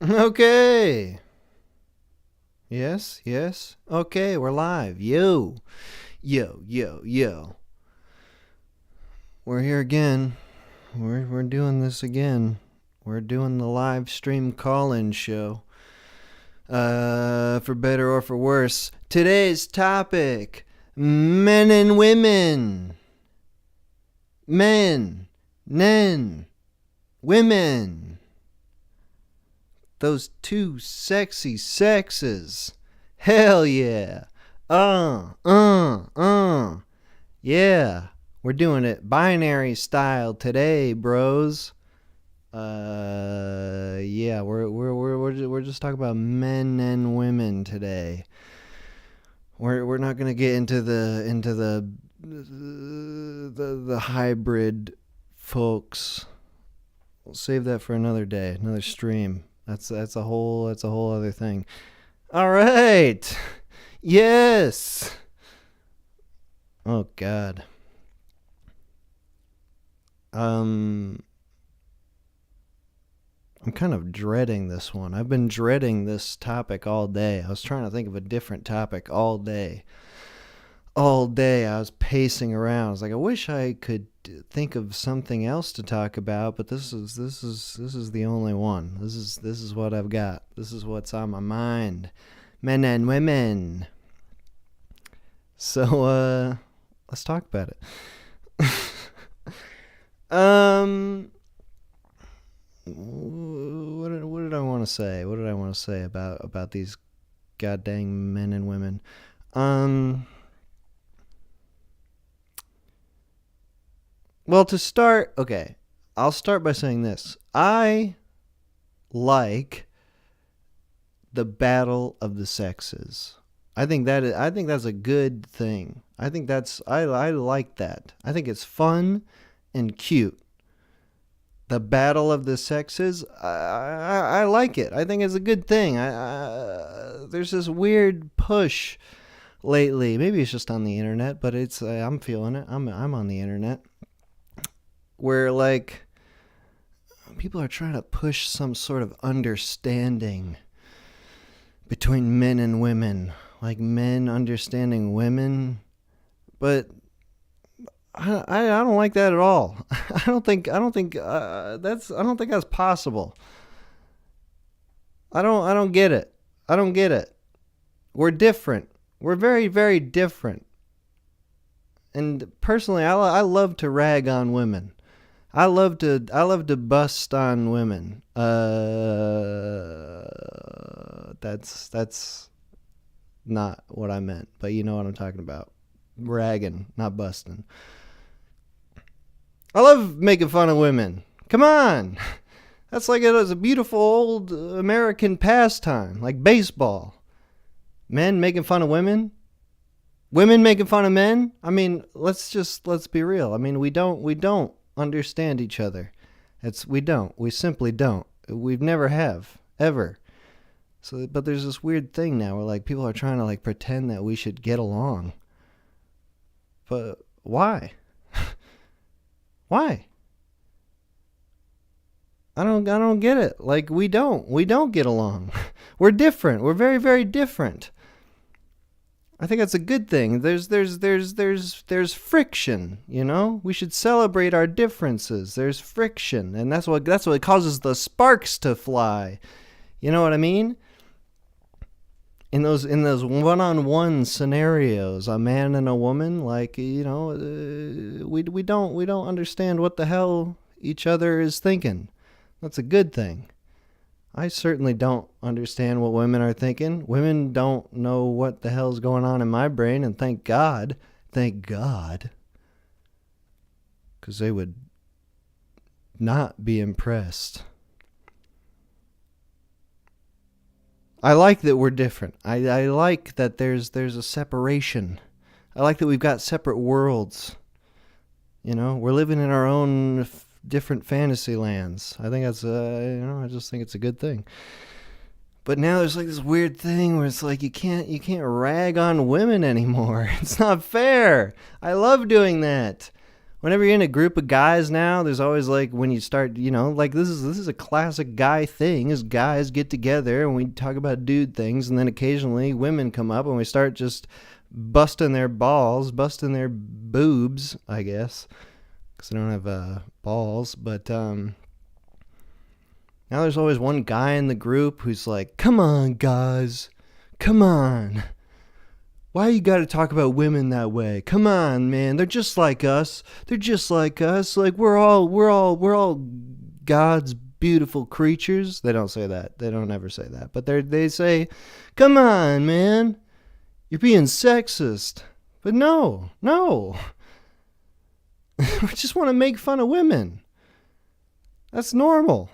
Okay. Yes, yes. Okay, we're live. Yo. Yo, yo, yo. We're here again. We're doing this again. We're doing the live stream call-in show. For better or for worse. Today's topic: men and women. Men. Nen. Women. Those two sexy sexes. Hell yeah. Yeah. We're doing it binary style today, bros. Yeah, we're just talking about men and women today. We're not gonna get into the hybrid folks. We'll save that for another day, another stream. That's a whole other thing. All right. Yes. Oh God. I'm kind of dreading this one. I've been dreading this topic all day. I was trying to think of a different topic all day. All day I was pacing around. I was like, I wish I could think of something else to talk about, but this is the only one. This is what I've got. This is what's on my mind. Men and women. So let's talk about it. What did I want to say? What did I want to say about these goddamn men and women? Well, to start, okay, I'll start by saying this. I like the battle of the sexes. I think that's a good thing. I like that. I think it's fun and cute. The battle of the sexes, I like it. I think it's a good thing. There's this weird push lately. Maybe it's just on the internet, but it's I'm feeling it. I'm on the internet where like people are trying to push some sort of understanding between men and women, like men understanding women, but I don't like that at all. I don't think that's possible. I don't get it. I don't get it. We're different. We're very, very different. And personally, I love to rag on women. I love to bust on women. That's not what I meant, but you know what I'm talking about. Ragging, not busting. I love making fun of women. Come on. That's like it was a beautiful old American pastime, like baseball. Men making fun of women. Women making fun of men. I mean, let's be real. I mean, we don't understand each other. We simply don't. We've never have, ever. So, but there's this weird thing now where like people are trying to like pretend that we should get along. But why? Why? I don't get it. Like we don't get along. We're different. We're very, very different. I think that's a good thing. There's friction, you know? We should celebrate our differences. There's friction, and that's what causes the sparks to fly. You know what I mean? In those one-on-one scenarios, a man and a woman, like, you know, we don't understand what the hell each other is thinking. That's a good thing. I certainly don't understand what women are thinking. Women don't know what the hell's going on in my brain, and thank God, because they would not be impressed. I like that we're different. I like that there's a separation. I like that we've got separate worlds. You know, we're living in our own different fantasy lands. I think that's I just think it's a good thing. But now there's like this weird thing where it's like you can't rag on women anymore. It's not fair. I love doing that. whenever you're in a group of guys now, there's always like when you start, like this is a classic guy thing. Is guys get together and we talk about dude things, and then occasionally women come up and we start just busting their balls, busting their boobs, I guess, because they don't have balls. But now there's always one guy in the group who's like, "Come on, guys, come on. Why you got to talk about women that way? Come on, man. They're just like us. They're just like us. Like we're all God's beautiful creatures." They don't say that. They don't ever say that. But they say, "Come on, man. You're being sexist." But no. We just want to make fun of women. That's normal.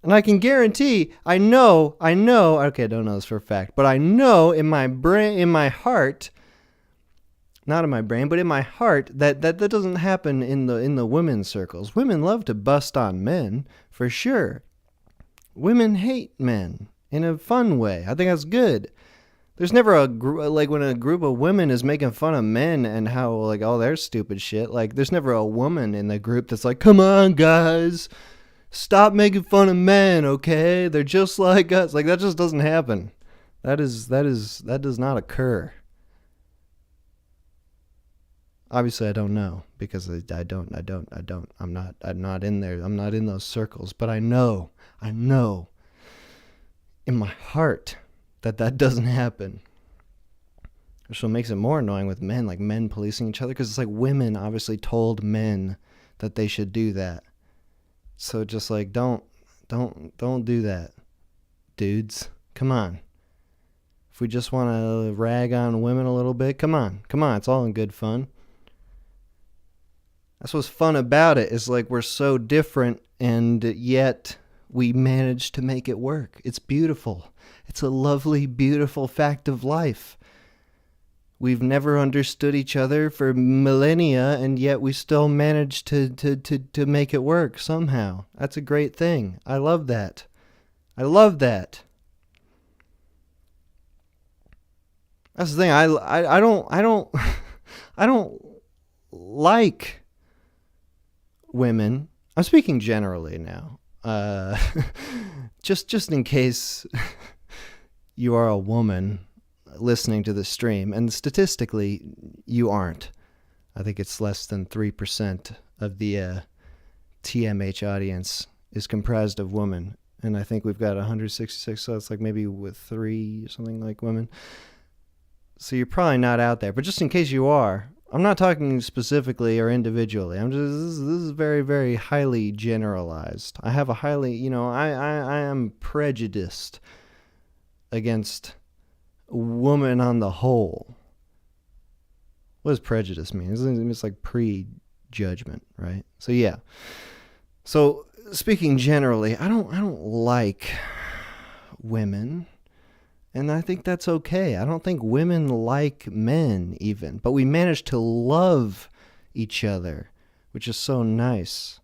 And I can guarantee, I know, okay, I don't know this for a fact, but I know in my brain, in my heart, not in my brain, but in my heart, that doesn't happen in the women's circles. Women love to bust on men, for sure. Women hate men in a fun way. I think that's good. There's never like when a group of women is making fun of men and how like all their stupid shit, like there's never a woman in the group that's like, "Come on, guys. Stop making fun of men, okay? They're just like us." Like that just doesn't happen. That does not occur. Obviously, I don't know because I'm not in there. I'm not in those circles. But I know in my heart that doesn't happen. Which makes it more annoying with men, like men policing each other, because it's like women obviously told men that they should do that. So just like, don't do that, dudes. Come on. If we just want to rag on women a little bit, come on. It's all in good fun. That's what's fun about it, is like we're so different and yet we manage to make it work. It's beautiful. It's a lovely, beautiful fact of life. We've never understood each other for millennia, and yet we still manage to make it work somehow. That's a great thing. I love that. That's the thing. I don't like women. I'm speaking generally now. Just in case you are a woman listening to the stream, and statistically you aren't. I think it's less than 3% of the TMH audience is comprised of women, and I think we've got 166, so it's like maybe with 3 something like women. So you're probably not out there, but just in case you are, I'm not talking specifically or individually. This is very, very highly generalized. I have a highly, I am prejudiced against woman on the whole. What does prejudice mean? It's like prejudgment, right? So yeah. So speaking generally, I don't like women, and I think that's okay. I don't think women like men even, but we manage to love each other, which is so nice.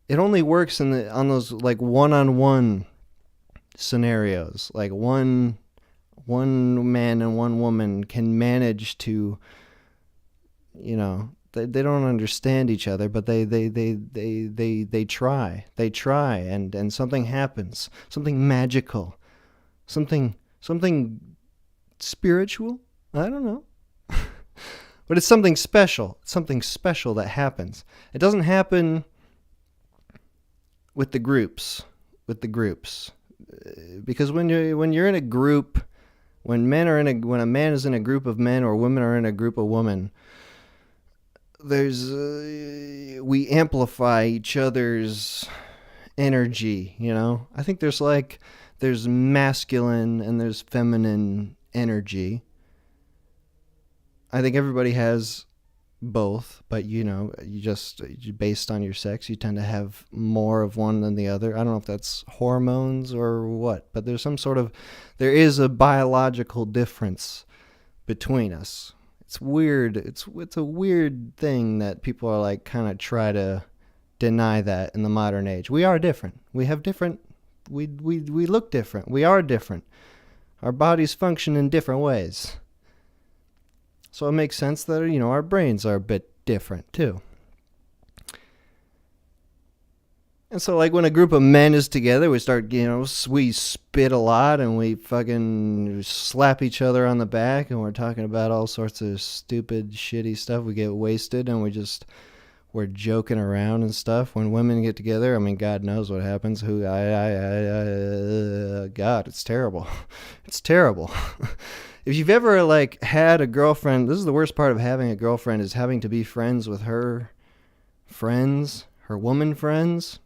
It only works on those like one-on-one scenarios, like one man and one woman can manage to, they don't understand each other, but they try, and something happens, something magical, something spiritual. I don't know, but it's something special that happens. It doesn't happen with the groups, because when you're in a group, when a man is in a group of men or women are in a group of women, we amplify each other's energy, I think there's masculine and there's feminine energy. I think everybody has both, but based on your sex, you tend to have more of one than the other. I don't know if that's hormones or what, but there is a biological difference between us. It's weird. It's a weird thing that people are like kind of try to deny that in the modern age. We are different. We have different. We look different. We are different. Our bodies function in different ways. So it makes sense that, our brains are a bit different too. And so, like, when a group of men is together, we start, we spit a lot and we fucking slap each other on the back and we're talking about all sorts of stupid, shitty stuff. We get wasted and we're joking around and stuff. When women get together, I mean, God knows what happens. God, it's terrible. It's terrible. If you've ever, like, had a girlfriend, this is the worst part of having a girlfriend, is having to be friends with her friends, her woman friends.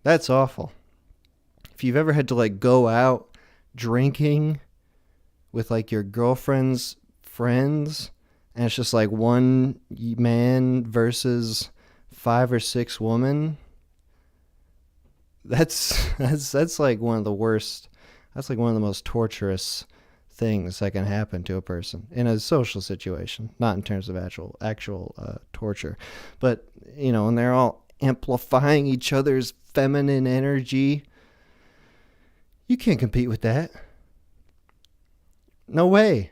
That's awful. If you've ever had to, like, go out drinking with, like, your girlfriend's friends, and it's just like one man versus 5 or 6 women, that's like one of the worst. That's like one of the most torturous things that can happen to a person in a social situation, not in terms of actual torture, but when they're all amplifying each other's feminine energy, you can't compete with that. No way.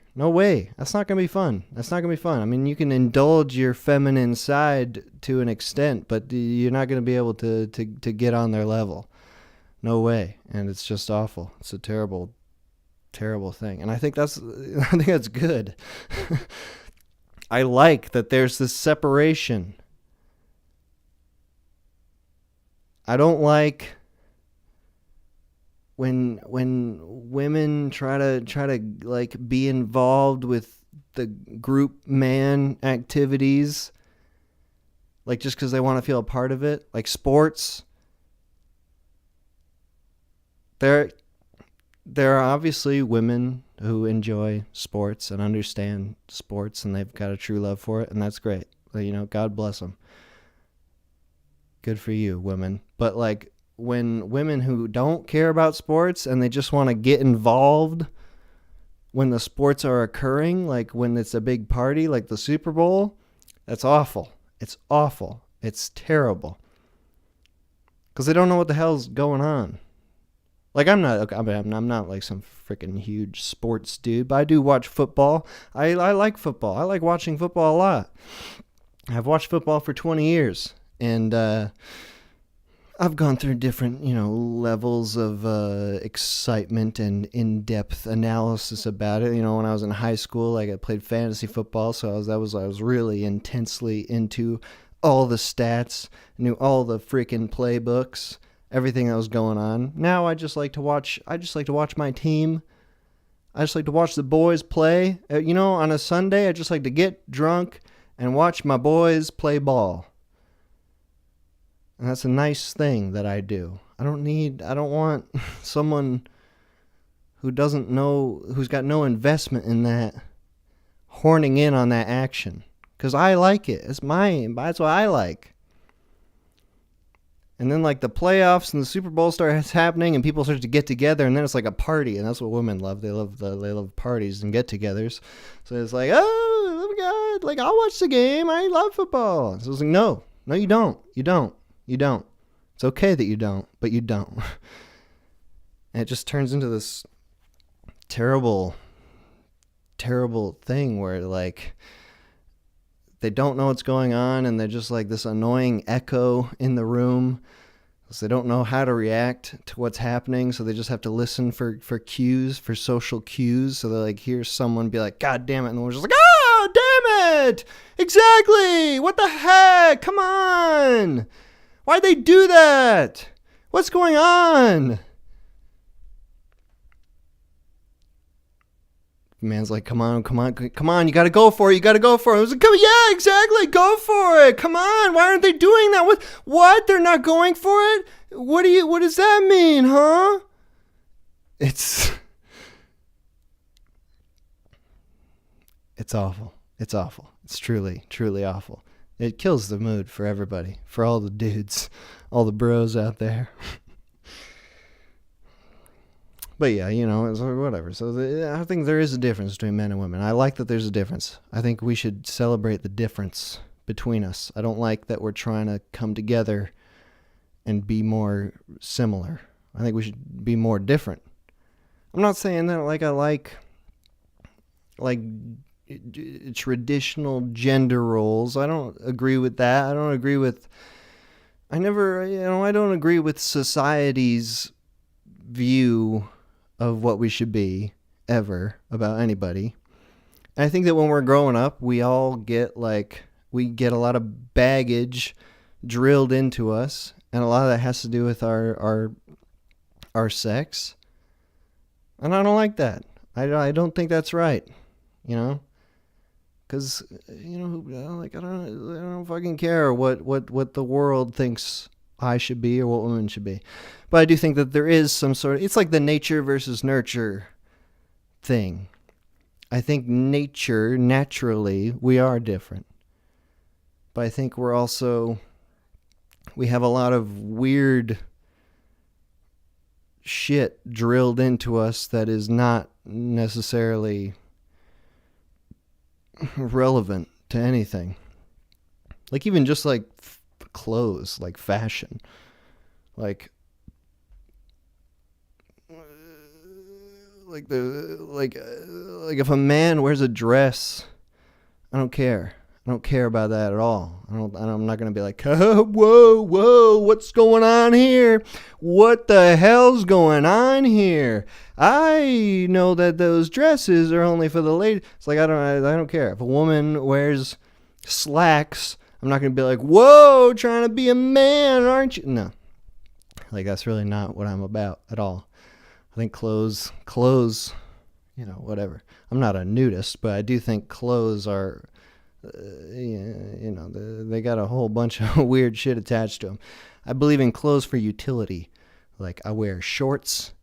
That's not going to be fun. I mean, you can indulge your feminine side to an extent, but you're not going to be able to get on their level. No way. And it's just awful. It's a terrible, terrible thing. And I think that's good. I like that there's this separation. I don't like when women try to like be involved with the group man activities, like just because they want to feel a part of it, like sports. There are obviously women who enjoy sports and understand sports, and they've got a true love for it, and that's great. God bless them. Good for you, women. But like when women who don't care about sports and they just want to get involved when the sports are occurring, like when it's a big party like the Super Bowl, that's awful. It's awful. It's terrible. Because they don't know what the hell's going on. Like I'm not like some freaking huge sports dude, but I do watch football. I like football. I like watching football a lot. I've watched football for 20 years. And I've gone through different, levels of excitement and in-depth analysis about it. When I was in high school, I played fantasy football, so I was really intensely into all the stats, knew all the freaking playbooks, everything that was going on. Now I just like to watch my team. I just like to watch the boys play. On a Sunday, I just like to get drunk and watch my boys play ball. And that's a nice thing that I do. I don't want someone who's got no investment in that, horning in on that action. Because I like it. It's mine. That's what I like. And then like the playoffs and the Super Bowl starts happening and people start to get together, and then it's like a party, and that's what women love. They love parties and get-togethers. So it's like, oh my God, like I'll watch the game. I love football. So it's like, no, you don't. You don't. It's okay that you don't, but you don't. And it just turns into this terrible, terrible thing where like they don't know what's going on, and they're just like this annoying echo in the room. So they don't know how to react to what's happening, so they just have to listen for cues, for social cues. So they like hear someone be like, God damn it, and we're just like, oh, damn it! Exactly! What the heck? Come on! Why'd they do that? What's going on? The man's like, come on, you gotta go for it. I was like, yeah, exactly, go for it. Come on, why aren't they doing that? What? They're not going for it? What does that mean, huh? It's awful. It's awful. It's truly, truly awful. It kills the mood for everybody, for all the dudes, all the bros out there. But yeah, it's whatever. So I think there is a difference between men and women. I like that there's a difference. I think we should celebrate the difference between us. I don't like that we're trying to come together and be more similar. I think we should be more different. I'm not saying that like I like traditional gender roles. I don't agree with that. I don't agree with I don't agree with society's view of what we should be ever about anybody. And I think that when we're growing up, we get a lot of baggage drilled into us, and a lot of that has to do with our sex. And I don't like that. I don't think that's right, you know? Because, you know, like, I don't fucking care what the world thinks I should be or what women should be. But I do think that there is some sort of, it's like the nature versus nurture thing. I think naturally, we are different. But I think we have a lot of weird shit drilled into us that is not necessarily relevant to anything. Like even just like clothes, like fashion. Like if a man wears a dress, I don't care. I don't care about that at all. I'm not going to be like, oh, whoa, what's going on here? What the hell's going on here? I know that those dresses are only for the ladies. It's like, I don't care. If a woman wears slacks, I'm not going to be like, whoa, trying to be a man, aren't you? No. Like, that's really not what I'm about at all. I think clothes, you know, whatever. I'm not a nudist, but I do think clothes are... you know, they got a whole bunch of weird shit attached to them. I believe in clothes for utility. Like, I wear shorts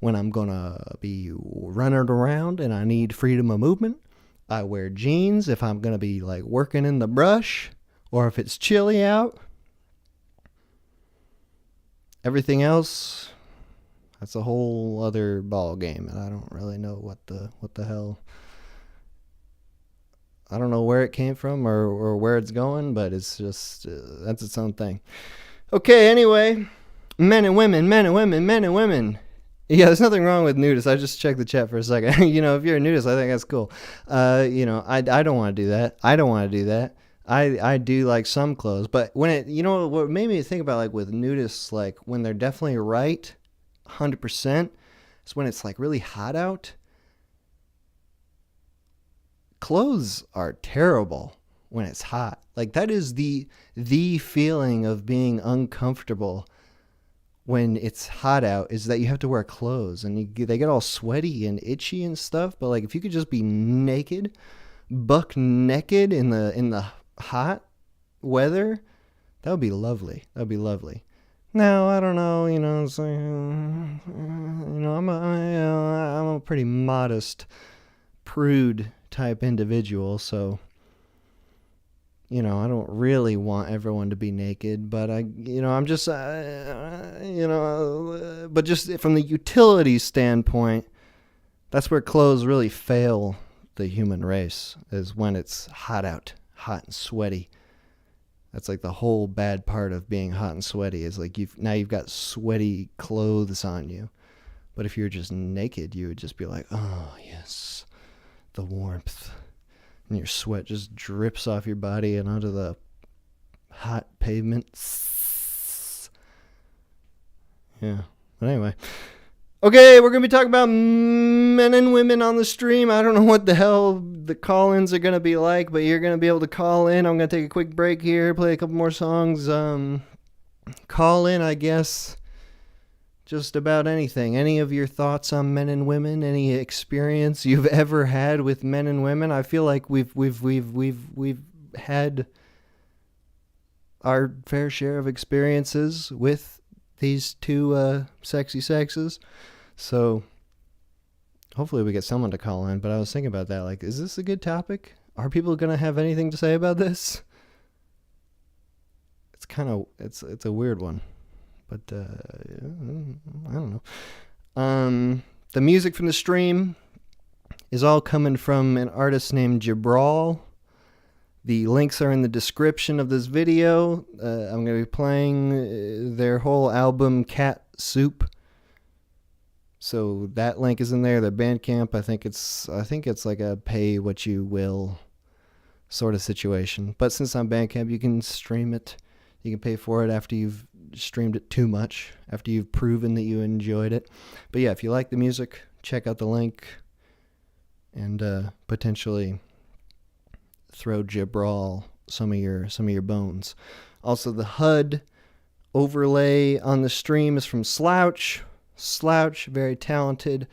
when I'm gonna be running around and I need freedom of movement. I wear jeans if I'm gonna be like working in the brush or if it's chilly out. Everything else, that's a whole other ball game, and I don't really know what the hell. I don't know where it came from or where it's going, but it's just, that's its own thing. Okay, anyway, men and women. Yeah, there's nothing wrong with nudists. I just checked the chat for a second. You know, if you're a nudist, I think that's cool. You know, I don't want to do that. I do like some clothes, but when it, you know, what made me think about like with nudists, like when they're definitely right, 100%, is when it's like really hot out. Clothes are terrible when it's hot. Like that is the feeling of being uncomfortable when it's hot out, is that you have to wear clothes and they get all sweaty and itchy and stuff. But like if you could just be naked, buck naked in the hot weather, that would be lovely. That'd be lovely. Now I don't know, you know, it's like, you know, I'm a pretty modest, prude type individual, so you know, I don't really want everyone to be naked, but I'm just you know, but just from the utility standpoint, that's where clothes really fail the human race, is when it's hot out, hot and sweaty. That's like the whole bad part of being hot and sweaty, is like you've got sweaty clothes on you. But if you're just naked, you would just be like, oh yes, the warmth, and your sweat just drips off your body and onto the hot pavement. Yeah. But anyway. Okay, we're going to be talking about men and women on the stream. I don't know what the hell the call-ins are going to be like, but you're going to be able to call in. I'm going to take a quick break here, play a couple more songs. Call in, I guess, just about anything. Any of your thoughts on men and women? Any experience you've ever had with men and women? I feel like we've had our fair share of experiences with these two sexy sexes. So hopefully we get someone to call in. But I was thinking about that. Like, is this a good topic? Are people going to have anything to say about this? It's kind of, it's a weird one. But I don't know. The music from the stream is all coming from an artist named Jabral. The links are in the description of this video. I'm going to be playing their whole album, Cat Soup. So that link is in there. Their Bandcamp, I think it's like a pay what you will sort of situation. But since on Bandcamp, you can stream it. You can pay for it after you've streamed it too much, after you've proven that you enjoyed it. But yeah, if you like the music, check out the link and potentially throw Jabral some of your bones. Also, the HUD overlay on the stream is from Slouch. Slouch, very talented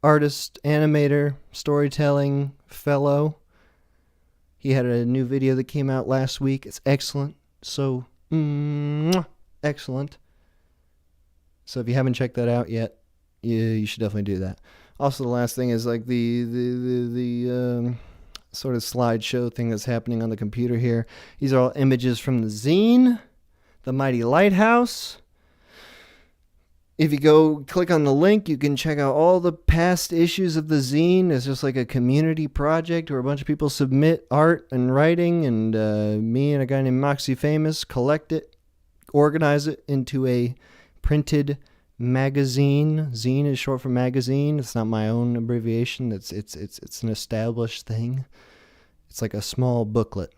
artist, animator, storytelling fellow. He had a new video that came out last week. It's excellent. So, excellent. So if you haven't checked that out yet, you should definitely do that. Also, the last thing is like the sort of slideshow thing that's happening on the computer here. These are all images from the zine, The Mighty Lighthouse. If you go click on the link, you can check out all the past issues of the zine. It's just like a community project where a bunch of people submit art and writing, and me and a guy named Moxie Famous collect it, organize it into a printed magazine. Zine is short for magazine. It's not my own abbreviation. It's an established thing. It's like a small booklet.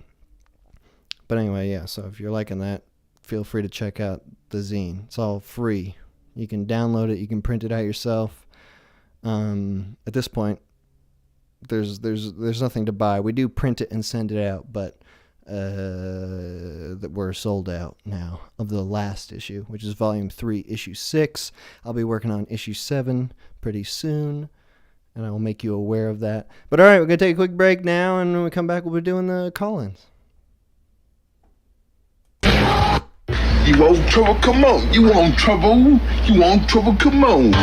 But anyway, yeah, so if you're liking that, feel free to check out the zine. It's all free. You can download it. You can print it out yourself. At this point, there's nothing to buy. We do print it and send it out, but that we're sold out now of the last issue, which is Volume 3, Issue 6. I'll be working on Issue 7 pretty soon, and I will make you aware of that. But all right, we're going to take a quick break now, and when we come back, we'll be doing the call-ins. You want trouble? Come on. You want trouble? You want trouble? Come on.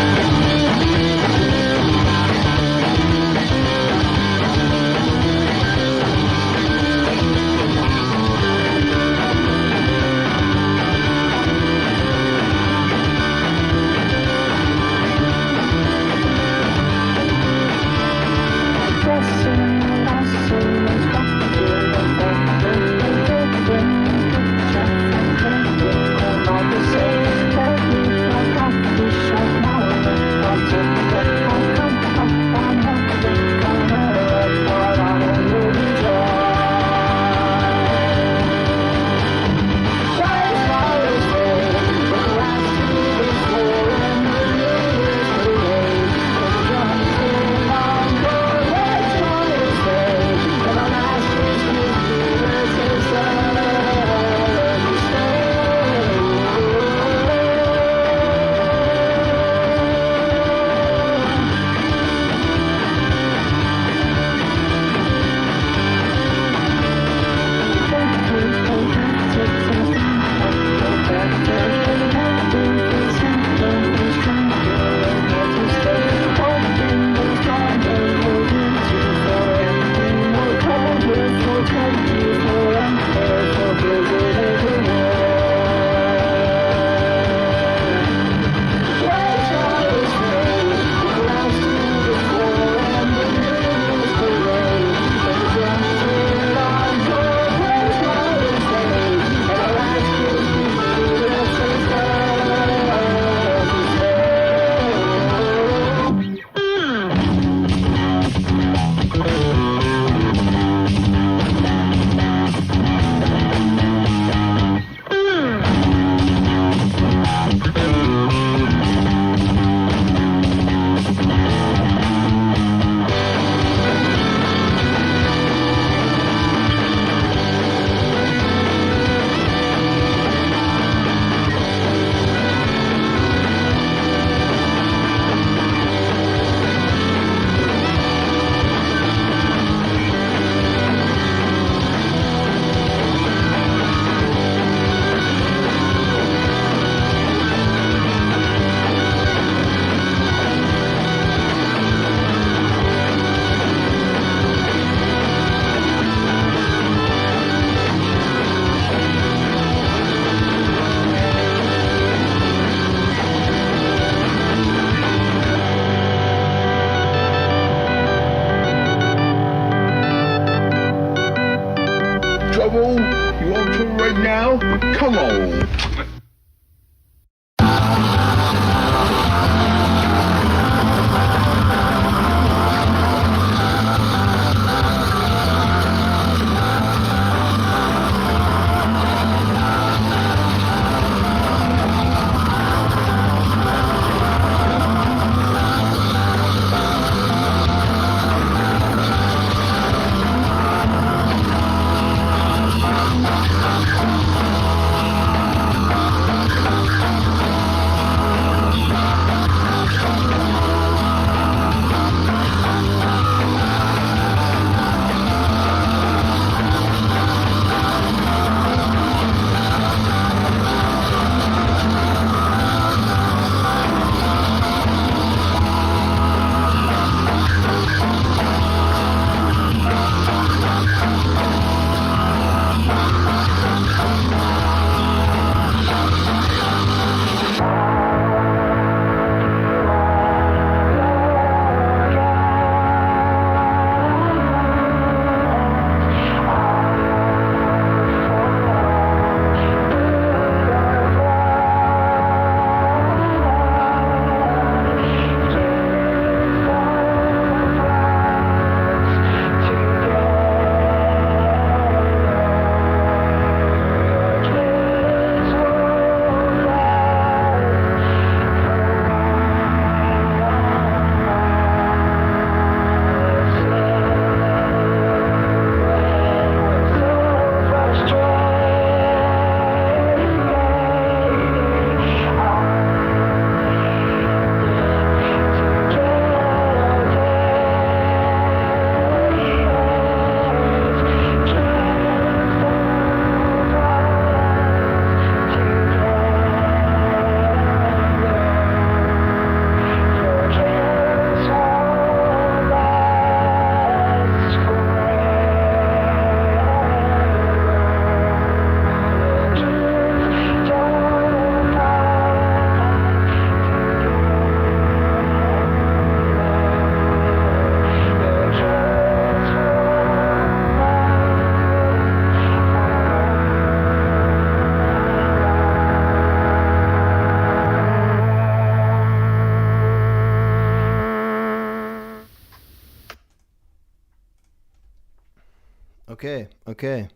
Okay.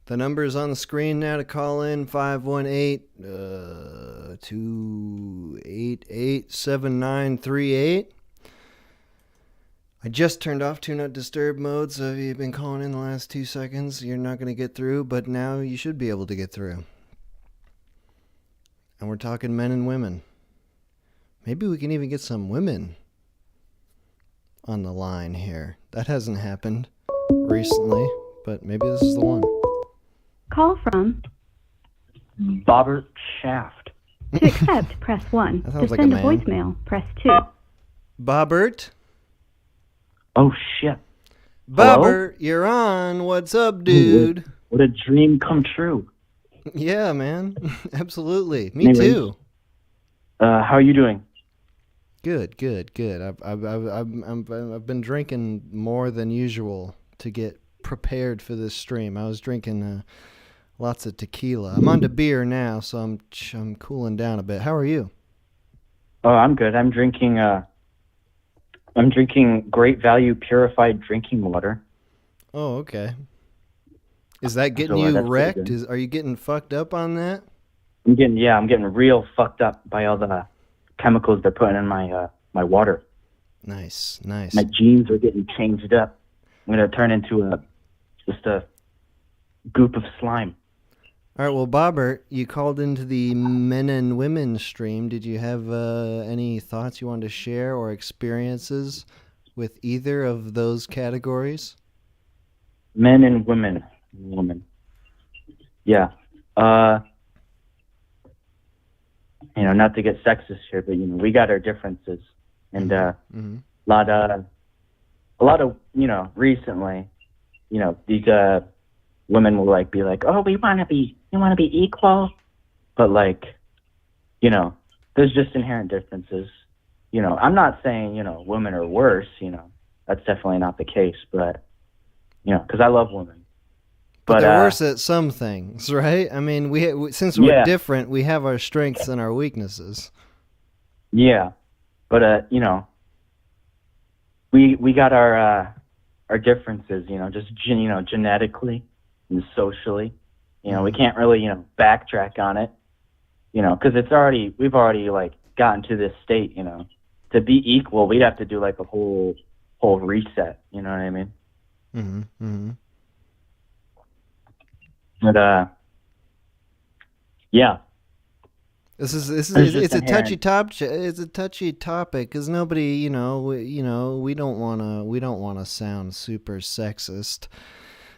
The number is on the screen now to call in, 518-288-7938. I just turned off Do Not Disturb mode, so if you've been calling in the last 2 seconds, you're not going to get through, but now you should be able to get through. And we're talking men and women. Maybe we can even get some women on the line here. That hasn't happened recently, but maybe this is the one. Call from Bobbert Shaft. to accept, press 1. That To sounds like send a a man. voicemail, press 2. Bobbert? Oh, shit. Bobbert, you're on. What's up, dude? What a dream come true. Yeah, man. Absolutely. Me Anyways, too. How are you doing? Good. I've been drinking more than usual to get prepared for this stream. I was drinking lots of tequila. I'm on to beer now, so I'm cooling down a bit. How are you? Oh, I'm good. I'm drinking Great Value purified drinking water. Oh, okay. Is that getting So, you that's pretty wrecked? good. Are you getting fucked up on that? I'm getting real fucked up by all the chemicals they're putting in my water. Nice. My genes are getting changed up. I'm gonna turn into just a goop of slime. All right, well, Bobbert, you called into the Men and Women stream. Did you have any thoughts you wanted to share or experiences with either of those categories? Men and women. Yeah. Not to get sexist here, but we got our differences, and a lot of recently, these women will be like, oh, we want to be equal, but there's just inherent differences. I'm not saying women are worse. That's definitely not the case, but because I love women. But they're worse at some things, right? I mean, since we're different, we have our strengths and our weaknesses. Yeah, but we got our differences, just genetically and socially. We can't really backtrack on it, because we've already gotten to this state. To be equal, we'd have to do a whole reset. You know what I mean? Mm-hmm. But yeah. It's a touchy topic. It's a touchy topic because nobody, we don't want to sound super sexist,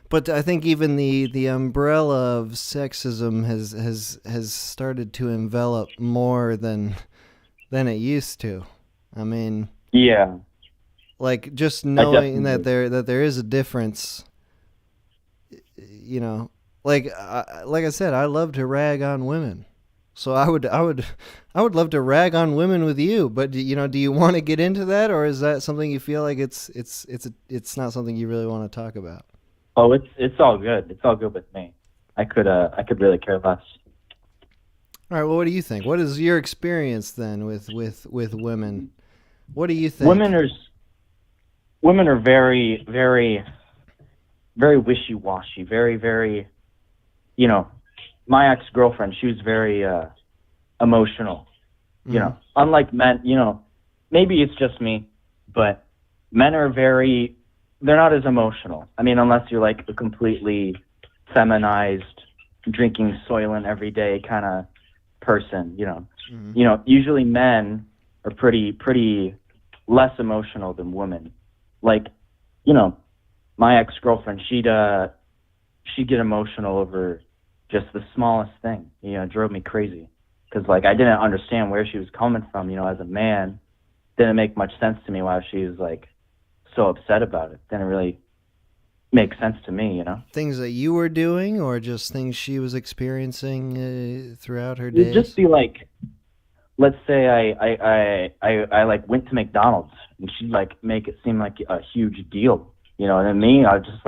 but I think even the umbrella of sexism has started to envelop more than it used to. I mean, yeah, just knowing that there is a difference, like I said, I love to rag on women. So I would love to rag on women with you, but do you want to get into that, or is that something you feel like it's not something you really want to talk about? Oh, it's all good. It's all good with me. I could really care less. All right. Well, what do you think? What is your experience then with women? What do you think? Women are very, very, very wishy-washy. Very, very, my ex-girlfriend, she was very emotional. Unlike men, maybe it's just me, but men are they're not as emotional. I mean, unless you're a completely feminized, drinking Soylent every day kind of person, usually men are pretty less emotional than women. My ex-girlfriend, she'd get emotional over just the smallest thing. It drove me crazy because I didn't understand where she was coming from. As a man, didn't make much sense to me why she was so upset about it. Didn't really make sense to me. Things that you were doing, or just things she was experiencing throughout her days. It'd just be let's say I went to McDonald's and she'd make it seem like a huge deal. And then me, I was just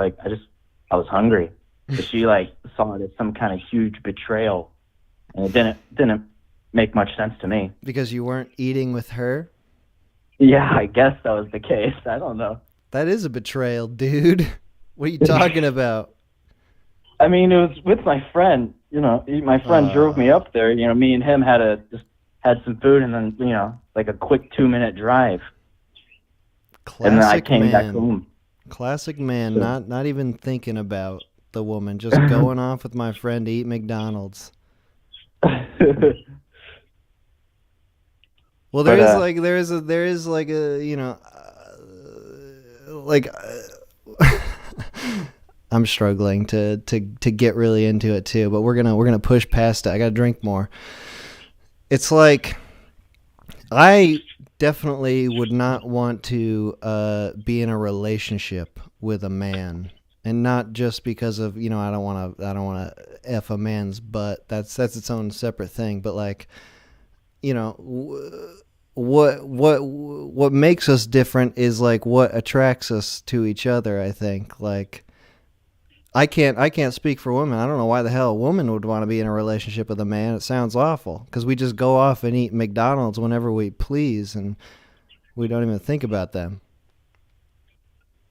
I was hungry. But she saw it as some kind of huge betrayal, and it didn't make much sense to me. Because you weren't eating with her? Yeah, I guess that was the case. I don't know. That is a betrayal, dude. What are you talking about? I mean, it was with my friend. You know, my friend drove me up there. You know, me and him just had some food, and then like a quick 2-minute drive, and then I Classic came back man. home. Classic man. So- Not even thinking about the woman. Just going off with my friend to eat McDonald's. Well, there is like there is like a like I'm struggling to get really into it too, but we're gonna push past it. I gotta drink more. It's like I definitely would not want to be in a relationship with a man, and not just because of I don't want to f a man's butt. That's its own separate thing. But like what makes us different is like what attracts us to each other. I think like I can't speak for women. I don't know why the hell a woman would want to be in a relationship with a man. It sounds awful because we just go off and eat McDonald's whenever we please, and we don't even think about them.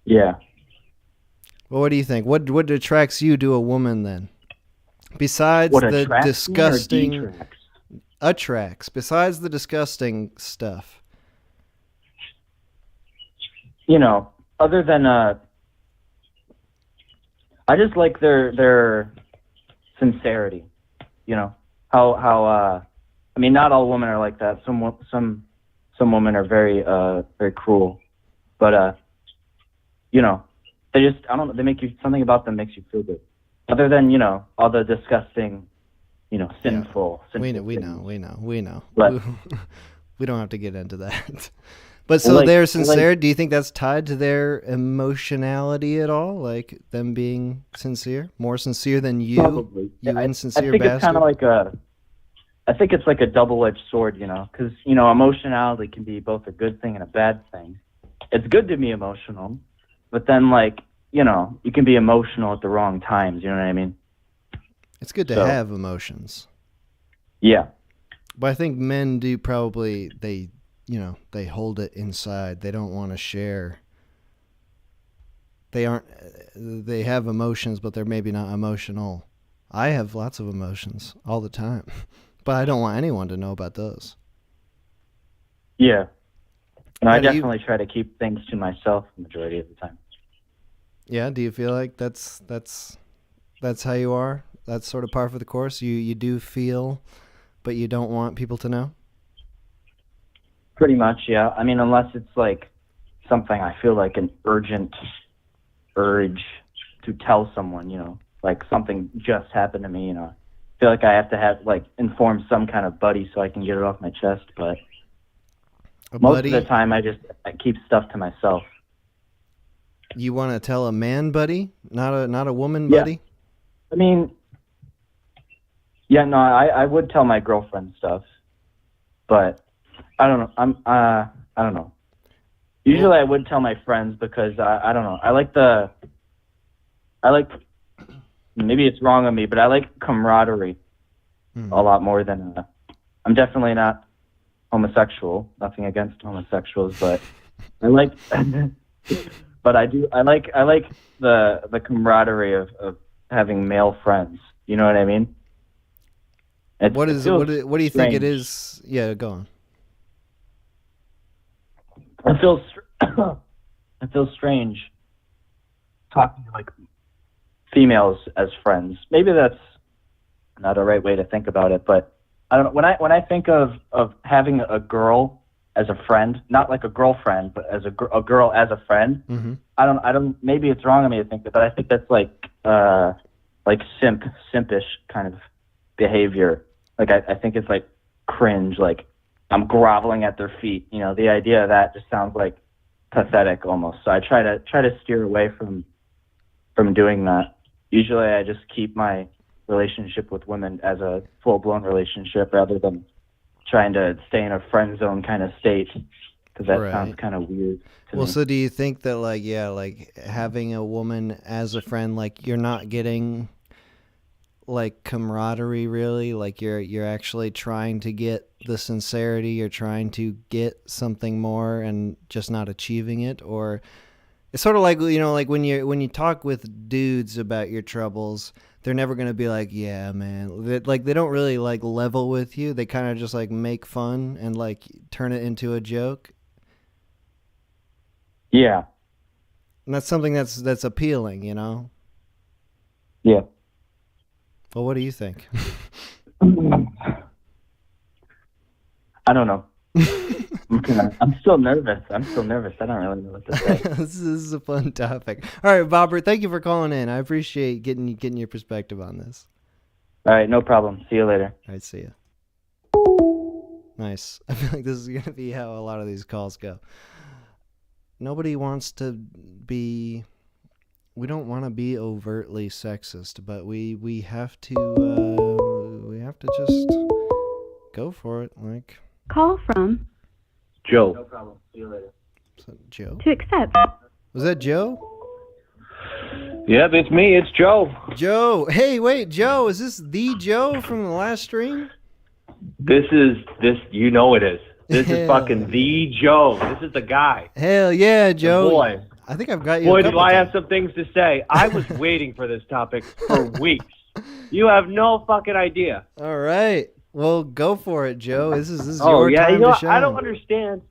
Yeah. Well, what do you think? What attracts you to a woman then? Besides What the attracts disgusting me or detracts? attracts, besides the disgusting stuff. Other than I just like their sincerity. How I mean, not all women are like that. Some women are very very cruel, but they just I don't know. They make you something about them makes you feel good. Other than all the disgusting, sinful. We things. know. But- We don't have to get into that. But so their sincerity, do you think that's tied to their emotionality at all? Like them being sincere? More sincere than you? Probably. You I insincere think bastard? it's kind of like I think it's like a double-edged sword, because, emotionality can be both a good thing and a bad thing. It's good to be emotional, but then, like, you can be emotional at the wrong times, you know what I mean? It's good to have emotions. Yeah. But I think men do probably, they hold it inside. They don't want to share. They have emotions, but they're maybe not emotional. I have lots of emotions all the time, but I don't want anyone to know about those. Yeah. No, I How do you- definitely try to keep things to myself the majority of the time. Yeah, do you feel like that's how you are? That's sort of par for the course? You do feel, but you don't want people to know? Pretty much, yeah. I mean, unless it's like something I feel like an urgent urge to tell someone, like something just happened to me, I feel like I have to inform some kind of buddy so I can get it off my chest, but most of the time I keep stuff to myself. You want to tell a man buddy, not a woman Yeah. buddy? I mean, yeah, no, I would tell my girlfriend stuff, but I don't know. I don't know. Usually I would tell my friends because I don't know. I like maybe it's wrong on me, but I like camaraderie a lot more than I'm definitely not homosexual. Nothing against homosexuals, but I like but I like the camaraderie of having male friends. You know what I mean? What do you think it strange. is? Yeah, go on. It feels strange talking to like females as friends. Maybe that's not a right way to think about it, but I don't know. When I think of having a girl as a friend, not like a girlfriend, but as a girl as a friend, Mm-hmm. I don't. Maybe it's wrong of me to think that, but I think that's like simpish kind of behavior. Like I think it's like cringe. Like I'm groveling at their feet. The idea of that just sounds like pathetic almost. So I try to steer away from doing that. Usually I just keep my relationship with women as a full-blown relationship rather than trying to stay in a friend zone kind of state, because that sounds kind of weird to me. So do you think that like having a woman as a friend, like you're not getting like camaraderie really? Like you're actually trying to get the sincerity, you're trying to get something more and just not achieving it? Or It's sort of like, like when you talk with dudes about your troubles, they're never gonna be like, yeah, man. They don't really like level with you. They kind of just like make fun and like turn it into a joke. Yeah. And that's something that's appealing, Yeah. Well, what do you think? I don't know. I'm still nervous. I don't really know what to say. This is a fun topic. All right, Bobber, thank you for calling in. I appreciate getting your perspective on this. All right, no problem. See you later. All right, see you. Nice. I feel like this is going to be how a lot of these calls go. Nobody wants to be... We don't want to be overtly sexist, but we have to just go for it. Like, Call from Joe. No problem. See you later. is that Joe? to accept. Was that Joe? Yep, it's me. It's Joe. Joe. Hey, wait, Joe. Is this the Joe from the last stream? This. You know it is. This is fucking the Joe. This is the guy. Hell yeah, Joe. Boy. I think I've got you. Boy, a do couple I times. have some things to say. I was waiting for this topic for weeks. You have no fucking idea. All right. Well, go for it, Joe. This is Oh your yeah, time you know to shine. I don't understand.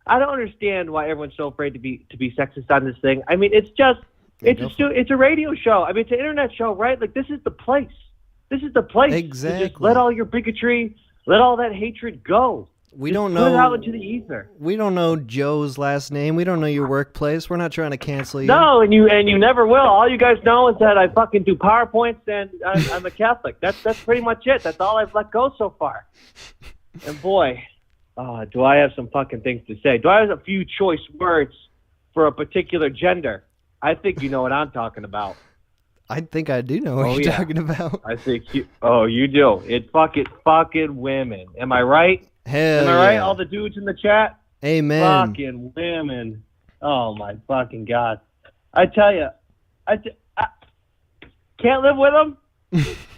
I don't understand why everyone's so afraid to be sexist on this thing. I mean, it's a radio show. I mean, it's an internet show, right? Like this is the place. This is the place. Exactly. To just let all your bigotry, let all that hatred go. We Just don't put it out know. into the ether. We don't know Joe's last name. We don't know your workplace. We're not trying to cancel you. No, and you never will. All you guys know is that I fucking do PowerPoints and I'm a Catholic. That's pretty much it. That's all I've let go so far. And boy, do I have some fucking things to say. Do I have a few choice words for a particular gender? I think you know what I'm talking about. I think I do know what you're talking about. I think you do. It's fucking women. Am I right? Hell Am I right? yeah. All the dudes in the chat? Amen. Fucking women. Oh my fucking God. I tell you, I can't live with them.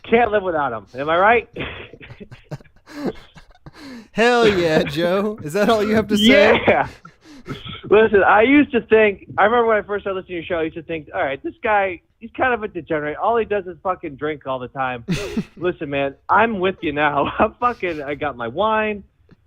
Can't live without them. Am I right? Hell yeah, Joe. Is that all you have to say? Yeah. Listen, I remember when I first started listening to your show, I used to think, all right, this guy, he's kind of a degenerate. All he does is fucking drink all the time. Listen, man, I'm with you now. I got my wine.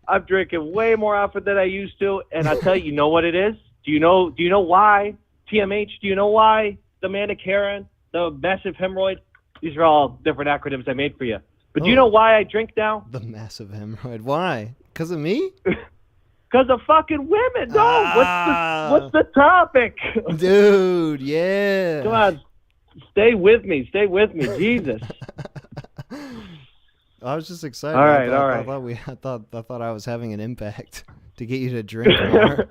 I'm drinking way more often than I used to. And I tell you, you know what it is? Do you know why? TMH, do you know why? The Manic Heron, the massive hemorrhoid? These are all different acronyms I made for you. But do you know why I drink now? The massive hemorrhoid. Why? Because of me? Because of fucking women. No, what's the topic? Dude, yeah. Come on, stay with me, Jesus. I was just excited. All right, I thought I was having an impact to get you to drink more.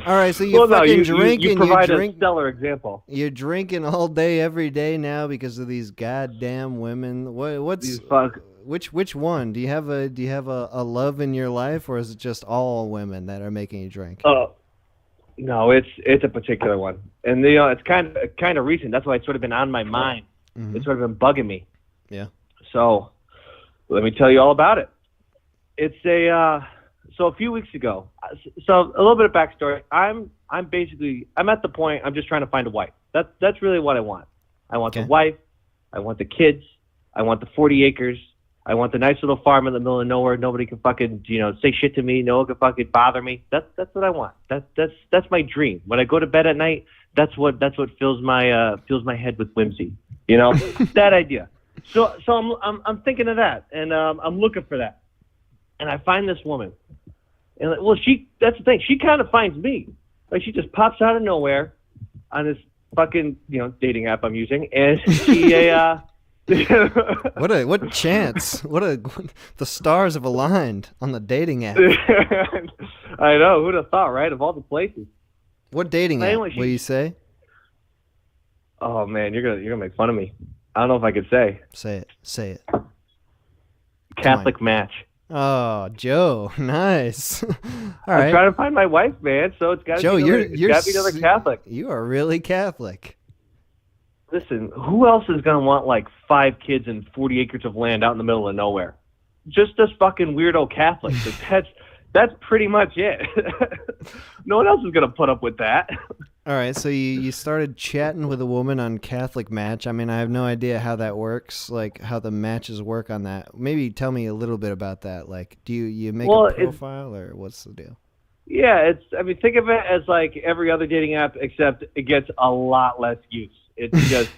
All right, so you drink you and provide you drink. a stellar example. You're drinking all day, every day now because of these goddamn women. Which one? Do you have a love in your life, or is it just all women that are making you drink? No, it's a particular one, and it's kind of recent. That's why it's sort of been on my mind. Mm-hmm. It's sort of been bugging me. Yeah. So let me tell you all about it. It's so a few weeks ago. So a little bit of backstory. I'm at the point. I'm just trying to find a wife. That's really what I want. I want the wife. I want the kids. I want the 40 acres. I want the nice little farm in the middle of nowhere. Nobody can fucking say shit to me. No one can fucking bother me. That's what I want. That's my dream. When I go to bed at night, that's what fills my head with whimsy. That idea. So I'm thinking of that, and I'm looking for that, and I find this woman, and that's the thing. She kind of finds me. Like she just pops out of nowhere on this fucking dating app I'm using, and she What chance? The stars have aligned on the dating app. I know, who'd have thought, right? Of all the places. What dating app will you say? Oh man, you're gonna make fun of me. I don't know if I could say. Say it. Catholic Match. Oh, Joe, nice. All right. I'm trying to find my wife, man. So it's got to be another Catholic. You are really Catholic. Listen, who else is gonna want like 5 kids and 40 acres of land out in the middle of nowhere? Just us fucking weirdo Catholics. That's pretty much it. No one else is gonna put up with that. All right, so you started chatting with a woman on Catholic Match. I mean, I have no idea how that works, like how the matches work on that. Maybe tell me a little bit about that. Like, do you make Well, a profile or what's the deal? Yeah, I mean, think of it as like every other dating app, except it gets a lot less use. It's just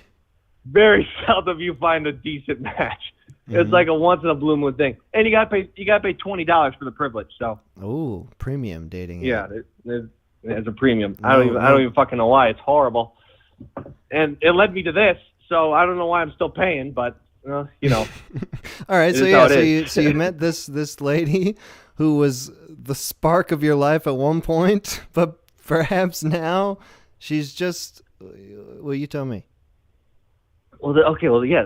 very seldom you find a decent match. It's like a once in a blue moon thing, and you gotta pay $20 for the privilege. So, oh, premium dating. Yeah, it's a premium. I don't even fucking know why. It's horrible, and it led me to this. So I don't know why I'm still paying, but you know. All right, so you met this lady who was the spark of your life at one point, but perhaps now she's just. Well, you tell me. Well, yeah.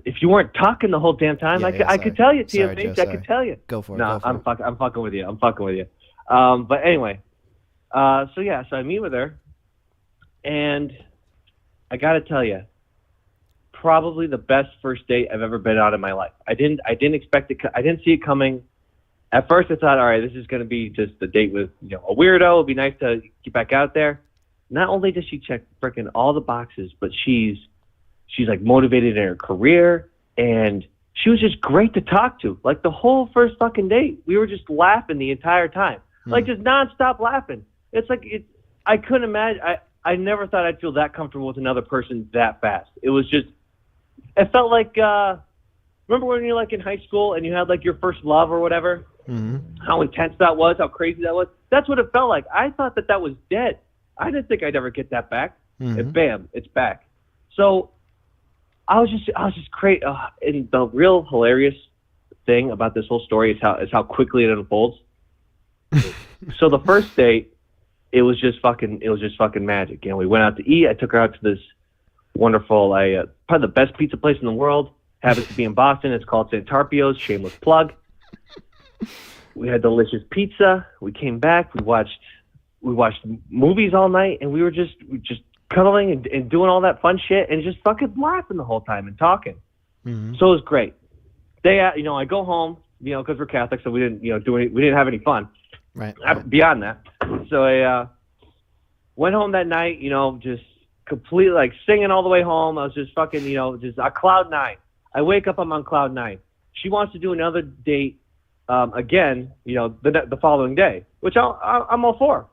If you weren't talking the whole damn time, I could tell you, TMH. I could tell you. Go for it. No, I'm fucking with you. But anyway, so I meet with her, and I got to tell you, probably the best first date I've ever been on in my life. I didn't expect it. I didn't see it coming. At first, I thought, all right, this is going to be just a date with a weirdo. It'd be nice to get back out there. Not only does she check freaking all the boxes, but she's like motivated in her career, and she was just great to talk to. Like the whole first fucking date, we were just laughing the entire time, like just nonstop laughing. It's like I couldn't imagine. I never thought I'd feel that comfortable with another person that fast. It was just. It felt like. Remember when you're like in high school and you had like your first love or whatever? Mm-hmm. How intense that was, how crazy that was. That's what it felt like. I thought that was dead. I didn't think I'd ever get that back. Mm-hmm. And bam, it's back. So I was just great. And the real hilarious thing about this whole story is how quickly it unfolds. So the first date, it was just fucking magic. We went out to eat. I took her out to this wonderful, probably the best pizza place in the world. Happens to be in Boston. It's called Santarpio's. Shameless plug. We had delicious pizza. We came back. We watched movies all night, and we were just cuddling and doing all that fun shit, and just fucking laughing the whole time and talking. Mm-hmm. So it was great. I go home, because we're Catholic, so we didn't, we didn't have any fun. Right. Beyond that, so I went home that night, just completely like singing all the way home. I was just fucking, just a cloud nine. I wake up, I'm on cloud nine. She wants to do another date again, the following day, which I'm all for.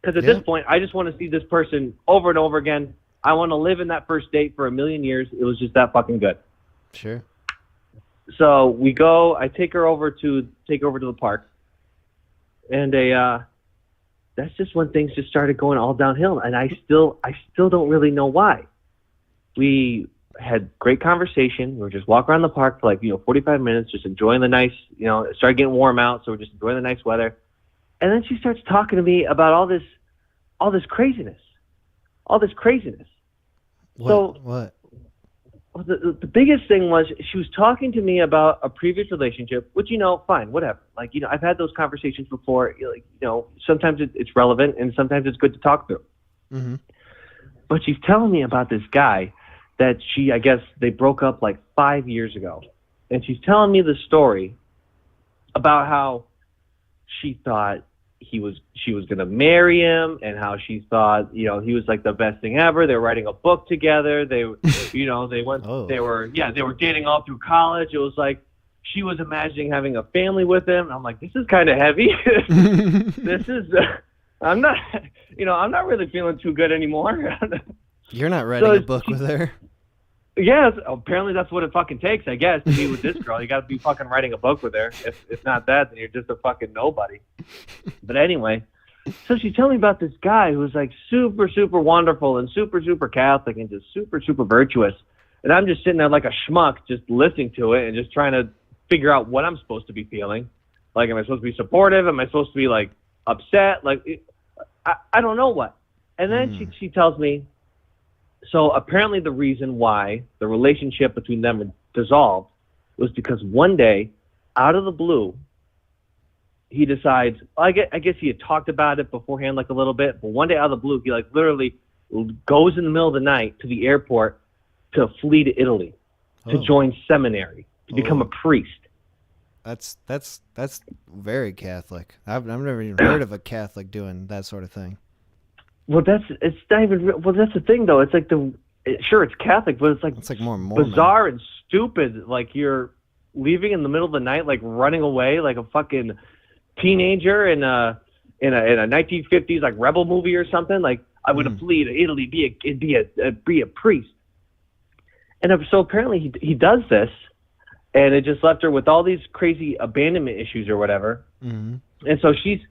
Because at this point, I just want to see this person over and over again. I want to live in that first date for a million years. It was just that fucking good. Sure. So we go. I take her over to the park, and that's just when things just started going all downhill. And I still don't really know why. We had great conversation. We were just walking around the park for like 45 minutes, just enjoying the nice. It started getting warm out, so we're just enjoying the nice weather. And then she starts talking to me about all this craziness. What? So what? The biggest thing was she was talking to me about a previous relationship, which, fine, whatever. Like, I've had those conversations before. Like, sometimes it's relevant and sometimes it's good to talk through. Mm-hmm. But she's telling me about this guy that I guess they broke up like 5 years ago. And she's telling me the story about how she thought she was going to marry him, and how she thought, he was like the best thing ever. They were writing a book together. They went, they were dating all through college. It was like, she was imagining having a family with him. I'm like, this is kind of heavy. This is, I'm not really feeling too good anymore. You're not writing a book with her? Yes, apparently that's what it fucking takes, I guess, to be with this girl. You got to be fucking writing a book with her. If not that, then you're just a fucking nobody. But anyway, so she's telling me about this guy who's like super, super wonderful and super, super Catholic and just super, super virtuous. And I'm just sitting there like a schmuck, just listening to it and just trying to figure out what I'm supposed to be feeling. Like, am I supposed to be supportive? Am I supposed to be like upset? Like, I don't know what. And then she tells me, so apparently the reason why the relationship between them dissolved was because one day, out of the blue, he decides, I guess he had talked about it beforehand like a little bit, but one day out of the blue, he like literally goes in the middle of the night to the airport to flee to Italy, to join seminary, to become a priest. That's very Catholic. I've never even heard of a Catholic doing that sort of thing. Well, it's not even. Well, that's the thing though. It's like sure it's Catholic, but It's like more Mormon. bizarre and stupid. Like you're leaving in the middle of the night, like running away, like a fucking teenager in a 1950s like rebel movie or something. Like I would have flee to Italy, be a priest. And so apparently he does this, and it just left her with all these crazy abandonment issues or whatever. Mm-hmm. And so she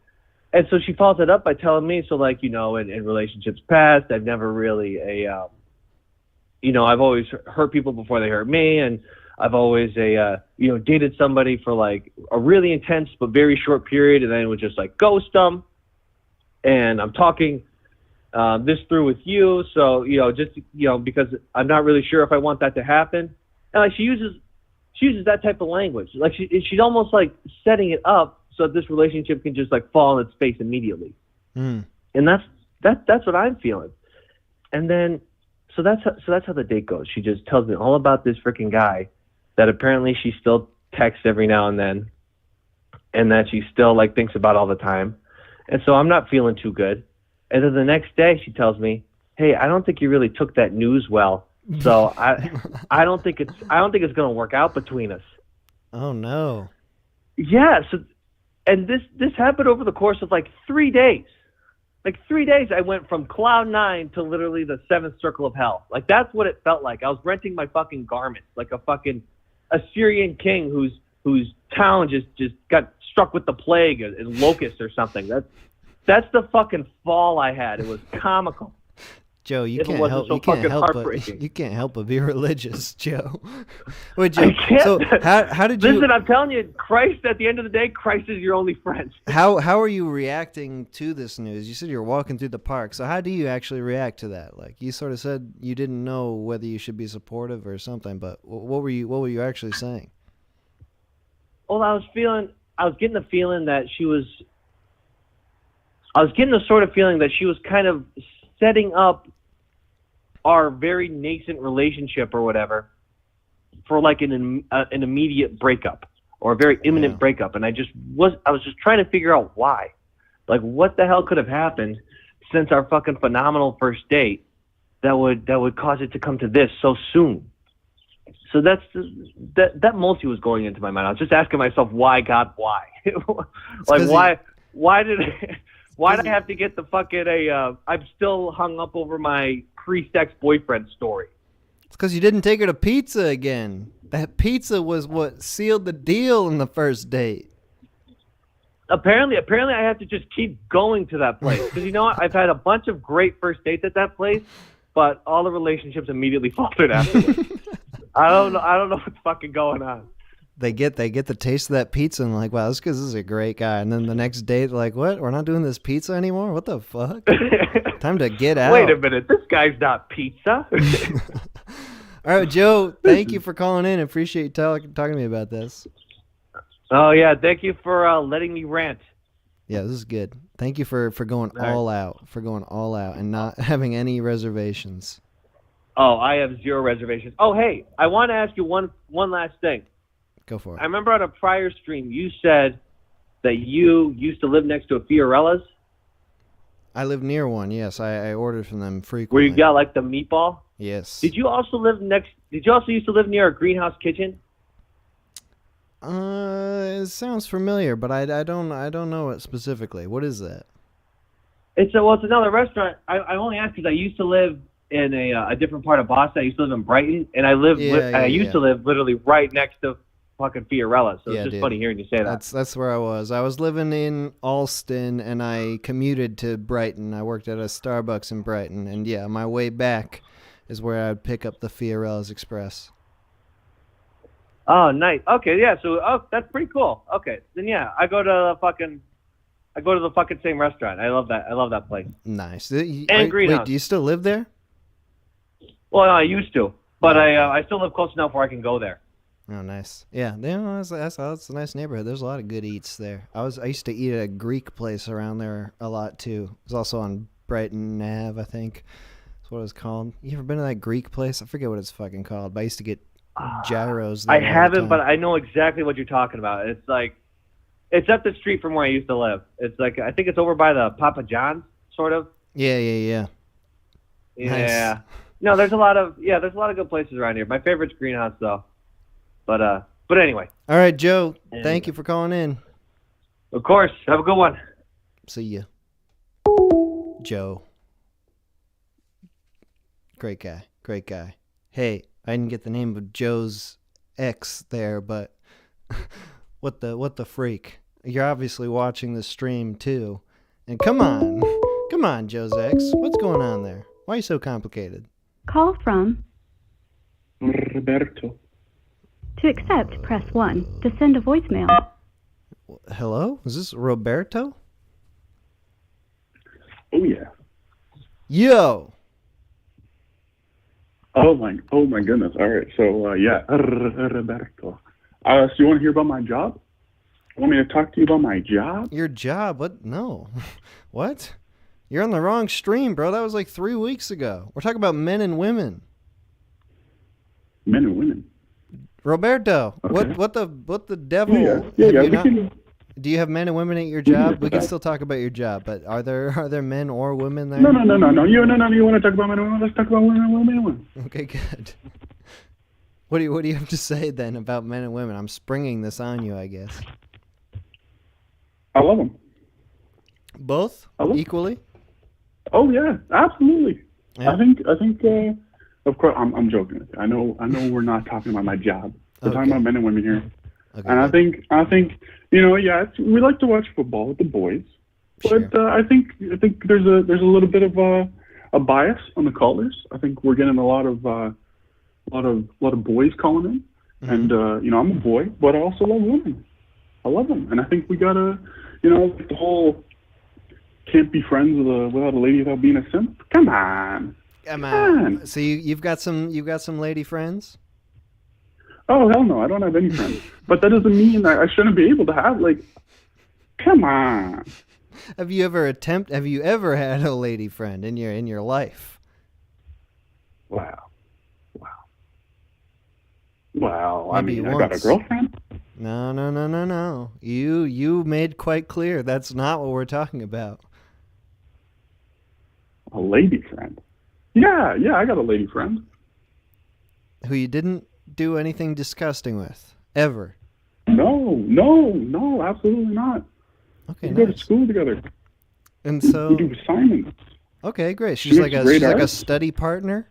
follows it up by telling me, so like, you know, in relationships past, I've never really I've always hurt people before they hurt me, and I've always dated somebody for like a really intense but very short period, and then it would just like ghost them. And I'm talking this through with you, so because I'm not really sure if I want that to happen. And like she uses that type of language, like she's almost like setting it up so that this relationship can just like fall on its face immediately. And that's what I'm feeling. And then so that's how the date goes. She just tells me all about this freaking guy that apparently she still texts every now and then, and that she still like thinks about all the time. And so I'm not feeling too good. And then the next day she tells me, "Hey, I don't think you really took that news well. So I don't think it's going to work out between us." Oh no. Yeah. So, and this happened over the course of like 3 days. Like 3 days, I went from cloud 9 to literally the 7th circle of hell. Like that's what it felt like. I was renting my fucking garments, like a fucking Assyrian king whose town just got struck with the plague and locusts or something. That's the fucking fall I had. It was comical. Joe, you If it can't wasn't help. so You can't fucking help but heartbreaking. you can't help but be religious, Joe. Wait, Joe. I can't. So how did you? Listen, I'm telling you, Christ. At the end of the day, Christ is your only friend. How are you reacting to this news? You said you're walking through the park. So how do you actually react to that? Like you sort of said you didn't know whether you should be supportive or something, but what were you actually saying? Well, I was getting the feeling that I was getting the sort of feeling that she was kind of setting up our very nascent relationship or whatever for like an immediate breakup or a very imminent breakup. And I was just trying to figure out why. Like what the hell could have happened since our fucking phenomenal first date that would cause it to come to this so soon. So that mostly was going into my mind. I was just asking myself, why, God, why? Like why did I have to get the fucking I'm still hung up over my pre-sex boyfriend story? It's because you didn't take her to pizza again. That pizza was what sealed the deal in the first date. Apparently I have to just keep going to that place. Because you know what? I've had a bunch of great first dates at that place, but all the relationships immediately faltered afterwards. I don't know what's fucking going on. They get the taste of that pizza and like, wow, this is a great guy. And then the next day, they're like, what? We're not doing this pizza anymore? What the fuck? Time to get out. Wait a minute. This guy's not pizza. All right, Joe, thank you for calling in. I appreciate you talking to me about this. Oh, yeah. Thank you for letting me rant. Yeah, this is good. Thank you for going all out, and not having any reservations. Oh, I have zero reservations. Oh, hey, I want to ask you one last thing. Go for it. I remember on a prior stream you said that you used to live next to a Fiorella's. I live near one. Yes, I ordered from them frequently. Where you got like the meatball? Yes. Did you also used to live near a greenhouse kitchen? It sounds familiar, but I don't know it specifically. What is that? It's another restaurant. I only asked because I used to live in a different part of Boston. I used to live in Brighton, and I used to live literally right next to fucking Fiorella's. So it's just funny hearing you say that. That's where I was. I was living in Alston, and I commuted to Brighton. I worked at a Starbucks in Brighton, and yeah, my way back is where I'd pick up the Fiorella's Express. Oh, nice. Okay, yeah. So, that's pretty cool. Okay, then yeah, I go to the fucking same restaurant. I love that. I love that place. Nice. And greenhouse. Wait, do you still live there? Well, no, I used to, but I still live close enough where I can go there. Oh, nice. Yeah, that's a nice neighborhood. There's a lot of good eats there. I used to eat at a Greek place around there a lot too. It was also on Brighton Ave, I think. That's what it was called. You ever been to that Greek place? I forget what it's fucking called, but I used to get gyros there. I haven't, but I know exactly what you're talking about. It's like, it's up the street from where I used to live. It's like, I think it's over by the Papa John's, sort of. Yeah. Yeah. Nice. No, there's a lot of good places around here. My favorite's Greenhouse though. But anyway, All right, Joe. Thank you for calling in. of course. Have a good one. See ya. Joe. Great guy. Great guy. Hey, I didn't get the name of Joe's ex there, but what the freak? You're obviously watching the stream too. And come on, Joe's ex. What's going on there? Why are you so complicated? Call from. Roberto. To accept, press 1. To send a voicemail. Hello? Is this Roberto? Oh yeah. Yo. Oh my goodness. All right. So yeah, Roberto. So you want to hear about my job? Want me to talk to you about my job? Your job? What? No. What? You're on the wrong stream, bro. That was like 3 weeks ago. We're talking about men and women. Men and women. Roberto, Okay. what the devil? Yeah. have you We not- can. Do you have men and women at your job? We can still talk about your job, but are there men or women there? No. You want to talk about men and women? Let's talk about women. Okay, good. What do you have to say then about men and women? I'm springing this on you, I guess. I love them. Both Hello? equally? Oh yeah, absolutely. Yeah. I think. Of course, I'm joking with you. I know. We're not talking about my job. We're talking about men and women here. Okay, And good. I think, we like to watch football with the boys, but Sure. I think there's a little bit of a bias on the callers. I think we're getting a lot of boys calling in, and I'm a boy, but I also love women. I love them, and I think we gotta, the whole can't be friends without a lady without being a simp. Come on. Come on. on. So you've got some lady friends? Oh hell no, I don't have any friends. But that doesn't mean that I shouldn't be able to have come on. Have you ever had a lady friend in your life? Wow. I Maybe mean, I got a once. girlfriend. No. You made quite clear that's not what we're talking about. A lady friend. Yeah, I got a lady friend. Who you didn't do anything disgusting with ever. No, absolutely not. Okay, We go to nice. school together. And We so do assignments. okay, great. She She's makes like great a art. study partner.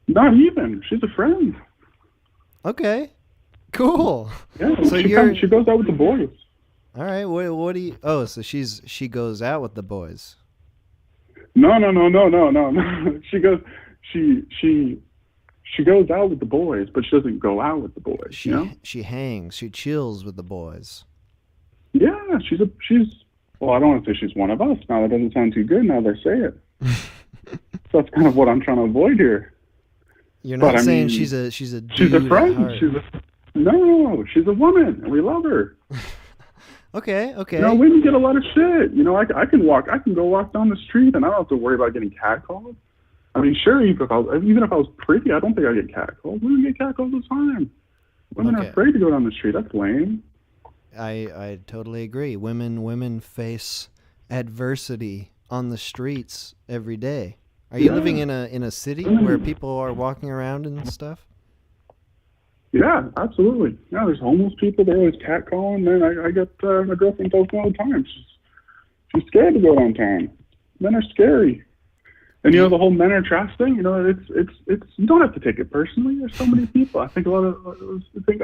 Not even. She's a friend. Okay, cool. Yeah. So she goes out with the boys. All right. What do you? Oh, so she goes out with the boys. No. She goes out with the boys, but she doesn't go out with the boys. She hangs. She chills with the boys. Yeah, she's. Well, I don't want to say she's one of us. Now that doesn't sound too good. Now that I say it. So that's kind of what I'm trying to avoid here. You're not But, I saying mean, she's a dude She's a at friend. heart. No, she's a woman, and we love her. Okay. Women get a lot of shit. I can go walk down the street, and I don't have to worry about getting catcalled. I mean, sure, even if I was pretty, I don't think I'd get catcalled. Women get catcalled all the time. Women are Okay. afraid to go down the street. That's lame. I totally agree. Women face adversity on the streets every day. Are you Yeah. living in a city where people are walking around and stuff? Yeah, absolutely. Yeah, there's homeless people. They're always catcalling. Man, I get my girlfriend tells me all the time. She's scared to go downtown. Men are scary. And the whole men are trash thing. It's you don't have to take it personally. There's so many people. I think a lot of think,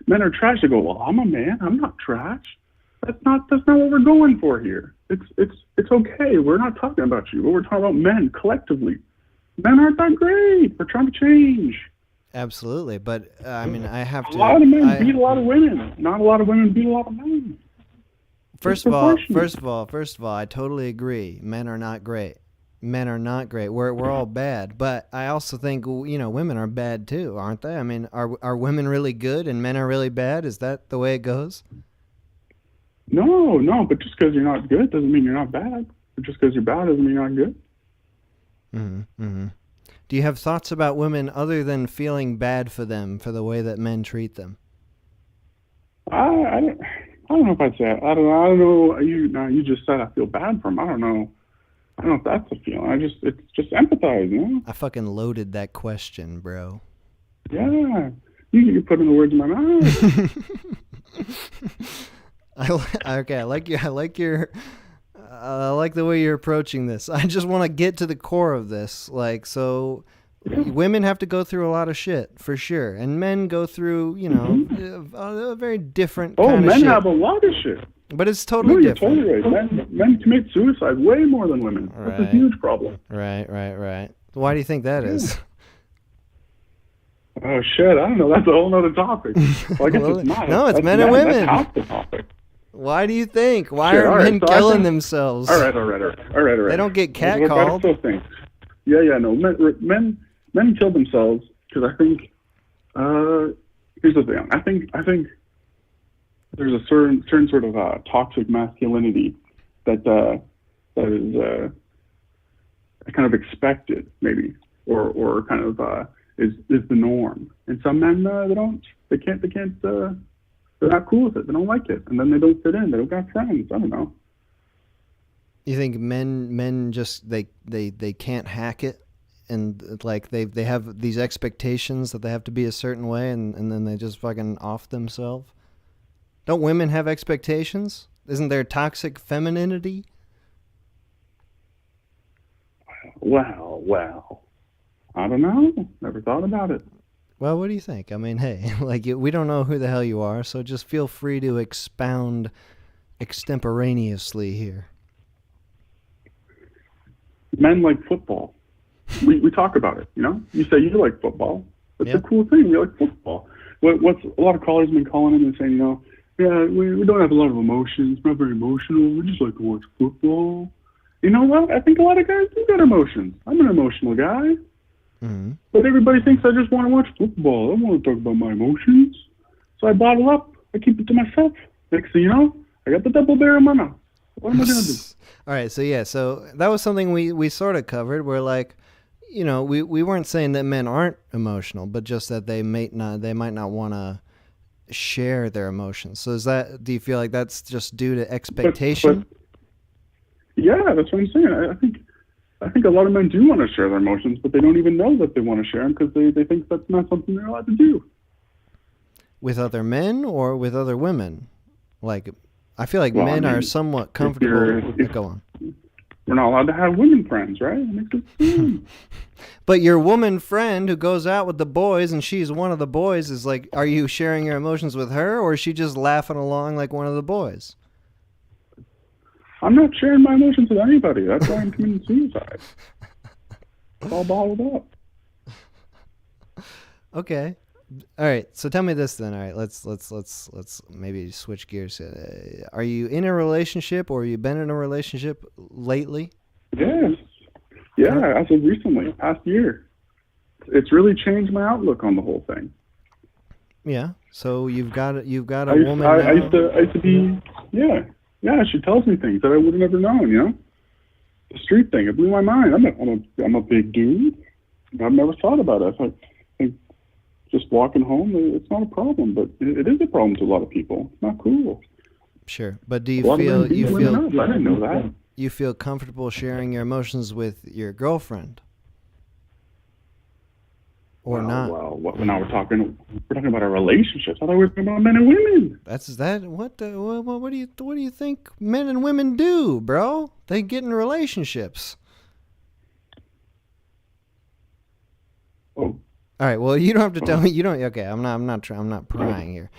men are trash. I go, well, I'm a man. I'm not trash. That's not what we're going for here. It's okay. We're not talking about you, but we're talking about men collectively. Men aren't that great. We're trying to change. Absolutely, but I mean, I have to. A lot of men beat a lot of women. Not a lot of women beat a lot of men. First of all, I totally agree. Men are not great. Men are not great. We're all bad. But I also think women are bad too, aren't they? I mean, are women really good and men are really bad? Is that the way it goes? No. But just because you're not good doesn't mean you're not bad. But just because you're bad doesn't mean you're not good. Mm-hmm. Do you have thoughts about women other than feeling bad for them for the way that men treat them? I don't know if I'd say. I don't know. You just said I feel bad for them. I don't know. I don't know if that's a feeling. It's just empathize, you know? I fucking loaded that question, bro. Yeah. You put in the words in my mouth. Okay, I like you. I like the way you're approaching this. I just want to get to the core of this. Like, so women have to go through a lot of shit for sure, and men go through, a very different kind of men shit. have a lot of shit. But it's totally No, you're different. totally right. Men commit suicide way more than women. That's a huge problem. Right. Why do you think that is? Oh shit! I don't know. That's a whole other topic. Well, I guess Well, it's not. no, it's That's men and women. That's half the topic. Why do you think? Why Sure, are all right, men so I killing think- themselves? All right. They don't get That's what I catcalled. still think. Yeah, no. Men kill themselves because I think. Here's the thing. I think there's a certain sort of toxic masculinity that is kind of expected, maybe, or kind of is the norm. And some men they can't they're not cool with it. They don't like it, and then they don't fit in. They don't got friends. I don't know. You think men just they can't hack it, and like they have these expectations that they have to be a certain way, and then they just fucking off themselves? Don't women have expectations? Isn't there toxic femininity? Well, I don't know. Never thought about it. Well, what do you think? I mean, hey, we don't know who the hell you are, so just feel free to expound extemporaneously here. Men like football. We talk about it, you know? You say you like football. It's Yeah. a cool thing. We like football. What's a lot of callers been calling in and saying, yeah, we don't have a lot of emotions. We're not very emotional. We just like to watch football. You know what? I think a lot of guys do got emotions. I'm an emotional guy. Mm-hmm. But everybody thinks I just want to watch football. I don't want to talk about my emotions. So I bottle up. I keep it to myself. Next thing you know, I got the double bear in my mouth. What am I going to do? All right, so that was something we sort of covered. Where we weren't saying that men aren't emotional, but just that they might not want to share their emotions. So do you feel like that's just due to expectation? But yeah, that's what I'm saying. I think a lot of men do want to share their emotions, but they don't even know that they want to share them because they think that's not something they're allowed to do. With other men or with other women? Like, I feel like Well, men I mean, are somewhat comfortable. Go on. We're not allowed to have women friends, right? It makes it fun. But your woman friend who goes out with the boys and she's one of the boys is like, are you sharing your emotions with her, or is she just laughing along like one of the boys? I'm not sharing my emotions with anybody. That's why I'm committing suicide. It's all bottled up. Okay. All right. So tell me this then. All right. Let's maybe switch gears. Are you in a relationship, or have you been in a relationship lately? Yes. Yeah, as of recently, past year. It's really changed my outlook on the whole thing. Yeah. So you've got a woman now. I used to be, yeah. She tells me things that I would have never known, you know? The street thing, it blew my mind. I'm a big dude. I've never thought about it. I think just walking home, it's not a problem, but it is a problem to a lot of people. It's not cool. Sure. But do you I didn't know that. You feel comfortable sharing your emotions with your girlfriend? Or not? Well, now we're talking about our relationships. I thought we were talking about men and women. What do you think men and women do, bro? They get in relationships. Oh, All right. Well, you don't have to tell me. You don't. Okay. I'm not prying here.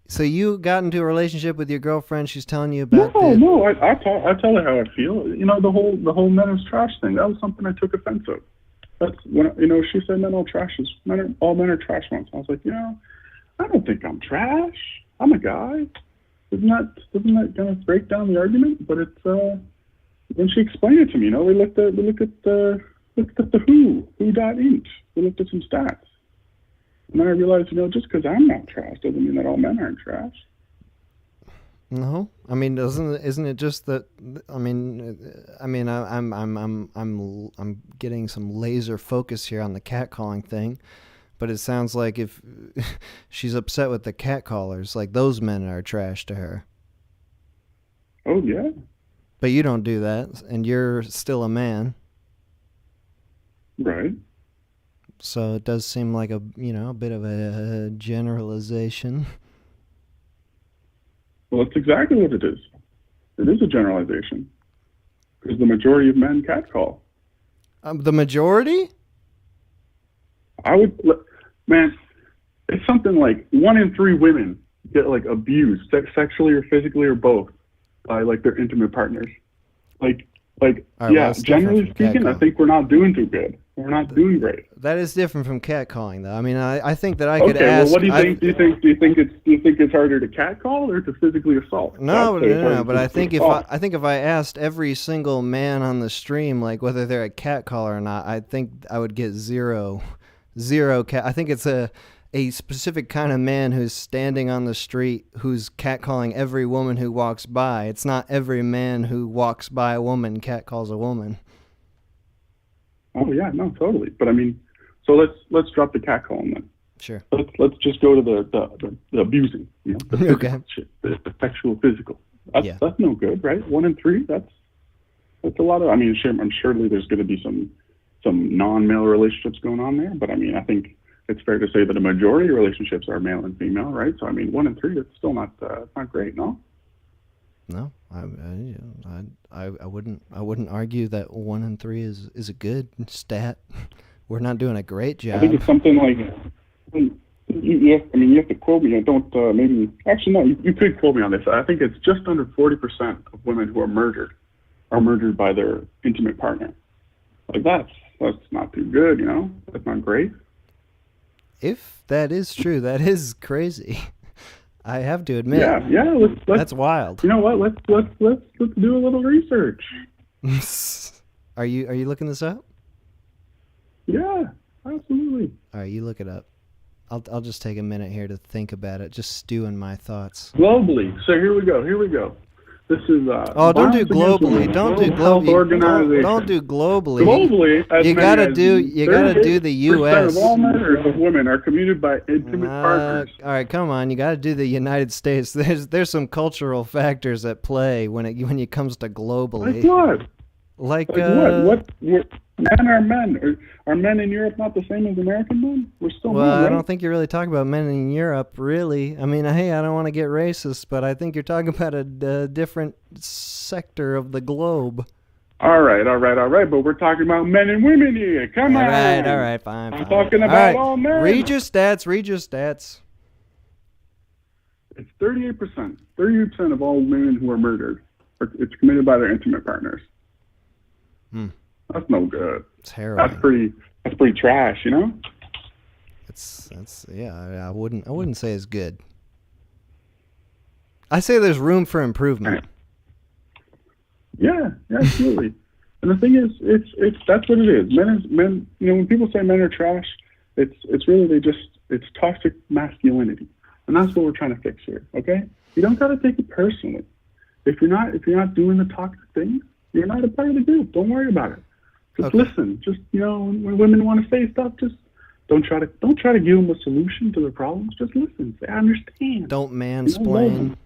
So you got into a relationship with your girlfriend. She's telling you about no. I tell her how I feel. You know, the whole men is trash thing. That was something I took offense of. That's when she said all men are trash once. I was like, I don't think I'm trash. I'm a guy. Doesn't that kind of break down the argument? But it's when she explained it to me, we looked at the who.int. We looked at some stats. And then I realized, just because I'm not trash doesn't mean that all men aren't trash. No, I mean, isn't it just that? I'm getting some laser focus here on the catcalling thing, but it sounds like if she's upset with the catcallers, like those men are trash to her. Oh yeah, But you don't do that, and you're still a man. Right. So it does seem like a bit of a generalization. Well, that's exactly what it is. It is a generalization. Because the majority of men catcall. The majority? Man, it's something like 1 in 3 women get like abused, sexually or physically or both, by like their intimate partners. Like, right, yeah, well, generally speaking, I think we're not doing too good. We're not doing great. That is different from catcalling, though. I mean, I think that I could Okay, ask. well, what do you think? Do you think it's harder to catcall or to physically assault? No. But I think if I asked every single man on the stream, like whether they're a catcaller or not, I think I would get zero cat. I think it's a specific kind of man who's standing on the street who's catcalling every woman who walks by. It's not every man who walks by a woman catcalls a woman. Oh yeah, no, totally. But I mean, so let's drop the catcalling then. Sure. Let's just go to the abusing, the physical shit, the sexual, physical. That's no good, right? 1 in 3. That's a lot of. I mean, I'm surely there's going to be some non-male relationships going on there, but I mean, I think it's fair to say that a majority of relationships are male and female, right? So I mean, 1 in 3, that's still not great, no? No, I wouldn't argue that 1 in 3 is a good stat. We're not doing a great job. I think it's something like you have to quote me. I don't maybe actually no. You could quote me on this. I think it's just under 40% of women who are murdered by their intimate partner. Like that's not too good, That's not great. If that is true, that is crazy. I have to admit. Yeah. Let's that's wild. You know what? Let's do a little research. Are you looking this up? Yeah, absolutely. All right, you look it up. I'll just take a minute here to think about it. Just stew in my thoughts. Globally. So here we go. This is don't do globally. Don't do globally. Don't do globally. Globally, you gotta do the U.S. of all murders of women are committed by intimate partners. All right, come on. You gotta do the United States. There's some cultural factors at play when it comes to globally. Like what? Like what? Men are men. Are men in Europe not the same as American men? We're still men, right? I don't think you're really talking about men in Europe, really. I mean, hey, I don't want to get racist, but I think you're talking about a different sector of the globe. All right. But we're talking about men and women here. Come on. All right, fine. I'm talking about all men. Read your stats. It's 38%. 38% of all women who are murdered, it's committed by their intimate partners. That's no good. It's harrowing. That's pretty trash, That's I wouldn't say it's good. I say there's room for improvement. Yeah, absolutely. And the thing is, it's that's what it is. Men. When people say men are trash, it's really it's toxic masculinity, and that's what we're trying to fix here. Okay, you don't gotta take it personally. If you're not doing the toxic things, you're not a part of the group. Don't worry about it. Just listen. Just when women want to say stuff, just don't try to give them a solution to their problems. Just listen. Say I understand. Don't mansplain.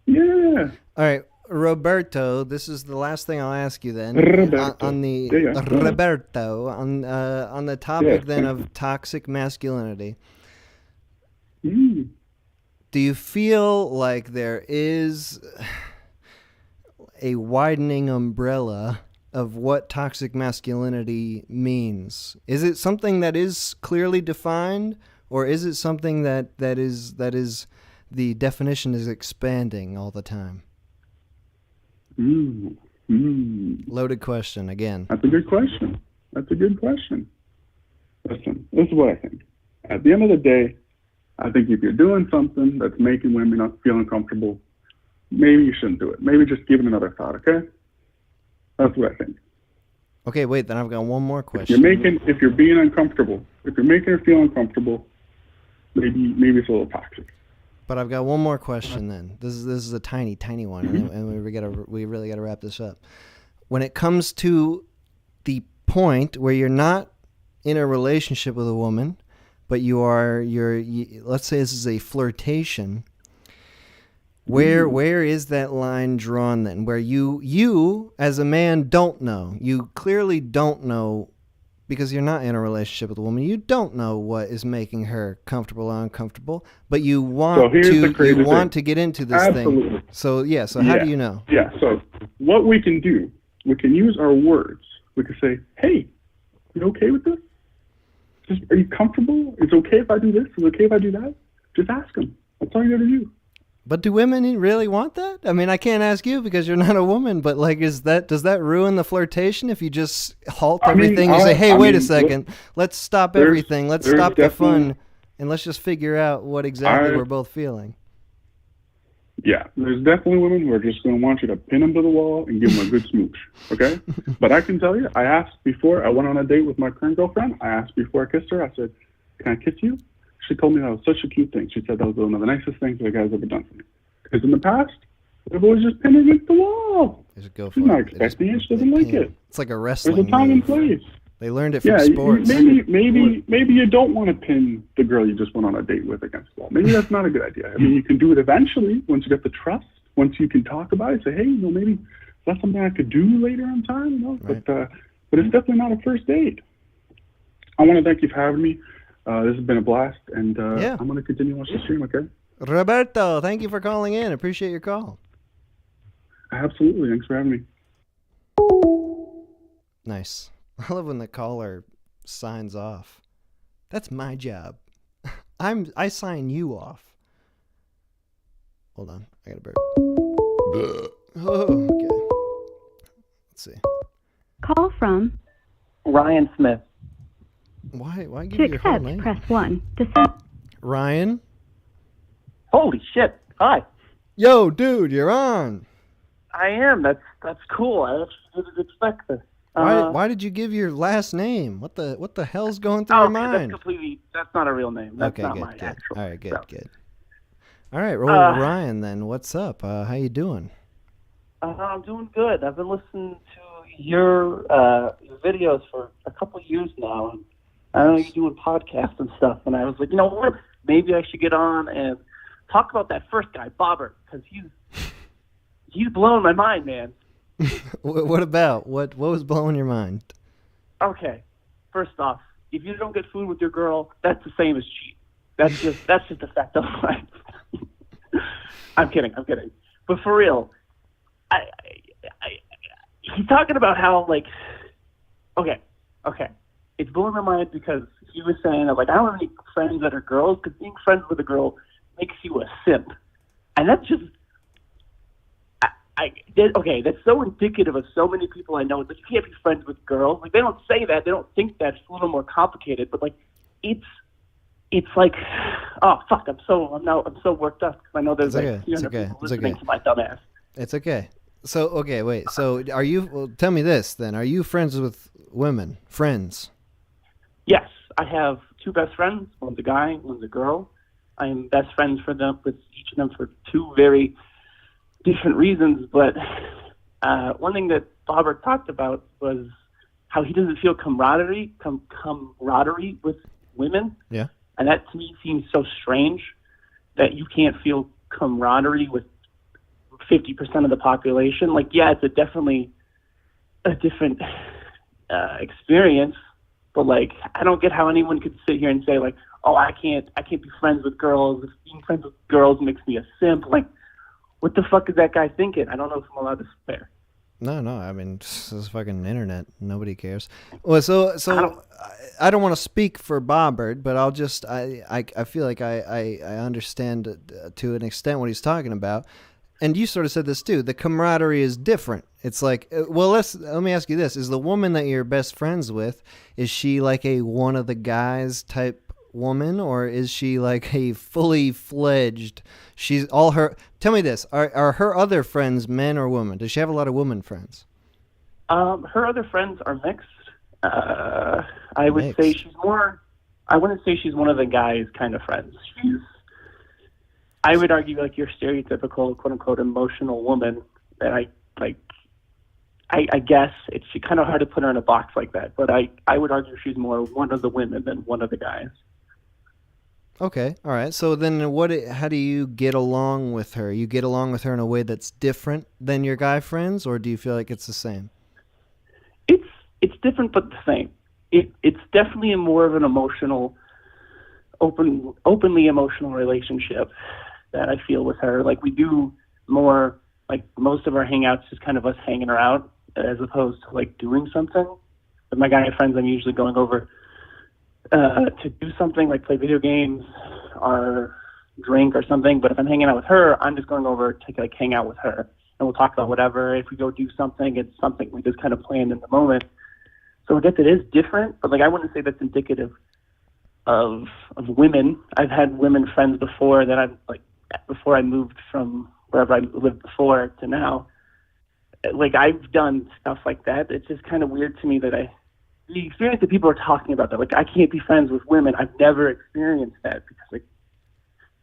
Yeah. All right, Roberto. This is the last thing I'll ask you then. Roberto. On the topic then of toxic masculinity. Do you feel like there is a widening umbrella of what toxic masculinity means? Is it something that is clearly defined, or is it something that is the definition is expanding all the time? Loaded question again. That's a good question. Listen, this is what I think. At the end of the day, I think if you're doing something that's making women not feel uncomfortable, maybe you shouldn't do it. Maybe just give it another thought, okay? That's what I think. Okay, wait, then I've got one more question. If you're being uncomfortable, if you're making her feel uncomfortable, maybe it's a little toxic. But I've got one more question then. This is a tiny one, and we really gotta wrap this up. When it comes to the point where you're not in a relationship with a woman, but let's say this is a flirtation. Where is that line drawn then? Where you as a man don't know. You clearly don't know because you're not in a relationship with a woman. You don't know what is making her comfortable or uncomfortable, but you want to get into this Absolutely. thing. So how do you know? Yeah. So what we can do, we can use our words. We can say, "Hey, you okay with this? Are you comfortable? It's okay if I do this? Is it okay if I do that?" Just ask them. That's all you got to do. But do women really want that? I mean, I can't ask you because you're not a woman, but like, does that ruin the flirtation if you just halt everything and say, "Hey, wait a second, let's stop everything, let's stop the fun, and let's just figure out what exactly we're both feeling"? Yeah, there's definitely women who are just going to want you to pin them to the wall and give them a good smooch, okay? But I can tell you, I asked before I went on a date with my current girlfriend. I asked before I kissed her. I said, "Can I kiss you?" She told me that was such a cute thing. She said that was one of the nicest things that guy's ever done for me. Because in the past, they've always just pinned her against the wall. She's not expecting it. She doesn't like it. It's like a wrestling There's a time and place. They learned it from sports. Maybe you don't want to pin the girl you just went on a date with against the wall. Maybe that's not a good idea. I mean, you can do it eventually once you get the trust. Once you can talk about it, say, "Hey, maybe that's something I could do later in time." Right. But it's definitely not a first date. I want to thank you for having me. This has been a blast, and I'm going to continue watching the stream. Okay. Roberto, thank you for calling in. Appreciate your call. Absolutely. Thanks for having me. Nice. I love when the caller signs off. That's my job. I sign you off. Hold on. I got a burp. Oh, okay. Let's see. Call from Ryan Smith. Why give to you your whole accept, name? press 1. To send. Ryan? Holy shit! Hi. Yo, dude, you're on. I am. That's cool. I actually didn't expect this. Why did you give your last name? What the hell's going through your mind? That's not a real name. That's okay, not good, my good. actual. All right, good, so. good. All right, roll with Ryan then. What's up? How you doing? I'm doing good. I've been listening to your videos for a couple of years now, and I know you're doing podcasts and stuff. And I was like, you know what? Maybe I should get on and talk about that first guy, Bobbert, because he's blowing my mind, man. What about? What was blowing your mind? Okay, first off, if you don't get food with your girl, that's the same as cheat. That's just a fact of life. I'm kidding. But for real, he's talking about how, like, okay, it's blowing my mind because he was saying that, like, I don't have any friends that are girls because being friends with a girl makes you a simp, and that's just. That's so indicative of so many people I know. It's like, you can't be friends with girls. Like, they don't say that. They don't think that. It's a little more complicated. But, like, it's like, oh fuck! I'm so worked up because I know there's like 300 people listening to my dumb ass. It's okay. So wait. So are you? Well, tell me this then. Are you friends with women? Friends? Yes, I have two best friends. One's a guy. One's a girl. I am best friends with each of them for two very different reasons, but one thing that Bobbert talked about was how he doesn't feel camaraderie with women. Yeah. And that to me seems so strange that you can't feel camaraderie with 50% of the population. Like, yeah, it's definitely a different experience, but like, I don't get how anyone could sit here and say like, oh, I can't be friends with girls. If being friends with girls makes me a simp. Like, what the fuck is that guy thinking? I don't know if I'm allowed to swear. No. I mean, this is fucking internet. Nobody cares. Well, so I don't want to speak for Bobbert, but I'll just I feel like I understand to an extent what he's talking about. And you sort of said this too. The camaraderie is different. It's like, well, let me ask you this: is the woman that you're best friends with, is she like a one of the guys type woman, or is she like a fully fledged? She's all her. Tell me this: are her other friends men or women? Does she have a lot of women friends? Her other friends are mixed. I would say she's more. I wouldn't say she's one of the guys' kind of friends. I would argue like your stereotypical quote unquote emotional woman. And I guess it's kind of hard to put her in a box like that. But I would argue she's more one of the women than one of the guys. Okay, all right. So then, how do you get along with her? You get along with her in a way that's different than your guy friends, or do you feel like it's the same? It's different but the same. It's definitely a more of an emotional, openly emotional relationship that I feel with her. Like we do more, like most of our hangouts is kind of us hanging her out as opposed to like doing something. With my guy friends, I'm usually going over to do something like play video games or drink or something. But if I'm hanging out with her, I'm just going over to like hang out with her, and we'll talk about whatever. If we go do something, it's something we just kind of planned in the moment. So I guess it is different, but like I wouldn't say that's indicative of women. I've had women friends before that I've like before I moved from wherever I lived before to now. Like I've done stuff like that. It's just kind of weird to me that the experience that people are talking about that like I can't be friends with women. I've never experienced that because like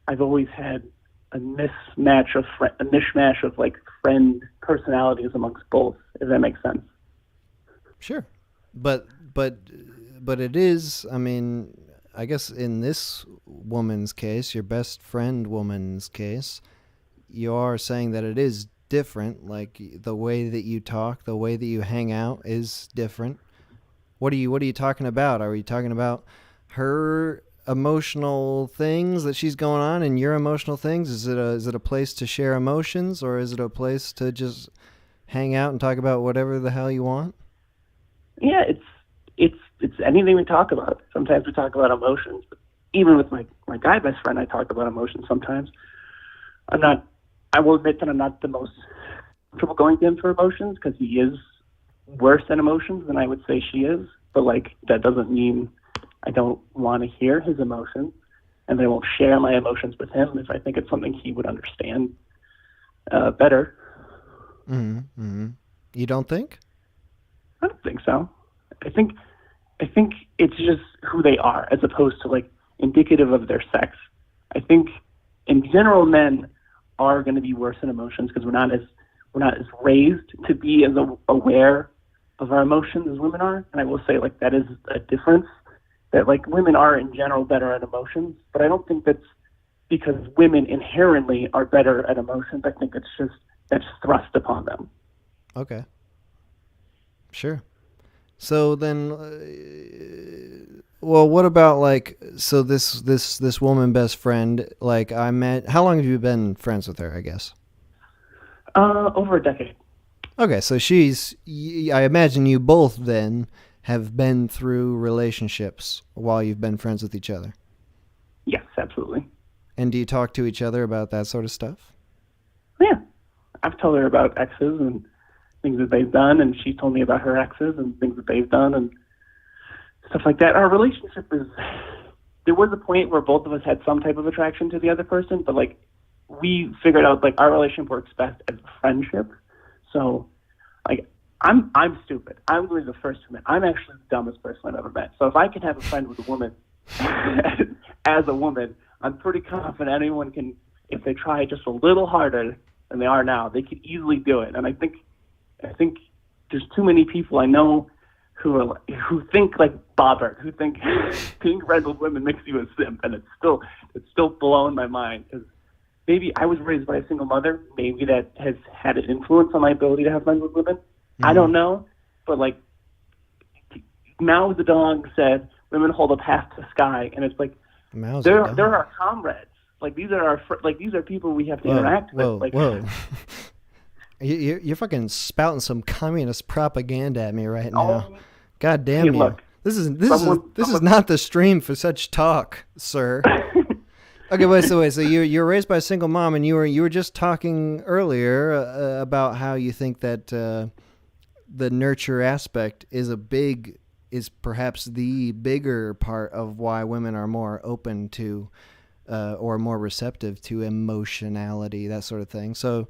I've always had a mishmash of like friend personalities amongst both. If that makes sense. Sure, but it is. I mean, I guess in this woman's case, your best friend woman's case, you are saying that it is different. Like the way that you talk, the way that you hang out is different. What are you talking about? Are you talking about her emotional things that she's going on and your emotional things? Is it a place to share emotions, or is it a place to just hang out and talk about whatever the hell you want? Yeah, it's anything we talk about. Sometimes we talk about emotions. But even with my guy best friend, I talk about emotions sometimes. I will admit that I'm not the most comfortable going to him for emotions because he is worse at emotions than I would say she is. But like that doesn't mean I don't want to hear his emotions, and I won't share my emotions with him if I think it's something he would understand better. Mm-hmm. You don't think? I don't think so. I think it's just who they are as opposed to like indicative of their sex. I think in general men are going to be worse in emotions because we're not as raised to be as aware of our emotions as women are. And I will say like that is a difference, that like women are in general better at emotions, but I don't think that's because women inherently are better at emotions. I think it's just that's thrust upon them. Okay. Sure. So then, well, what about like, so this woman best friend, like I met, how long have you been friends with her, I guess? Over a decade. Okay, so I imagine you both then have been through relationships while you've been friends with each other. Yes, absolutely. And do you talk to each other about that sort of stuff? Yeah. I've told her about exes and things that they've done, and she's told me about her exes and things that they've done and stuff like that. Our relationship there was a point where both of us had some type of attraction to the other person, but like we figured out like our relationship works best as a friendship. So like I'm stupid. I'm going to be the first to admit I'm actually the dumbest person I've ever met. So if I can have a friend with a woman as a woman, I'm pretty confident anyone can, if they try just a little harder than they are now, they could easily do it. And I think there's too many people I know who think like Bobbert, who think being friends with women makes you a simp, and it's still blowing my mind because maybe I was raised by a single mother. Maybe that has had an influence on my ability to have friends with women. Mm-hmm. I don't know, but like Mao Zedong said, women hold up half the sky, and it's like they're our comrades. Like these are these are people we have to interact with. Like, whoa. You're fucking spouting some communist propaganda at me right now. God damn you! Look, this is not the stream for such talk, sir. Okay, wait. So you're raised by a single mom, and you were just talking earlier about how you think that the nurture aspect is perhaps the bigger part of why women are more open to or more receptive to emotionality, that sort of thing. So,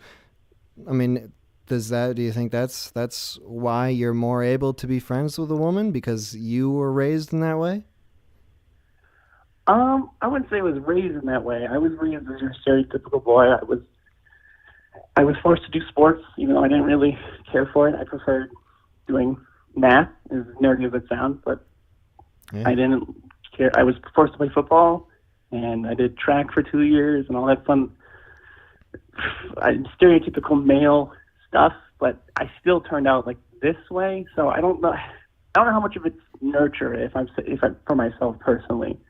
I mean, do you think that's why you're more able to be friends with a woman, because you were raised in that way? I wouldn't say I was raised in that way. I was raised as your stereotypical boy. I was forced to do sports, even though I didn't really care for it. I preferred doing math, as nerdy as it sounds, but yeah. I didn't care. I was forced to play football. and I did track for 2 years and all that fun, stereotypical male stuff. But I still turned out like this way, so I don't know. I don't know how much of it's nurture if I'm for myself personally.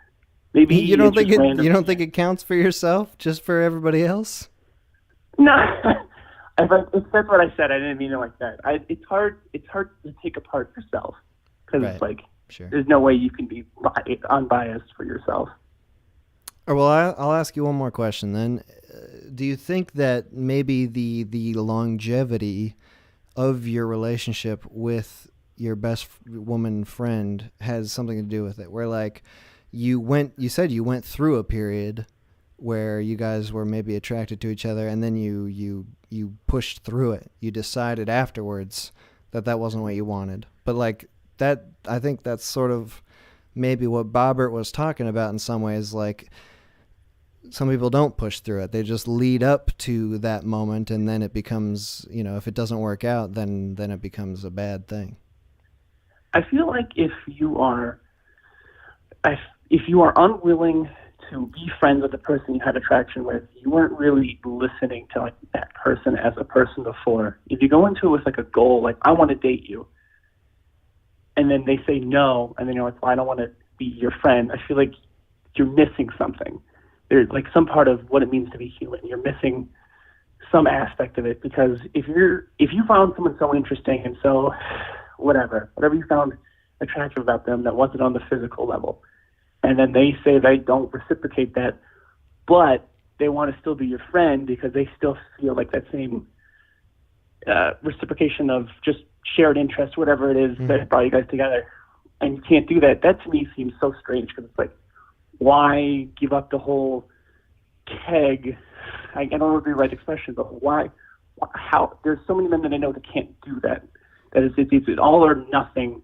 Maybe you don't think random. it counts for yourself, just for everybody else? No, if that's what I said. I didn't mean it like that. It's hard to take apart yourself because Right. like Sure. there's no way you can be unbiased for yourself. Well, I'll ask you one more question then. Do you think that maybe the longevity of your relationship with your best woman friend has something to do with it? Where like you said you went through a period where you guys were maybe attracted to each other, and then you pushed through it. You decided afterwards that wasn't what you wanted. But like that, I think that's sort of maybe what Bobbert was talking about in some ways. Like, some people don't push through it. They just lead up to that moment, and then it becomes, if it doesn't work out, then it becomes a bad thing. I feel like if you are unwilling to be friends with the person you had attraction with, you weren't really listening to like that person as a person before. If you go into it with like a goal, like I want to date you, and then they say no, and then you're like, well, I don't want to be your friend, I feel like you're missing something. There's like some part of what it means to be human. You're missing some aspect of it, because if you found someone so interesting and so whatever you found attractive about them that wasn't on the physical level, and then they say they don't reciprocate that, but they want to still be your friend because they still feel like that same reciprocation of just shared interest, whatever it is that brought you guys together, and you can't do that. That to me seems so strange, because it's like, why give up the whole keg? I don't know the right expression, but why? How? There's so many men that I know that can't do that. That is, it's an all or nothing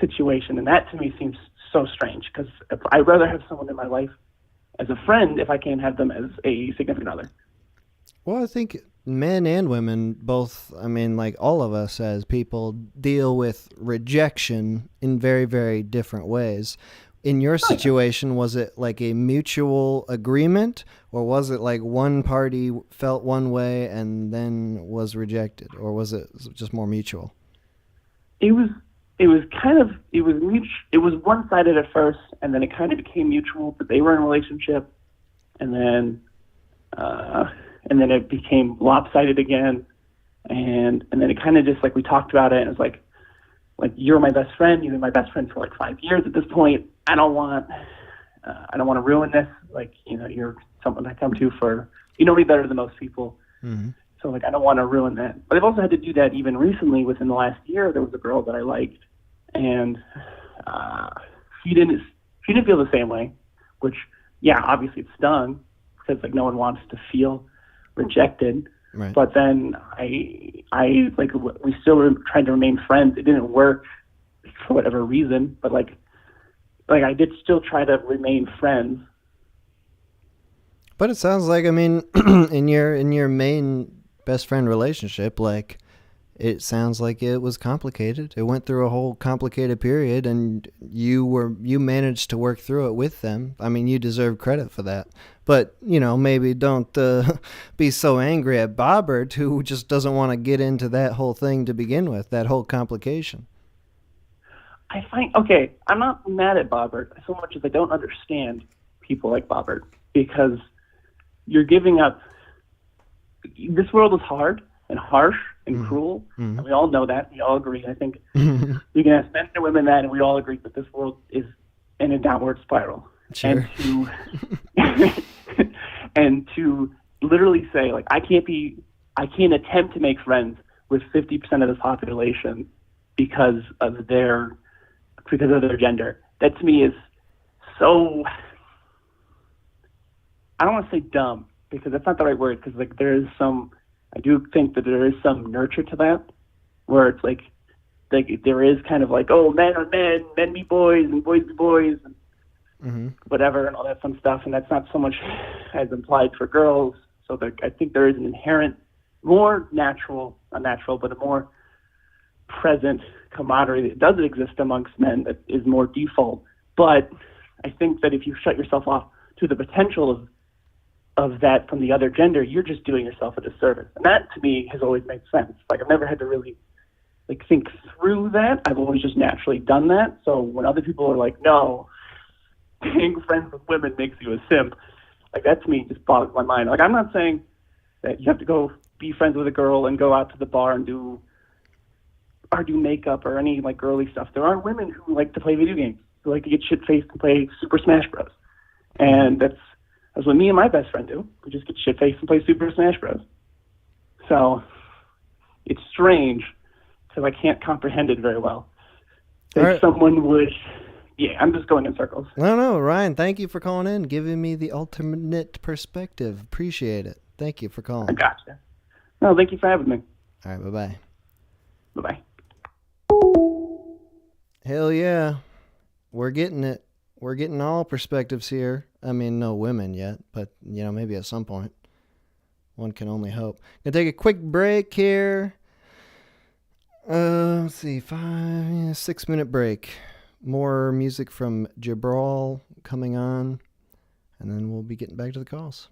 situation, and that to me seems so strange, because I'd rather have someone in my life as a friend if I can't have them as a significant other. Well, I think men and women both, like all of us as people, deal with rejection in very, very different ways. In your situation, was it like a mutual agreement, or was it like one party felt one way and then was rejected, or was it just more mutual? It was one-sided at first, and then it kind of became mutual, but they were in a relationship, and then it became lopsided again, and then it kind of just like, we talked about it, and it's like you're my best friend. You've been my best friend for like 5 years at this point. I don't want to ruin this. Like, you're someone I come to for, you know me better than most people. Mm-hmm. So like, I don't want to ruin that. But I've also had to do that even recently. Within the last year, there was a girl that I liked, and she didn't feel the same way, which, yeah, obviously it stung, because like no one wants to feel rejected. Right. But then I like, we still were trying to remain friends. It didn't work for whatever reason, but like I did still try to remain friends. But it sounds like, in your main best friend relationship, like, it sounds like it was complicated. It went through a whole complicated period, and you managed to work through it with them. You deserve credit for that. But, maybe don't be so angry at Bobbert, who just doesn't want to get into that whole thing to begin with, that whole complication. I'm not mad at Bobbert so much as I don't understand people like Bobbert, because you're giving up. This world is hard and harsh and cruel, and we all know that. We all agree. I think you can ask men and women that, and we all agree that this world is in a downward spiral. Sure. And to literally say, like, I can't attempt to make friends with 50% of the population because of their gender. That to me is so, I don't want to say dumb, because that's not the right word, because like I do think that there is some nurture to that, where it's like there is kind of like, oh, men are men, men be boys, and boys be boys, and whatever, and all that fun stuff, and that's not so much as implied for girls. So I think there is an inherent, more natural, not natural, but a more present camaraderie that does exist amongst men that is more default. But I think that if you shut yourself off to the potential of that from the other gender, you're just doing yourself a disservice. And that to me has always made sense. Like I've never had to really like think through that. I've always just naturally done that. So when other people are like, no, being friends with women makes you a simp, like that to me just boggles my mind. Like I'm not saying that you have to go be friends with a girl and go out to the bar and do makeup or any like girly stuff. There are women who like to play video games, who like to get shit-faced and play Super Smash Bros. And that's what me and my best friend do. We just get shit-faced and play Super Smash Bros. So it's strange because I can't comprehend it very well. That someone would, I'm just going in circles. No, Ryan, thank you for calling in, giving me the alternate perspective. Appreciate it. Thank you for calling. I gotcha. No, thank you for having me. All right, bye-bye. Bye-bye. Hell yeah. We're getting it. We're getting all perspectives here. I mean, no women yet, but, maybe at some point. One can only hope. Gonna take a quick break here. Let's see, 6-minute break. More music from Jabral coming on, and then we'll be getting back to the calls.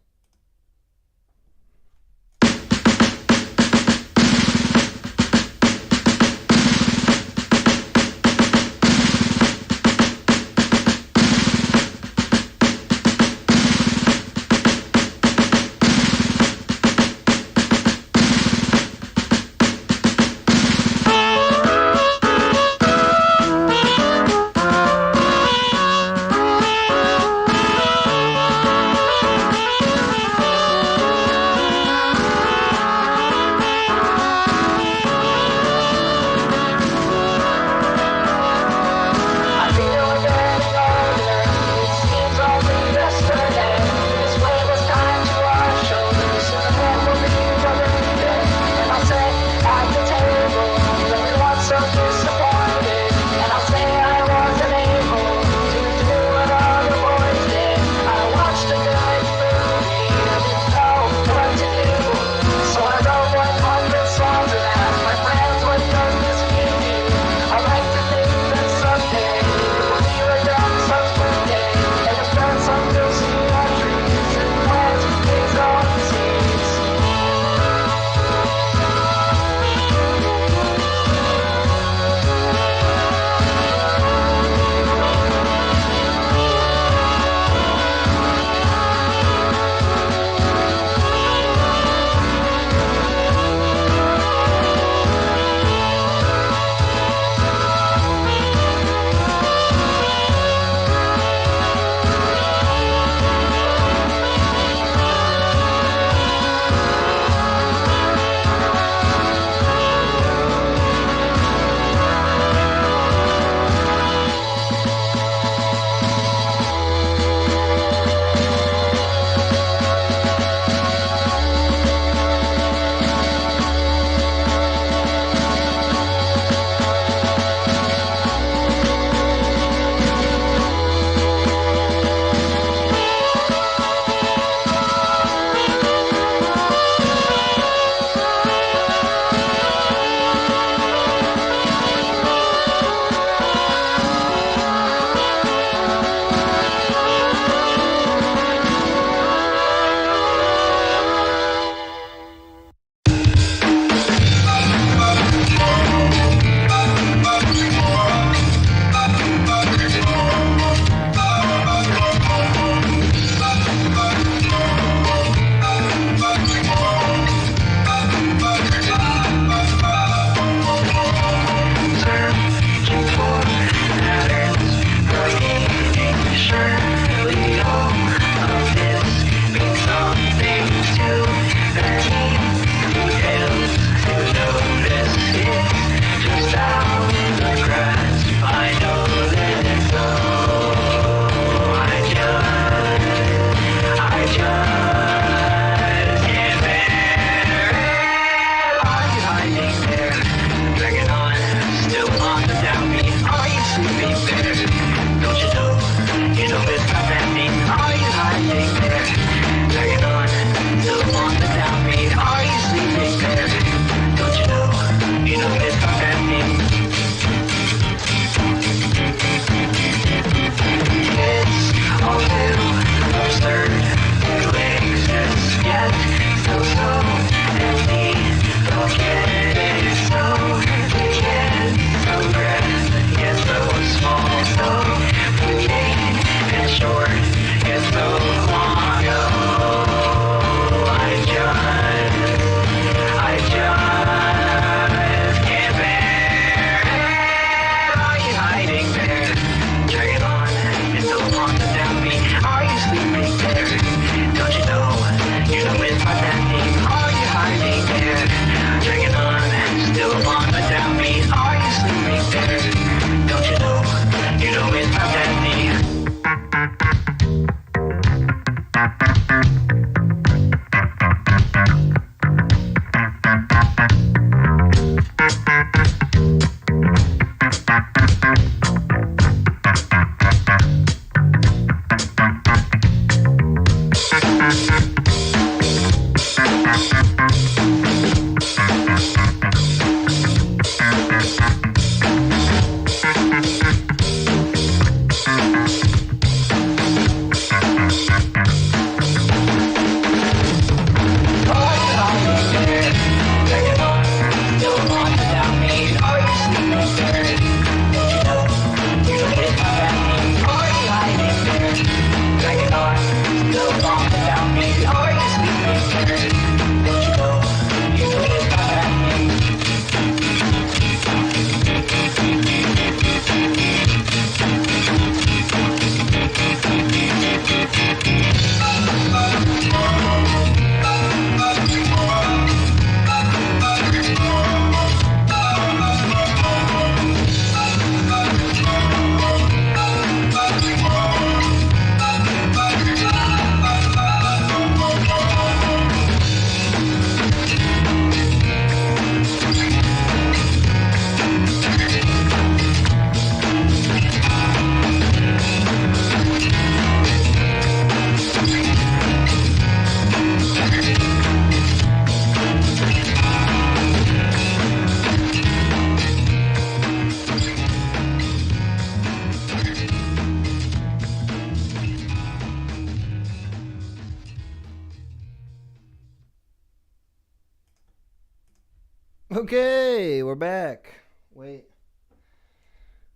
Okay, we're back. Wait.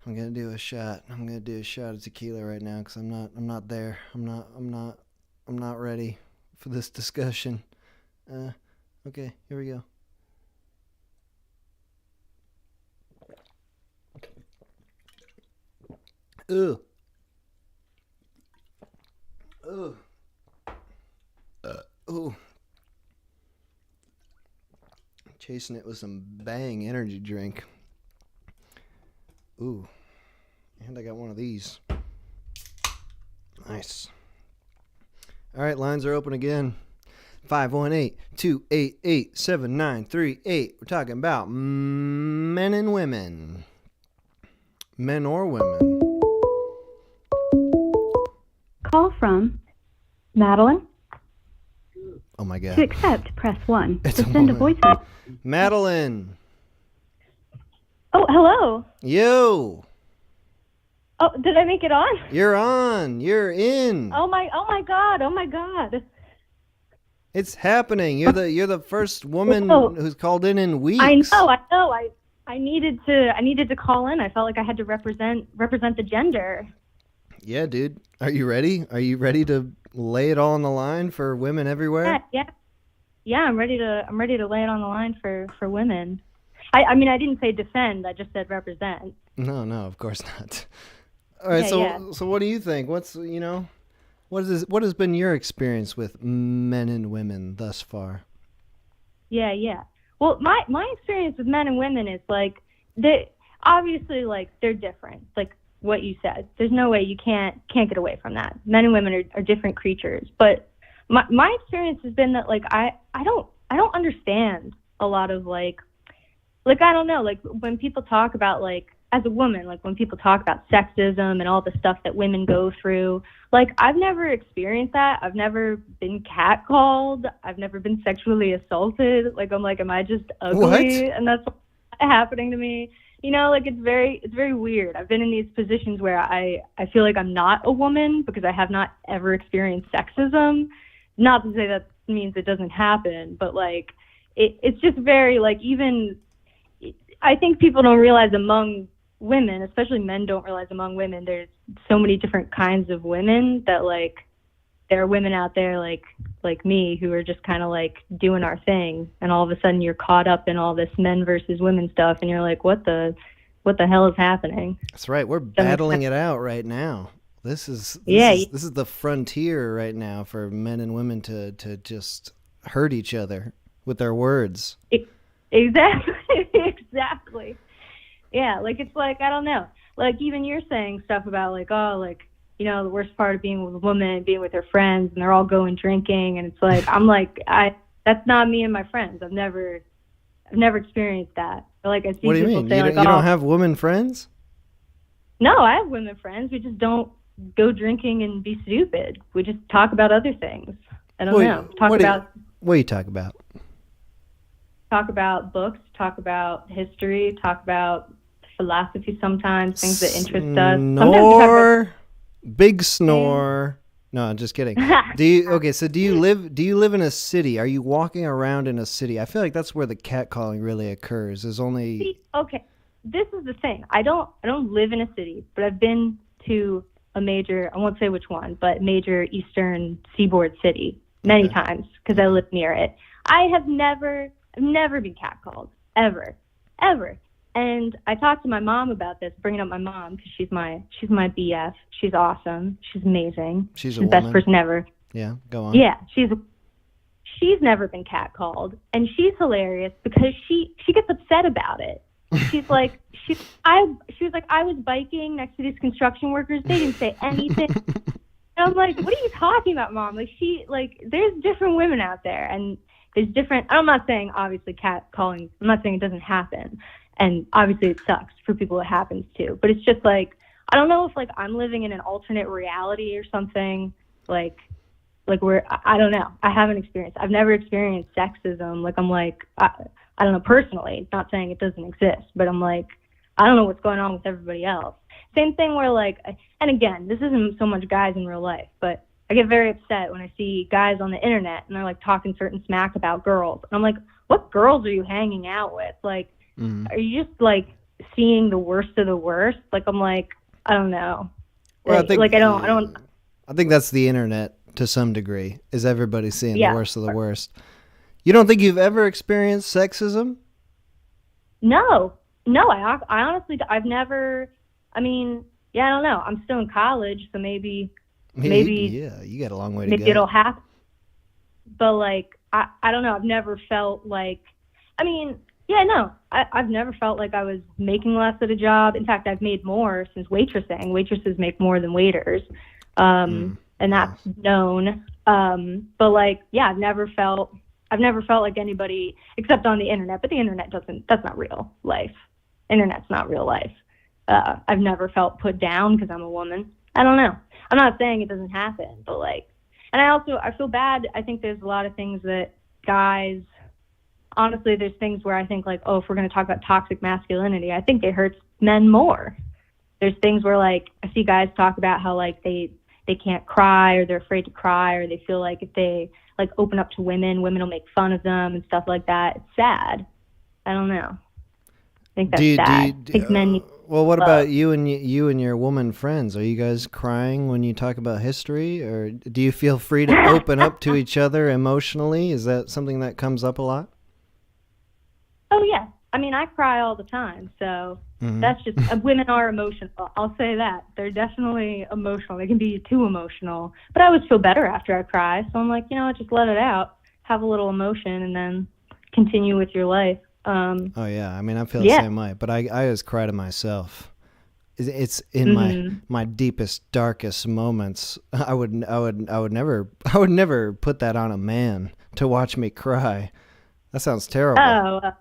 I'm going to do a shot. I'm going to do a shot of tequila right now cuz I'm not there. I'm not ready for this discussion. Okay, here we go. Ooh. Ooh. Ooh. Chasing it with some Bang energy drink. Ooh. And I got one of these. Nice. All right, lines are open again. 518-288-7938. We're talking about men and women. Men or women. Call from Madeline. Oh my God. To accept, press 1. It's To a send a woman. voicemail. Madeline. Oh, hello. Yo. Oh, did I make it on? You're on. You're in. Oh my God. It's happening. You're the first woman Oh. who's called in weeks. I know. I needed to call in. I felt like I had to represent the gender. Yeah, dude. Are you ready? Are you ready to lay it all on the line for women everywhere? Yeah, I'm ready to lay it on the line for women. I mean, I didn't say defend, I just said represent. No, of course not. All right, so what do you think? What has been your experience with men and women thus far? Yeah. Well, my experience with men and women is like they obviously like they're different. Like what you said, there's no way you can't get away from that. Men and women are different creatures. But my experience has been that like I don't understand a lot of like I don't know, like when people talk about like as a woman, like when people talk about sexism and all the stuff that women go through, like I've never experienced that. I've never been catcalled. I've never been sexually assaulted. Like I'm like, am I just ugly? What? And that's what's happening to me. You know, like it's very weird. I've been in these positions where I feel like I'm not a woman because I have not ever experienced sexism. Not to say that means it doesn't happen, but like it's just very like even I think people don't realize among women, especially men don't realize among women, there's so many different kinds of women that like there are women out there like me who are just kind of like doing our thing, and all of a sudden you're caught up in all this men versus women stuff, and you're like, what the hell is happening? That's right. We're battling it out right now. This is the frontier right now for men and women to just hurt each other with their words. Exactly. Yeah, like it's like I don't know. Like even you're saying stuff about like, oh, like, you know, the worst part of being with a woman, being with her friends, and they're all going drinking, and it's like I'm like that's not me and my friends. I've never experienced that. Like I see What do you people mean? say You like, don't have women friends? No, I have women friends. We just don't go drinking and be stupid. We just talk about other things. I don't know. What do you talk about? Talk about books, talk about history, talk about philosophy sometimes, things that interest us. Snore. Big snore. No, I'm just kidding. Do you live in a city? Are you walking around in a city? I feel like that's where the catcalling really occurs. There's only Okay. This is the thing. I don't live in a city, but I've been to a major, I won't say which one, but major eastern seaboard city many times because I live near it. I have never been catcalled, ever. And I talked to my mom about this, bringing up my mom because she's my BF. She's awesome. She's amazing. She's the best person ever. Yeah, go on. Yeah, she's never been catcalled, and she's hilarious because she gets upset about it. She's like she was like, I was biking next to these construction workers. They didn't say anything. And I'm like, what are you talking about, Mom? Like there's different women out there, and there's different. I'm not saying obviously catcalling. I'm not saying it doesn't happen, and obviously it sucks for people it happens to. But it's just like I don't know if like I'm living in an alternate reality or something. Like where I don't know. I haven't experienced. I've never experienced sexism. Like I'm like I don't know personally. Not saying it doesn't exist, but I'm like I don't know what's going on with everybody else. Same thing where like, and again, this isn't so much guys in real life, but I get very upset when I see guys on the internet and they're like talking certain smack about girls. And I'm like, what girls are you hanging out with? Like, are you just like seeing the worst of the worst? Like, I'm like, I don't know. Well, I think that's the internet to some degree. Is everybody seeing the worst of the worst? You don't think you've ever experienced sexism? No. I honestly, I've never. I mean, I don't know. I'm still in college, so maybe. Yeah, you got a long way to go. Maybe it'll happen. But like, I don't know. I've never felt like. I mean, I've never felt like I was making less at a job. In fact, I've made more since waitressing. Waitresses make more than waiters, and that's known. But like, I've never felt like anybody, except on the internet. But the internet that's not real life. Internet's not real life. I've never felt put down because I'm a woman. I don't know. I'm not saying it doesn't happen, but like, and I feel bad. I think there's a lot of things that guys. Honestly, there's things where I think like, oh, if we're going to talk about toxic masculinity, I think it hurts men more. There's things where like I see guys talk about how like they can't cry, or they're afraid to cry, or they feel like if they like open up to women will make fun of them and stuff like that. It's sad. I don't know. I think that's sad. I think men. Well, what about you and your woman friends? Are you guys crying when you talk about history, or do you feel free to open up to each other emotionally? Is that something that comes up a lot? Oh, yeah. I mean, I cry all the time, so that's just, women are emotional. I'll say that. They're definitely emotional. They can be too emotional. But I always feel better after I cry, so I'm like, just let it out, have a little emotion, and then continue with your life. Oh, yeah. I mean, I feel the same way, but I always cry to myself. It's in my deepest, darkest moments. I would never put that on a man to watch me cry. That sounds terrible. Oh,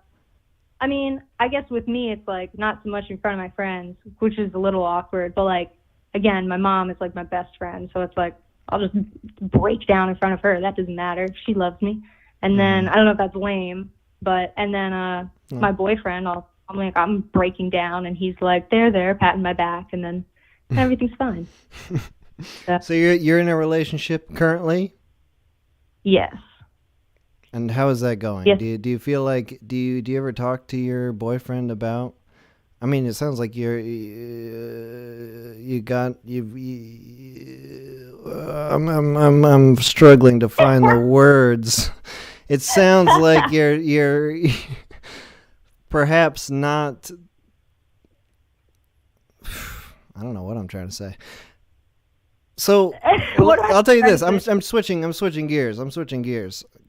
I mean, I guess with me, it's like not so much in front of my friends, which is a little awkward. But like, again, my mom is like my best friend. So it's like, I'll just break down in front of her. That doesn't matter. She loves me. And then, I don't know if that's lame, but, and then my boyfriend, I'm breaking down and he's like, there, patting my back. And then everything's fine. So you're in a relationship currently? Yes. And how is that going? Yes. Do you feel like do you ever talk to your boyfriend about? I mean, it sounds like I'm struggling to find the words. It sounds like you're perhaps not. I don't know what I'm trying to say. So I'll tell you this. I'm switching gears.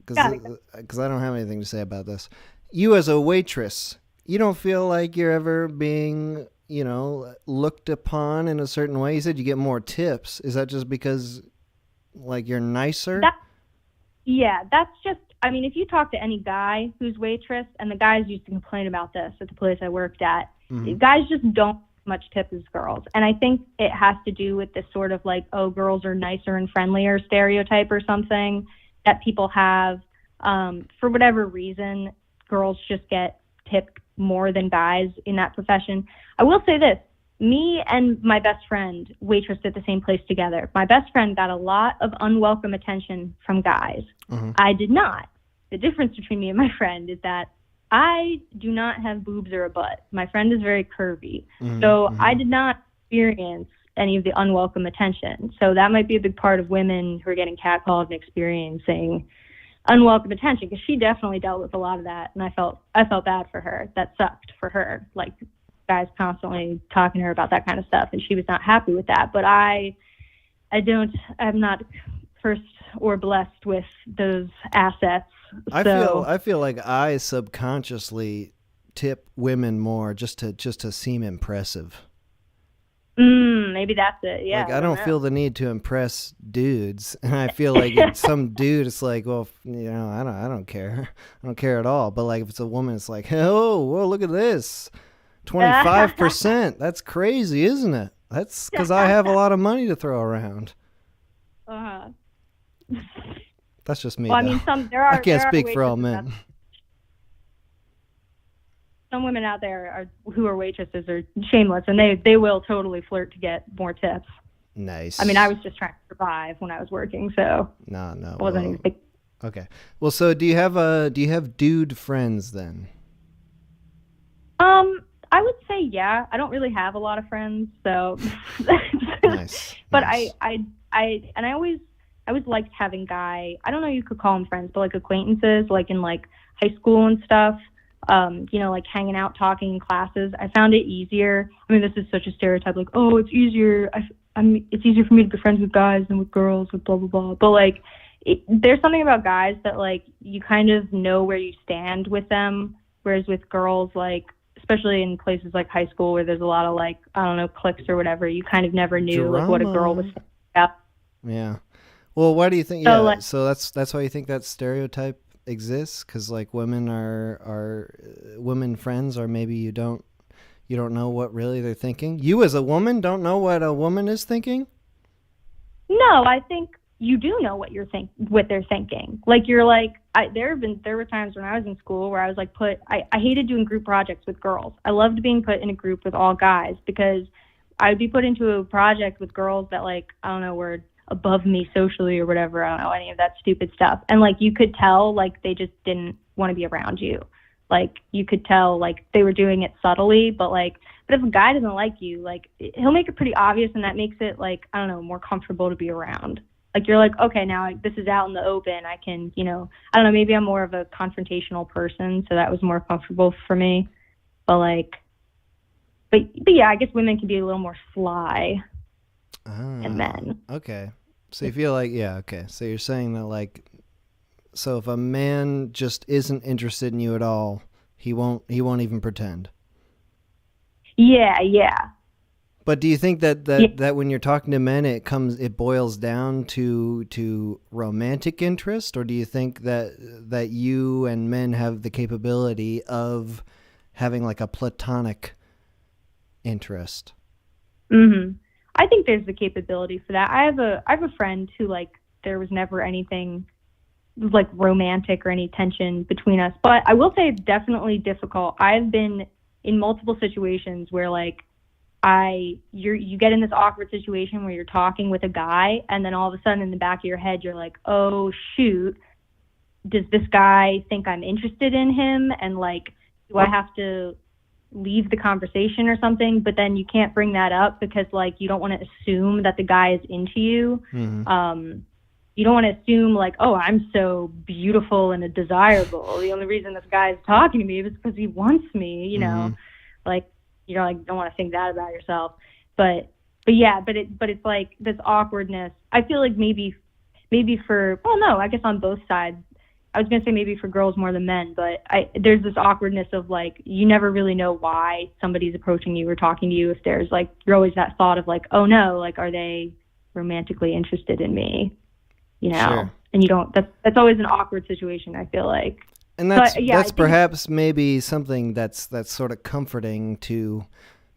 Because I don't have anything to say about this. You as a waitress, you don't feel like you're ever being, looked upon in a certain way? You said you get more tips. Is that just because, like, you're nicer? That's just, I mean, if you talk to any guy who's waitress, and the guys used to complain about this at the place I worked at, guys just don't much tip as girls. And I think it has to do with this sort of like, oh, girls are nicer and friendlier stereotype or something that people have. For whatever reason, girls just get tipped more than guys in that profession. I will say this, me and my best friend waitressed at the same place together. My best friend got a lot of unwelcome attention from guys. I did not. The difference between me and my friend is that I do not have boobs or a butt. My friend is very curvy. So I did not experience any of the unwelcome attention. So that might be a big part of women who are getting catcalled and experiencing unwelcome attention, because she definitely dealt with a lot of that, and I felt bad for her. That sucked for her, like guys constantly talking to her about that kind of stuff, and she was not happy with that. But I'm not cursed or blessed with those assets. I feel like I subconsciously tip women more just to seem impressive. Maybe that's it. Yeah. Like I don't feel the need to impress dudes, and I feel like some dude is like, well, I don't care. I don't care at all. But like if it's a woman, it's like, oh, whoa, look at this, 25%. That's crazy, isn't it? That's because I have a lot of money to throw around. That's just me. Well, I mean, I can't speak for all men. Some women out there who are waitresses are shameless, and they will totally flirt to get more tips. Nice. I mean, I was just trying to survive when I was working, so no. it wasn't anything. Okay. Well, so do you have dude friends then? I would say yeah. I don't really have a lot of friends, so. Nice. But Nice. I always liked having I don't know, you could call them friends, but like acquaintances, like in like high school and stuff. Like hanging out, talking in classes. I found it easier. I mean, this is such a stereotype, like, oh, it's easier. It's easier for me to be friends with guys than with girls, with blah blah blah. But like, there's something about guys that like you kind of know where you stand with them, whereas with girls, like especially in places like high school where there's a lot of like I don't know cliques or whatever, you kind of never knew like what a girl was Drama. about. Yeah. Well, why do you think? So Yeah. like, So that's why you think that stereotype exists, because like women are women friends, or maybe you don't know what really they're thinking. You as a woman don't know what a woman is thinking. no, I think you do know what they're thinking. Like you're like there were times when I was in school where I was like I hated doing group projects with girls. I loved being put in a group with all guys because I would be put into a project with girls that like I don't know were above me socially or whatever. I don't know any of that stupid stuff. And like you could tell like they just didn't want to be around you. Like you could tell like they were doing it subtly, but if a guy doesn't like you, like he'll make it pretty obvious, and that makes it like I don't know more comfortable to be around. Like you're like, okay, now this is out in the open. I can, I don't know, maybe I'm more of a confrontational person, so that was more comfortable for me. But like, but yeah, I guess women can be a little more sly than men. Okay. So you feel like, yeah, okay. So you're saying that like, so if a man just isn't interested in you at all, he won't even pretend. Yeah. But do you think that Yeah. that when you're talking to men, it boils down to romantic interest, or do you think that you and men have the capability of having like a platonic interest? Mhm. I think there's the capability for that. I have a friend who like there was never anything like romantic or any tension between us. But I will say it's definitely difficult. I've been in multiple situations where like you get in this awkward situation where you're talking with a guy and then all of a sudden in the back of your head you're like, oh shoot, does this guy think I'm interested in him? And like, do I have to leave the conversation or something? But then you can't bring that up because like you don't want to assume that the guy is into you. Mm-hmm. You don't want to assume like, oh, I'm so beautiful and desirable. The only reason this guy is talking to me is because he wants me, Mm-hmm. like like don't want to think that about yourself. But it's like this awkwardness. I feel like maybe for well no, I guess on both sides. I was gonna say maybe for girls more than men, but there's this awkwardness of like you never really know why somebody's approaching you or talking to you. If there's like you're always that thought of like, oh no, like are they romantically interested in me? Sure. And you don't. That's always an awkward situation. I feel like. And that's But, yeah, I that's think perhaps maybe something that's sort of comforting to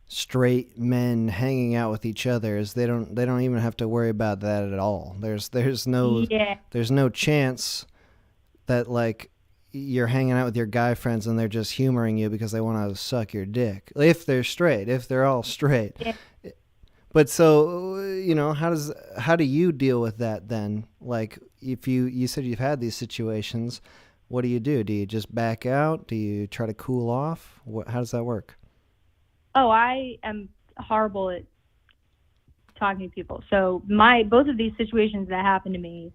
straight men hanging out with each other, is they don't even have to worry about that at all. There's no chance that like you're hanging out with your guy friends and they're just humoring you because they want to suck your dick. If they're all straight. Yeah. But so, how do you deal with that then? Like if you said you've had these situations, what do you do? Do you just back out? Do you try to cool off? How does that work? Oh, I am horrible at talking to people. So both of these situations that happened to me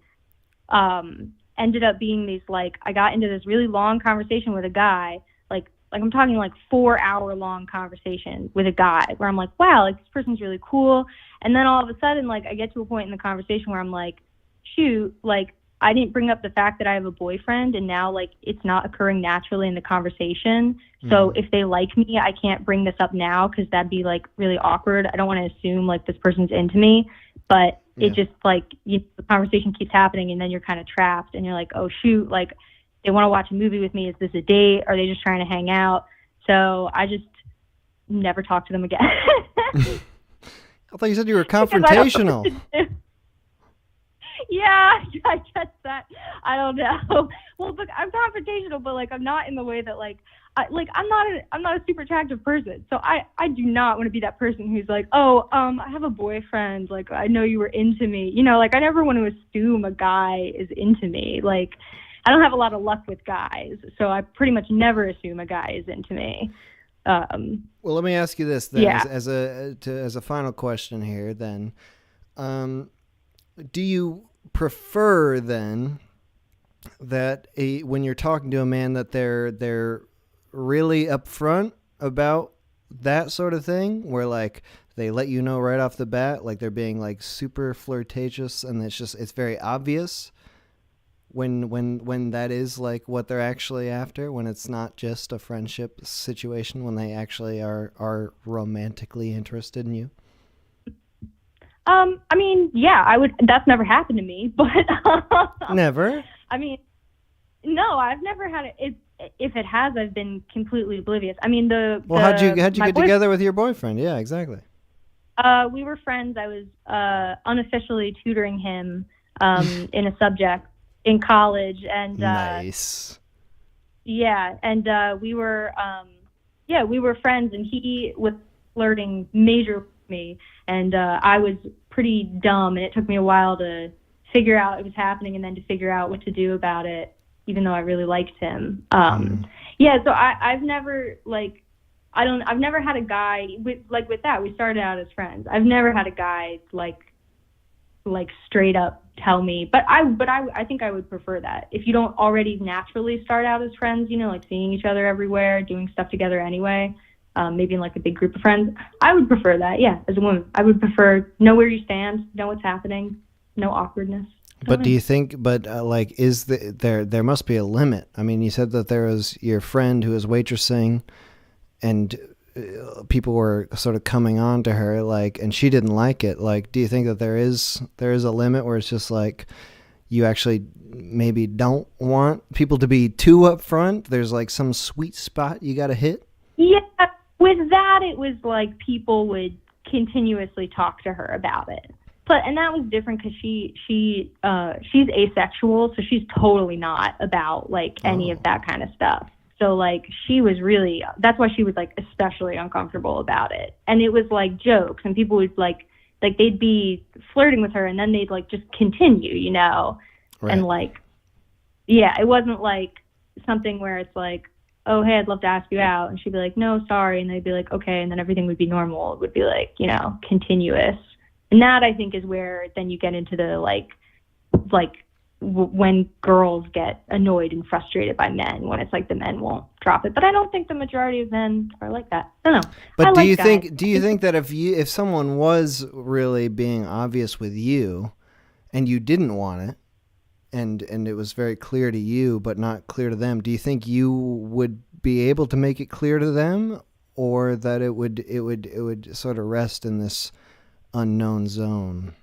ended up being these like I got into this really long conversation with a guy, like I'm talking like 4-hour long conversation with a guy where I'm like, wow, like this person's really cool. And then all of a sudden, like I get to a point in the conversation where I'm like, shoot, like I didn't bring up the fact that I have a boyfriend, and now like it's not occurring naturally in the conversation. So if they like me, I can't bring this up now because that'd be like really awkward. I don't want to assume like this person's into me, but it just like the conversation keeps happening, and then you're kind of trapped, and you're like, oh shoot, like they want to watch a movie with me. Is this a date? Are they just trying to hang out? So I just never talk to them again. I thought you said you were confrontational. Yeah, I guess that. I don't know. Well, look, I'm confrontational, but like I'm not in the way that like I'm not a super attractive person. So I do not want to be that person who's like, "Oh, I have a boyfriend. Like I know you were into me." You know, like I never want to assume a guy is into me. Like I don't have a lot of luck with guys, so I pretty much never assume a guy is into me. Well, let me ask you this then, Yeah. as a final question here. Then, do you prefer then that when you're talking to a man that they're really upfront about that sort of thing, where like they let you know right off the bat, like they're being like super flirtatious, and it's very obvious when that is like what they're actually after, when it's not just a friendship situation, when they actually are romantically interested in you? I mean, yeah, I would. That's never happened to me, but Never? I mean, no, I've never had it. If it has, I've been completely oblivious. I mean, How'd you get together with your boyfriend? Yeah, exactly. We were friends. I was unofficially tutoring him in a subject in college, and Nice. yeah, and we were friends, and he was flirting major with me, and I was pretty dumb, and it took me a while to figure out it was happening, and then to figure out what to do about it, even though I really liked him. Yeah, so I've never I've never had a guy with that. We started out as friends. I've never had a guy like straight up tell me, but I think I would prefer that. If you don't already naturally start out as friends, you know, like seeing each other everywhere, doing stuff together anyway, maybe in like a big group of friends, I would prefer that. Yeah, as a woman, I would prefer know where you stand, know what's happening, no awkwardness. But do you think, is there must be a limit? I mean, you said that there was your friend who was waitressing, and people were sort of coming on to her, like, and she didn't like it. Like, do you think that there is a limit where it's just like you actually maybe don't want people to be too upfront? There's like some sweet spot you got to hit? Yeah, with that, it was like people would continuously talk to her about it. And that was different because she's asexual, so she's totally not about like any of that kind of stuff. So like she was really, that's why she was like especially uncomfortable about it. And it was like jokes, and people would like they'd be flirting with her, and then they'd like just continue, you know, Right. And like, yeah, it wasn't like something where it's like, oh, hey, I'd love to ask you out, and she'd be like, no, sorry, and they'd be like, okay, and then everything would be normal. It would be like, you know, continuous. And that, I think, is where then you get into the when girls get annoyed and frustrated by men, when it's like the men won't drop it. But I don't think the majority of men are like that. I don't know. But do you guys. think that if someone was really being obvious with you, and you didn't want it, and it was very clear to you but not clear to them, do you think you would be able to make it clear to them, or that it would sort of rest in this unknown zone?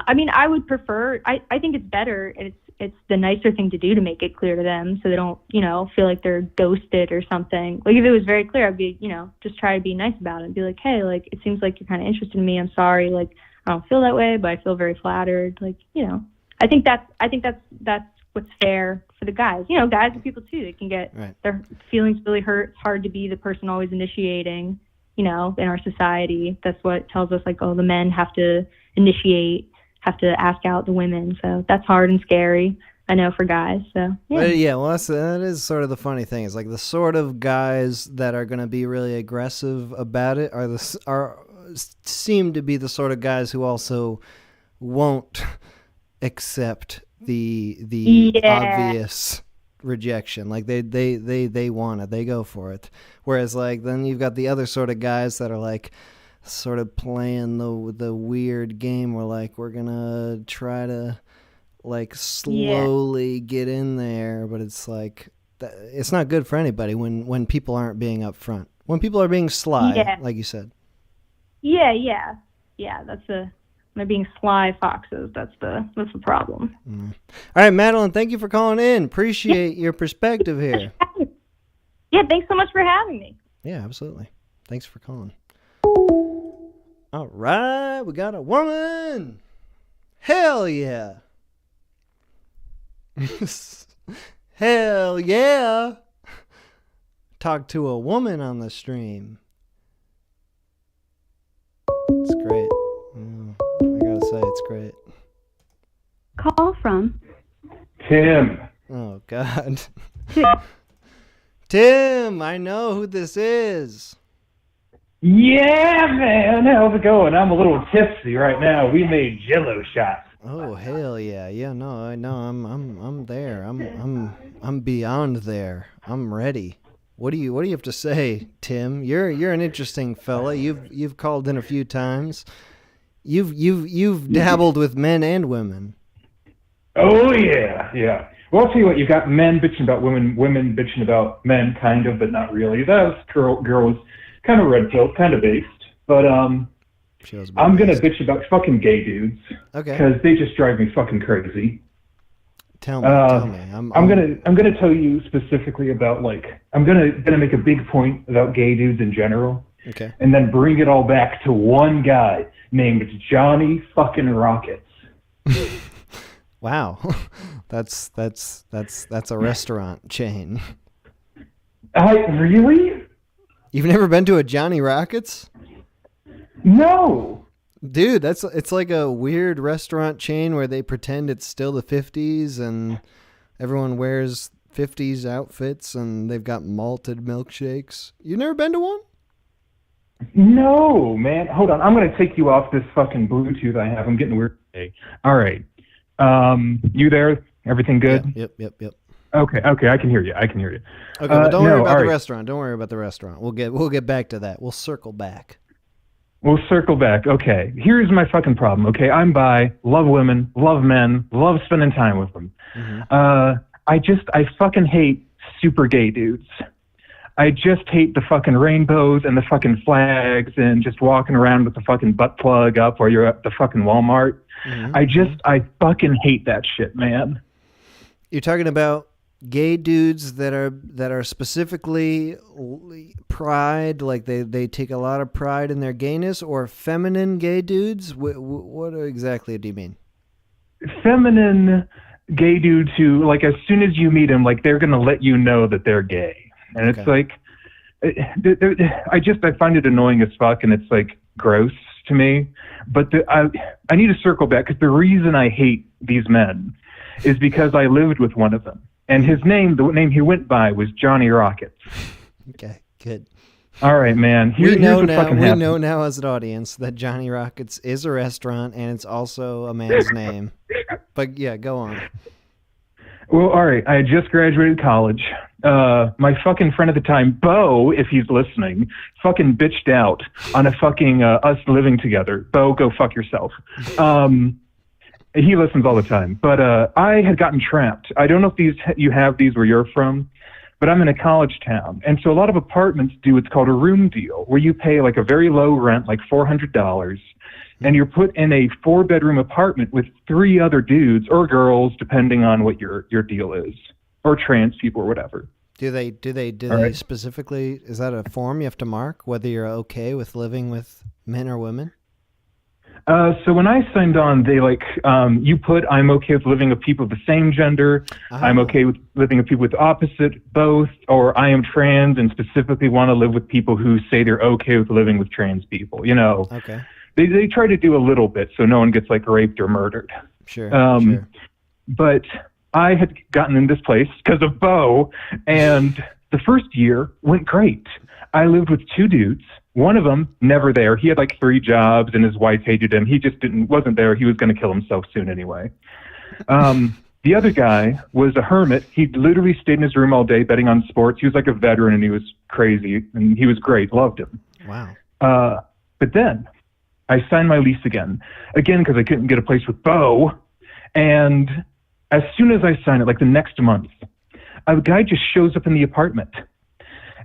I mean, I would prefer, I think it's better, it's the nicer thing to do to make it clear to them, so they don't, you know, feel like they're ghosted or something. Like if it was very clear, I'd be, you know, just try to be nice about it and be like, hey, like it seems like you're kind of interested in me. I'm sorry, like I don't feel that way, but I feel very flattered. Like, you know, I think that's what's fair for the guys. You know, guys are people too. They can get their feelings really hurt. It's hard to be the person always initiating, you know, in our society. That's what tells us like, oh, the men have to initiate, have to ask out the women. So that's hard and scary, I know, for guys. So yeah. Well, that is sort of the funny thing. Is like the sort of guys that are going to be really aggressive about it seem to be the sort of guys who also won't accept the obvious rejection. Like they want it, they go for it. Whereas like then you've got the other sort of guys that are like sort of playing the weird game where like we're gonna try to like slowly get in there, but it's like it's not good for anybody when people aren't being upfront, when people are being sly, like you said. They're being sly foxes. That's the problem. All right, Madeline, thank you for calling in. Appreciate your perspective here. Yeah, thanks so much for having me. Yeah, absolutely. Thanks for calling. All right, we got a woman. Hell yeah. Hell yeah. Talk to a woman on the stream. It's great. I gotta say, it's great. Call from Tim. Oh, God. Tim, I know who this is. Yeah, man. How's it going? I'm a little tipsy right now. We made Jello shots. Oh, hell yeah. Yeah, no, I know. I'm there. I'm beyond there. I'm ready. What do you have to say, Tim? You're an interesting fella. You've called in a few times. You've dabbled with men and women. Oh yeah, yeah. Well, I'll tell you what. You've got men bitching about women, women bitching about men, kind of, but not really. That girl was kind of red pill, kind of based. But I'm gonna bitch about fucking gay dudes. Okay. Because they just drive me fucking crazy. Tell me. I'm gonna tell you specifically about, like, I'm gonna make a big point about gay dudes in general. Okay. And then bring it all back to one guy named Johnny fucking Rockets. Wow. That's a restaurant chain. Really? You've never been to a Johnny Rockets? No. Dude, it's like a weird restaurant chain where they pretend it's still the 50s and everyone wears 50s outfits and they've got malted milkshakes. You've never been to one? No, man. Hold on. I'm going to take you off this fucking Bluetooth I have. I'm getting weird today. All right. You there? Everything good? Yep. Okay. I can hear you. Okay, but don't worry about the right. restaurant. Don't worry about the restaurant. We'll get back to that. We'll circle back. We'll circle back. Okay. Here's my fucking problem. Okay. I'm bi, love women, love men, love spending time with them. Mm-hmm. I fucking hate super gay dudes. I just hate the fucking rainbows and the fucking flags and just walking around with the fucking butt plug up while you're at the fucking Walmart. Mm-hmm. I fucking hate that shit, man. You're talking about gay dudes that are specifically pride, like they take a lot of pride in their gayness, or feminine gay dudes? What exactly do you mean? Feminine gay dudes who, like, as soon as you meet them, like, they're gonna let you know that they're gay. And Okay. it's like, I find it annoying as fuck, and it's like gross to me. But I need to circle back, because the reason I hate these men is because I lived with one of them, and the name he went by was Johnny Rockets. Okay, good. All right, man. We know happened. now as an audience that Johnny Rockets is a restaurant and it's also a man's name. But yeah, go on. Well, all right. I had just graduated college. My fucking friend at the time, Bo, if he's listening, fucking bitched out on a fucking us living together. Bo, go fuck yourself. He listens all the time. But I had gotten trapped. I don't know if you have these where you're from, but I'm in a college town. And so a lot of apartments do what's called a room deal, where you pay like a very low rent, like $400, and you're put in a 4-bedroom apartment with 3 other dudes or girls, depending on what your deal is, or trans people or whatever. Do they right. specifically, is that a form you have to mark whether you're okay with living with men or women? So when I signed on, they you put, I'm okay with living with people of the same gender. I'm okay with living with people with opposite, both, or I am trans and specifically want to live with people who say they're okay with living with trans people. You know, Okay. They try to do a little bit so no one gets like raped or murdered. Sure. Sure. But I had gotten in this place because of Bo, and the first year went great. I lived with 2 dudes. One of them, never there. He had like 3 jobs and his wife hated him. He just wasn't there. He was going to kill himself soon anyway. The other guy was a hermit. He literally stayed in his room all day betting on sports. He was like a veteran and he was crazy and he was great. Loved him. Wow. But then I signed my lease again because I couldn't get a place with Bo. And as soon as I signed it, like the next month, a guy just shows up in the apartment.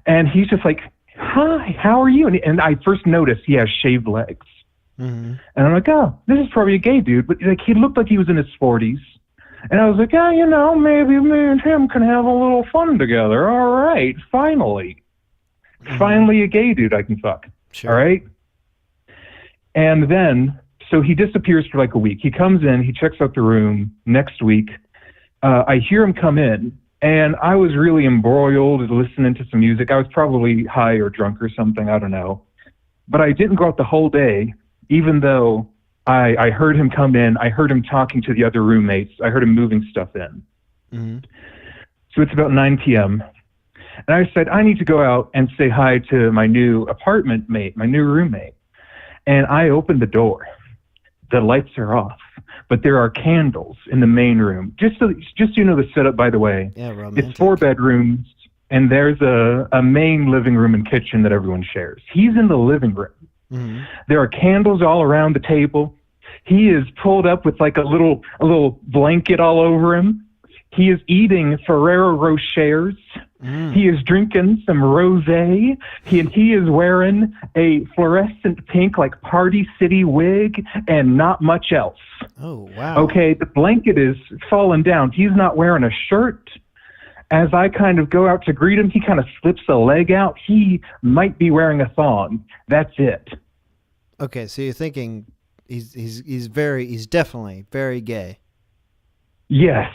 And he's just like, hi, how are you? And I first noticed he has shaved legs. Mm-hmm. And I'm like, oh, this is probably a gay dude. But like, he looked like he was in his 40s. And I was like, yeah, you know, maybe me and him can have a little fun together. All right, finally. Mm-hmm. Finally a gay dude I can fuck. Sure. All right? And then So he disappears for like a week. He comes in, he checks out the room. Next week, I hear him come in, and I was really embroiled listening to some music. I was probably high or drunk or something, I don't know. But I didn't go out the whole day, even though I heard him come in. I heard him talking to the other roommates. I heard him moving stuff in. Mm-hmm. So it's about 9 p.m. And I said, I need to go out and say hi to my new apartment mate, my new roommate. And I opened the door. The lights are off, but there are candles in the main room. Just so you know the setup, by the way. Yeah, romantic. It's 4 bedrooms, and there's a main living room and kitchen that everyone shares. He's in the living room. Mm-hmm. There are candles all around the table. He is pulled up with like a little blanket all over him. He is eating Ferrero Rochers. He is drinking some rosé. He is wearing a fluorescent pink like Party City wig and not much else. Oh, wow. Okay, the blanket is falling down. He's not wearing a shirt. As I kind of go out to greet him, he kind of slips a leg out. He might be wearing a thong. That's it. Okay, so you're thinking he's definitely very gay. Yes.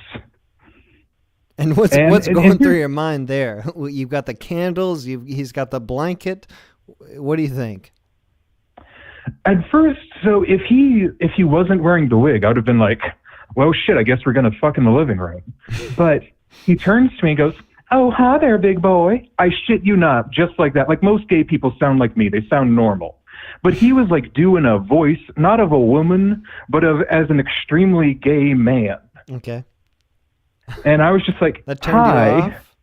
And what's going through your mind there? You've got the candles. He's got the blanket. What do you think? At first, so if he wasn't wearing the wig, I would have been like, well, shit, I guess we're gonna fuck in the living room. But he turns to me and goes, oh, hi there, big boy. I shit you not, just like that. Like most gay people sound like me. They sound normal. But he was like doing a voice, not of a woman, but as an extremely gay man. Okay. And I was just like, that turned hi. you off?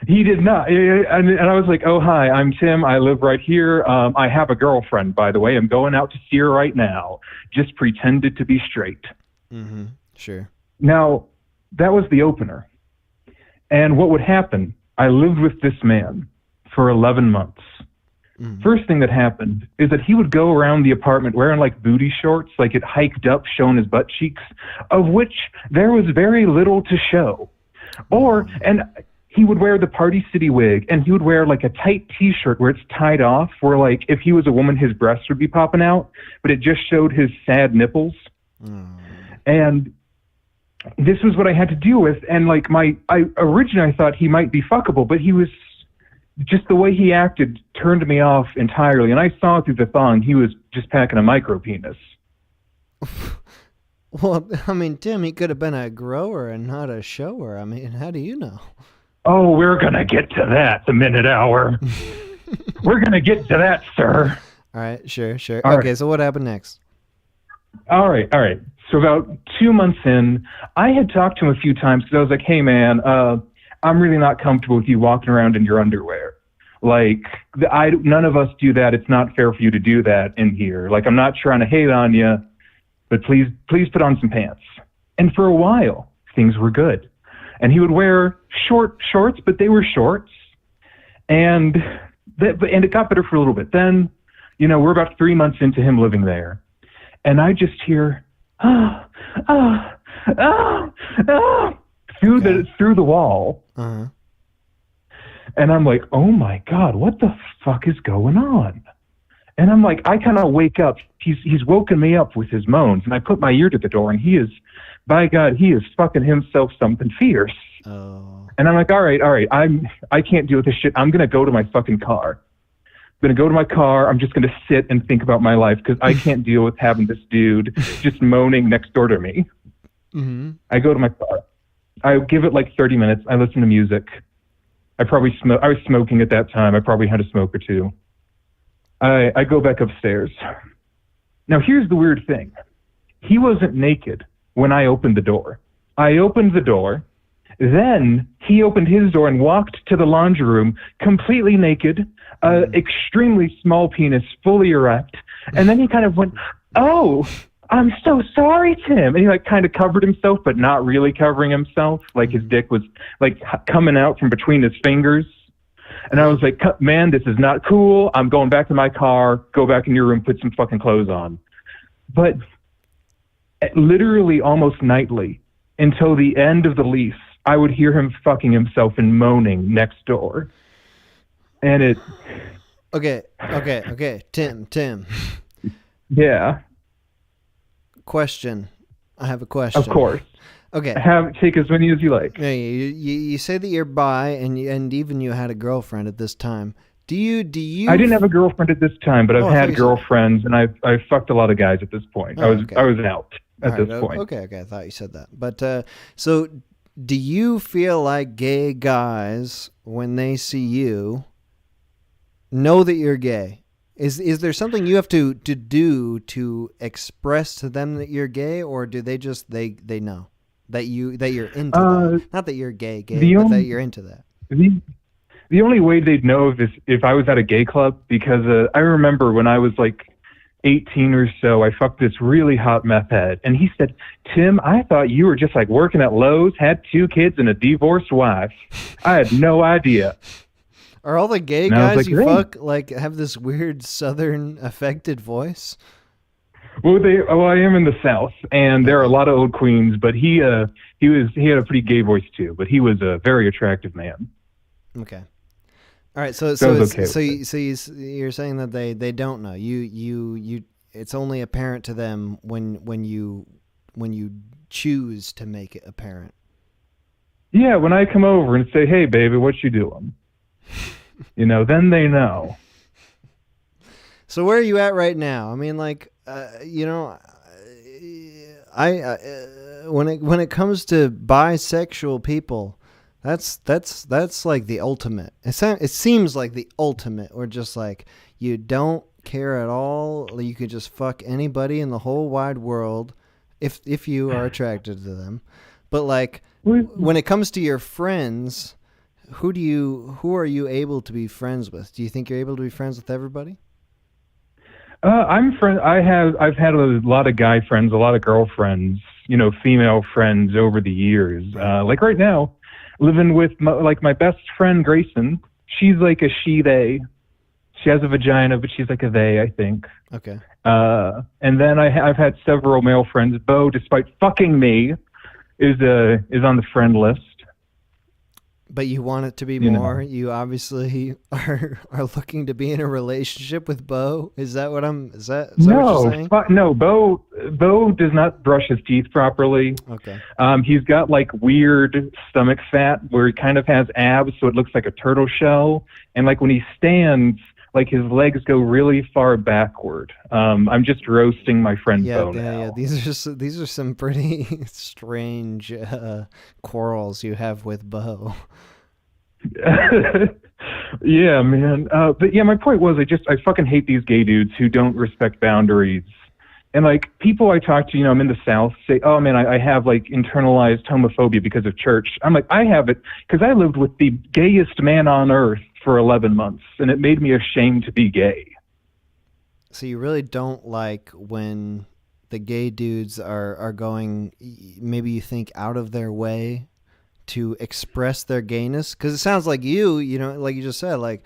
He did not. And I was like, oh, hi, I'm Tim. I live right here. I have a girlfriend, by the way. I'm going out to see her right now. Just pretended to be straight. Mm-hmm. Sure. Now, that was the opener. And what would happen, I lived with this man for 11 months. Mm-hmm. First thing that happened is that he would go around the apartment wearing like booty shorts, like it hiked up, showing his butt cheeks, of which there was very little to show. And he would wear the Party City wig, and he would wear like a tight t-shirt where it's tied off, where like if he was a woman, his breasts would be popping out, but it just showed his sad nipples. And this was what I had to deal with. And like originally I thought he might be fuckable, but he was just the way he acted turned me off entirely. And I saw through the thong he was just packing a micro penis. Well, I mean, Tim, he could have been a grower and not a shower. I mean, how do you know? Oh, we're going to get to that the minute hour. We're going to get to that, sir. All right, sure. All okay, right. So what happened next? All right. So about 2 months in, I had talked to him a few times because I was like, hey, man, I'm really not comfortable with you walking around in your underwear. Like, none of us do that. It's not fair for you to do that in here. Like, I'm not trying to hate on you, but please put on some pants. And for a while, things were good. And he would wear shorts, but they were shorts. And it got better for a little bit. Then, we're about 3 months into him living there. And I just hear, through the wall. Uh-huh. And I'm like, oh my God, what the fuck is going on? And I'm like, I kind of wake up. He's woken me up with his moans, and I put my ear to the door, and by God, he is fucking himself something fierce. Oh. And I'm like, all right, I can't deal with this shit. I'm gonna go to my fucking car. I'm gonna go to my car. I'm just gonna sit and think about my life because I can't deal with having this dude just moaning next door to me. Mm-hmm. I go to my car. I give it like 30 minutes. I listen to music. I was smoking at that time. I probably had a smoke or two. I go back upstairs. Now, here's the weird thing. He wasn't naked when I opened the door. I opened the door. Then he opened his door and walked to the laundry room completely naked, extremely small penis, fully erect. And then he kind of went, oh, I'm so sorry, Tim. And he like kind of covered himself, but not really covering himself. Like his dick was like coming out from between his fingers. And I was like, man, this is not cool. I'm going back to my car, go back in your room, put some fucking clothes on. But literally almost nightly until the end of the lease, I would hear him fucking himself and moaning next door. And it... Okay. Tim. Yeah. question. I have a question. Of course. Okay. Take as many as you like. Yeah, you say that you're bi, and even you had a girlfriend at this time. Do you? I didn't have a girlfriend at this time, but I've had so. girlfriends, and I've fucked a lot of guys at this point. I was out at this point. Okay. I thought you said that. But so, do you feel like gay guys, when they see you, know that you're gay? Is there something you have to do to express to them that you're gay, or do they just they know that you're into that? Not that you're gay, but that you're into that. The only way they'd know if I was at a gay club, because I remember when I was like 18 or so, I fucked this really hot meth head, and he said, "Tim, I thought you were just like working at Lowe's, had 2 kids and a divorced wife. I had no idea." Are all the gay guys you fuck like have this weird Southern affected voice? Well, I am in the South, and there are a lot of old queens, but he had a pretty gay voice too. But he was a very attractive man. Okay. All right. So you're saying that they don't know you. It's only apparent to them when you choose to make it apparent. Yeah, when I come over and say, "Hey, baby, what you doing?" Then they know. So where are you at right now? I mean, like, when it comes to bisexual people, that's like the ultimate. It seems like the ultimate, or just like you don't care at all. You could just fuck anybody in the whole wide world if you are attracted to them. But like when it comes to your friends, who are you able to be friends with? Do you think you're able to be friends with everybody? I've had a lot of guy friends, a lot of girlfriends, female friends over the years. Like right now, living with my best friend Grayson. She's like a she/they. She has a vagina, but she's like a they, I think. Okay. And then I've had several male friends. Bo, despite fucking me, is on the friend list. But you want it to be more. You obviously are looking to be in a relationship with Bo. Is that what what you're saying? No. Bo does not brush his teeth properly. Okay. He's got like weird stomach fat where he kind of has abs, so it looks like a turtle shell. And like when he stands, like his legs go really far backward. I'm just roasting my friend Bo now. Yeah. These are some pretty strange quarrels you have with Bo. Yeah, man. But yeah, my point was I fucking hate these gay dudes who don't respect boundaries. And like people I talk to, I'm in the South, say, "Oh man, I have like internalized homophobia because of church." I'm like, I have it because I lived with the gayest man on earth for 11 months, and it made me ashamed to be gay. So you really don't like when the gay dudes are going, maybe you think, out of their way to express their gayness? Because it sounds like like you just said, like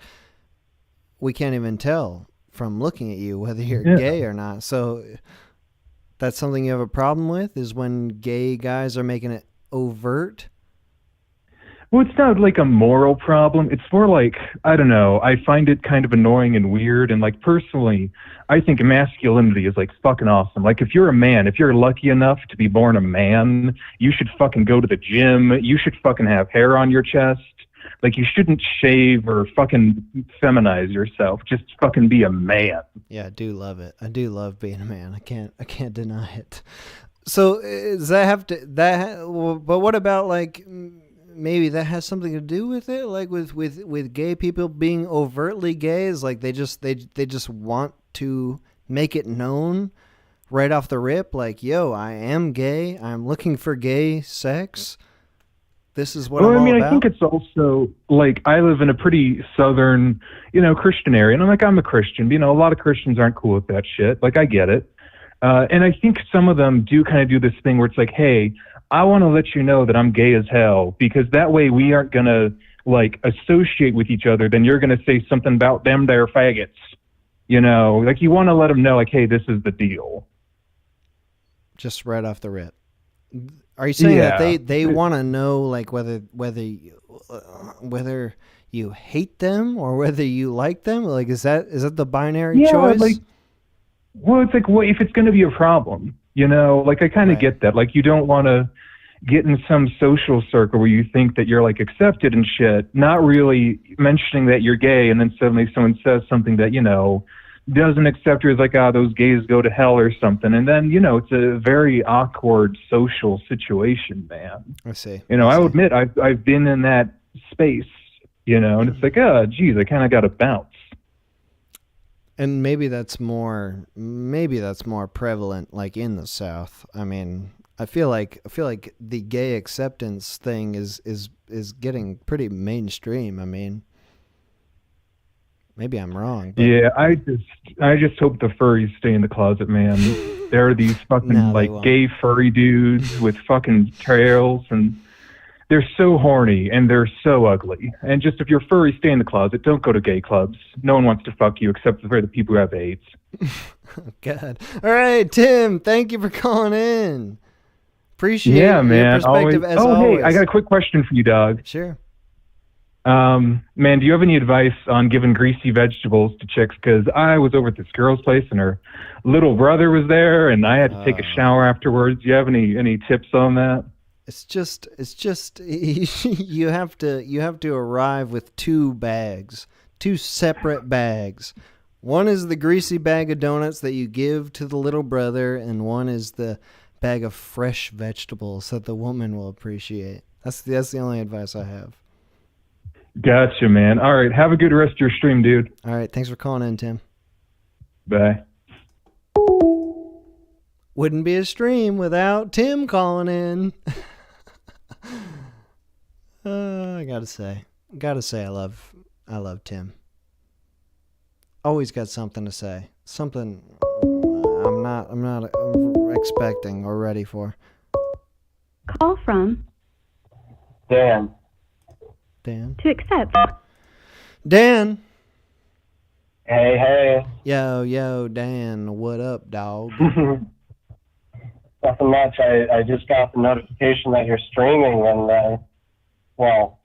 we can't even tell from looking at you whether you're gay or not. So that's something you have a problem with, is when gay guys are making it overt? Well, it's not like a moral problem. It's more like, I don't know, I find it kind of annoying and weird. And like personally, I think masculinity is like fucking awesome. Like if you're a man, if you're lucky enough to be born a man, you should fucking go to the gym. You should fucking have hair on your chest. Like you shouldn't shave or fucking feminize yourself. Just fucking be a man. Yeah, I do love it. I do love being a man. I can't deny it. So does that have to but what about like maybe that has something to do with it, like with gay people being overtly gay, is like they just want to make it known right off the rip, like, yo, I am gay, I'm looking for gay sex, this is what I'm all about. I think it's also like I live in a pretty southern, Christian area, and I'm a Christian. A lot of Christians aren't cool with that shit. Like I get it. And I think some of them do kind of do this thing where it's like, hey, I want to let you know that I'm gay as hell, because that way we aren't going to like associate with each other. Then you're going to say something about them, they're faggots. Like you want to let them know like, hey, this is the deal. Just right off the rip. Are you saying that they want to know like whether you hate them or whether you like them? Like, is that the binary choice? Well, it's like, what if it's going to be a problem? You know, like I kind of Right. get that. Like you don't want to get in some social circle where you think that you're like accepted and shit, not really mentioning that you're gay, and then suddenly someone says something that, you know, doesn't accept you as like, ah, those gays go to hell or something. And then, you know, it's a very awkward social situation, man. I see. You know, I I'll see. admit I've been in that space, you know, and it's like, oh, geez, I kind of got to bounce. And maybe that's more prevalent like in the South. I mean, I feel like the gay acceptance thing is getting pretty mainstream. I mean, maybe I'm wrong, but Yeah, I just hope the furries stay in the closet, man. There are these fucking No, they like won't. gay furry dudes with fucking tails, and they're so horny and they're so ugly. And just if you're furry, stay in the closet. Don't go to gay clubs. No one wants to fuck you except for the people who have AIDS. God. All right, Tim, thank you for calling in. Appreciate Yeah, your man. perspective Always. as always. Hey, I got a quick question for you, dog. Sure. Man, do you have any advice on giving greasy vegetables to chicks? Because I was over at this girl's place and her little brother was there, and I had to take a shower afterwards. Do you have any tips on that? It's just you have to arrive with two separate bags. One is the greasy bag of donuts that you give to the little brother, and one is the bag of fresh vegetables that the woman will appreciate. That's the only advice I have. Gotcha, man. All right, have a good rest of your stream, dude. All right, thanks for calling in, Tim. Bye. Wouldn't be a stream without Tim calling in. I gotta say, I love Tim. Always got something to say. Something I'm not expecting or ready for. Call from Dan. Dan. to accept. Dan. Hey. Yo, Dan. What up, dog? Nothing much. I just got the notification that you're streaming, and well,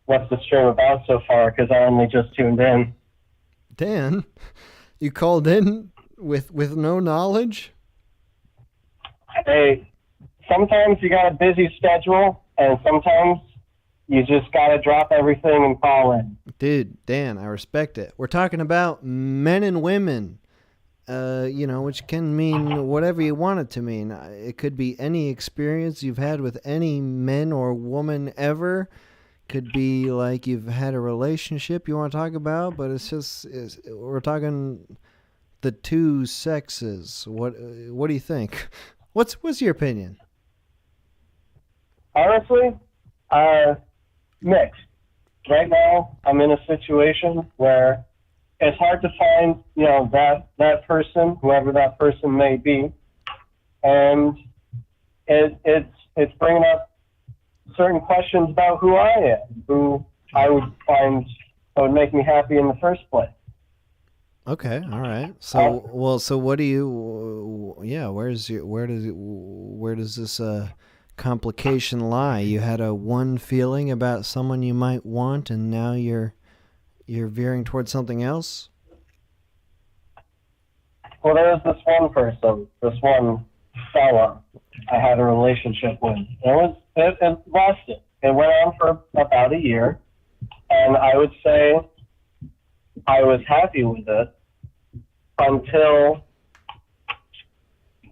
what's the stream about so far? Because I only just tuned in. Dan, you called in with no knowledge? Hey, sometimes you got a busy schedule, and sometimes you just got to drop everything and call in. Dude, Dan, I respect it. We're talking about men and women, which can mean whatever you want it to mean. It could be any experience you've had with any men or woman ever. Could be like you've had a relationship you want to talk about, but we're talking the two sexes. What do you think? What's your opinion? Honestly, mixed. Right now, I'm in a situation where it's hard to find, that person, whoever that person may be, and it's bringing up certain questions about who I am, who I would find that would make me happy in the first place. Okay, all right. So what do you? Yeah, where does this complication lie? You had a one feeling about someone you might want, and now you're veering towards something else. Well, there was this one person, this one fella I had a relationship with. It lasted. It went on for about a year, and I would say I was happy with it until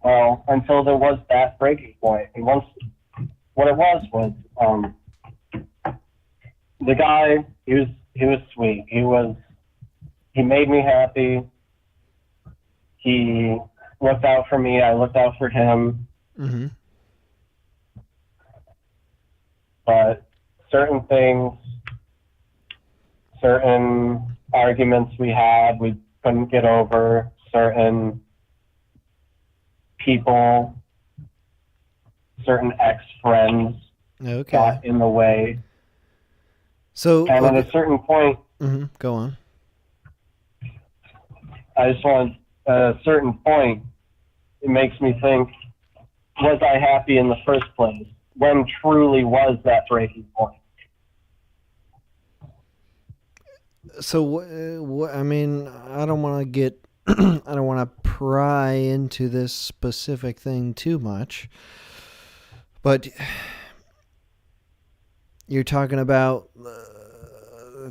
there was that breaking point. And once, what it was the guy. He was sweet. He made me happy. He looked out for me. I looked out for him. Mm-hmm. But certain things, certain arguments we had, we couldn't get over. Certain people, certain ex-friends got in the way. So, and at a certain point, go on. I just want, at a certain point, it makes me think, was I happy in the first place? When truly was that breaking point? So, I mean, I don't want to get I don't want to pry into this specific thing too much, but you're talking about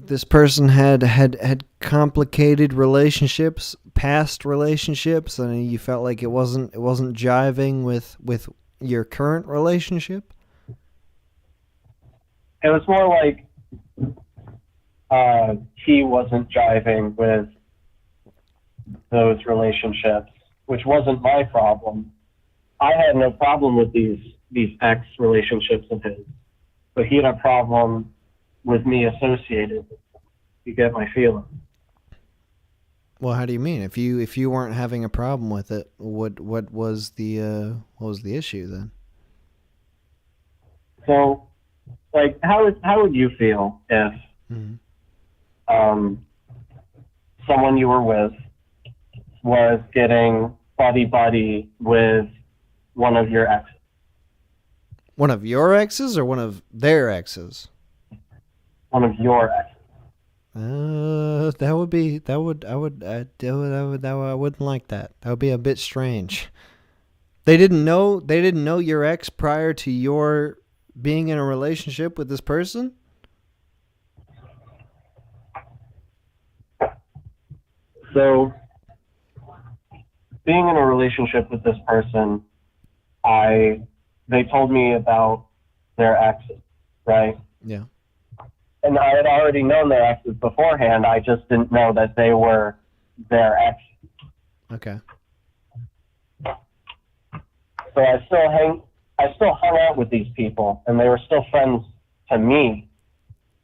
this person had complicated relationships, past relationships, and you felt like it wasn't jiving with your current relationship. It was more like he wasn't jiving with those relationships, which wasn't my problem. I had no problem with these ex relationships of his, but he had a problem with me associated. You get my feeling. Well, how do you mean? If you weren't having a problem with it, what was the issue then? So, like, how would you feel if someone you were with was getting buddy with one of your exes? One of your exes or one of their exes? One of your exes. I wouldn't like that. That would be a bit strange. They didn't know your ex prior to your being in a relationship with this person? So, being in a relationship with this person, they told me about their exes, right? Yeah. And I had already known their exes beforehand. I just didn't know that they were their exes. Okay. So I still hung out with these people, and they were still friends to me.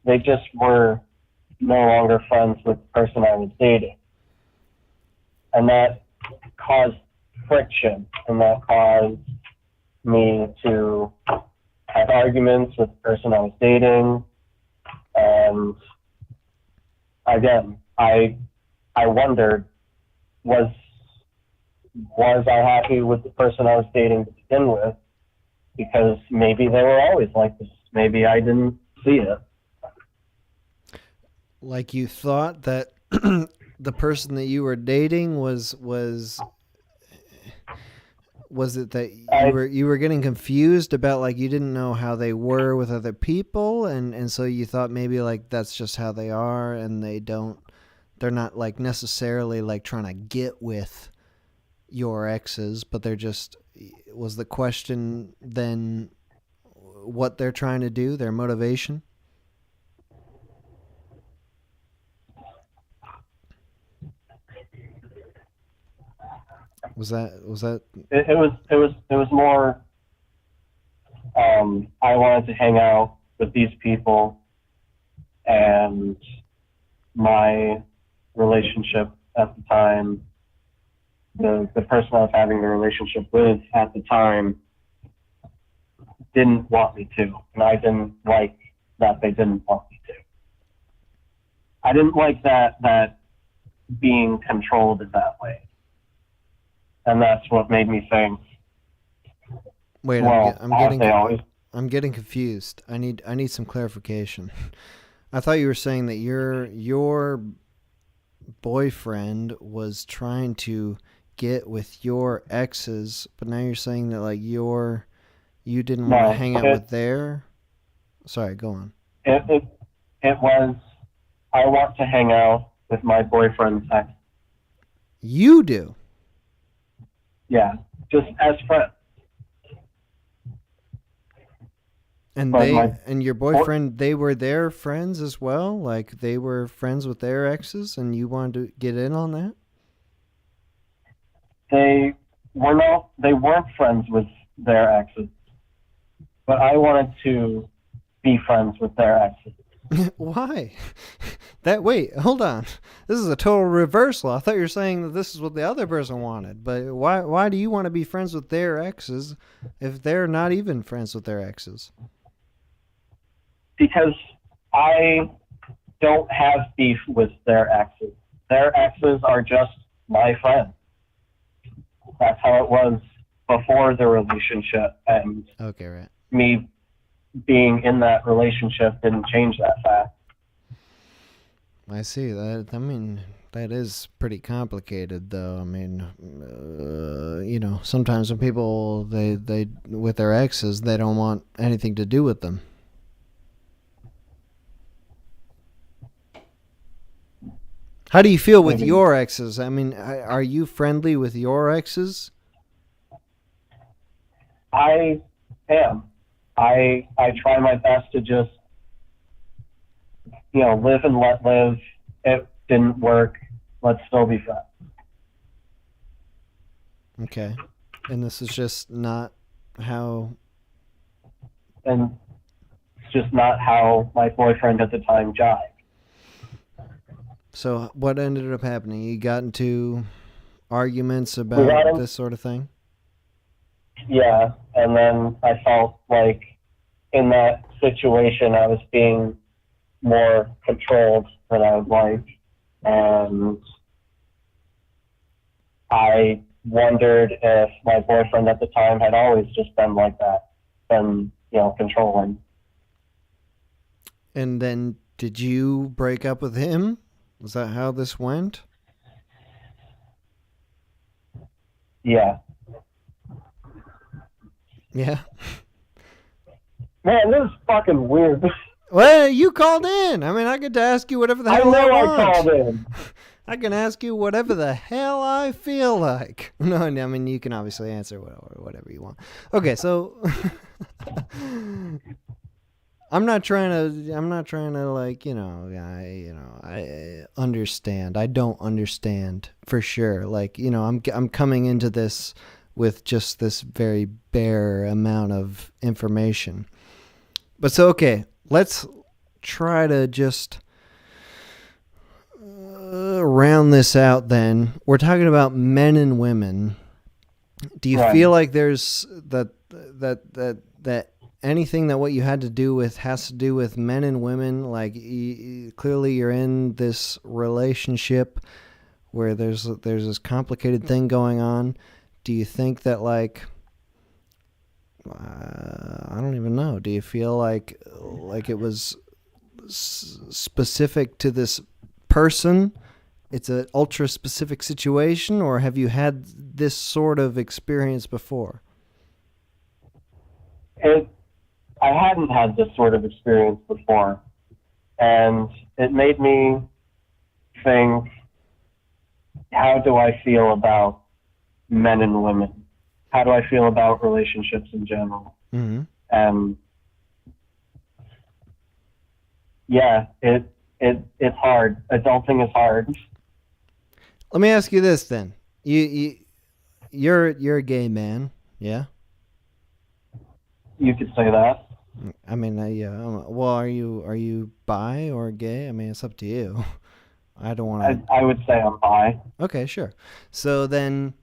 They just were no longer friends with the person I was dating. And that caused friction, and that caused me to have arguments with the person I was dating. And again, I wondered, was I happy with the person I was dating to begin with? Because maybe they were always like this. Maybe I didn't see it. Like you thought that the person that you were dating was it that you were getting confused about, like, you didn't know how they were with other people, and so you thought maybe like that's just how they are, and they're not like necessarily like trying to get with your exes, but they're just, was the question then what they're trying to do, their motivation? Was that It was more I wanted to hang out with these people, and my relationship at the time, the person I was having the relationship with at the time didn't want me to, and I didn't like that they didn't want me to. I didn't like that being controlled in that way. And that's what made me think. Wait, well, I'm getting confused. I need some clarification. I thought you were saying that your boyfriend was trying to get with your exes, but now you're saying that like you didn't want to hang out with their. Sorry, go on. It was, I want to hang out with my boyfriend's ex. You do? Yeah, just as friends. And and your boyfriend, they were their friends as well? Like they were friends with their exes and you wanted to get in on that? They weren't friends with their exes, but I wanted to be friends with their exes. Why? Wait, hold on. This is a total reversal. I thought you were saying that this is what the other person wanted, but why do you want to be friends with their exes if they're not even friends with their exes? Because I don't have beef with their exes. Their exes are just my friends. That's how it was before the relationship, and okay, right. Me being in that relationship didn't change that fact. I see that. I mean, that is pretty complicated, though. I mean, sometimes when people they with their exes, they don't want anything to do with them. How do you feel with your exes? I mean, are you friendly with your exes? I am. I try my best to just live and let live. It didn't work. Let's still be friends. Okay. And this is just not how... And it's just not how my boyfriend at the time jived. So what ended up happening? You got into arguments about this sort of thing? Yeah, and then I felt like in that situation I was being more controlled than I would like. And I wondered if my boyfriend at the time had always just been like that, been, controlling. And then did you break up with him? Was that how this went? Yeah. Yeah. Man, this is fucking weird. Well, you called in. I mean, I get to ask you whatever the hell I want. I called in. I can ask you whatever the hell I feel like. No, I mean, you can obviously answer whatever you want. Okay, so I'm not trying to like, I understand. I don't understand for sure. Like, I'm coming into this with just this very bare amount of information. But so, okay, let's try to just round this out then. We're talking about men and women. Do you feel like there's that anything that what you had to do with has to do with men and women? Like, clearly you're in this relationship where there's this complicated thing going on. Do you think that, like, I don't even know. Do you feel like it was specific to this person? It's an ultra specific situation, or have you had this sort of experience before? I hadn't had this sort of experience before, and it made me think, how do I feel about men and women? How do I feel about relationships in general? Mm-hmm. And yeah, it's hard. Adulting is hard. Let me ask you this then. You're a gay man, yeah? You could say that. I mean, yeah. Well, are you bi or gay? I mean, it's up to you. I don't want to. I would say I'm bi. Okay, sure. So then,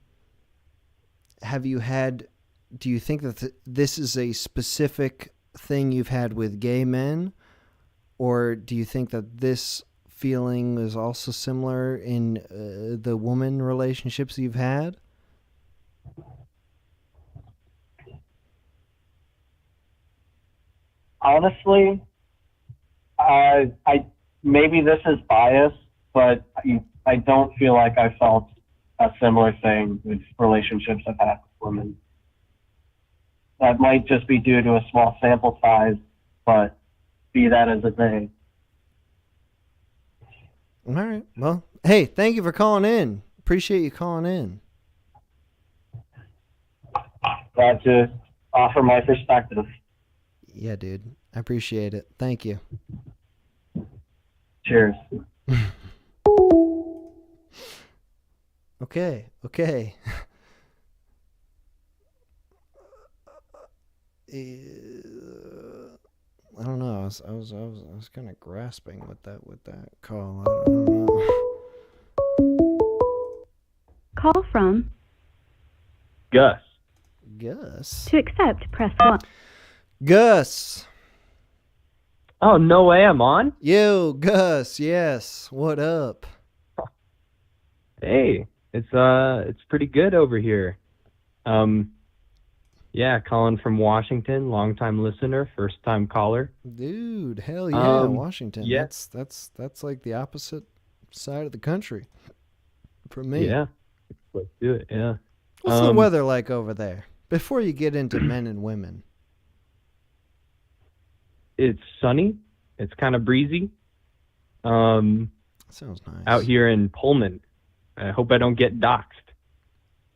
do you think that this is a specific thing you've had with gay men, or do you think that this feeling is also similar in the woman relationships you've had? Honestly, I maybe this is bias, but I don't feel like I felt a similar thing with relationships I've had with women. That might just be due to a small sample size, but be that as it may. All right. Well, hey, thank you for calling in. Appreciate you calling in. Glad to offer my perspective. Yeah, dude. I appreciate it. Thank you. Cheers. Okay. I don't know. I was kind of grasping with that call. I don't know. Call from Gus. Gus. to accept, press 1. Gus. Oh, no way I'm on? Yo, Gus. Yes. What up? Hey, it's pretty good over here. Yeah, calling from Washington, longtime listener, first time caller. Dude, hell yeah, Washington. Yeah. That's like the opposite side of the country for me. Yeah. Let's do it. Yeah. What's the weather like over there? Before you get into men and women. It's sunny. It's kind of breezy. Sounds nice. Out here in Pullman. I hope I don't get doxxed.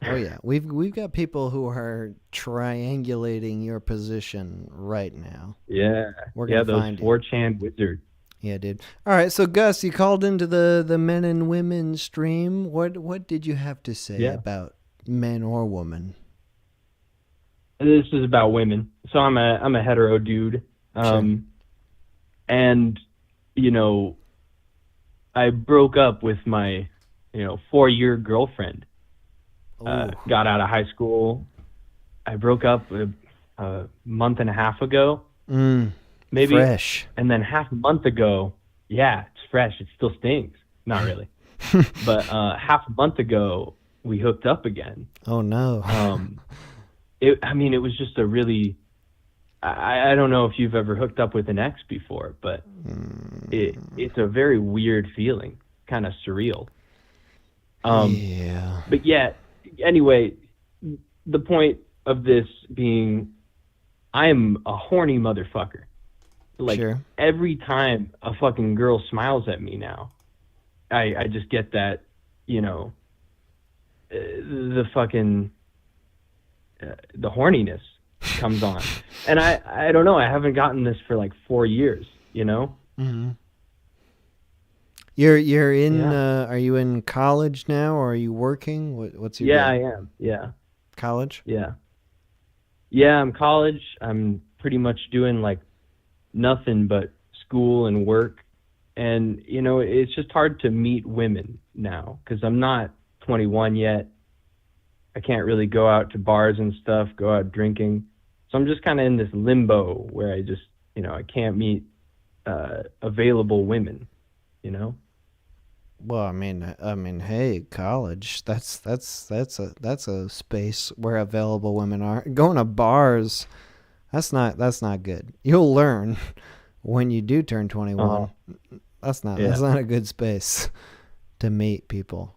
Oh yeah, we've got people who are triangulating your position right now. Yeah. We're gonna find those 4chan wizards. Yeah, dude. All right, so Gus, you called into the men and women stream. What did you have to say about men or women? This is about women. So I'm a hetero dude. Sure. And you know, I broke up with my 4-year girlfriend. Got out of high school. I broke up a month and a half ago. Maybe. Fresh. And then half a month ago, yeah, it's fresh. It still stings. Not really. But half a month ago, we hooked up again. Oh, no. It was just a really... I don't know if you've ever hooked up with an ex before, but it's a very weird feeling. Kind of surreal. Yeah. But yeah, anyway, the point of this being, I'm a horny motherfucker. Like, sure. Every time a fucking girl smiles at me now, I just get that, the fucking, the horniness comes on. And I don't know, I haven't gotten this for like 4 years, Mm-hmm. You're in, are you in college now, or are you working? What's your deal? I am, yeah. College? Yeah. Yeah, I'm college. I'm pretty much doing like nothing but school and work. And, it's just hard to meet women now because I'm not 21 yet. I can't really go out to bars and stuff, go out drinking. So I'm just kind of in this limbo where I just, I can't meet available women, Well, I mean, hey, college. That's a space where available women are. Going to bars, that's not good. You'll learn when you do turn 21. That's not a good space to meet people.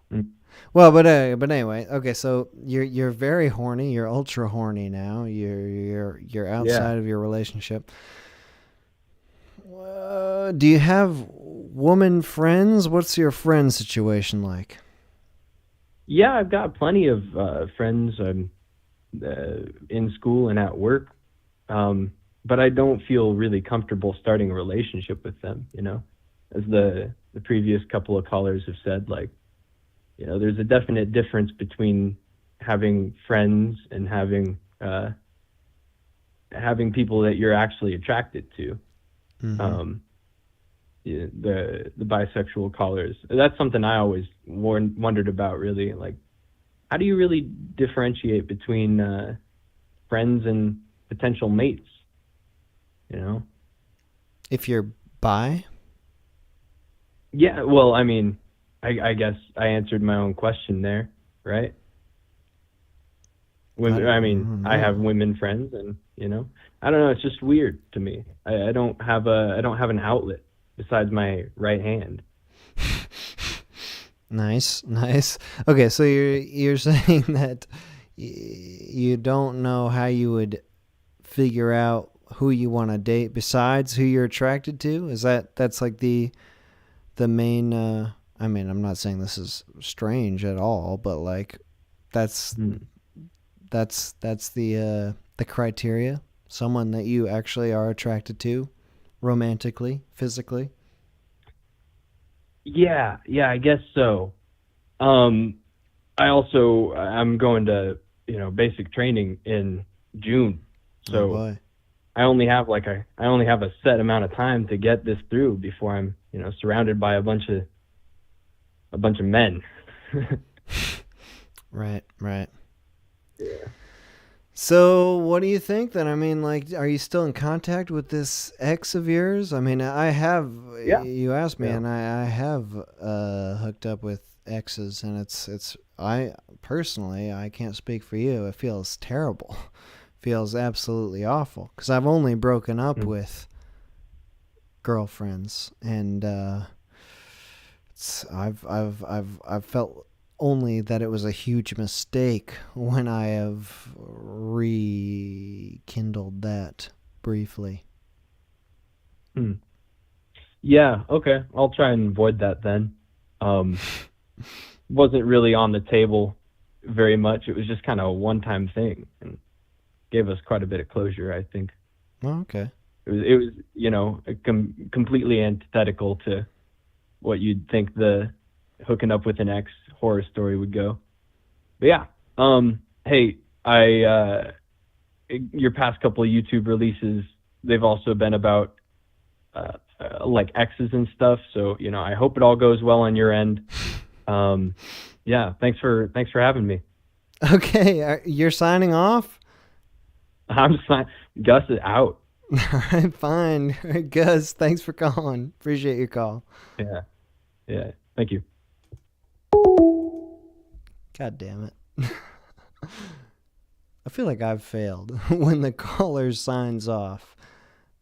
Well, but anyway, okay. So you're very horny. You're ultra horny now. You're outside of your relationship. Do you have woman friends? What's your friend situation like? Yeah, I've got plenty of friends in school and at work, but I don't feel really comfortable starting a relationship with them. As the previous couple of callers have said, like, there's a definite difference between having friends and having people that you're actually attracted to. Mm-hmm. The bisexual callers. That's something I always wondered about, really. Like, how do you really differentiate between friends and potential mates? If you're bi? Yeah, well, I mean, I guess I answered my own question there, right? I have women friends, and I don't know. It's just weird to me. I don't have an outlet besides my right hand. Nice. Okay, so you're saying that you don't know how you would figure out who you want to date besides who you're attracted to? Is that's like the main? I mean, I'm not saying this is strange at all, but like that's the criteria. Someone that you actually are attracted to, romantically, physically. Yeah, I guess so. I'm going to basic training in June, so I only have a set amount of time to get this through before I'm surrounded by a bunch of men. Right. Yeah. So what do you think then? I mean, like, are you still in contact with this ex of yours? I mean, I have. Yeah. You asked me, and I have hooked up with exes, and it's. I personally, I can't speak for you. It feels terrible. feels absolutely awful because I've only broken up with girlfriends, and I've felt only that it was a huge mistake when I have rekindled that briefly. Yeah, okay. I'll try and avoid that then. Wasn't really on the table very much. It was just kind of a one-time thing and gave us quite a bit of closure, I think. Oh, okay. It was completely antithetical to what you'd think the hooking up with an ex horror story would go. But yeah, hey, your past couple of YouTube releases, they've also been about like exes and stuff. So, I hope it all goes well on your end. Yeah, thanks for having me. Okay, you're signing off? Gus is out. All right, fine. Gus, thanks for calling. Appreciate your call. Yeah, thank you. God damn it. I feel like I've failed when the caller signs off.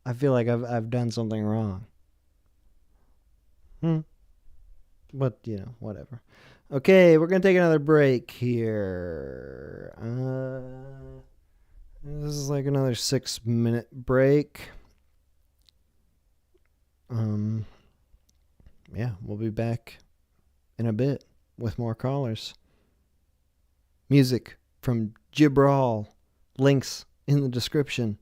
I feel like I've done something wrong. But, whatever. Okay, we're going to take another break here. This is like another 6-minute break. Yeah, we'll be back in a bit with more callers. Music from Gibral. Links in the description.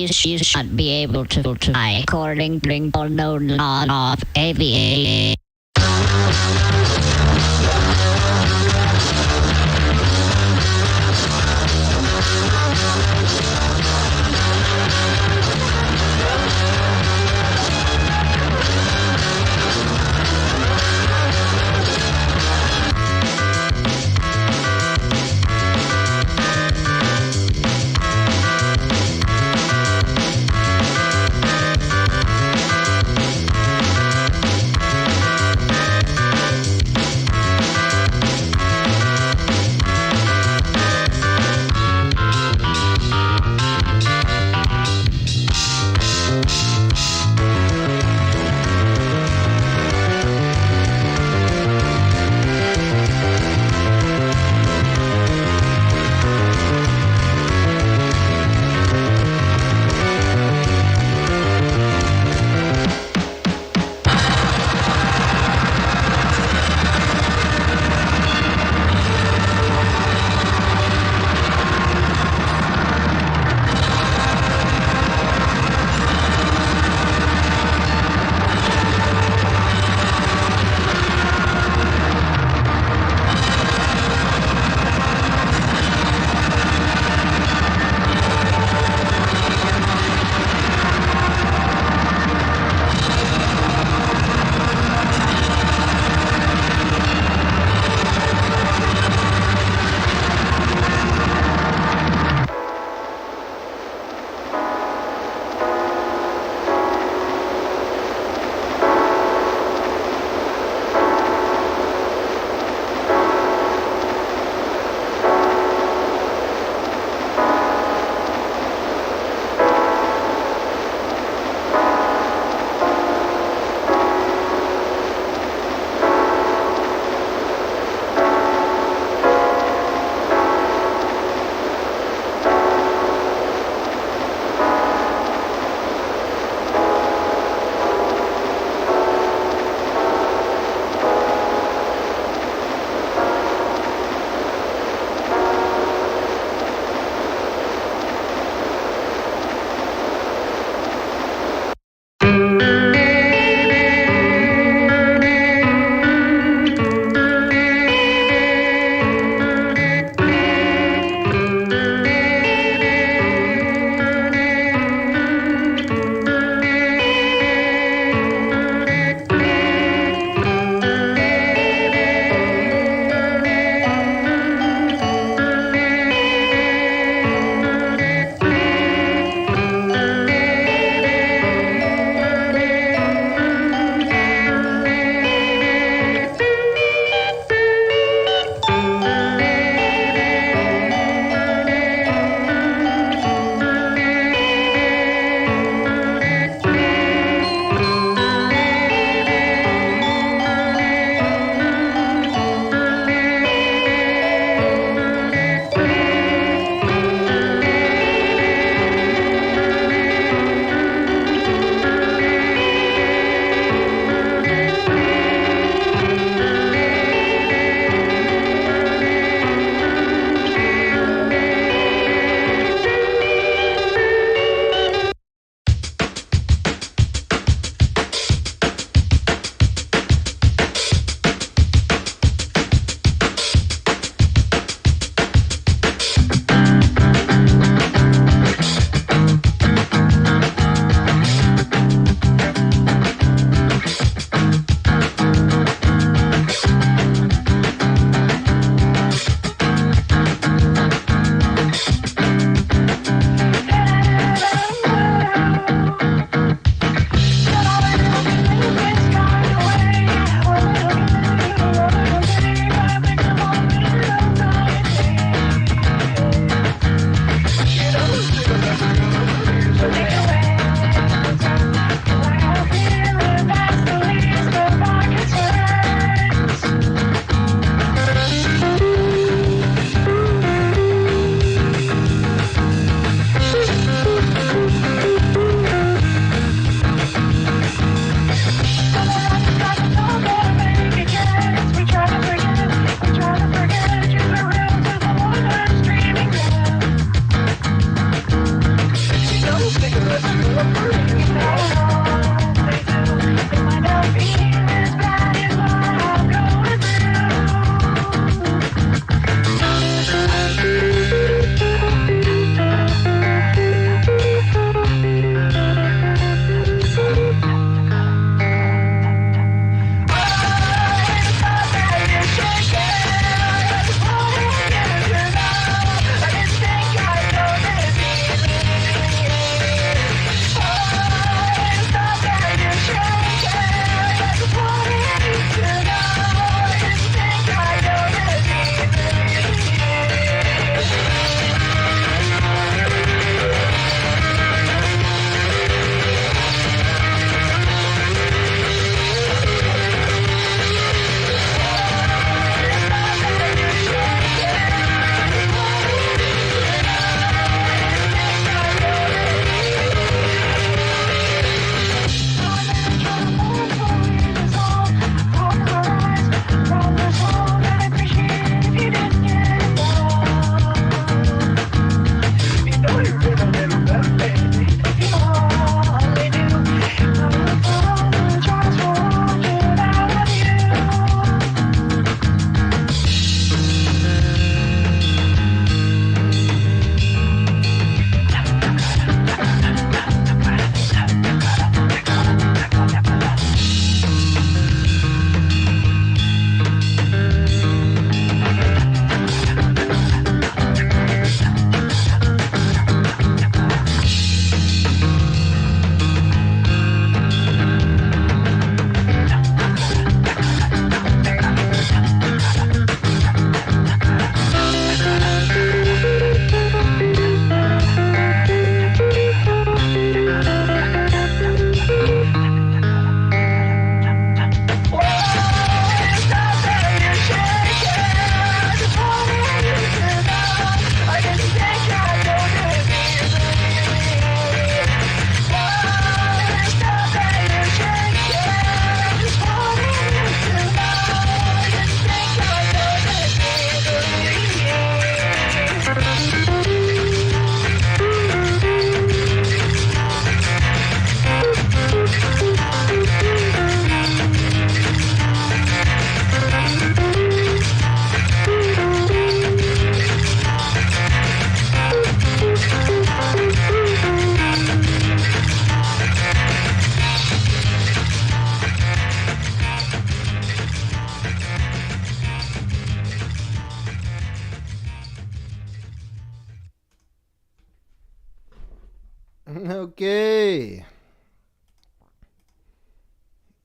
She should be able to according to no law of aviation.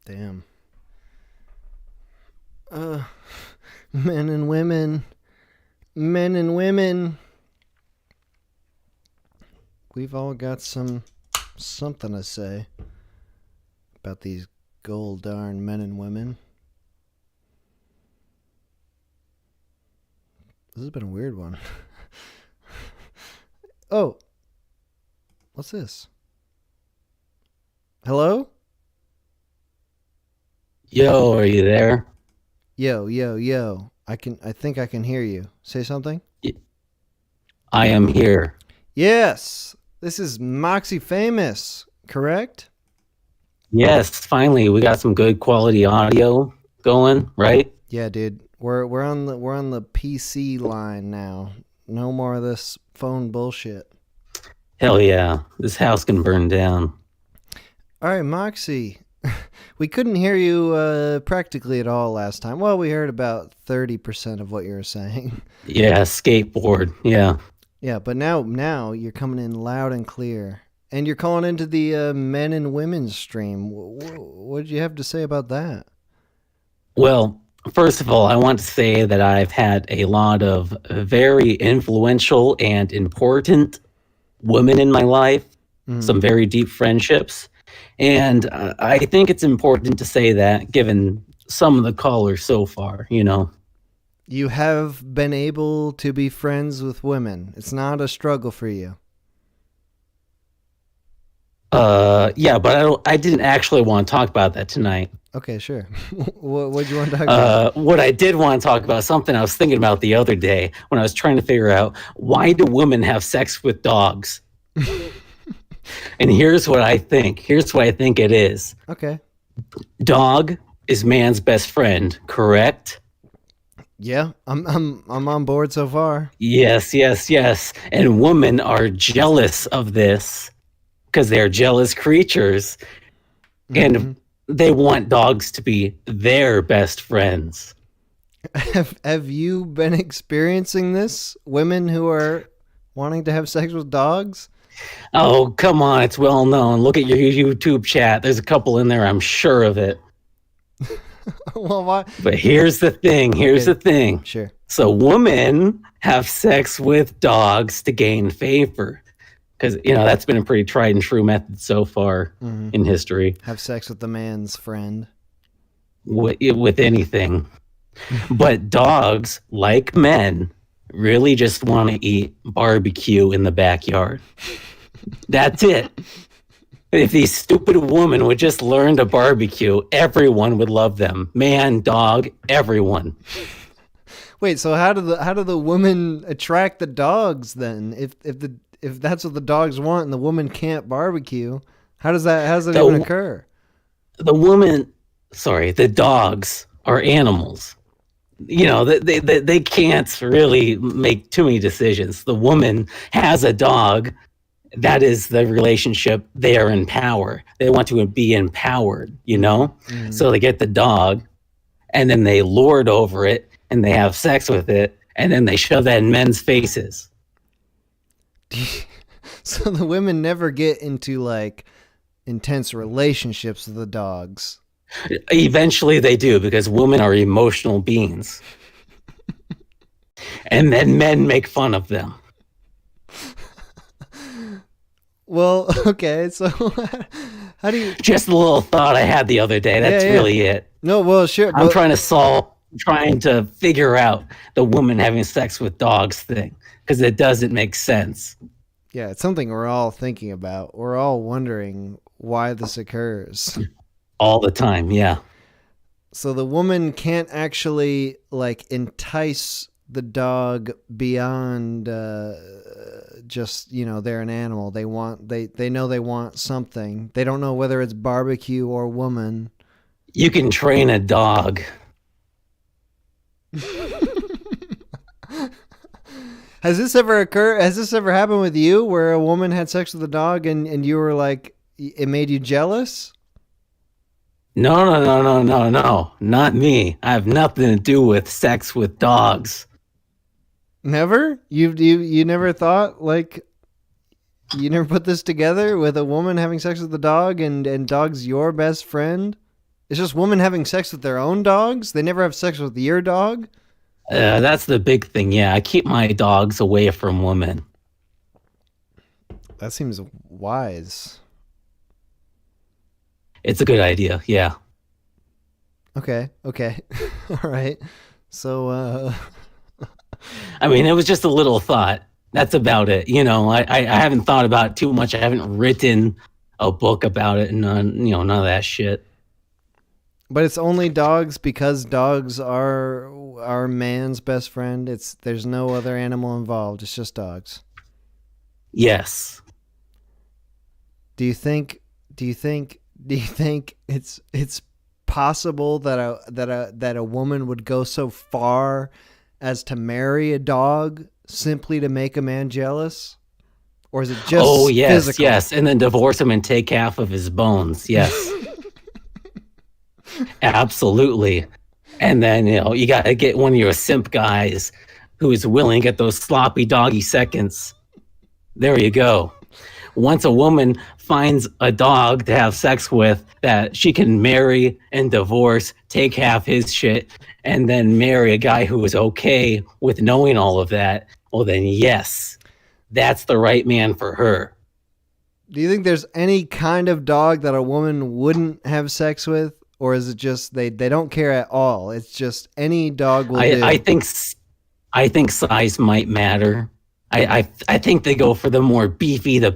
Damn. Men and women. Men and women. We've all got something to say about these gold darn men and women. This has been a weird one. Oh. What's this? Hello? Yo, are you there? Yo, yo, yo. I think I can hear you. Say something? I am here. Yes. This is Moxie Famous, correct? Yes, finally we got some good quality audio going, right? Yeah, dude. We're on the PC line now. No more of this phone bullshit. Hell yeah. This house can burn down. All right, Moxie. We couldn't hear you practically at all last time. Well, we heard about 30% of what you were saying. Yeah, skateboard. Yeah. Yeah, but now you're coming in loud and clear. And you're calling into the men and women stream. What did you have to say about that? Well, first of all, I want to say that I've had a lot of very influential and important women in my life, some very deep friendships. And I think it's important to say that, given some of the callers so far, you know. You have been able to be friends with women. It's not a struggle for you. Yeah, but I didn't actually want to talk about that tonight. Okay, sure. What do you want to talk about? What I did want to talk about, something I was thinking about the other day when I was trying to figure out, why do women have sex with dogs? And here's what I think. Here's what I think it is. Okay. Dog is man's best friend, correct? Yeah, I'm on board so far. Yes, yes, yes. And women are jealous of this because they're jealous creatures. And they want dogs to be their best friends. Have you been experiencing this? Women who are wanting to have sex with dogs? Oh, come on. It's well known. Look at your YouTube chat. There's a couple in there. I'm sure of it. Well, why? But here's the thing. Here's Okay, the thing. Sure. So women have sex with dogs to gain favor. Because, you know, that's been a pretty tried and true method so far in history. Have sex with the man's friend. With anything. But dogs, like men, really just want to eat barbecue in the backyard. That's it. If these stupid women would just learn to barbecue, everyone would love them. Man, dog, everyone. Wait, so how do the women attract the dogs then? If that's what the dogs want and the woman can't barbecue, how does that even occur? The dogs are animals. You know, they can't really make too many decisions. The woman has a dog. That is the relationship. They are in power. They want to be empowered, you know? So they get the dog, and then they lord over it, and they have sex with it, and then they shove that in men's faces. So the women never get into, like, intense relationships with the dogs. Eventually they do, because women are emotional beings. And then men make fun of them. Well, okay, so how do you... Just a little thought I had the other day. That's really it. No, well, sure. I'm trying to figure out the woman having sex with dogs thing, because it doesn't make sense. Yeah, it's something we're all thinking about. We're all wondering why this occurs. All the time, yeah. So the woman can't actually, like, entice the dog beyond just, you know, they're an animal. They know they want something. They don't know whether it's barbecue or woman. You can train a dog. Has this ever occurred? Has this ever happened with you where a woman had sex with a dog and you were like, it made you jealous? No. Not me. I have nothing to do with sex with dogs. Never? You never thought, like, you never put this together with a woman having sex with a dog and dog's your best friend? It's just women having sex with their own dogs? They never have sex with your dog? That's the big thing. Yeah, I keep my dogs away from women. That seems wise. It's a good idea. Yeah. Okay. All right. So, I mean, it was just a little thought. That's about it. I haven't thought about it too much. I haven't written a book about it, and none of that shit. But it's only dogs because dogs are man's best friend. There's no other animal involved. It's just dogs. Yes. Do you think it's possible that a woman would go so far as to marry a dog simply to make a man jealous? Or is it just physical? Yes, and then divorce him and take half of his bones. Yes. Absolutely. And then, you got to get one of your simp guys who is willing to get those sloppy doggy seconds. There you go. Once a woman finds a dog to have sex with that she can marry and divorce, take half his shit, and then marry a guy who is okay with knowing all of that, well, then yes, that's the right man for her. Do you think there's any kind of dog that a woman wouldn't have sex with? Or is it just they don't care at all? It's just any dog will do. I think size might matter. I think they go for the more beefy, the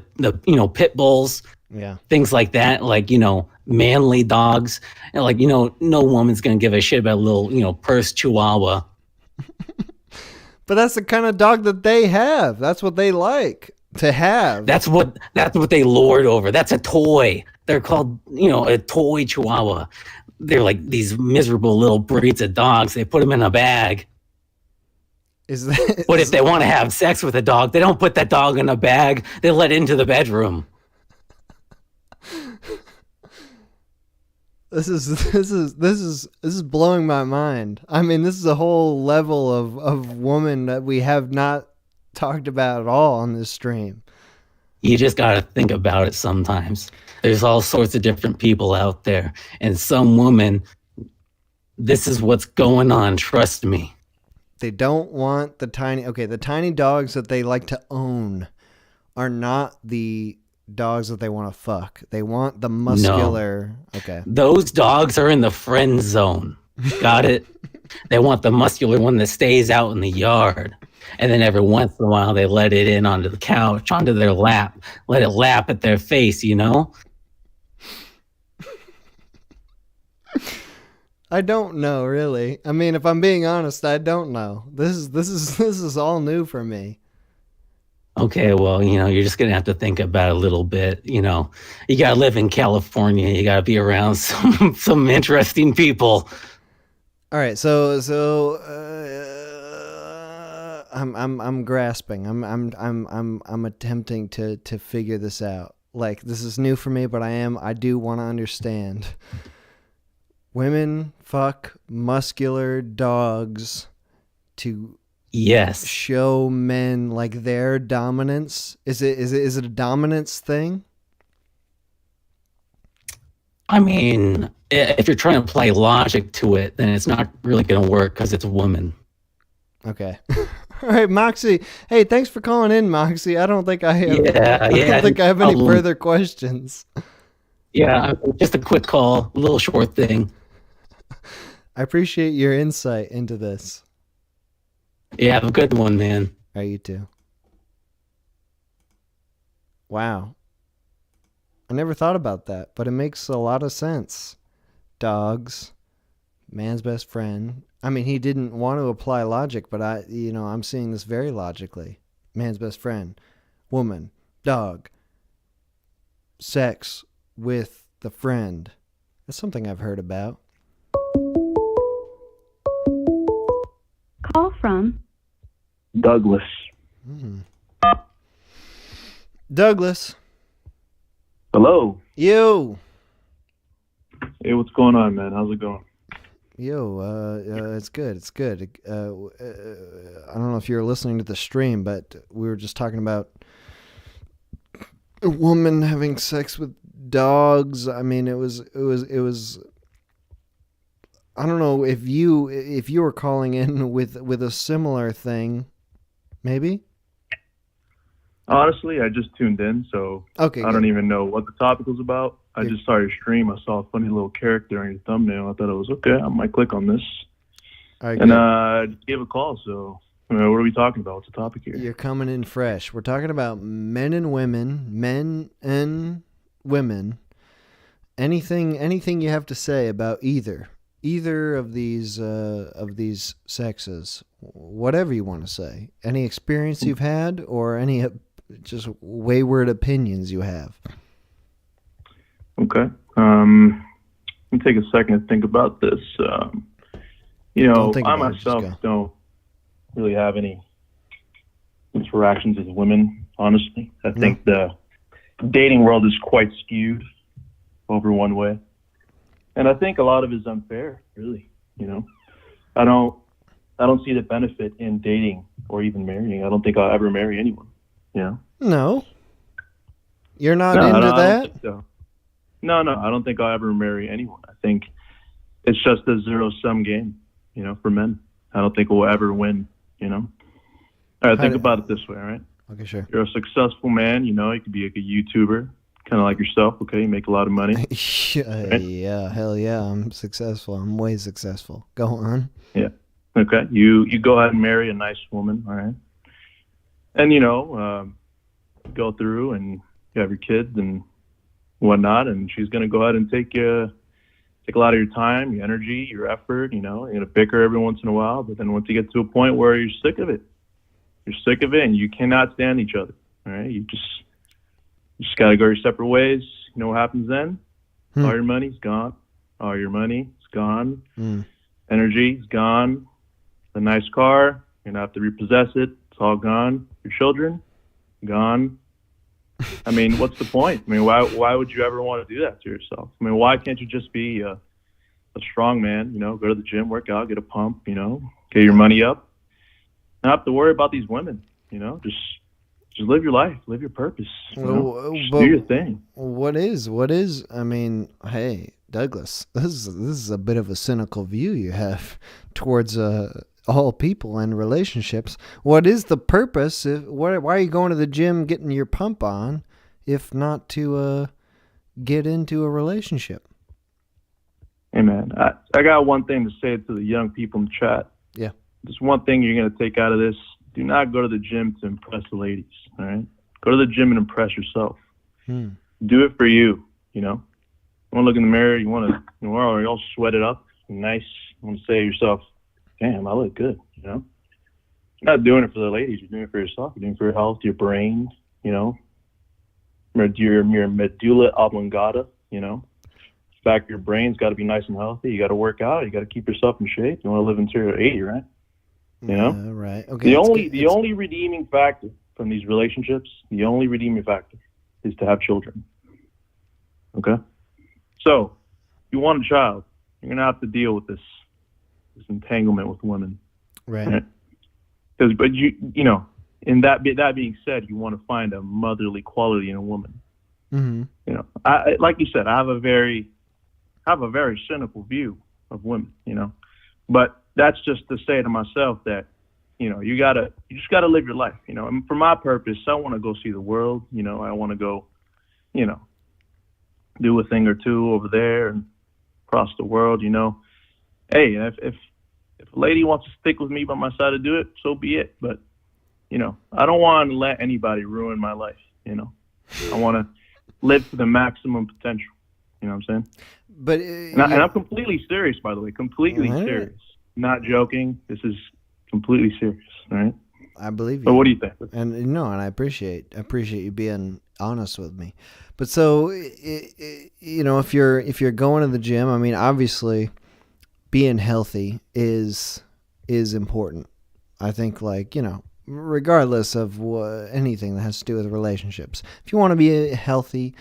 pit bulls, things like that, like manly dogs, and like no woman's gonna give a shit about a little purse chihuahua. But that's the kind of dog that they have. That's what they like to have. That's what they lord over. That's a toy. They're called a toy chihuahua. They're like these miserable little breeds of dogs. They put them in a bag. But if they want to have sex with a dog, they don't put that dog in a bag. They let it into the bedroom. This is blowing my mind. I mean, this is a whole level of woman that we have not talked about at all on this stream. You just got to think about it sometimes. There's all sorts of different people out there. And some women, this is what's going on. Trust me. They don't want the tiny dogs that they like to own are not the dogs that they want to fuck. They want the muscular. No. Okay. Those dogs are in the friend zone. Got it? They want the muscular one that stays out in the yard. And then every once in a while, they let it in onto the couch, onto their lap, let it lap at their face, I don't know, really. I mean, if I'm being honest, I don't know. This is all new for me. Okay, well, you're just gonna have to think about it a little bit. You gotta live in California. You gotta be around some interesting people. All right, so I'm grasping. I'm attempting to figure this out. Like, this is new for me, but I do want to understand. Women fuck muscular dogs to show men like their dominance. Is it a dominance thing? I mean, if you're trying to apply logic to it, then it's not really going to work because it's a woman. Okay. All right, Moxie. Hey, thanks for calling in, Moxie. I don't think I have. I don't think I have any further questions. Yeah, just a quick call, a little short thing. I appreciate your insight into this. Yeah, have a good one, man. All right, you too. Wow. I never thought about that, but it makes a lot of sense. Dogs, man's best friend. I mean, he didn't want to apply logic, but I'm seeing this very logically. Man's best friend, woman, dog, sex with the friend. That's something I've heard about. Call from Douglas. Douglas. Hello. You. Hey, what's going on, man? How's it going? It's good. It's good. I don't know if you were listening to the stream, but we were just talking about a woman having sex with dogs. I mean, it was I don't know if you were calling in with a similar thing, maybe. Honestly, I just tuned in, so Okay, I don't even know what the topic was about. I just saw your stream. I saw a funny little character on your thumbnail. I thought it was okay. I might click on this. All right, And good. I just gave a call. So, what are we talking about? What's the topic here? You're coming in fresh. We're talking about men and women, men and women. Anything you have to say about either of these sexes, whatever you want to say. Any experience you've had, or any just wayward opinions you have. Okay. Let me take a second to think about this. Don't think I about it, just myself go. don't really have any interactions with women, honestly. I think the dating world is quite skewed over one way. And I think a lot of it is unfair, really. I don't see the benefit in dating or even marrying. I don't think I'll ever marry anyone. No. You're not No, into I don't that? think so. No, I don't think I'll ever marry anyone. I think it's just a zero-sum game, for men. I don't think we'll ever win, All right, think about it this way, all right? Okay, sure. You're a successful man, you could be like a YouTuber, kind of like yourself, okay? You make a lot of money. Right? Yeah, hell yeah, I'm successful. I'm way successful. Go on. Yeah. Okay. You go ahead and marry a nice woman, all right? And, go through and you have your kids and whatnot, and she's going to go ahead and take a lot of your time, your energy, your effort, you're going to bicker every once in a while, but then once you get to a point where you're sick of it and you cannot stand each other, all right? You just got to go your separate ways. You know what happens then? All your money's gone. All your money is gone. Energy is gone. The nice car, you're going to have to repossess it. It's all gone. Your children, gone. I mean, what's the point? I mean, why would you ever want to do that to yourself? I mean, why can't you just be a strong man, go to the gym, work out, get a pump, get your money up? Not have to worry about these women, just live your life, live your purpose, just do your thing. What is, I mean, hey, Douglas, this is a bit of a cynical view you have towards all people and relationships. What is the purpose? Why are you going to the gym getting your pump on if not to get into a relationship? Hey, man, I got one thing to say to the young people in the chat. Yeah. There's one thing you're going to take out of this. Do not go to the gym to impress the ladies, all right? Go to the gym and impress yourself. Do it for you, You want to look in the mirror, you want to, you all sweat it up, nice. You want to say to yourself, damn, I look good, You're not doing it for the ladies. You're doing it for yourself. You're doing it for your health, your brain, your medulla oblongata, back of your brain's got to be nice and healthy. You got to work out. You got to keep yourself in shape. You want to live until you're 80, right? Right. Okay. The only redeeming factor from these relationships, the only redeeming factor is to have children. Okay? So, if you want a child, you're going to have to deal with this entanglement with women. Right. But in that being said, you want to find a motherly quality in a woman. Mm-hmm. I like you said, I have a very cynical view of women, but that's just to say to myself that, you just gotta live your life, and for my purpose, I want to go see the world, I want to go, do a thing or two over there and across the world, Hey, if a lady wants to stick with me by my side to do it, so be it. But, I don't want to let anybody ruin my life, I want to live to the maximum potential. You know what I'm saying? But and I'm completely serious, by the way. Completely serious. Not joking. This is completely serious. All right. I believe you. But what do you think? And I appreciate you being honest with me. But so, if you're going to the gym, I mean, obviously, being healthy is important. I think, regardless of anything that has to do with relationships, if you want to be healthy,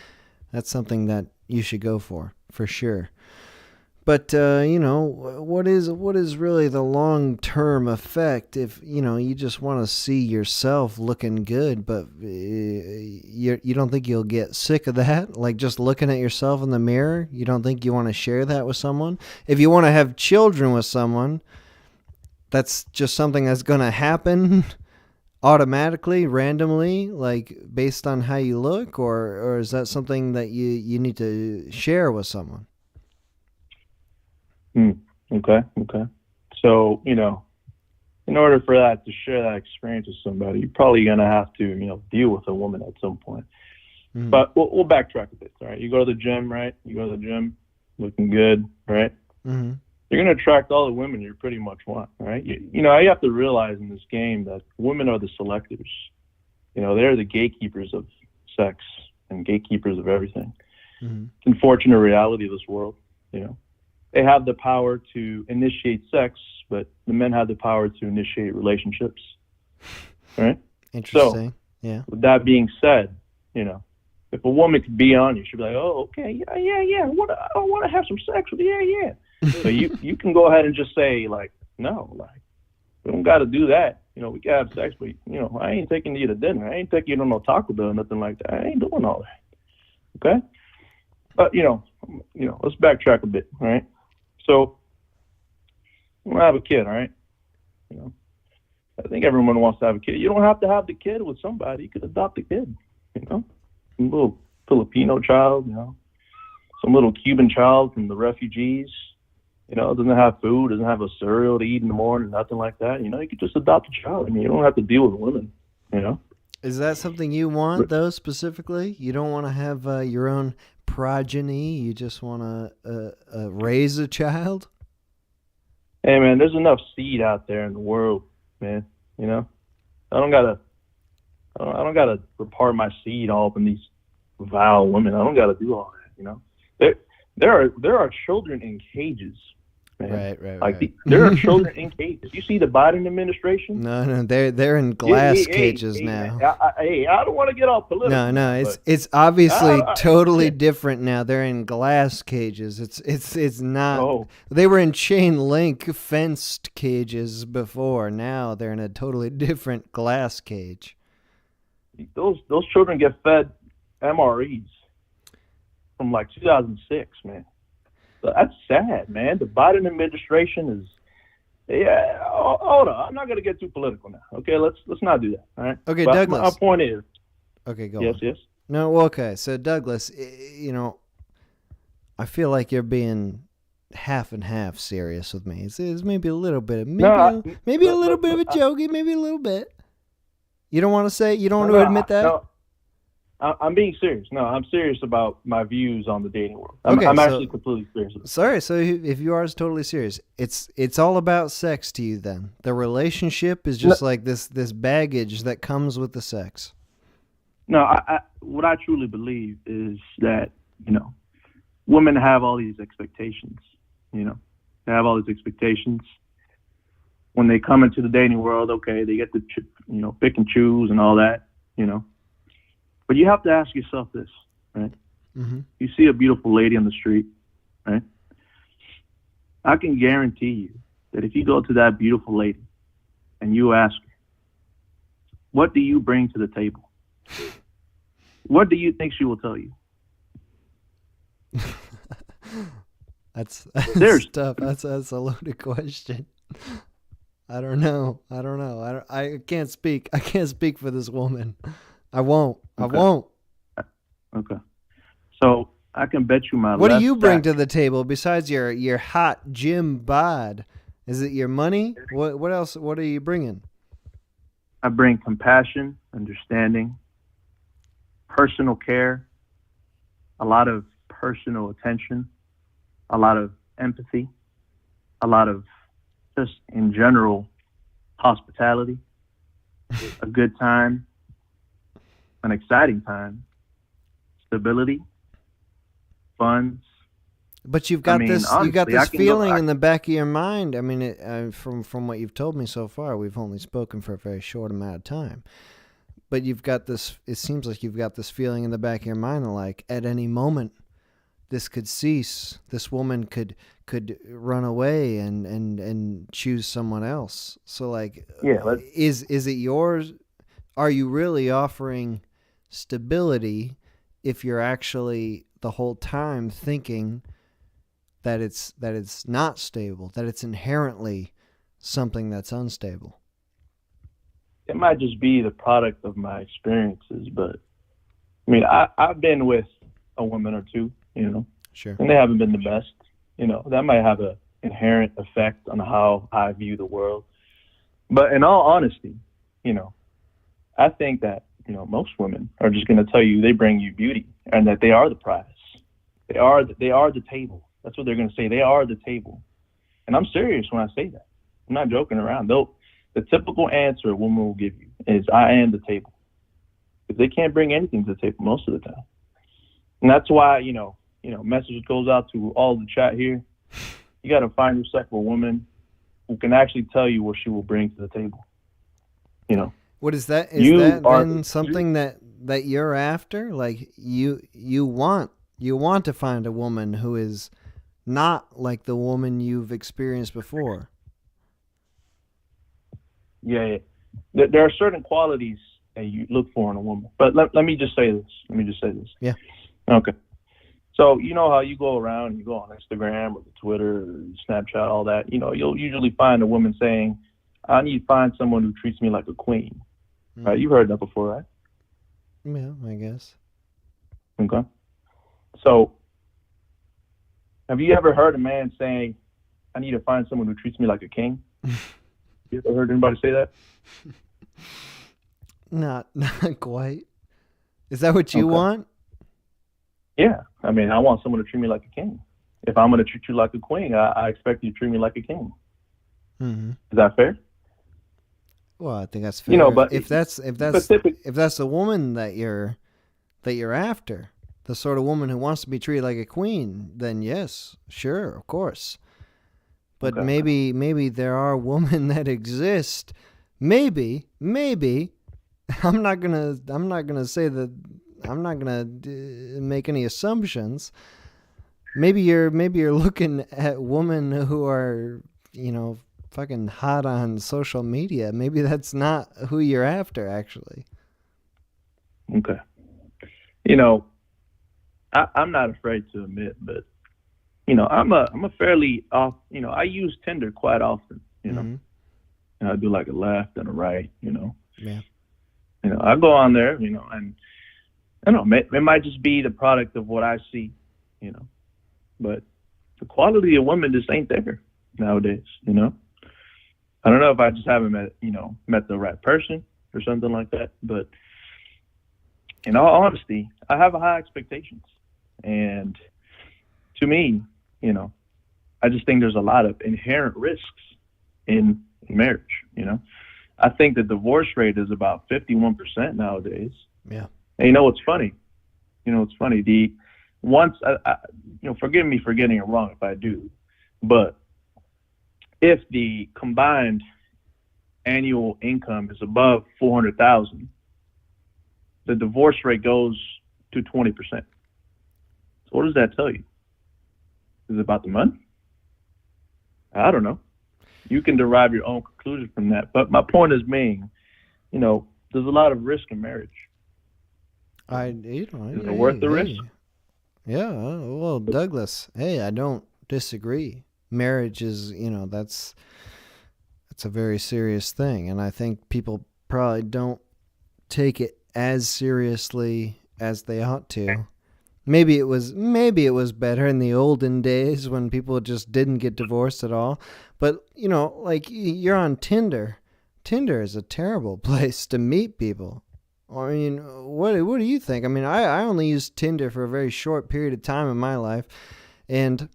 that's something that you should go for sure. But what is really the long-term effect if you just want to see yourself looking good, but you don't think you'll get sick of that? Like just looking at yourself in the mirror, you don't think you want to share that with someone? If you want to have children with someone, that's just something that's going to happen automatically, randomly, like based on how you look, or is that something that you need to share with someone? Okay. So, in order for that to share that experience with somebody, you're probably going to have to, deal with a woman at some point. Mm-hmm. But we'll backtrack a bit, all right? You go to the gym, right? You go to the gym looking good, right? Mm-hmm. You're going to attract all the women you pretty much want, right? You have to realize in this game that women are the selectors. They're the gatekeepers of sex and gatekeepers of everything. Mm-hmm. It's an unfortunate reality of this world, They have the power to initiate sex, but the men have the power to initiate relationships, right? Interesting. So, yeah. With that being said, if a woman could be on you, she'd be like, "Oh, okay, yeah. I want to have some sex with you, yeah." So you can go ahead and just say like, "No, like we don't got to do that. We can have sex, but I ain't taking you to dinner. I ain't taking you to no Taco Bell or nothing like that. I ain't doing all that." Okay. But let's backtrack a bit, all right? So, you want to have a kid, all right? I think everyone wants to have a kid. You don't have to have the kid with somebody. You could adopt a kid, Some little Filipino child, some little Cuban child from the refugees, doesn't have food, doesn't have a cereal to eat in the morning, nothing like that. You could just adopt a child. You don't have to deal with women, Is that something you want, though, specifically? You don't want to have your own progeny? You just want to raise a child? Hey, man, there's enough seed out there in the world, man. I don't gotta repart my seed all up in these vile women. I don't gotta do all that. There are children in cages, man. Right. There are children in cages. You see the Biden administration? No, they're in glass cages now. I don't want to get off political. No, it's obviously totally different now. They're in glass cages. It's not. Oh. They were in chain link fenced cages before. Now they're in a totally different glass cage. Those children get fed MREs from like 2006, man. So that's sad, man. The Biden administration is. Yeah, hold on. I'm not gonna get too political now. Okay, let's not do that. All right. Okay, but Douglas. My point is. Okay, go yes, on. Yes. No, well, okay. So Douglas, I feel like you're being half and half serious with me. It's maybe a little bit of maybe a little bit of a jokey, maybe a little bit. You don't want to say? You don't want to admit that? No, I'm being serious. No, I'm serious about my views on the dating world. I'm actually completely serious. Sorry, so if you are totally serious, it's all about sex to you then. The relationship is just like this baggage that comes with the sex. No, what I truly believe is that, women have all these expectations, They have all these expectations. When they come into the dating world, okay, they get to, pick and choose and all that, But you have to ask yourself this, right? Mm-hmm. You see a beautiful lady on the street, right? I can guarantee you that if you go to that beautiful lady and you ask her, what do you bring to the table? What do you think she will tell you? That's tough. That's a loaded question. I don't know. I can't speak. I can't speak for this woman. I won't. Okay. I won't. Okay. So I can bet you my. What do you bring to the table besides your hot gym bod? Is it your money? What else? What are you bringing? I bring compassion, understanding, personal care, a lot of personal attention, a lot of empathy, a lot of just in general hospitality, a good time, an exciting time, stability, funds. But you've got this feeling in the back of your mind. I mean, from what you've told me so far, we've only spoken for a very short amount of time. But you've got this. It seems like you've got this feeling in the back of your mind, like at any moment, this could cease. This woman could run away and choose someone else. So like, is it yours? Are you really offering stability if you're actually the whole time thinking that it's not stable, that it's inherently something that's unstable? It might just be the product of my experiences, but I mean, I've been with a woman or two, Sure, and they haven't been the best. That might have an inherent effect on how I view the world. But in all honesty, I think that, most women are just going to tell you they bring you beauty and that they are the prize. They are the table. That's what they're going to say. They are the table. And I'm serious when I say that. I'm not joking around. The typical answer a woman will give you is, I am the table. Because they can't bring anything to the table most of the time. And that's why, message goes out to all the chat here. You got to find yourself a woman who can actually tell you what she will bring to the table. What is that? Is that then something that you're after? Like you want to find a woman who is not like the woman you've experienced before. Yeah. There are certain qualities that you look for in a woman. But let me just say this. Yeah. Okay. So you know how you go around, you go on Instagram or Twitter or Snapchat, all that, you'll usually find a woman saying, I need to find someone who treats me like a queen. Right? You've heard that before, right? Yeah, I guess. Okay. So have you ever heard a man saying, I need to find someone who treats me like a king? You ever heard anybody say that? Not quite. Is that what you want? Yeah. I mean, I want someone to treat me like a king. If I'm going to treat you like a queen, I expect you to treat me like a king. Mm-hmm. Is that fair? Well, I think that's fair. But if that's the woman that you're after, the sort of woman who wants to be treated like a queen, then yes, sure, of course. But maybe there are women that exist. Maybe I'm not gonna say that. I'm not gonna make any assumptions. Maybe you're looking at women who are fucking hot on social media. Maybe that's not who you're after, actually. Okay. I'm not afraid to admit, but I'm a fairly off. I use Tinder quite often. And I do like a left and a right. Yeah. I go on there. And I don't know. It might just be the product of what I see. But the quality of women just ain't there nowadays. I don't know if I just haven't met the right person or something like that. But in all honesty, I have high expectations. And to me, I just think there's a lot of inherent risks in marriage. I think the divorce rate is about 51% nowadays. Yeah. And what's funny? Forgive me for getting it wrong if I do, but if the combined annual income is above $400,000, the divorce rate goes to 20%. So what does that tell you? Is it about the money? I don't know. You can derive your own conclusion from that. But my point is being, there's a lot of risk in marriage. Is it worth the risk? Yeah. Well, Douglas, hey, I don't disagree. Marriage is, that's a very serious thing, and I think people probably don't take it as seriously as they ought to. Maybe it was better in the olden days when people just didn't get divorced at all. But, like you're on Tinder. Tinder is a terrible place to meet people. I mean, what do you think? I mean, I only used Tinder for a very short period of time in my life, and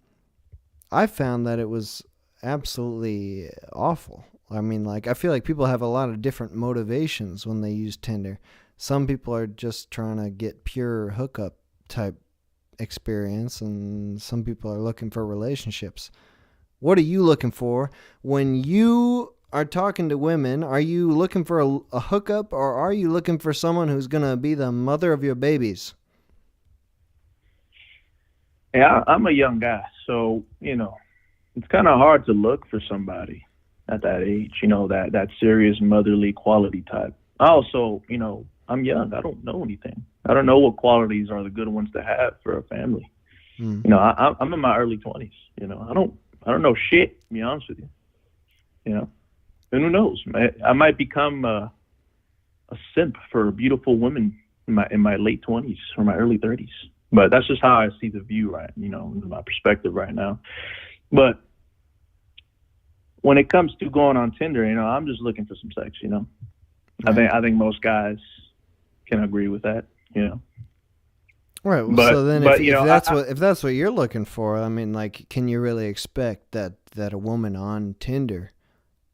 I found that it was absolutely awful. I mean, like, I feel like people have a lot of different motivations when they use Tinder. Some people are just trying to get pure hookup type experience, and some people are looking for relationships. What are you looking for when you are talking to women? Are you looking for a hookup, or are you looking for someone who's going to be the mother of your babies? Yeah, I'm a young guy, so it's kind of hard to look for somebody at that age. That serious motherly quality type. Also, I'm young. I don't know anything. I don't know what qualities are the good ones to have for a family. I'm in my early 20s. I don't know shit. To be honest with you. And who knows? I might become a simp for beautiful women in my late 20s or my early 30s. But that's just how I see the view, right? My perspective right now. But when it comes to going on Tinder, I'm just looking for some sex. Right. I think most guys can agree with that. Right. Well, But so then, but if that's what you're looking for, I mean, like, can you really expect that a woman on Tinder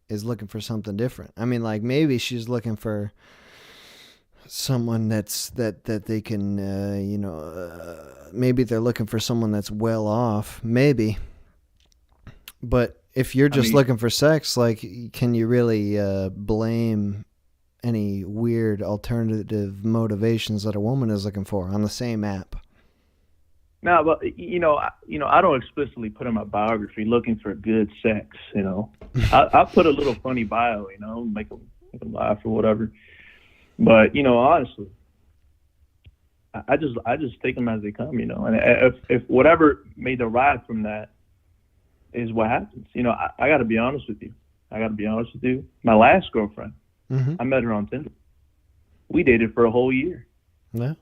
is looking for something different? I mean, like, maybe she's looking for someone that they can, maybe they're looking for someone that's well off, maybe. But if you're just looking for sex, like, can you really blame any weird alternative motivations that a woman is looking for on the same app? No, but I don't explicitly put in my biography looking for good sex. I put a little funny bio, make them laugh or whatever. But honestly, I just take them as they come. And if whatever may derive from that is what happens. I got to be honest with you. My last girlfriend, I met her on Tinder. We dated for a whole year. Yeah.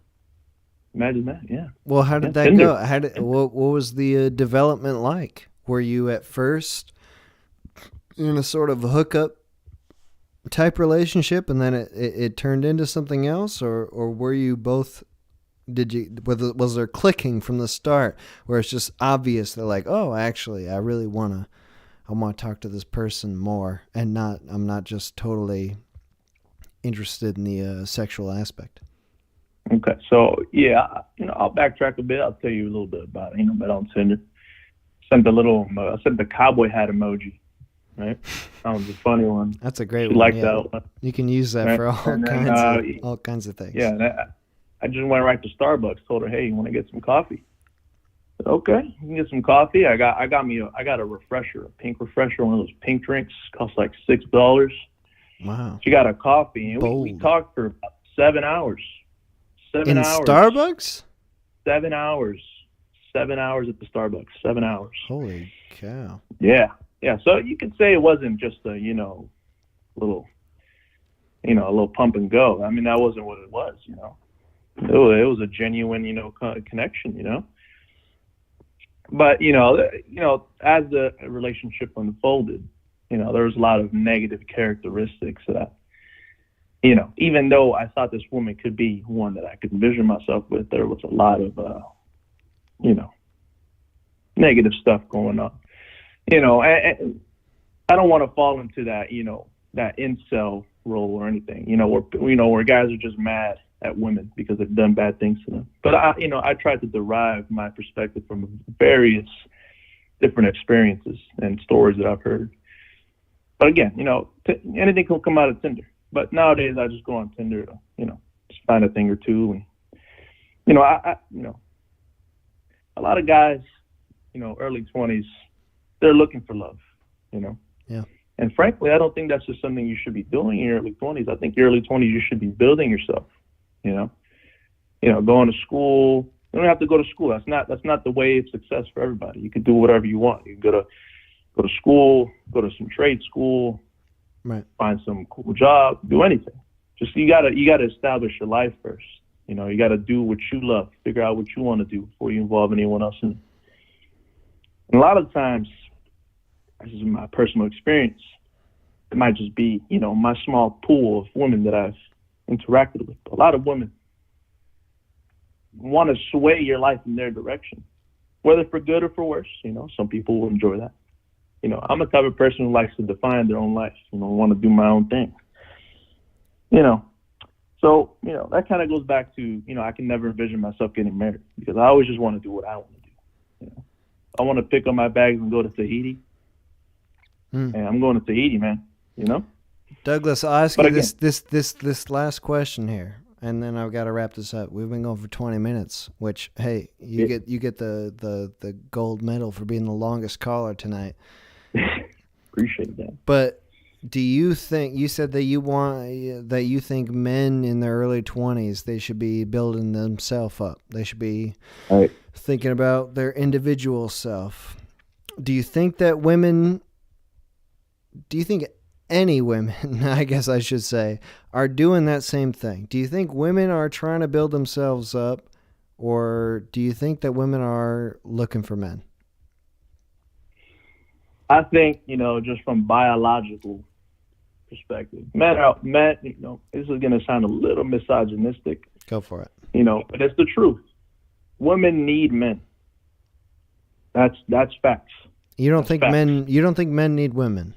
Imagine that. Yeah. Well, how did that Tinder. go? What was the development like? Were you at first in a sort of hookup type relationship, and then it turned into something else, or were you both? Was there clicking from the start, where it's just obvious that, like, oh, actually, I really want to talk to this person more, and I'm not just totally interested in the sexual aspect. Okay, so yeah, I'll backtrack a bit. I'll tell you a little bit about it. Met on Tinder. I sent the cowboy hat emoji. Right, that was a funny one. That's a great she one. liked Yeah. that one. You can use that for all kinds of things. Yeah, and I just went right to Starbucks. Told her, hey, you want to get some coffee? I said, okay, you can get some coffee. I got a refresher, a pink refresher, one of those pink drinks. Cost like $6. Wow. She got a coffee, and we talked for about 7 hours. 7 hours. In Starbucks? 7 hours. 7 hours at the Starbucks. 7 hours. Holy cow. Yeah. Yeah. So you could say it wasn't just a, little pump and go. I mean, that wasn't what it was, It was a genuine, connection, But, as the relationship unfolded, there was a lot of negative characteristics that, even though I thought this woman could be one that I could envision myself with, there was a lot of, negative stuff going on. And I don't want to fall into that, that incel role or anything, where guys are just mad at women because they've done bad things to them. But I tried to derive my perspective from various different experiences and stories that I've heard. But again, anything can come out of Tinder. But nowadays I just go on Tinder to, just find a thing or two. And, a lot of guys, early 20s, they're looking for love, Yeah. And frankly, I don't think that's just something you should be doing in your early 20s. I think your early 20s, you should be building yourself, going to school. You don't have to go to school. That's not the way of success for everybody. You can do whatever you want. You can go to school, go to some trade school, right, find some cool job, do anything. Just you gotta establish your life first. You gotta do what you love, figure out what you want to do before you involve anyone else in it. And a lot of times, this is my personal experience, it might just be, my small pool of women that I've interacted with. A lot of women want to sway your life in their direction, whether for good or for worse. Some people will enjoy that. I'm a type of person who likes to define their own life, want to do my own thing. So, that kind of goes back to, I can never envision myself getting married because I always just want to do what I want to do. I want to pick up my bags and go to Tahiti. And I'm going to Tahiti, man, Douglas, I'll ask you this last question here. and then I've got to wrap this up. We've been going for 20 minutes, which, hey, you get the gold medal for being the longest caller tonight. Appreciate that. But do you think, you said that you think men in their early 20s, they should be building themselves up. They should be thinking about their individual self. Do you think that any women, I guess I should say, are doing that same thing? Do you think women are trying to build themselves up, or do you think that women are looking for men? I think, just from biological perspective, men, this is going to sound a little misogynistic. Go for it. But it's the truth. Women need men. That's facts. You don't think men need women?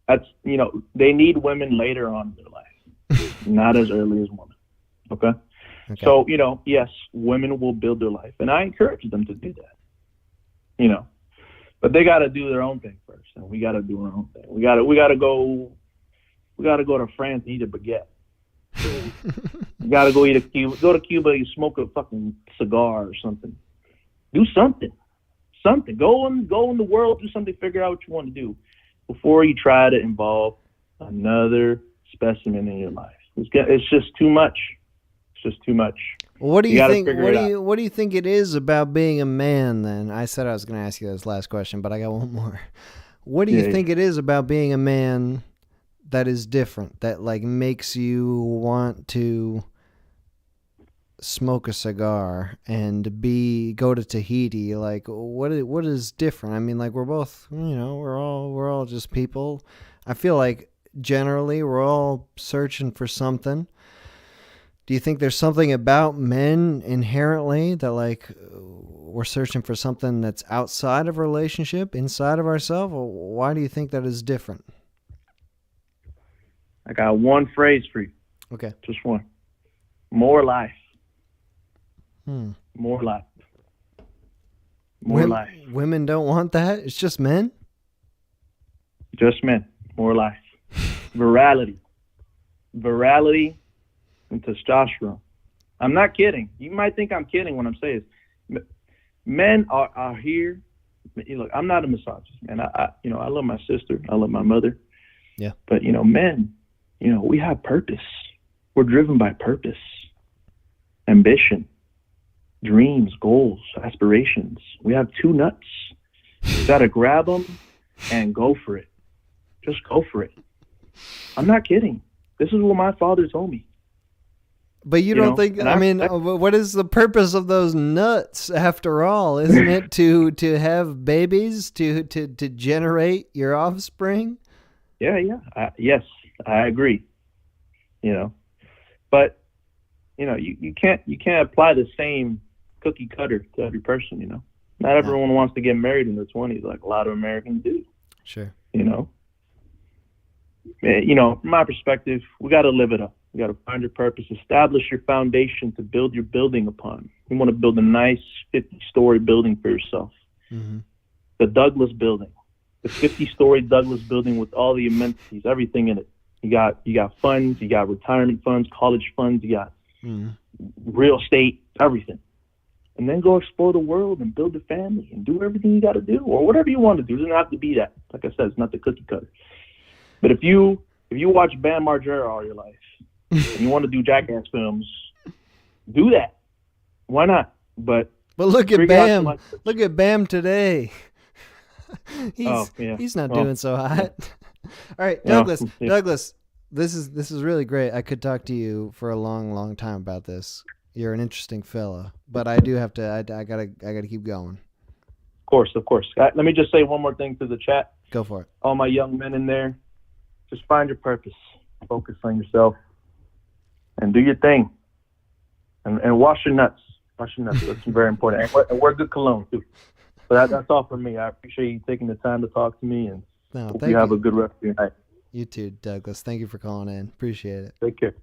That's, they need women later on in their life, not as early as women. Okay? So, yes, women will build their life, and I encourage them to do that. But they got to do their own thing first, and we got to do our own thing. We got to go to France and eat a baguette. You got to go to Cuba, you smoke a fucking cigar or something. Do something. Go in the world, do something, figure out what you want to do before you try to involve another specimen in your life. It's just too much. It's just too much. Well, what do you think? What do you think it is about being a man? Then I said I was going to ask you this last question, but I got one more. What do you think it is about being a man that is different, that like makes you want to smoke a cigar and go to Tahiti? Like, what is different? I mean, like, we're both, we're all just people. I feel like generally we're all searching for something. Do you think there's something about men inherently that, like, we're searching for something that's outside of a relationship, inside of ourselves? Or why do you think that is different? I got one phrase for you. Okay. Just one. More life. More life. More life. Women don't want that? It's just men? Just men. More life. Virality. And testosterone. I'm not kidding. You might think I'm kidding when I'm saying this. Men are here. Look, I'm not a misogynist, man. I love my sister. I love my mother. Yeah. But, men, we have purpose. We're driven by purpose, ambition, dreams, goals, aspirations. We have two nuts. You got to grab them and go for it. Just go for it. I'm not kidding. This is what my father told me. But you don't think, what is the purpose of those nuts after all? Isn't it to have babies, to generate your offspring? Yeah. Yes, I agree. But, you can't apply the same cookie cutter to every person, Not everyone wants to get married in their 20s like a lot of Americans do. Sure. From my perspective, we got to live it up. You got to find your purpose, establish your foundation to build your building upon. You want to build a nice 50-story building for yourself. Mm-hmm. The Douglas building, the 50-story Douglas building with all the amenities, everything in it. You got funds, you got retirement funds, college funds, you got real estate, everything. And then go explore the world and build a family and do everything you got to do, or whatever you want to do. It doesn't have to be that. Like I said, it's not the cookie cutter. But if you watch Bam Margera all your life, and you want to do Jackass films, do that. Why not? But look at Bam. Look at Bam today. He's not doing so hot. All right, Douglas. Yeah. Douglas, this is really great. I could talk to you for a long, long time about this. You're an interesting fella, but I do have to. I gotta keep going. Of course. Let me just say one more thing to the chat. Go for it. All my young men in there, just find your purpose. Focus on yourself. And do your thing. And wash your nuts. That's very important. And wear good cologne, too. But that's all from me. I appreciate you taking the time to talk to me, and hope you have a good rest of your night. You too, Douglas. Thank you for calling in. Appreciate it. Take care.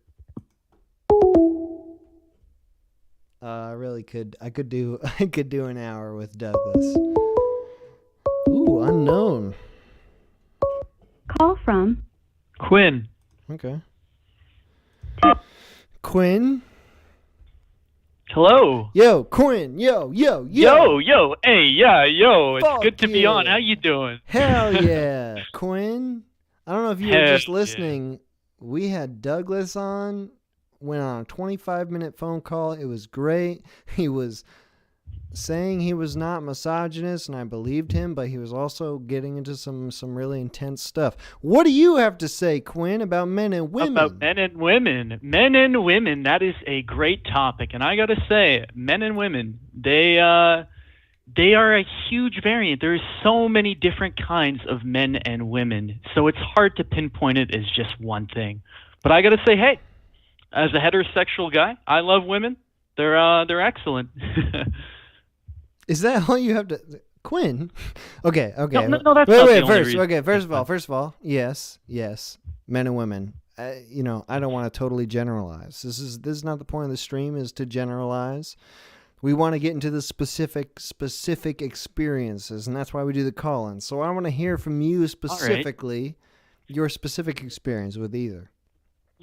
I really could. I could do an hour with Douglas. Ooh, unknown. Call from Quinn. Okay. Quinn. Hello. Yo, Quinn. Yo. Hey, yeah, yo. It's Fuck good to be yeah. on. How you doing? Hell yeah. Quinn. I don't know if you were Heck just listening. We had Douglas on. Went on a 25-minute phone call. It was great. He was saying he was not misogynist, and I believed him, but he was also getting into some really intense stuff. What do you have to say, Quinn, about men and women? About men and women. Men and women, that is a great topic. And I got to say, men and women, they are a huge variant. There's so many different kinds of men and women. So it's hard to pinpoint it as just one thing. But I got to say, hey, as a heterosexual guy, I love women. They're excellent. Is that all you have to... Quinn? Okay. No, that's not Wait, the only first. reason. Okay, first of all, yes, men and women. I don't want to totally generalize. This is not the point of the stream, is to generalize. We want to get into the specific experiences, and that's why we do the call-in. So I want to hear from you specifically, your specific experience with either.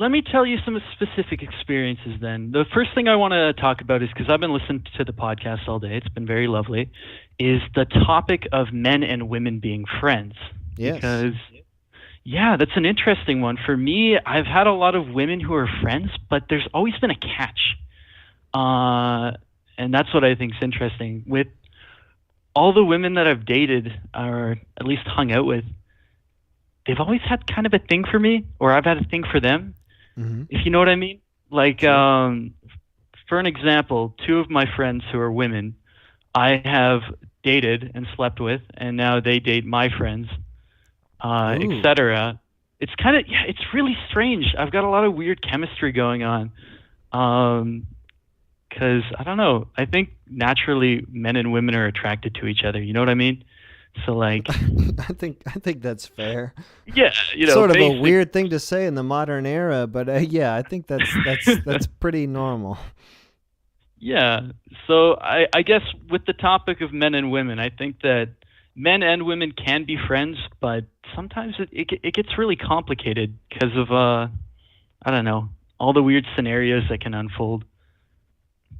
Let me tell you some specific experiences then. The first thing I want to talk about is, because I've been listening to the podcast all day, it's been very lovely, is the topic of men and women being friends. Yes. Because, yeah, that's an interesting one. For me, I've had a lot of women who are friends, but there's always been a catch. And that's what I think is interesting. With all the women that I've dated, or at least hung out with, they've always had kind of a thing for me, or I've had a thing for them. Mm-hmm. If you know what I mean. Like, for an example, two of my friends who are women, I have dated and slept with, and now they date my friends, etc. It's kind of, it's really strange. I've got a lot of weird chemistry going on. Because, I don't know, I think naturally men and women are attracted to each other. You know what I mean? So, like... I think that's fair. Yeah, sort of basic. a weird thing to say in the modern era, but yeah, I think that's pretty normal. Yeah. So I guess with the topic of men and women, I think that men and women can be friends, but sometimes it gets really complicated because of, I don't know, all the weird scenarios that can unfold.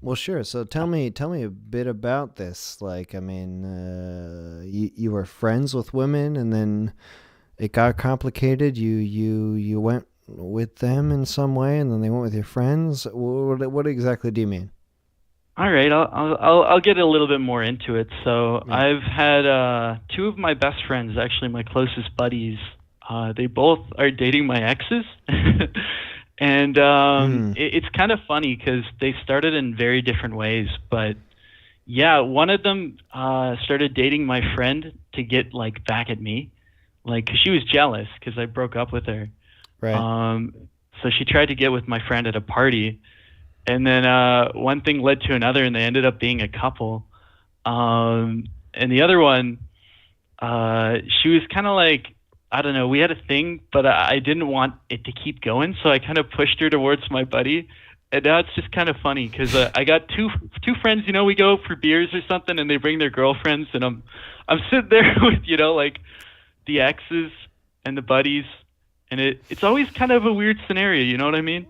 Well, sure. So tell me a bit about this. Like, I mean, you were friends with women, and then it got complicated. You went with them in some way, and then they went with your friends. What exactly do you mean? All right, I'll get a little bit more into it. So yeah. I've had two of my best friends, actually my closest buddies. They both are dating my exes. And it's kind of funny because they started in very different ways. But yeah, one of them started dating my friend to get like back at me, like 'cause she was jealous because I broke up with her. Right. So she tried to get with my friend at a party, and then one thing led to another, and they ended up being a couple. And the other one, she was kind of like, I don't know, we had a thing, but I didn't want it to keep going, so I kind of pushed her towards my buddy. And now it's just kind of funny because I got two friends, we go for beers or something, and they bring their girlfriends, and I'm sitting there with, like the exes and the buddies, and it's always kind of a weird scenario, you know what I mean?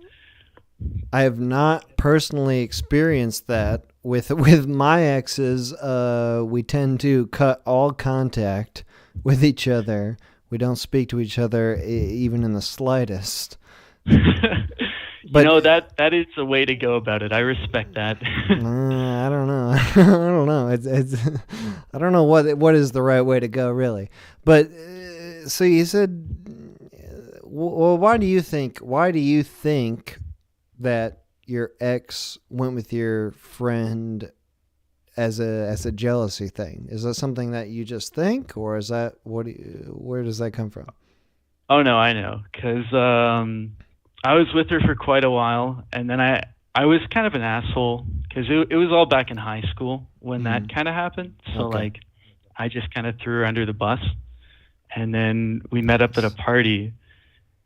I have not personally experienced that with my exes. We tend to cut all contact with each other. We don't speak to each other even in the slightest. But that is a way to go about it. I respect that. I don't know. I don't know. It's I don't know what is the right way to go, really. But so you said, well, why do you think that your ex went with your friend as a jealousy thing? Is that something that you just think, or is that where does that come from? Oh no, I know, because I was with her for quite a while, and then I was kind of an asshole because it was all back in high school when that kind of happened. So like, I just kind of threw her under the bus, and then we met up at a party,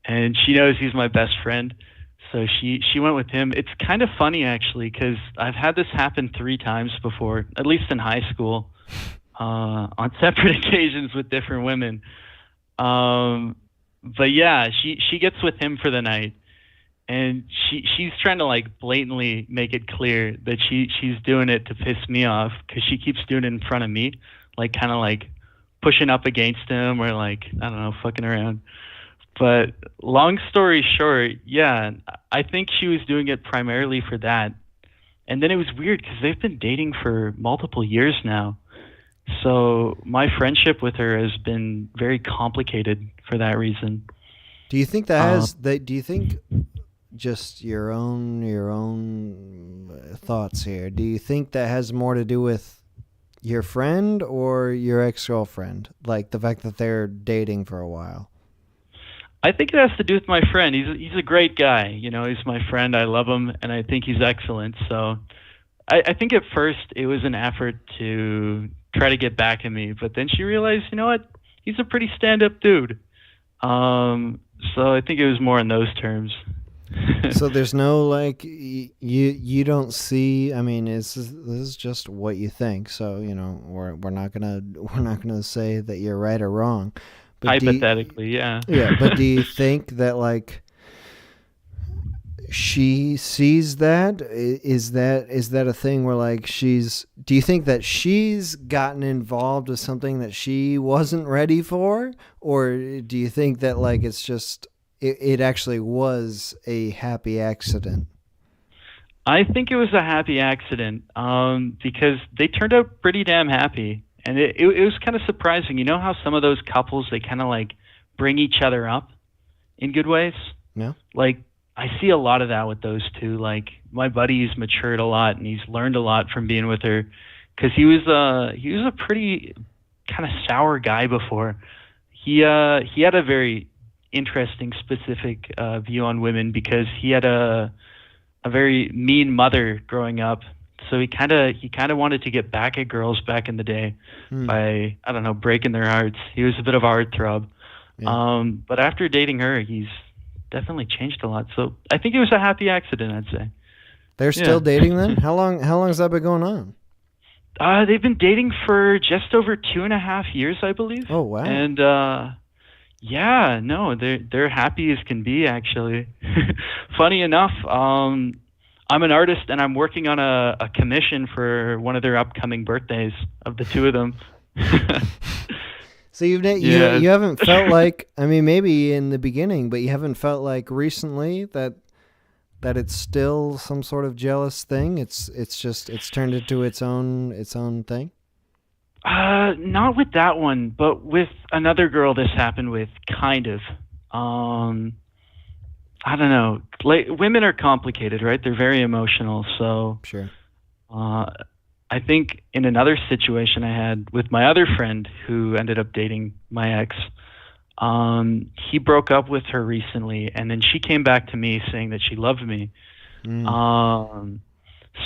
and she knows he's my best friend. So she went with him. It's kind of funny, actually, because I've had this happen 3 times before, at least in high school, on separate occasions with different women. But yeah, she gets with him for the night. and she's trying to like blatantly make it clear that she's doing it to piss me off because she keeps doing it in front of me, like kind of like pushing up against him or like I don't know, fucking around. But long story short, yeah, I think she was doing it primarily for that. And then it was weird because they've been dating for multiple years now. So my friendship with her has been very complicated for that reason. Do you think that has that? Do you think just your own thoughts here? Do you think that has more to do with your friend or your ex-girlfriend? Like the fact that they're dating for a while? I think it has to do with my friend. He's a great guy. You know, he's my friend. I love him, and I think he's excellent. So I think at first it was an effort to try to get back at me, but then she realized, you know what, he's a pretty stand-up dude. So I think it was more in those terms. So there's no like you don't see. I mean, this is just what you think. So you know, we're not gonna say that you're right or wrong. But hypothetically, yeah. Yeah, but do you think that like she sees that? Is that a thing where like do you think that she's gotten involved with something that she wasn't ready for? Or do you think that like it's just it actually was a happy accident? I think it was a happy accident because they turned out pretty damn happy. And it was kind of surprising. You know how some of those couples, they kind of like bring each other up in good ways? Yeah. Like I see a lot of that with those two. Like my buddy's matured a lot and he's learned a lot from being with her because he was a pretty kind of sour guy before. He had a very interesting specific view on women because he had a very mean mother growing up. So he kind of wanted to get back at girls back in the day by, I don't know, breaking their hearts. He was a bit of a heartthrob. Yeah. But after dating her, he's definitely changed a lot. So I think it was a happy accident, I'd say. They're still dating then? How long has that been going on? They've been dating for just over 2.5 years, I believe. Oh, wow. And yeah, no, they're happy as can be, actually. Funny enough, I'm an artist and I'm working on a commission for one of their upcoming birthdays of the two of them. So you haven't felt like, I mean, maybe in the beginning, but you haven't felt like recently that it's still some sort of jealous thing. It's turned into its own thing. Not with that one, but with another girl this happened with, kind of. I don't know. Like, women are complicated, right? They're very emotional. So sure. I think in another situation I had with my other friend who ended up dating my ex, he broke up with her recently, and then she came back to me saying that she loved me.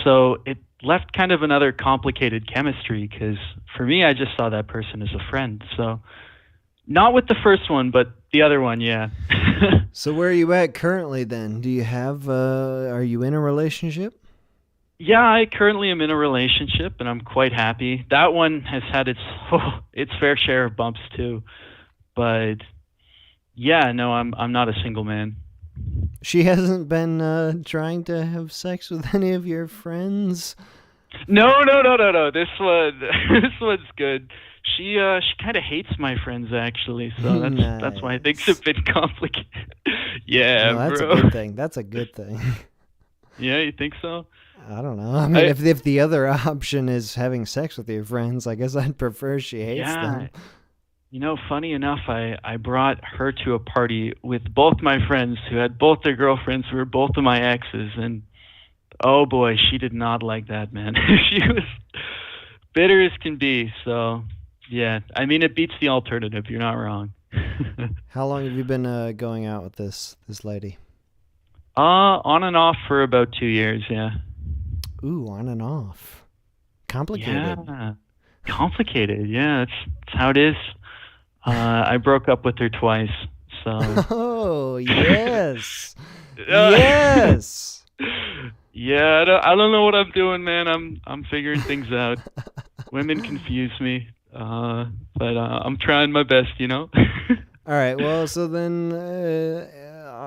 So it left kind of another complicated chemistry because for me, I just saw that person as a friend. So not with the first one, but the other one, yeah. So where are you at currently then? Do you have, are you in a relationship? Yeah, I currently am in a relationship and I'm quite happy. That one has had its fair share of bumps too. But yeah, no, I'm not a single man. She hasn't been trying to have sex with any of your friends? No. This one's good. She kind of hates my friends actually, so that's why I think it's a bit complicated. Yeah, no, that's bro. a good thing. That's a good thing. Yeah, you think so? I don't know. I mean, if the other option is having sex with your friends, I guess I'd prefer she hates them. You know, funny enough, I brought her to a party with both my friends who had both their girlfriends who were both of my exes, and oh boy, she did not like that, man. She was bitter as can be, so yeah. I mean, it beats the alternative. You're not wrong. How long have you been going out with this lady? On and off for about 2 years, yeah. Ooh, on and off. Complicated. Yeah, complicated. Yeah, that's how it is. I broke up with her twice, so. Oh yes, yes. Yeah, I don't know what I'm doing, man. I'm figuring things out. Women confuse me, but I'm trying my best, you know. All right. Well, so then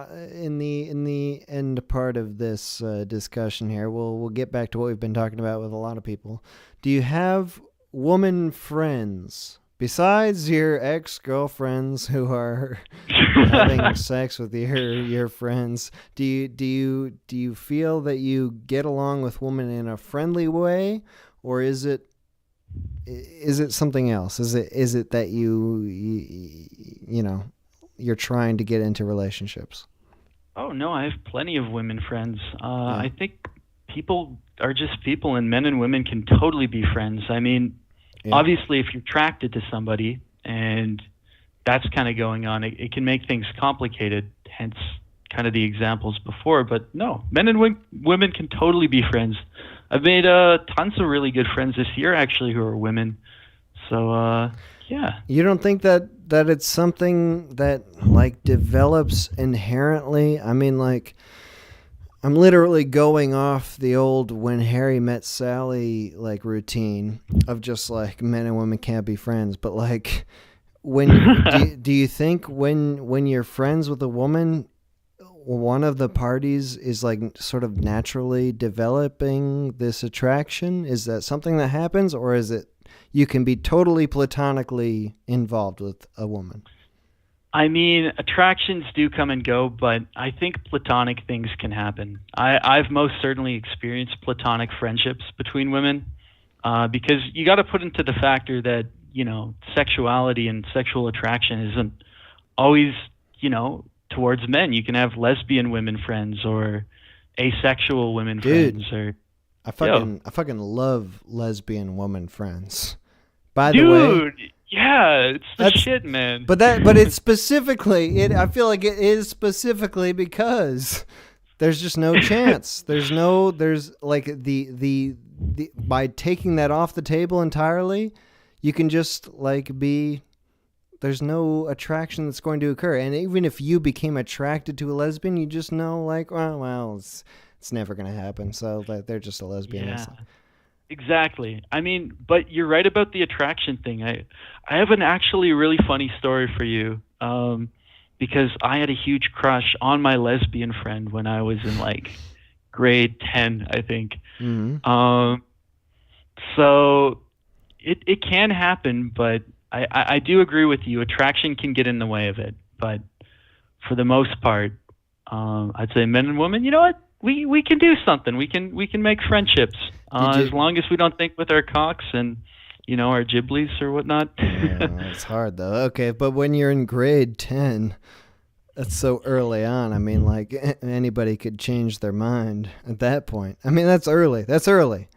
in the end part of this discussion here, we'll get back to what we've been talking about with a lot of people. Do you have woman friends besides your ex-girlfriends who are having sex with your friends? Do you feel that you get along with women in a friendly way, or is it something else? Is it that you know, you're trying to get into relationships? Oh no, I have plenty of women friends. I think people are just people, and men and women can totally be friends. I mean, obviously, if you're attracted to somebody and that's kind of going on, it can make things complicated. Hence, kind of the examples before. But no, men and women can totally be friends. I've made tons of really good friends this year, actually, who are women. So yeah. You don't think that it's something that like develops inherently? I mean, like, I'm literally going off the old When Harry Met Sally like routine of just like men and women can't be friends. But like, do you think when you're friends with a woman, one of the parties is like sort of naturally developing this attraction? Is that something that happens, or is it you can be totally platonically involved with a woman? I mean, attractions do come and go, but I think platonic things can happen. I've most certainly experienced platonic friendships between women, because you got to put into the factor that, you know, sexuality and sexual attraction isn't always, you know, towards men. You can have lesbian women friends or asexual women friends. Or I fucking love lesbian woman friends. By the way, yeah, it's the shit, man. But it's specifically I feel like it is specifically because there's just no chance. There's like the by taking that off the table entirely, you can just like there's no attraction that's going to occur. And even if you became attracted to a lesbian, you just know like, well, it's never going to happen. So they're just a lesbian. Yeah. Exactly. I mean, but you're right about the attraction thing. I have an actually really funny story for you, because I had a huge crush on my lesbian friend when I was in like grade 10, I think. Mm-hmm. So it can happen, but I do agree with you. Attraction can get in the way of it, but for the most part, I'd say men and women, you know what? We can do something. We can make friendships, as long as we don't think with our cocks and, you know, our giblies or whatnot. Yeah, it's hard though. Okay, but when you're in grade 10, that's so early on. I mean, like anybody could change their mind at that point. I mean, that's early.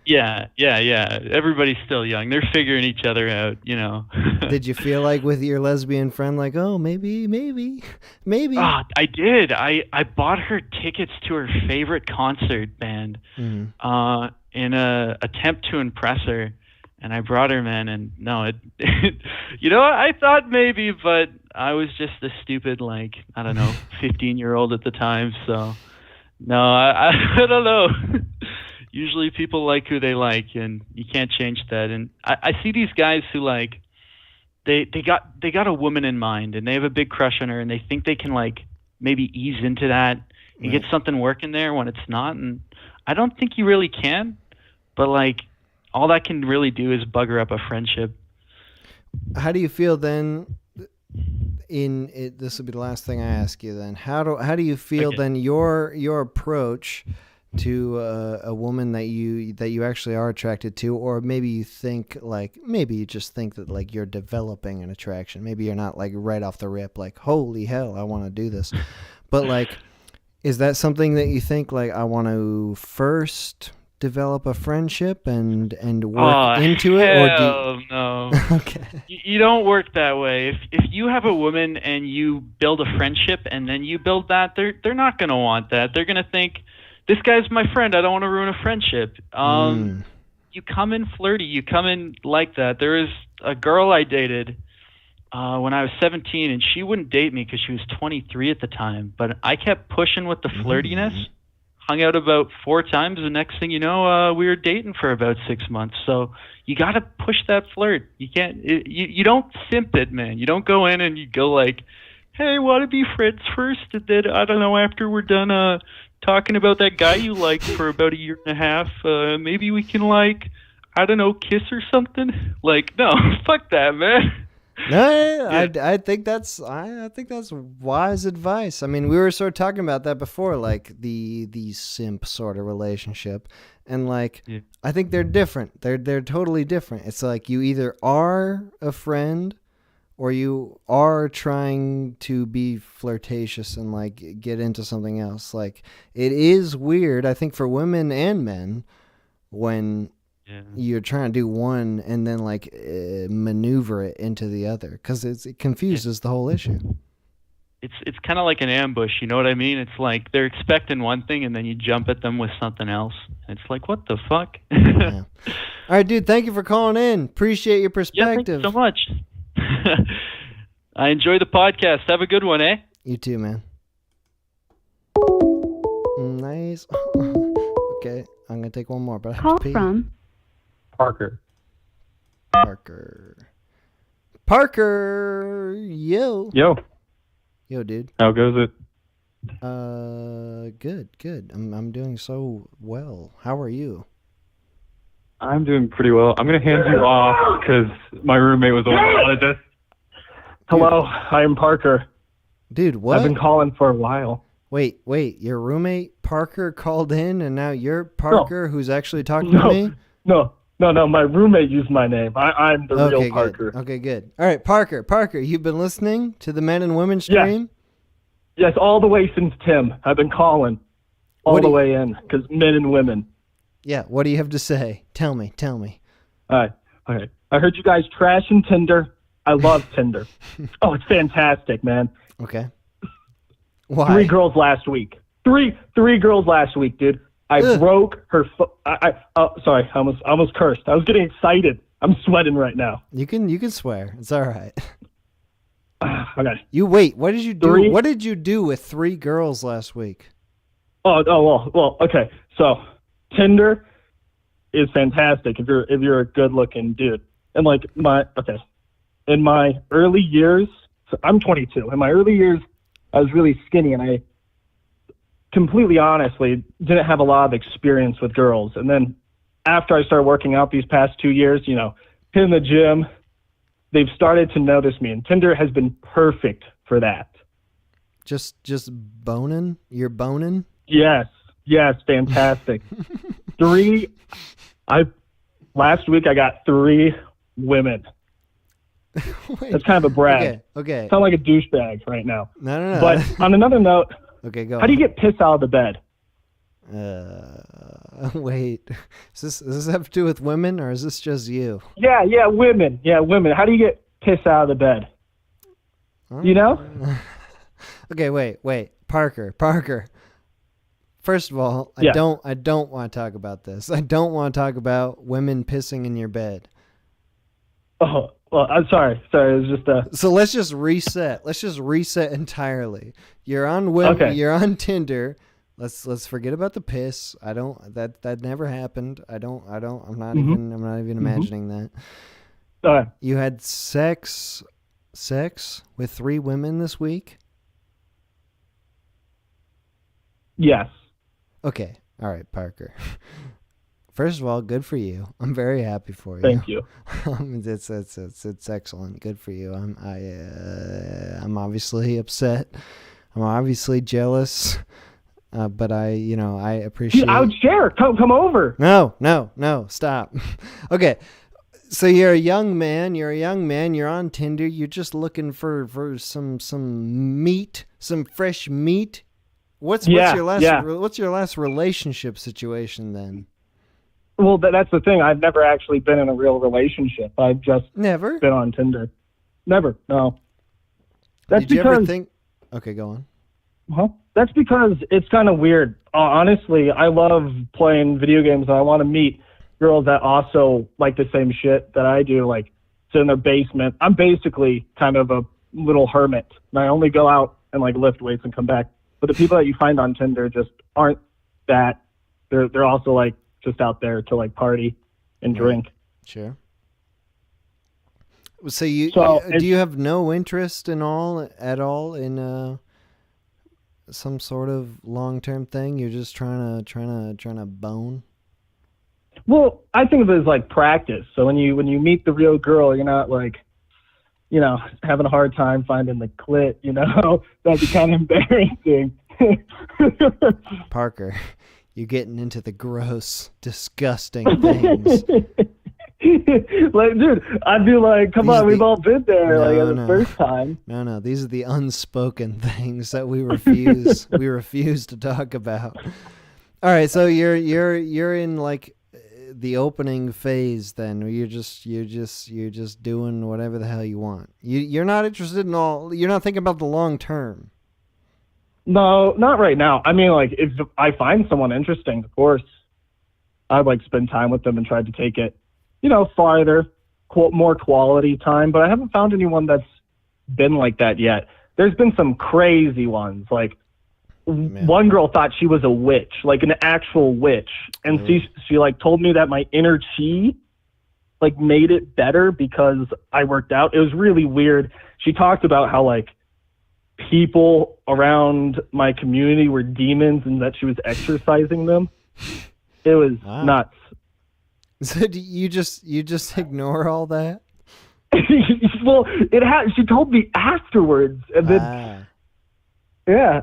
Yeah. Everybody's still young. They're figuring each other out, you know. Did you feel like with your lesbian friend, like, oh, maybe? Oh, I did. I bought her tickets to her favorite concert band, in a attempt to impress her. And I brought her, man, and no, you know, I thought maybe, but I was just a stupid, like, I don't know, 15-year-old at the time. So, no, I don't know. Usually people like who they like, and you can't change that. And I see these guys who, like, they got a woman in mind, and they have a big crush on her, and they think they can, like, maybe ease into that and get something working there when it's not. And I don't think you really can, but, like, all that can really do is bugger up a friendship. How do you feel then? This will be the last thing I ask you. Then, how do you feel then? Your approach to a woman that you actually are attracted to, or maybe you just think that like you're developing an attraction. Maybe you're not like right off the rip like, holy hell, I want to do this. But like, is that something that you think like I want to first develop a friendship and work into it, or do you... no? Okay. You don't work that way. If you have a woman and you build a friendship and then you build that, they're not going to want that. They're going to think, this guy's my friend, I don't want to ruin a friendship. You come in flirty, you come in like that. There is a girl I dated when I was 17, and she wouldn't date me because she was 23 at the time, but I kept pushing with the flirtiness. Hung out about 4 times. The next thing you know, we were dating for about 6 months. So you got to push that flirt. You can't. You don't simp it, man. You don't go in and you go like hey, want to be friends first, and then I don't know, after we're done talking about that guy you liked for about a year and a half, maybe we can like, I don't know, kiss or something. Like, no, fuck that, man. No, I think that's wise advice. I mean, we were sort of talking about that before, like the simp sort of relationship, and like I think they're different. They're totally different. It's like you either are a friend, or you are trying to be flirtatious and like get into something else. Like it is weird, I think, for women and men when you're trying to do one and then like maneuver it into the other, because it confuses the whole issue. It's kind of like an ambush, you know what I mean? It's like they're expecting one thing and then you jump at them with something else. It's like, what the fuck? Yeah. All right, dude, thank you for calling in. Appreciate your perspective. Yeah, thank you so much. I enjoy the podcast. Have a good one, eh? You too, man. Nice. Okay, I'm gonna take one more, but I have Call to pee. from Parker. Parker, yo, dude. How goes it? Good. I'm doing so well. How are you? I'm doing pretty well. I'm gonna hand you off because my roommate was the one that wanted this. Hello, I'm Parker. Dude, what? I've been calling for a while. Wait. Your roommate Parker called in, and now you're Parker, who's actually talking to me? No. My roommate used my name. I'm the real Parker. Good. Okay, good. All right, Parker, you've been listening to the Men and Women stream? Yes, all the way since Tim. I've been calling all the way in because men and women. Yeah, what do you have to say? Tell me. All right. I heard you guys trashing Tinder. I love Tinder. Oh, it's fantastic, man. Okay. Why? 3 girls last week. Three girls last week, dude. I broke her foot. Sorry, I almost cursed. I was getting excited. I'm sweating right now. You can swear. It's all right. Okay. What did you do? What did you do with 3 girls last week? Well, okay. So, Tinder is fantastic if you're a good-looking dude. And like in my early years, so I'm 22. In my early years, I was really skinny, and I completely honestly didn't have a lot of experience with girls. And then after I started working out these past 2 years, hitting the gym, they've started to notice me, and Tinder has been perfect for that. Just boning? You're boning? Yes, fantastic. Last week I got 3 women. That's kind of a brag. Okay. I sound like a douchebag right now. No. But on another note, okay, go. How do you get pissed out of the bed? Wait. Does this have to do with women, or is this just you? Yeah, women. How do you get pissed out of the bed? You know? Okay, wait. Parker. First of all, I don't want to talk about this. I don't want to talk about women pissing in your bed. Oh, well, I'm sorry. It was just So let's just reset. Let's just reset entirely. You're on You're on Tinder. Let's forget about the piss. That never happened. I'm not even imagining that. All right. You had sex with 3 women this week? Yes. Okay. All right, Parker. First of all, good for you. I'm very happy for you. Thank you. It's excellent. Good for you. I'm obviously upset. I'm obviously jealous. But I appreciate. Dude, I would share. Come over. No. Stop. Okay. So you're a young man. You're on Tinder. You're just looking for some meat, some fresh meat. What's your last relationship situation then? Well, that's the thing. I've never actually been in a real relationship. I've just never been on Tinder. Never. No. That's Did you ever think? Okay, go on. Huh? That's because it's kind of weird. Honestly, I love playing video games, and I want to meet girls that also like the same shit that I do, like sit in their basement. I'm basically kind of a little hermit, and I only go out and like lift weights and come back. But the people that you find on Tinder just aren't that. They're also like just out there to like party and drink. Sure. So you do you have no interest at all in some sort of long-term thing? You're just trying to bone? Well, I think of it as like practice. So when you meet the real girl, you're not like, having a hard time finding the clit, that'd be kind of embarrassing. Parker, you're getting into the gross, disgusting things. Like, dude, I'd be like, come on, we've all been there, the first time. No, these are the unspoken things that we refuse to talk about. All right, so you're in like the opening phase then, where you're just doing whatever the hell you want. You're not interested in all. You're not thinking about the long term. No, not right now. I mean, like, if I find someone interesting, of course, I'd like spend time with them and try to take it, farther, more quality time. But I haven't found anyone that's been like that yet. There's been some crazy ones. Like, one girl thought she was a witch, like an actual witch. And she like told me that my inner chi like made it better because I worked out. It was really weird. She talked about how like people around my community were demons and that she was exorcising them. It was nuts. So do you just ignore all that? Well, she told me afterwards, and then yeah.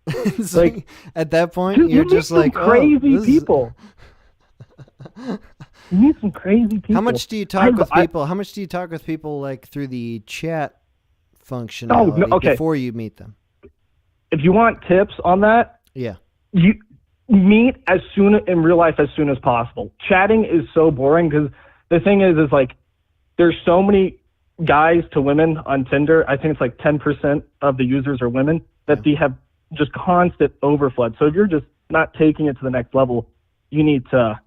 It's like at that point, dude, you're just like crazy people. You meet some crazy people. How much do you talk with people? How much do you talk with people like through the chat functionality before you meet them? If you want tips on that, yeah, you meet in real life as soon as possible. Chatting is so boring because the thing is like there's so many guys to women on Tinder. I think it's like 10% of the users are women that they have just constant overflood. So if you're just not taking it to the next level, you need to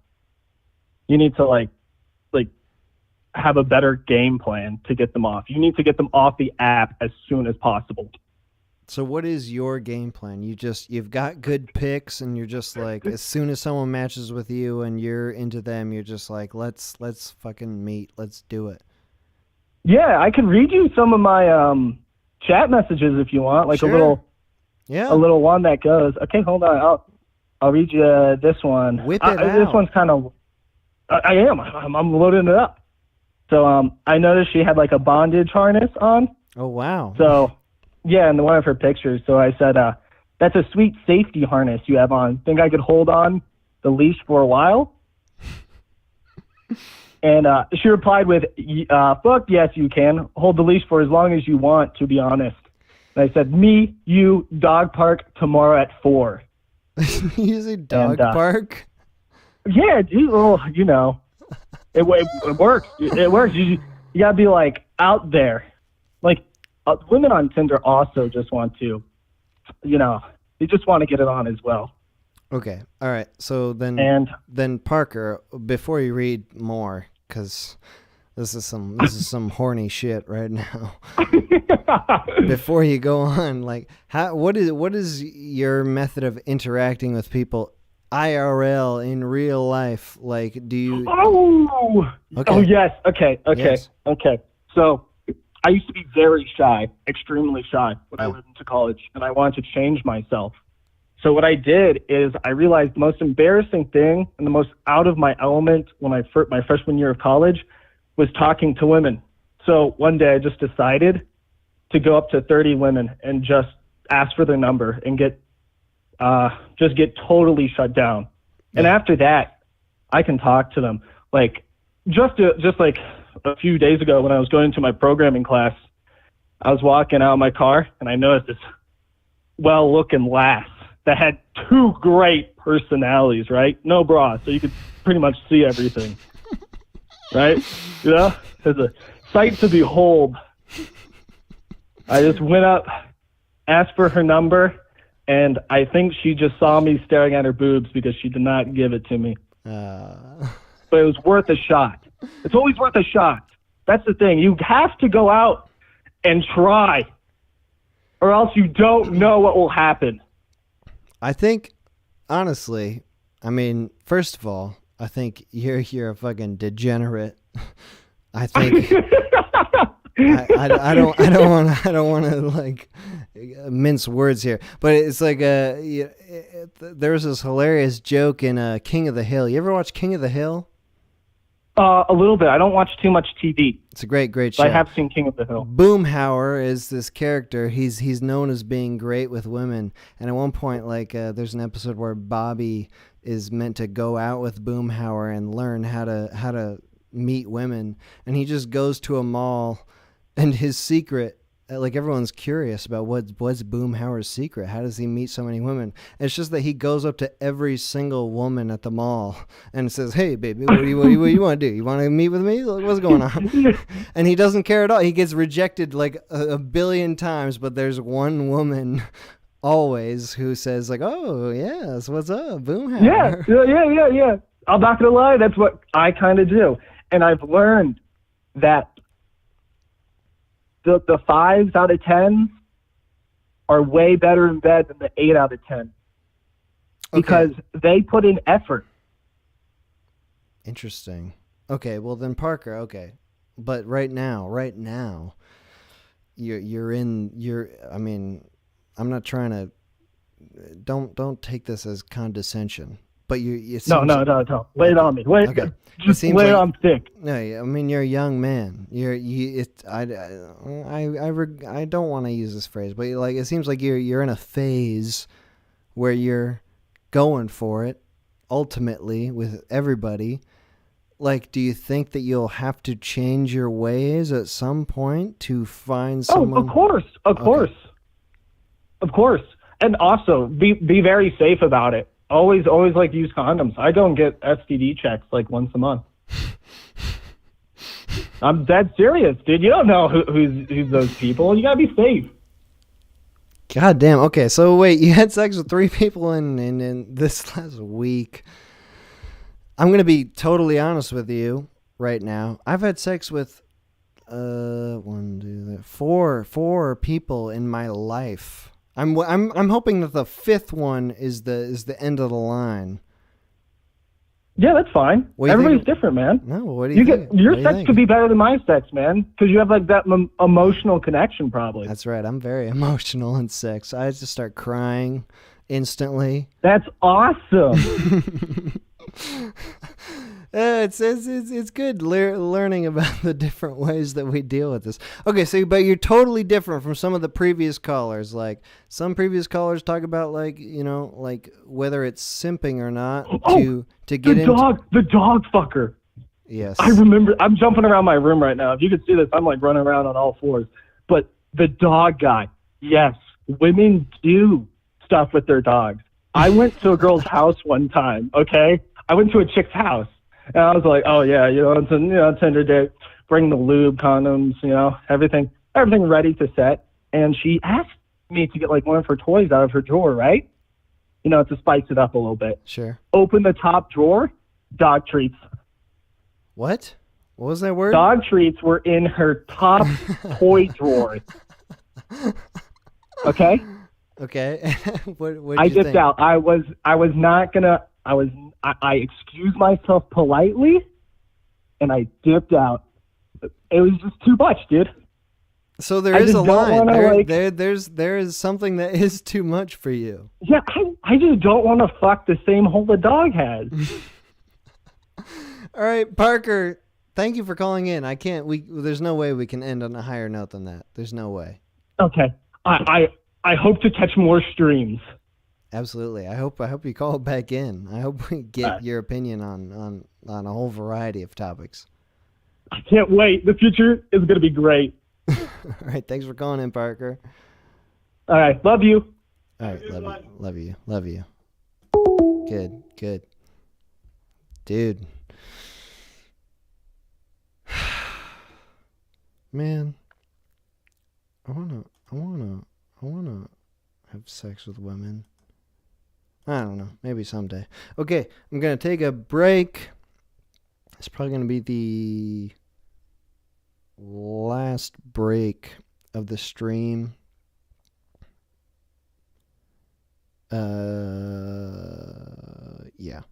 like have a better game plan to get them off. You need to get them off the app as soon as possible. So what is your game plan? You've got good picks and you're just like, as soon as someone matches with you and you're into them, you're just like, let's fucking meet. Let's do it. Yeah, I could read you some of my chat messages if you want, like sure. a little one that goes, okay, hold on, I'll read you this one. Whip it out. This one's kind of, I'm loading it up. So I noticed she had like a bondage harness on. Oh, wow. So, yeah, in one of her pictures. So I said, that's a sweet safety harness you have on. Think I could hold on the leash for a while? And she replied with, fuck yes, you can. Hold the leash for as long as you want, to be honest. And I said, me, you, dog park tomorrow at 4. You say dog park? Yeah, dude, well, it works. It works. You got to be like out there. Like women on Tinder also just want to, they just want to get it on as well. Okay. All right. So then Parker, before you read more, because this is some horny shit right now. Before you go on, like, what is your method of interacting with people IRL in real life? Like, do you? Oh. Okay. Oh yes. Okay. Yes. Okay. So I used to be very shy, extremely shy when I went into college, and I wanted to change myself. So what I did is I realized the most embarrassing thing and the most out of my element when my freshman year of college was talking to women. So one day I just decided to go up to 30 women and just ask for their number and get totally shut down. Yeah. And after that, I can talk to them. Like just like a few days ago when I was going to my programming class, I was walking out of my car and I noticed this well-looking lass that had 2 great personalities, right? No bra, so you could pretty much see everything, right? It's a sight to behold. I just went up, asked for her number, and I think she just saw me staring at her boobs because she did not give it to me. But it was worth a shot. It's always worth a shot. That's the thing. You have to go out and try, or else you don't know what will happen. I think, honestly, I mean, first of all, I think you're a fucking degenerate. I think I don't want to like mince words here, but it's like there was this hilarious joke in King of the Hill. You ever watch King of the Hill? A little bit. I don't watch too much TV. It's a great show. But I have seen King of the Hill. Boomhauer is this character. He's known as being great with women, and at one point, like there's an episode where Bobby is meant to go out with Boomhauer and learn how to meet women, and he just goes to a mall, and his secret, like everyone's curious about what's Boomhauer's secret. How does he meet so many women? And it's just that he goes up to every single woman at the mall and says, "Hey, baby, what do you want to do? You want to meet with me? Like, what's going on?" And he doesn't care at all. He gets rejected like a billion times, but there's one woman always who says like, "Oh, yes, what's up, Boomhauer?" Yeah. I'm not gonna lie, that's what I kind of do, and I've learned that the 5s out of 10s are way better in bed than the 8 out of 10 because they put in effort. Interesting. Okay, well then Parker. Okay, but right now, you're. I mean, I'm not trying to. Don't take this as condescension. But No. Lay it on me. Okay. Just lay it on thick. No, I mean you're a young man. I don't want to use this phrase, but like it seems like you're in a phase where you're going for it ultimately with everybody. Like, do you think that you'll have to change your ways at some point to find someone? Of course. And also be very safe about it. Always like use condoms. I don't get STD checks like once a month. I'm dead serious, dude. You don't know who's those people. You gotta be safe. God damn. Okay, so wait, you had sex with 3 people in this last week. I'm gonna be totally honest with you right now. I've had sex with 4 people in my life. I'm hoping that the 5th one is the end of the line. Yeah, that's fine. Everybody's different, man. No, what do you think? Your sex could be better than my sex, man, because you have like that emotional connection, probably. That's right. I'm very emotional in sex. I just start crying instantly. That's awesome. It's good learning about the different ways that we deal with this. Okay, but you're totally different from some of the previous callers. Like some previous callers talk about like whether it's simping or not to get into the dog fucker. Yes, I remember. I'm jumping around my room right now. If you could see this, I'm like running around on all 4s. But the dog guy, yes, women do stuff with their dogs. I went to a girl's house one time. Okay, I went to a chick's house. And I was like, oh, yeah, it's a tender date. Bring the lube, condoms, everything ready to set. And she asked me to get, like, one of her toys out of her drawer, right? To spice it up a little bit. Sure. Open the top drawer, dog treats. What? What was that word? Dog treats were in her top toy drawer. Okay? Okay. What I did you dipped think? out. I was not going to... I excused myself politely, and I dipped out. It was just too much, dude. So there is a line. There is something that is too much for you. Yeah, I just don't want to fuck the same hole the dog has. All right, Parker. Thank you for calling in. There's no way we can end on a higher note than that. There's no way. Okay. I hope to catch more streams. Absolutely. I hope you call back in. I hope we get your opinion on a whole variety of topics. I can't wait. The future is going to be great. All right. Thanks for calling in, Parker. All right. Love you. All right. Love you. Good. Dude. Man. I wanna have sex with women. I don't know. Maybe someday. Okay, I'm going to take a break. It's probably going to be the last break of the stream. Yeah.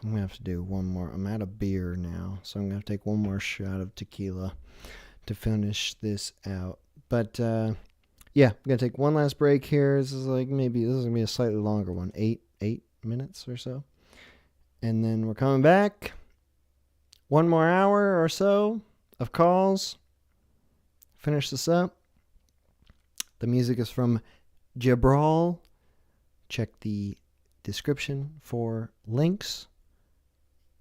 I'm going to have to do one more. I'm out of beer now, so I'm going to have to take one more shot of tequila to finish this out. But, yeah, I'm going to take one last break here. This is going to be a slightly longer one, 8 minutes or so. And then we're coming back. One more hour or so of calls. Finish this up. The music is from Jabral. Check the description for links.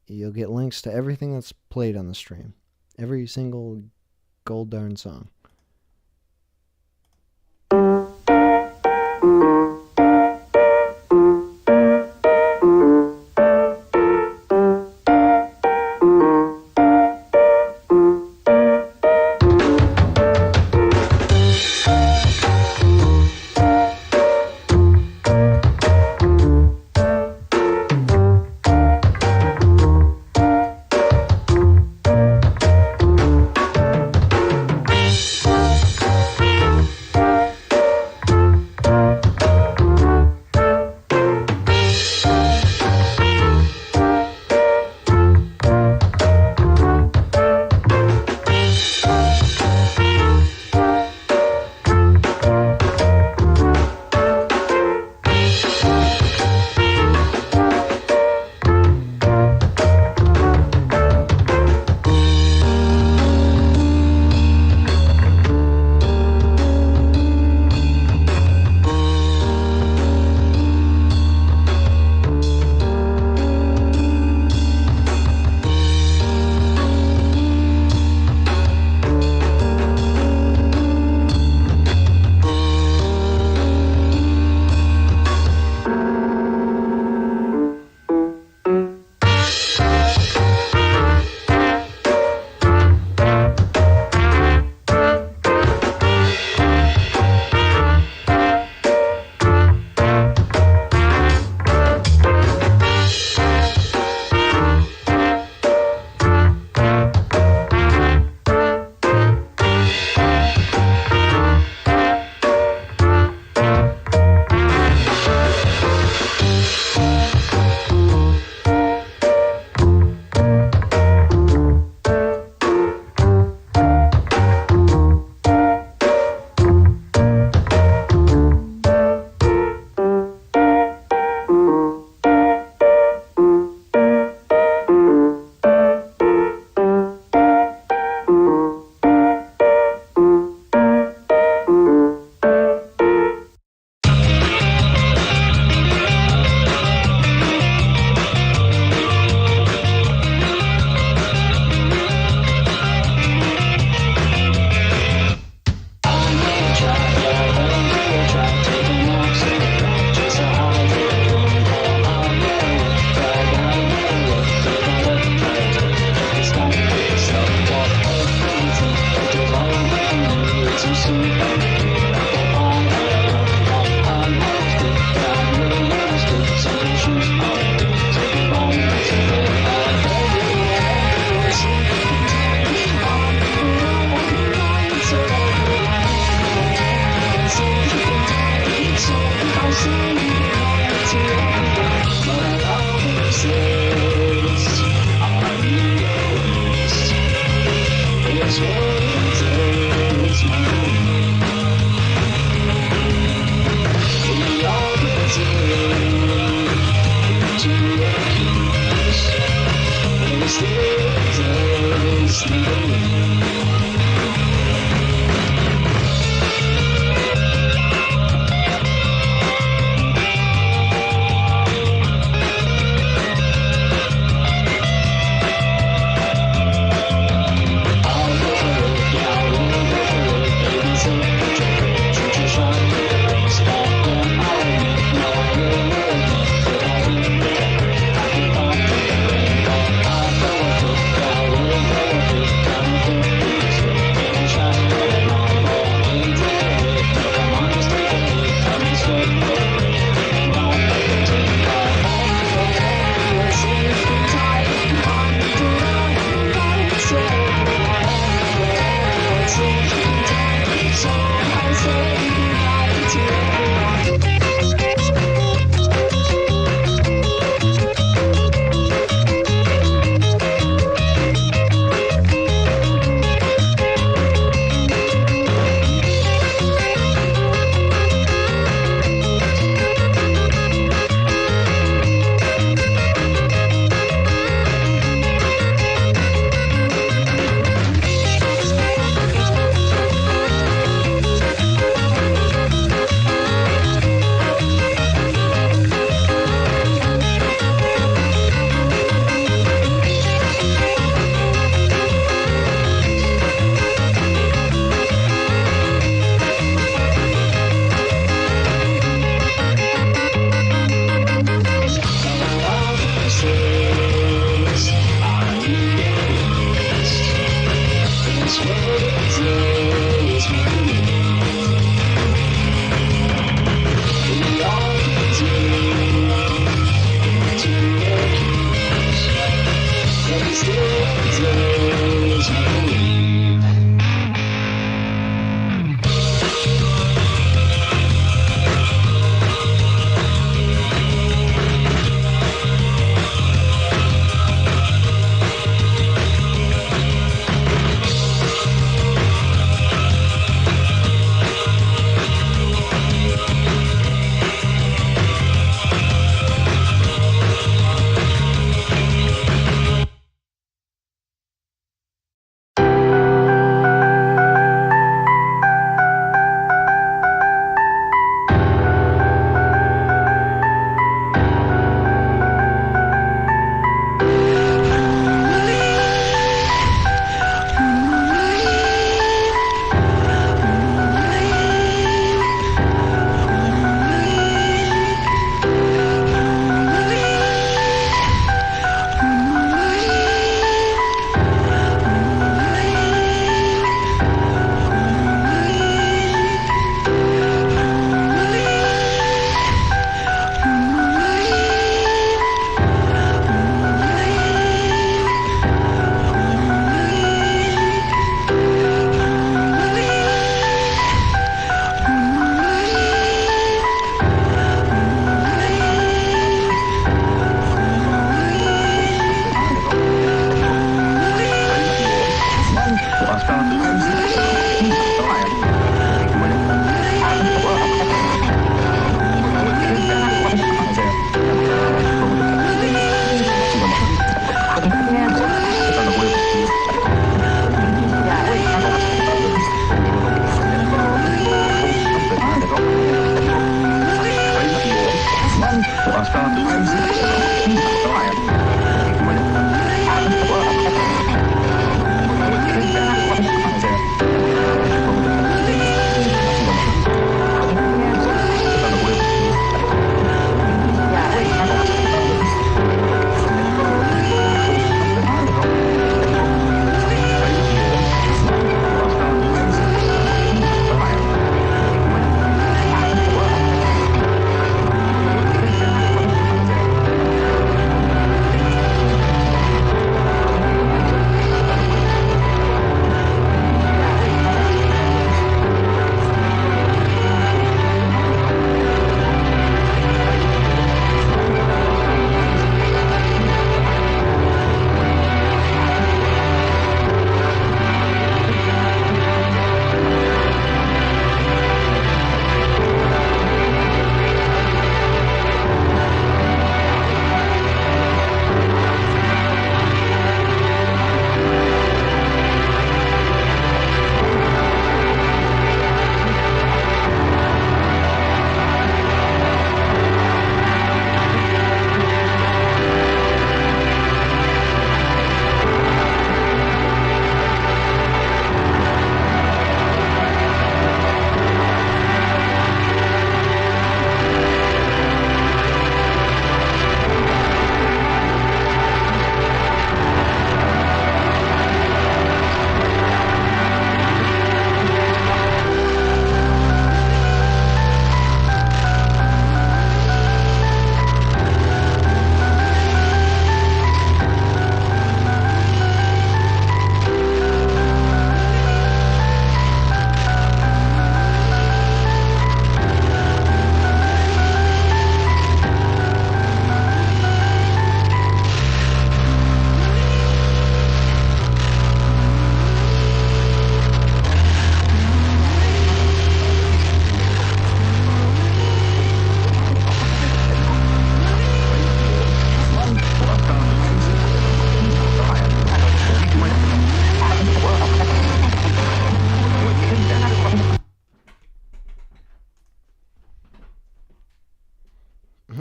You'll get links to everything that's played on the stream. Every single gold darn song.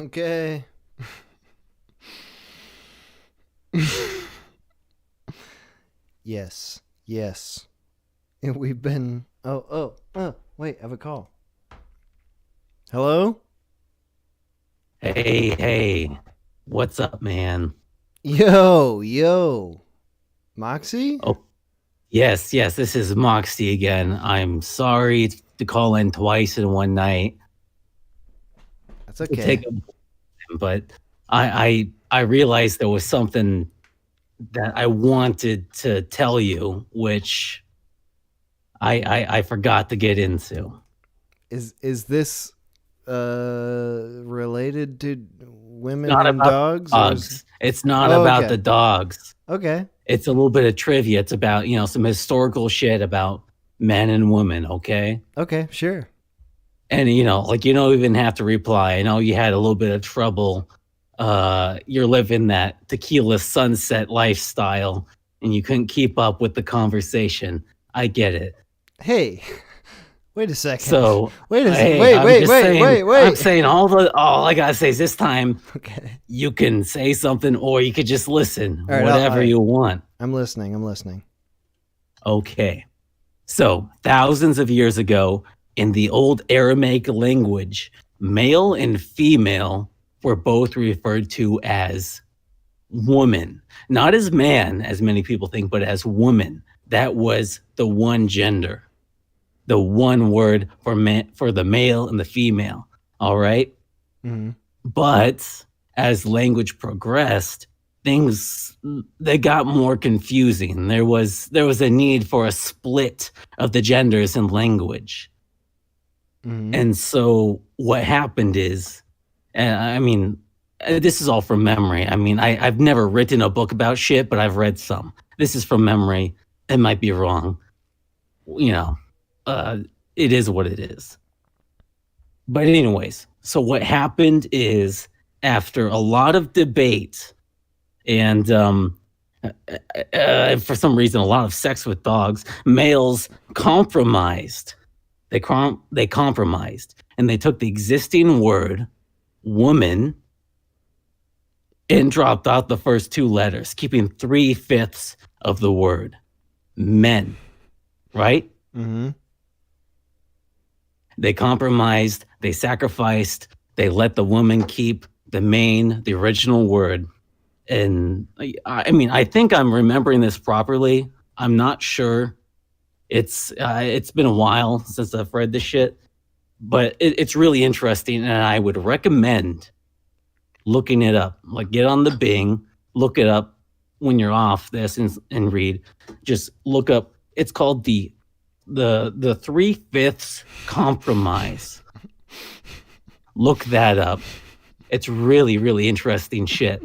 Okay. Yes. Yes. And we've been... Oh, wait, I have a call. Hello? Hey. What's up, man? Yo. Moxie? Oh, Yes, this is Moxie again. I'm sorry to call in twice in one night. That's To okay. take but I realized there was something that I wanted to tell you, which I forgot to get into. Is this related to women Not and about dogs? dogs. It's not Oh, about okay. the dogs. Okay. It's a little bit of trivia. It's about, some historical shit about men and women, okay? Okay, sure. And, you don't even have to reply. I know you had a little bit of trouble. You're living that tequila sunset lifestyle, and you couldn't keep up with the conversation. I get it. Hey, wait a second. So, wait a hey, second. I'm Wait, just wait, saying, wait, wait. I'm saying all I gotta say is this time, Okay. you can say something or you could just listen, All right, whatever you want. I'm listening. Okay. So, thousands of years ago, in the old Aramaic language, male and female were both referred to as woman. Not as man, as many people think, but as woman. That was the one gender, the one word for the male and the female. All right? Mhm. But as language progressed, they got more confusing. There was a need for a split of the genders in language. Mhm. And so what happened is, this is all from memory. I've never written a book about shit, but I've read some. This is from memory. It might be wrong. It is what it is. But anyways, so what happened is, after a lot of debate and for some reason a lot of sex with dogs, males compromised. They compromised, and they took the existing word woman and dropped out the first two letters, keeping 3/5 of the word men, right? Mhm. They compromised, they sacrificed, they let the woman keep the original word. And I think I'm remembering this properly. I'm not sure. It's been a while since I've read this shit, but it's really interesting, and I would recommend looking it up. Like, get on the Bing, look it up when you're off this, and read. Just look up. It's called the 3/5 compromise. Look that up. It's really, really interesting shit.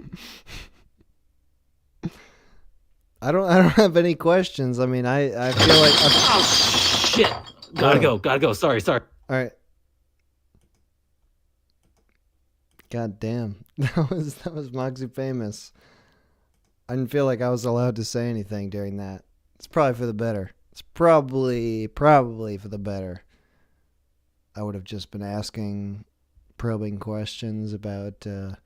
I don't have any questions. I feel like oh shit. Gotta go. Sorry. All right. God damn. That was Moxie famous. I didn't feel like I was allowed to say anything during that. It's probably for the better. It's probably for the better. I would have just been asking probing questions about the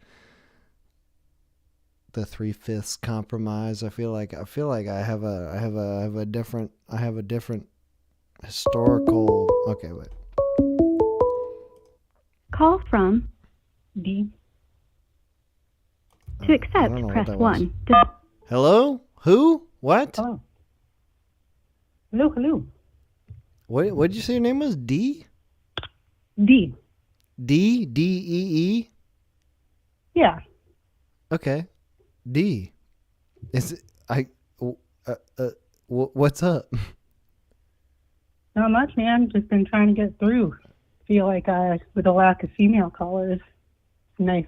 3/5 compromise. I feel like I have a different historical. Okay, wait. Call from D. To accept, know what press that was. 1. Hello? Who? What? Hello. Hello. What did you say your name was? D? D. D? D-E-E? Yeah. Okay. D. Is it, what's up? Not much, man. Just been trying to get through. Feel like with a lack of female callers, nice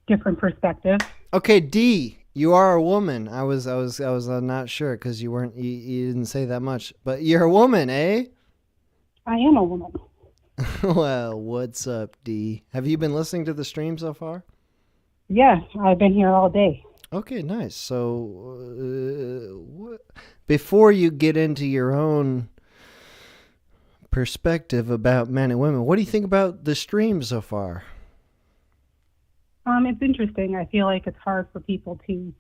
different perspective. Okay, D. You are a woman. I was not sure because you didn't say that much, but you're a woman, eh? I am a woman. Well, what's up, D? Have you been listening to the stream so far? Yeah, I've been here all day. Okay, nice. So, before you get into your own perspective about men and women, what do you think about the stream so far? It's interesting. I feel like it's hard for people to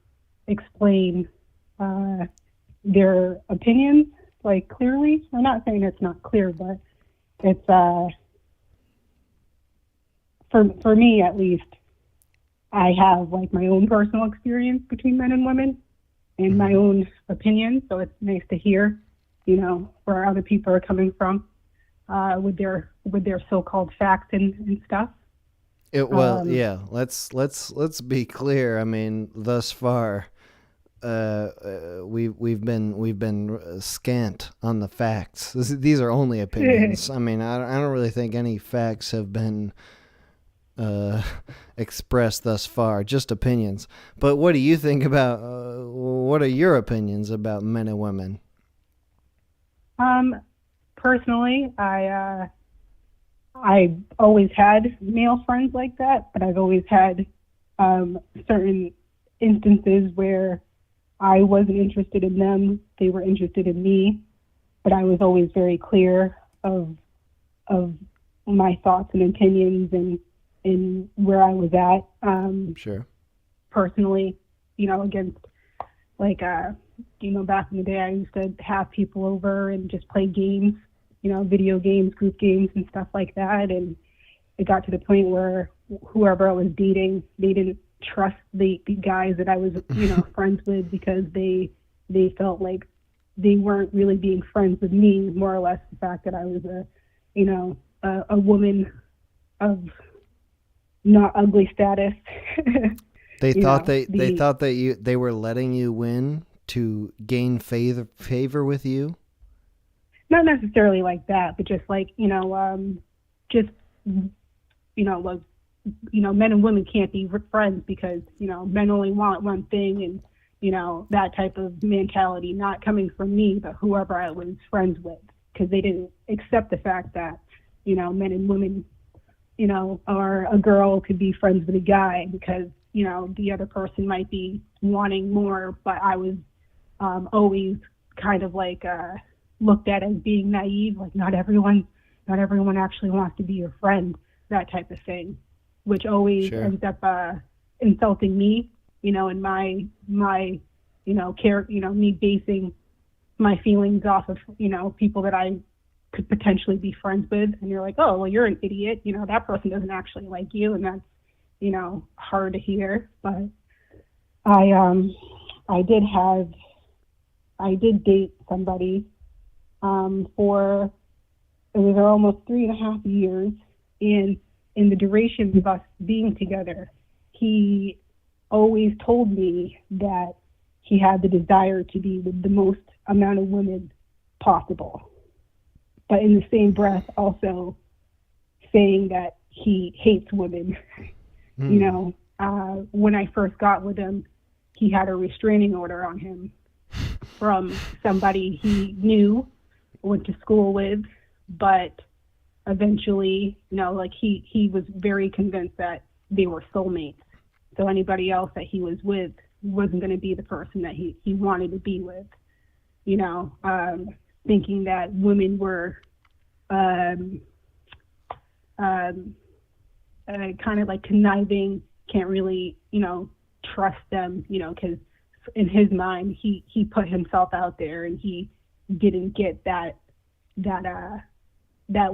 explain their opinions like clearly. I'm not saying it's not clear, but it's for me at least. I have like my own personal experience between men and women, and my own opinion. So it's nice to hear, where other people are coming from with their so-called facts and stuff. Yeah. Let's be clear. I mean, thus far, we've been scant on the facts. These are only opinions. I mean, I don't really think any facts have been expressed thus far. Just opinions. But what do you think about? What are your opinions about men and women? Personally, I always had male friends like that, but I've always had certain instances where I wasn't interested in them, they were interested in me, but I was always very clear of my thoughts and opinions and where I was at. Sure. Personally, against back in the day, I used to have people over and just play games, video games, group games and stuff like that. And it got to the point where whoever I was dating, they didn't trust the guys that I was, friends with, because they felt like they weren't really being friends with me, more or less the fact that I was a woman of not ugly status. They thought they were letting you win to gain favor with you. Not necessarily like that, but just like, men and women can't be friends because, men only want one thing, and, that type of mentality, not coming from me, but whoever I was friends with, because they didn't accept the fact that, men and women, or a girl could be friends with a guy because, the other person might be wanting more, but I was always kind of like looked at as being naive, like not everyone actually wants to be your friend, that type of thing, which always ends up insulting me, and my character, me basing my feelings off of, people that I could potentially be friends with. And you're like, oh, well, you're an idiot. That person doesn't actually like you. And that's, hard to hear. But I did date somebody for, it was almost 3.5 years. And in the duration of us being together, he always told me that he had the desire to be with the most amount of women possible. But in the same breath, also saying that he hates women. When I first got with him, he had a restraining order on him from somebody he knew, went to school with, but eventually, he was very convinced that they were soulmates. So anybody else that he was with wasn't going to be the person that he wanted to be with. Thinking that women were kind of like conniving, can't really, trust them, because in his mind, he put himself out there and he didn't get that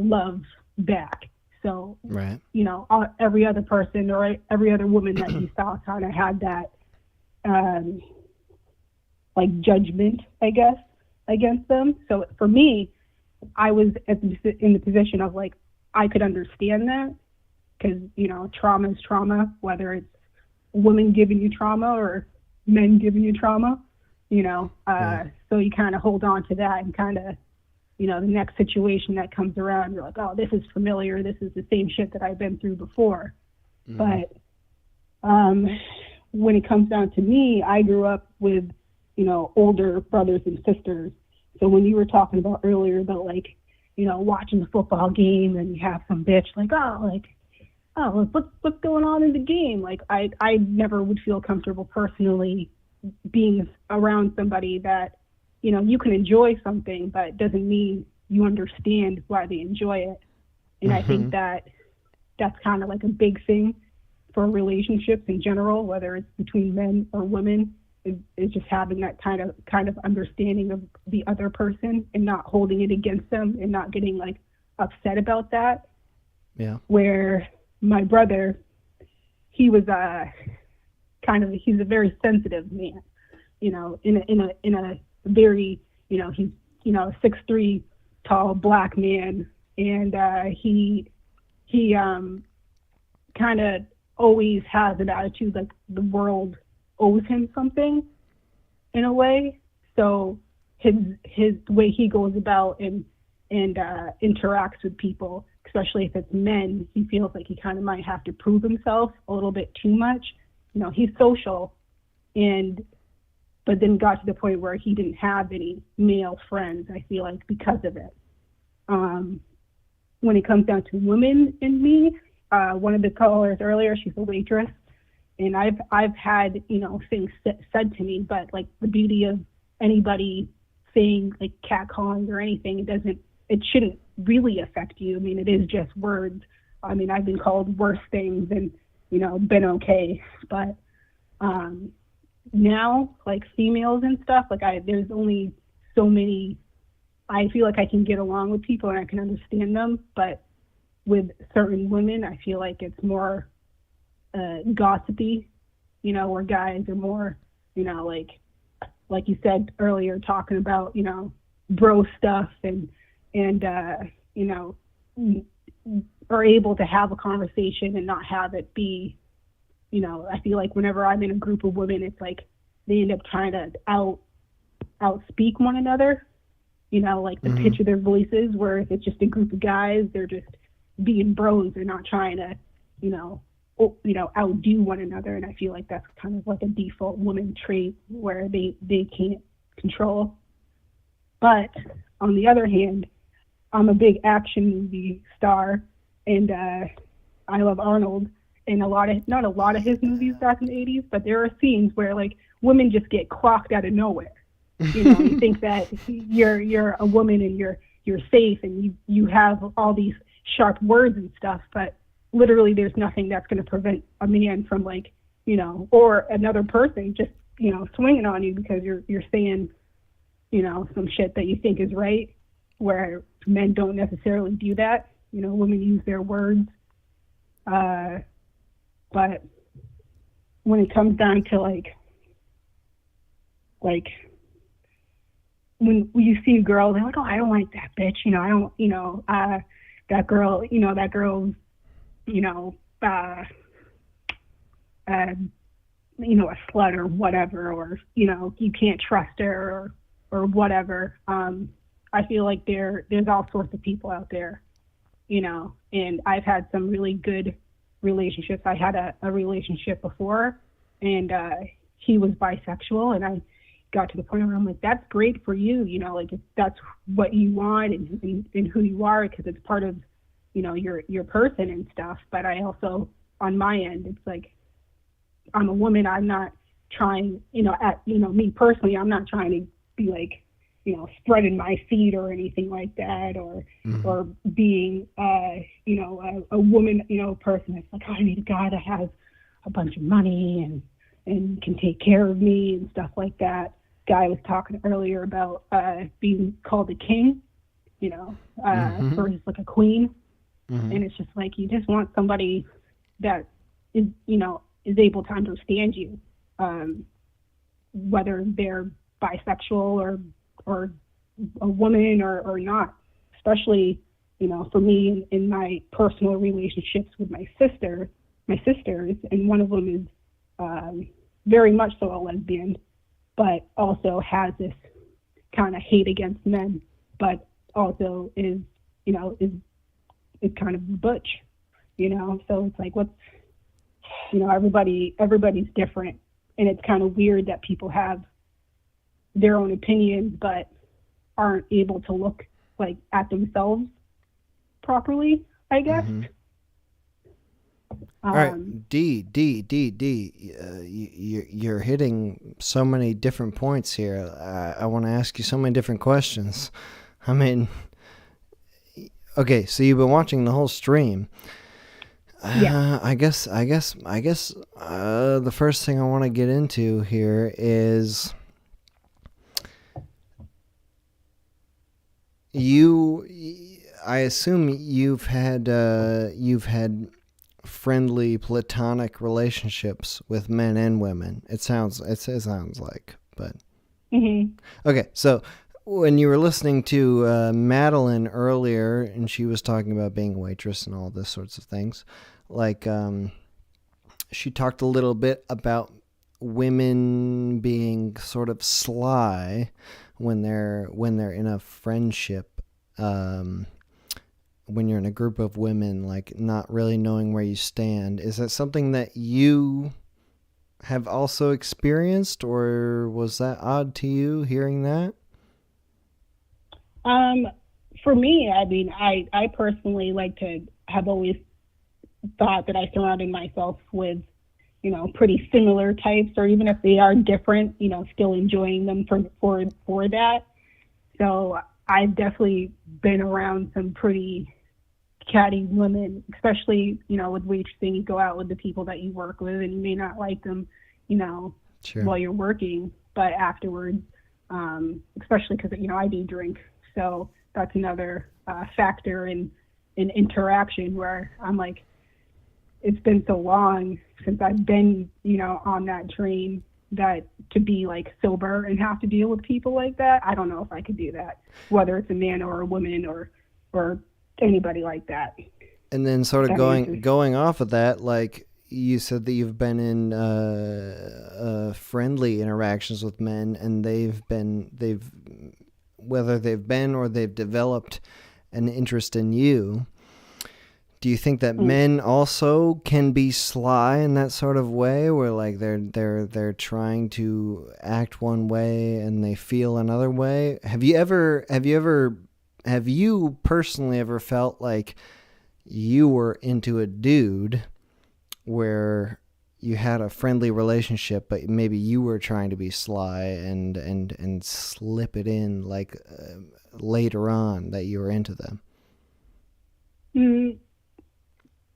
love back. So, right. Every other person or every other woman that he saw kind of had that, judgment, I guess, against them. So for me, I was in the position of I could understand that because, trauma is trauma, whether it's women giving you trauma or men giving you trauma, so you kind of hold on to that and kind of, the next situation that comes around, you're like, oh, this is familiar. This is the same shit that I've been through before. Mm-hmm. But when it comes down to me, I grew up with, older brothers and sisters. So when you were talking about earlier about watching the football game and you have some bitch what's going on in the game? I never would feel comfortable personally being around somebody that, you can enjoy something, but it doesn't mean you understand why they enjoy it. And I think that that's kind of a big thing for relationships in general, whether it's between men or women, is just having that kind of understanding of the other person and not holding it against them and not getting upset about that. Yeah. Where my brother, he was he's a very sensitive man. in a very, he's, a 6'3" tall black man, and he kind of always has an attitude like the world owes him something in a way. So his way he goes about and interacts with people, especially if it's men, he feels like he kind of might have to prove himself a little bit too much. He's social, but then got to the point where he didn't have any male friends, I feel like, because of it. When it comes down to women and me, one of the callers earlier, she's a waitress, and I've had, things said to me, but like the beauty of anybody saying like catcalling or anything, it shouldn't really affect you. I mean, it is just words. I mean, I've been called worse things and, been okay. But now, like females and stuff, like there's only so many, I feel like I can get along with people and I can understand them. But with certain women, I feel like it's more gossipy, where guys are more, like you said earlier, talking about, bro stuff and are able to have a conversation and not have it be, I feel like whenever I'm in a group of women, it's like they end up trying to outspeak one another, like the pitch of their voices, where if it's just a group of guys, they're just being bros. They're not trying to, outdo one another. And I feel like that's kind of like a default woman trait where they can't control. But on the other hand, I'm a big action movie star, and I love Arnold, and not a lot of his movies back in the 80s, but there are scenes where like women just get clocked out of nowhere. You think that you're a woman and you're safe and you have all these sharp words and stuff, but literally there's nothing that's going to prevent a man from like, or another person just, swinging on you because you're saying, some shit that you think is right, where men don't necessarily do that. Women use their words. But when it comes down to like when you see a girl, they're like, oh, I don't like that bitch. I don't, that girl, that girl's, a slut or whatever, or, you can't trust her or whatever. I feel like there's all sorts of people out there, and I've had some really good relationships. I had a relationship before, and he was bisexual, and I got to the point where I'm like, that's great for you, like if that's what you want and who you are, because it's part of, your person and stuff. But I also, on my end, it's like, I'm a woman. I'm not trying, me personally, I'm not trying to be like, spreading my feet or anything like that, or being, a woman, person that's like, oh, I need a guy that has a bunch of money and can take care of me and stuff like that. Guy was talking earlier about being called a king, versus like a queen. And it's just like, you just want somebody that is, is able to understand you, whether they're bisexual or a woman or not. Especially, for me in my personal relationships with my sisters, and one of them is very much so a lesbian, but also has this kind of hate against men, but also is kind of butch, so it's like, what's, everybody's different, and it's kind of weird that people have their own opinions but aren't able to look like at themselves properly, I guess. All right, D. You're hitting so many different points here. I want to ask you so many different questions. I mean, okay, so you've been watching the whole stream. Yeah. I guess the first thing I want to get into here is I assume you've had friendly platonic relationships with men and women. It sounds like. but Mm-hmm. okay. So when you were listening to Madeline earlier, and she was talking about being a waitress and all this sorts of things, like she talked a little bit about women being sort of sly when they're in a friendship, when you're in a group of women, like not really knowing where you stand. Is that something that you have also experienced, or was that odd to you hearing that? For me, I mean, I personally have always thought that I surrounded myself with, pretty similar types, or even if they are different, still enjoying them for that. So I've definitely been around some pretty catty women, especially, with waitressing. You go out with the people that you work with, and you may not like them, Sure. while you're working, but afterwards, especially because, I do drink. So that's another factor in interaction where I'm like, it's been so long since I've been, on that train, that to be like sober and have to deal with people like that, I don't know if I could do that, whether it's a man or a woman or anybody like that. And then sort of That going off of that, like you said that you've been in friendly interactions with men, and whether they've been or they've developed an interest in you. Do you think that men also can be sly in that sort of way, where like they're trying to act one way and they feel another way? Have you personally ever felt like you were into a dude where you had a friendly relationship, but maybe you were trying to be sly and slip it in like later on that you were into them?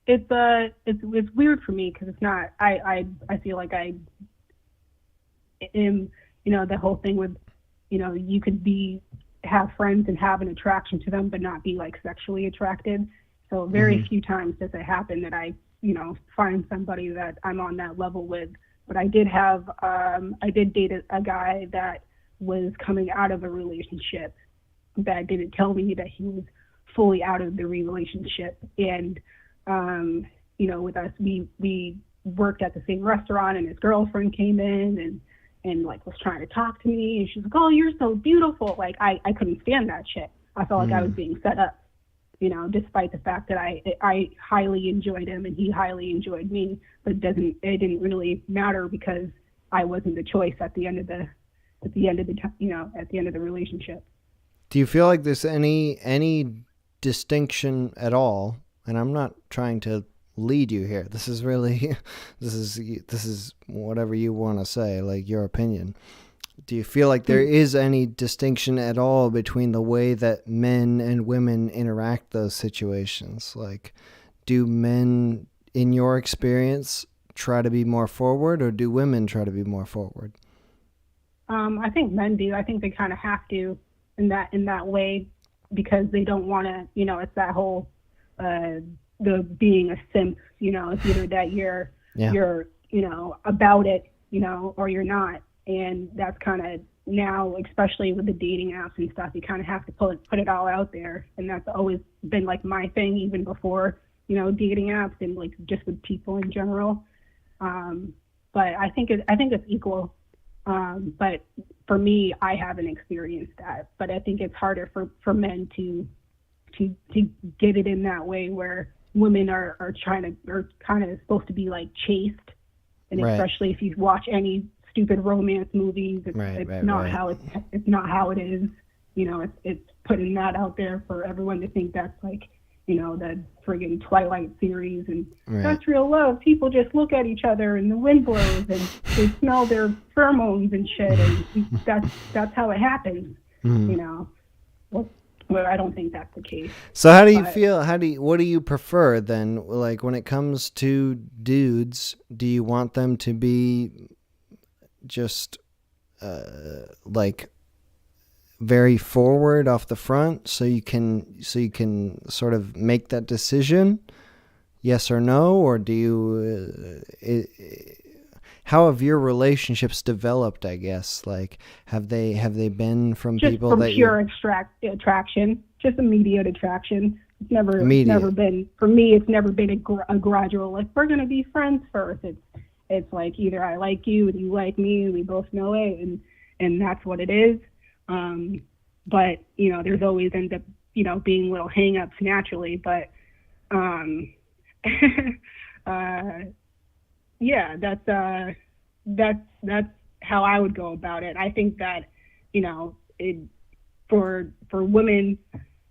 It's weird for me because it's not. I feel like I am, the whole thing with, you could have friends and have an attraction to them, but not be like sexually attracted. So very few times does it happen that I, find somebody that I'm on that level with. But I did date a guy that was coming out of a relationship that didn't tell me that he was fully out of the relationship. And, with us, we worked at the same restaurant, and his girlfriend came in and like was trying to talk to me, and she's like, "Oh, you're so beautiful." Like I couldn't stand that shit. I felt like I was being set up, despite the fact that I highly enjoyed him and he highly enjoyed me, but it didn't really matter because I wasn't the choice at the end of the relationship. Do you feel like there's any distinction at all? And I'm not trying to lead you here. This is really, this is whatever you want to say, like your opinion. Do you feel like there is any distinction at all between the way that men and women interact those situations? Like, do men, in your experience, try to be more forward, or do women try to be more forward? I think men do. I think they kind of have to in that way, because they don't want to, it's that whole the being a simp, it's either that you're about it, or you're not. And that's kind of now, especially with the dating apps and stuff, you kind of have to put it all out there. And that's always been like my thing, even before, dating apps and like just with people in general. But I think it's equal. But for me, I haven't experienced that. But I think it's harder for men to get it in that way, where women are kind of supposed to be like chaste, and right. Especially if you watch any stupid romance movies, it's not how it is. It's putting that out there for everyone to think that's like, the friggin' Twilight series, and that's real love. People just look at each other and the wind blows and they smell their pheromones and shit, and that's how it happens. Well, I don't think that's the case. So how do you feel? What do you prefer then? Like when it comes to dudes, do you want them to be just like very forward off the front, so you can sort of make that decision, yes or no, or do you how have your relationships developed, I guess? Like, have they been from Just people from that pure attraction, just immediate attraction. It's never been, for me, it's never been a gradual, like, we're going to be friends first. It's like either I like you and you like me and we both know it, and that's what it is. But, you know, there's always end up, you know, being little hang-ups naturally. But, yeah, that's how I would go about it. I think that, you know, for women,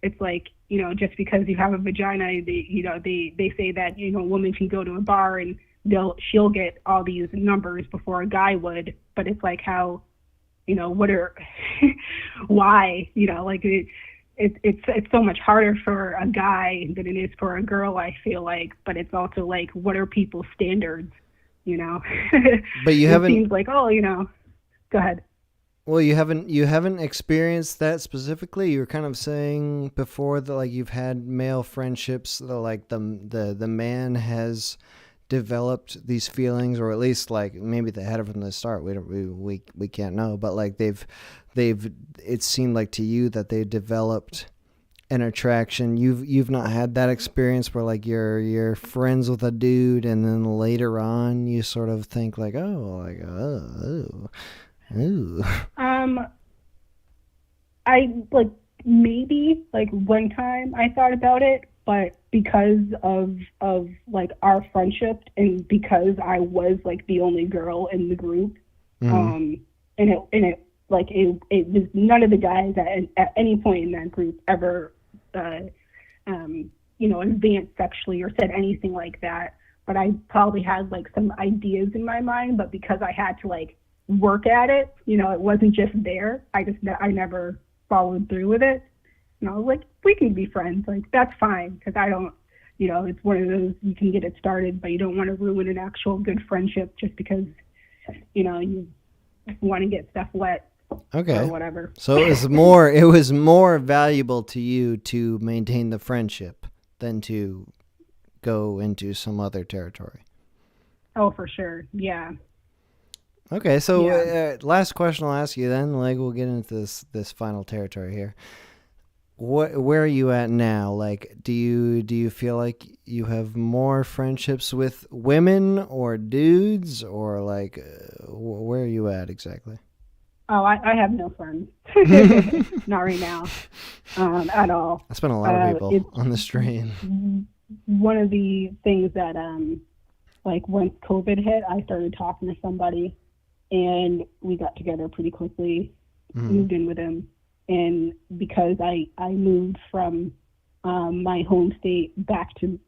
it's like, you know, just because you have a vagina, they say that, you know, a woman can go to a bar and she'll get all these numbers before a guy would. But it's like, how, you know, why, you know, like it's so much harder for a guy than it is for a girl, I feel like. But it's also like, what are people's standards, you know? But you haven't. It seems like, oh, you know, go ahead. Well, you haven't experienced that specifically. You were kind of saying before that, like, you've had male friendships that, like, the man has developed these feelings, or at least, like, maybe they had it from the start. We can't know, but, like, they've it seemed like to you that they developed an attraction. You've not had that experience where, like, you're friends with a dude and then later on you sort of think like, ooh. I, like, maybe, like, one time I thought about it, but because of like our friendship and because I was, like, the only girl in the group, and it was none of the guys at any point in that group ever you know, advanced sexually or said anything like that. But I probably had, like, some ideas in my mind, but because I had to, like, work at it, you know, it wasn't just there. I never followed through with it. And I was like, we can be friends, like, that's fine, because I don't, you know, it's one of those, you can get it started, but you don't want to ruin an actual good friendship just because, you know, you want to get stuff wet. Okay. Or whatever. So it was more valuable to you to maintain the friendship than to go into some other territory. Oh, for sure. Yeah. Okay, so last question I'll ask you then, like, we'll get into this final territory here. Where are you at now? Like, do you feel like you have more friendships with women or dudes, or, like, where are you at exactly? Oh, I have no friends. Not right now, at all. I spent a lot of people on the stream. One of the things that, like, once COVID hit, I started talking to somebody, and we got together pretty quickly, moved in with him. And because I moved from my home state back to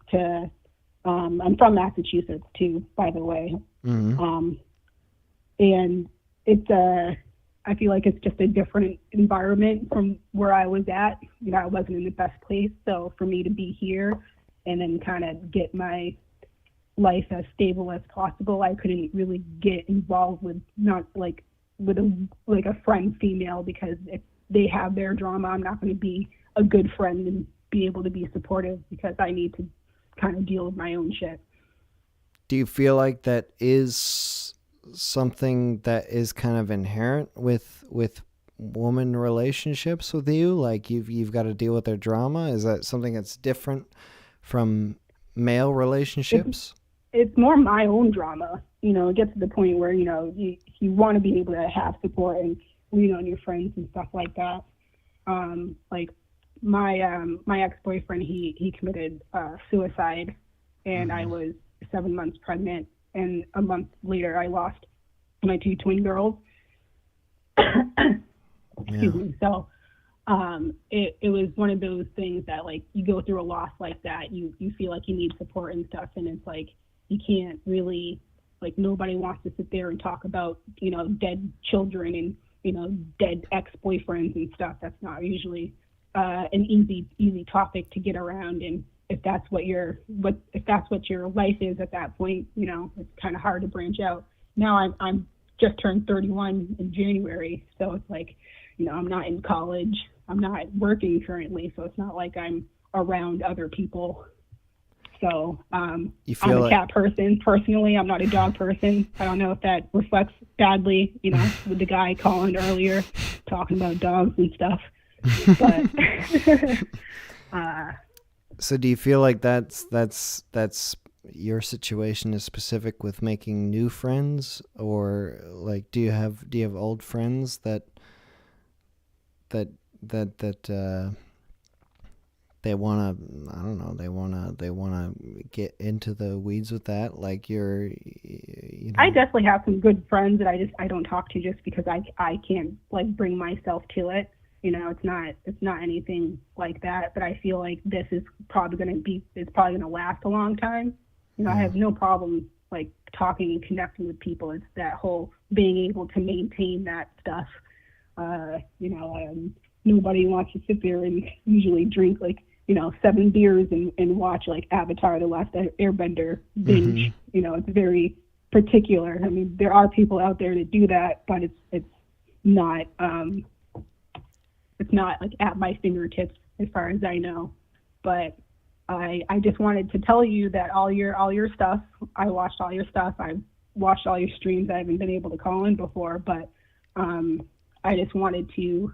I'm from Massachusetts too, by the way. And it's I feel like it's just a different environment from where I was at. You know, I wasn't in the best place, so for me to be here and then kind of get my life as stable as possible, I couldn't really get involved with a friend female, because if they have their drama, I'm not going to be a good friend and be able to be supportive, because I need to kind of deal with my own shit. Do you feel like that is something that is kind of inherent with woman relationships with you? Like, you've got to deal with their drama? Is that something that's different from male relationships? It's more my own drama. You know, it gets to the point where, you know, you want to be able to have support and lean on your friends and stuff like that. Like my ex-boyfriend, he committed suicide, and I was 7 months pregnant, and a month later I lost my 2 twin girls. Excuse me. So it was one of those things that, like, you go through a loss like that, you feel like you need support and stuff, and it's like you can't really, like, nobody wants to sit there and talk about, you know, dead children and, you know, dead ex-boyfriends and stuff. That's not usually an easy topic to get around. And if that's what your life is at that point, you know, it's kind of hard to branch out. Now I'm just turned 31 in January, so it's like, you know, I'm not in college, I'm not working currently, so it's not like I'm around other people So You feel I'm a like- cat person personally. I'm not a dog person. I don't know if that reflects badly, with the guy calling earlier talking about dogs and stuff. But So do you feel like that's your situation is specific with making new friends, or like do you have old friends that they want to, I don't know, they want to get into the weeds with that, like I definitely have some good friends that I don't talk to just because I can't like bring myself to it. It's not anything like that, but I feel like this is probably going to last a long time. I have no problem like talking and connecting with people. It's that whole being able to maintain that stuff. Nobody wants to sit there and usually drink 7 beers and watch like Avatar: The Last Airbender binge. It's very particular. I mean, there are people out there that do that, but it's not like at my fingertips as far as I know. But I just wanted to tell you that all your stuff, I watched all your stuff. I've watched all your streams. I haven't been able to call in before, but I just wanted to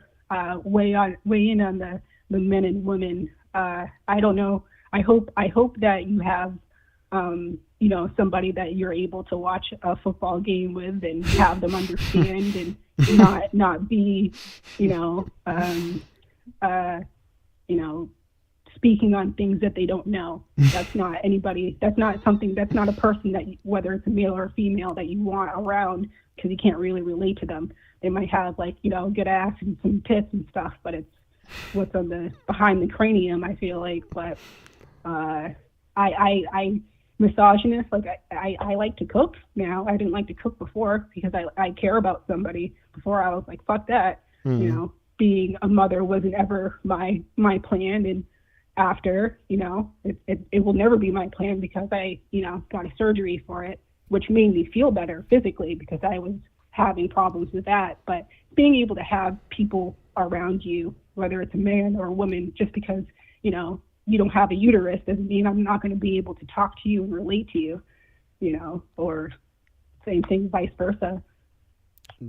weigh in on the men and women. I don't know. I hope that you have somebody that you're able to watch a football game with and have them understand and not be speaking on things that they don't know. That's not anybody. That's not a person that whether it's a male or a female that you want around, because you can't really relate to them. They might have good ass and some tits and stuff, but it's what's on the behind the cranium, I feel like. But I misogynist, I like to cook now. I didn't like to cook before because I care about somebody. Before I was like, fuck that. Being a mother wasn't ever my plan, and after, it will never be my plan because I got a surgery for it, which made me feel better physically because I was having problems with that. But being able to have people around you, whether it's a man or a woman, just because you don't have a uterus doesn't mean I'm not going to be able to talk to you and relate to you, or same thing, vice versa.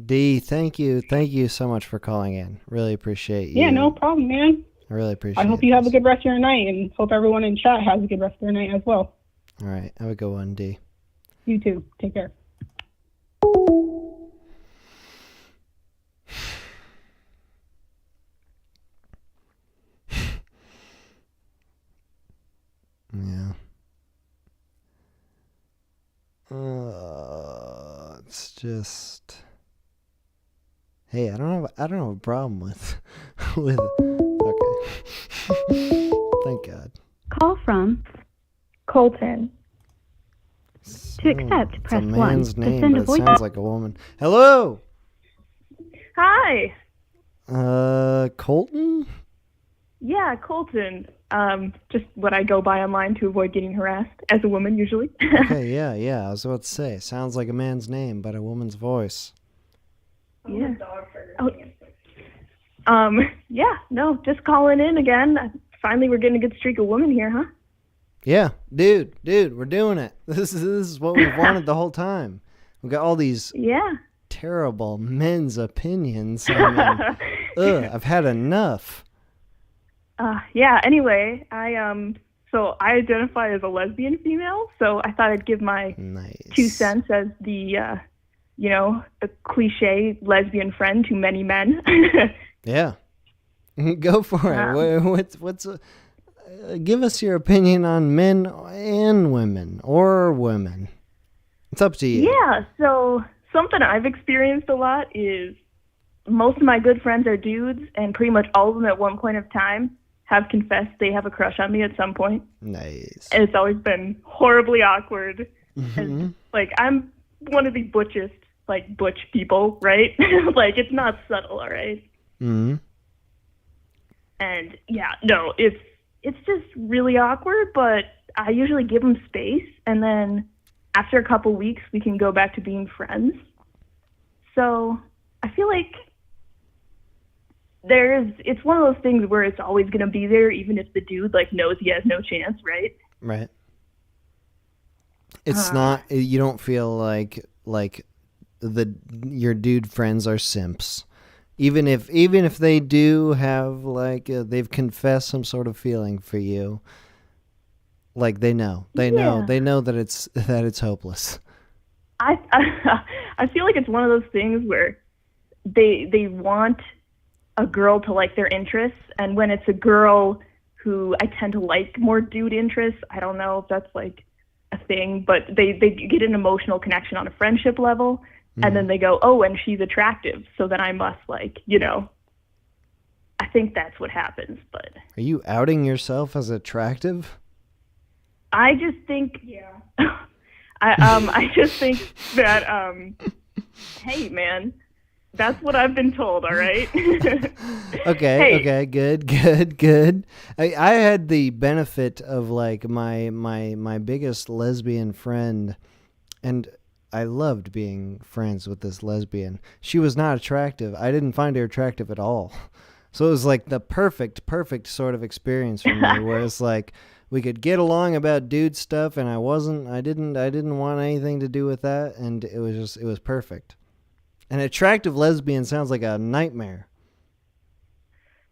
D, thank you so much for calling in. Really appreciate you. Yeah, no problem, man. I really appreciate it. I hope you have a good rest of your night, and hope everyone in chat has a good rest of their night as well. All right, have a good one, D. You too. Take care. Yeah. It's just. Hey, I don't have a problem with Okay. Thank God. Call from Colton. To accept, It's press a 1. man's To name, send but a it voice. sounds like a woman. Hello. Hi. Colton? Yeah, Colton. Just what I go by online to avoid getting harassed as a woman usually. Okay, yeah. I was about to say, sounds like a man's name, but a woman's voice. Yeah. Yeah, no, just calling in again. Finally, we're getting a good streak of women here, huh? Yeah, dude, we're doing it. This is what we've wanted the whole time. We've got all these terrible men's opinions. I mean, I've had enough. Yeah, anyway, so I identify as a lesbian female, so I thought I'd give my 2 cents as the, a cliche lesbian friend to many men. Yeah. Go for it. What's give us your opinion on men and women, or women. It's up to you. Yeah, so something I've experienced a lot is most of my good friends are dudes, and pretty much all of them at one point of time have confessed they have a crush on me at some point. Nice. And it's always been horribly awkward. Mm-hmm. And, I'm one of the butchest, butch people, right? It's not subtle, all right? Mm-hmm. And yeah, no, it's just really awkward, but I usually give them space, and then after a couple weeks, we can go back to being friends. So I feel like it's one of those things where it's always going to be there, even if the dude knows he has no chance, right? Right. It's not. You don't feel like your dude friends are simps, even if they do have like they've confessed some sort of feeling for you. Like they know that it's hopeless. I I feel like it's one of those things where they want a girl to like their interests, and when it's a girl who I tend to like more dude interests, I don't know if that's like a thing, but they get an emotional connection on a friendship level, and then they go, oh, and she's attractive, so then I must like, I think that's what happens. But Are you outing yourself as attractive? I just think, I just think that, hey, man, that's what I've been told, all right? Okay, good. I had the benefit of like my biggest lesbian friend, and I loved being friends with this lesbian. She was not attractive. I didn't find her attractive at all. So it was like the perfect sort of experience for me, where it's like we could get along about dude stuff, and I didn't want anything to do with that, and it was perfect. An attractive lesbian sounds like a nightmare.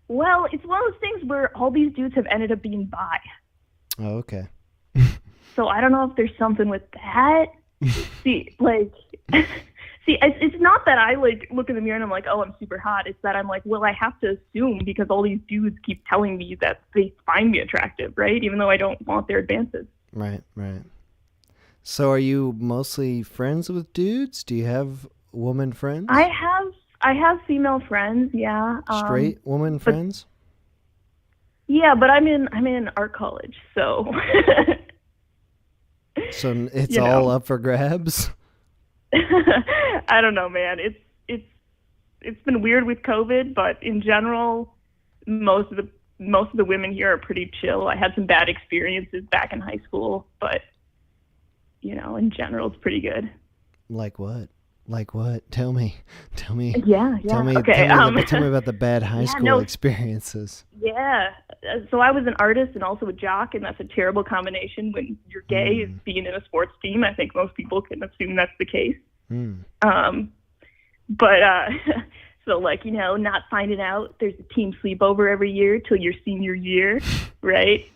Well, it's one of those things where all these dudes have ended up being bi. Oh, okay. So I don't know if there's something with that. It's not that I like look in the mirror and I'm like, oh, I'm super hot. It's that I'm like, well, I have to assume because all these dudes keep telling me that they find me attractive, right? Even though I don't want their advances. Right. So are you mostly friends with dudes? Do you have woman friends? I have female friends, yeah. Straight woman friends? Yeah, but I'm in art college, so So it's all up for grabs? I don't know, man. It's been weird with COVID, but in general, most of the women here are pretty chill. I had some bad experiences back in high school, but in general, it's pretty good. Like what? Tell me. Yeah. Tell me, Okay. tell me about the bad high school experiences. Yeah. So I was an artist and also a jock, and that's a terrible combination when you're gay is being in a sports team. I think most people can assume that's the case. But so like, not finding out there's a team sleepover every year till your senior year, right?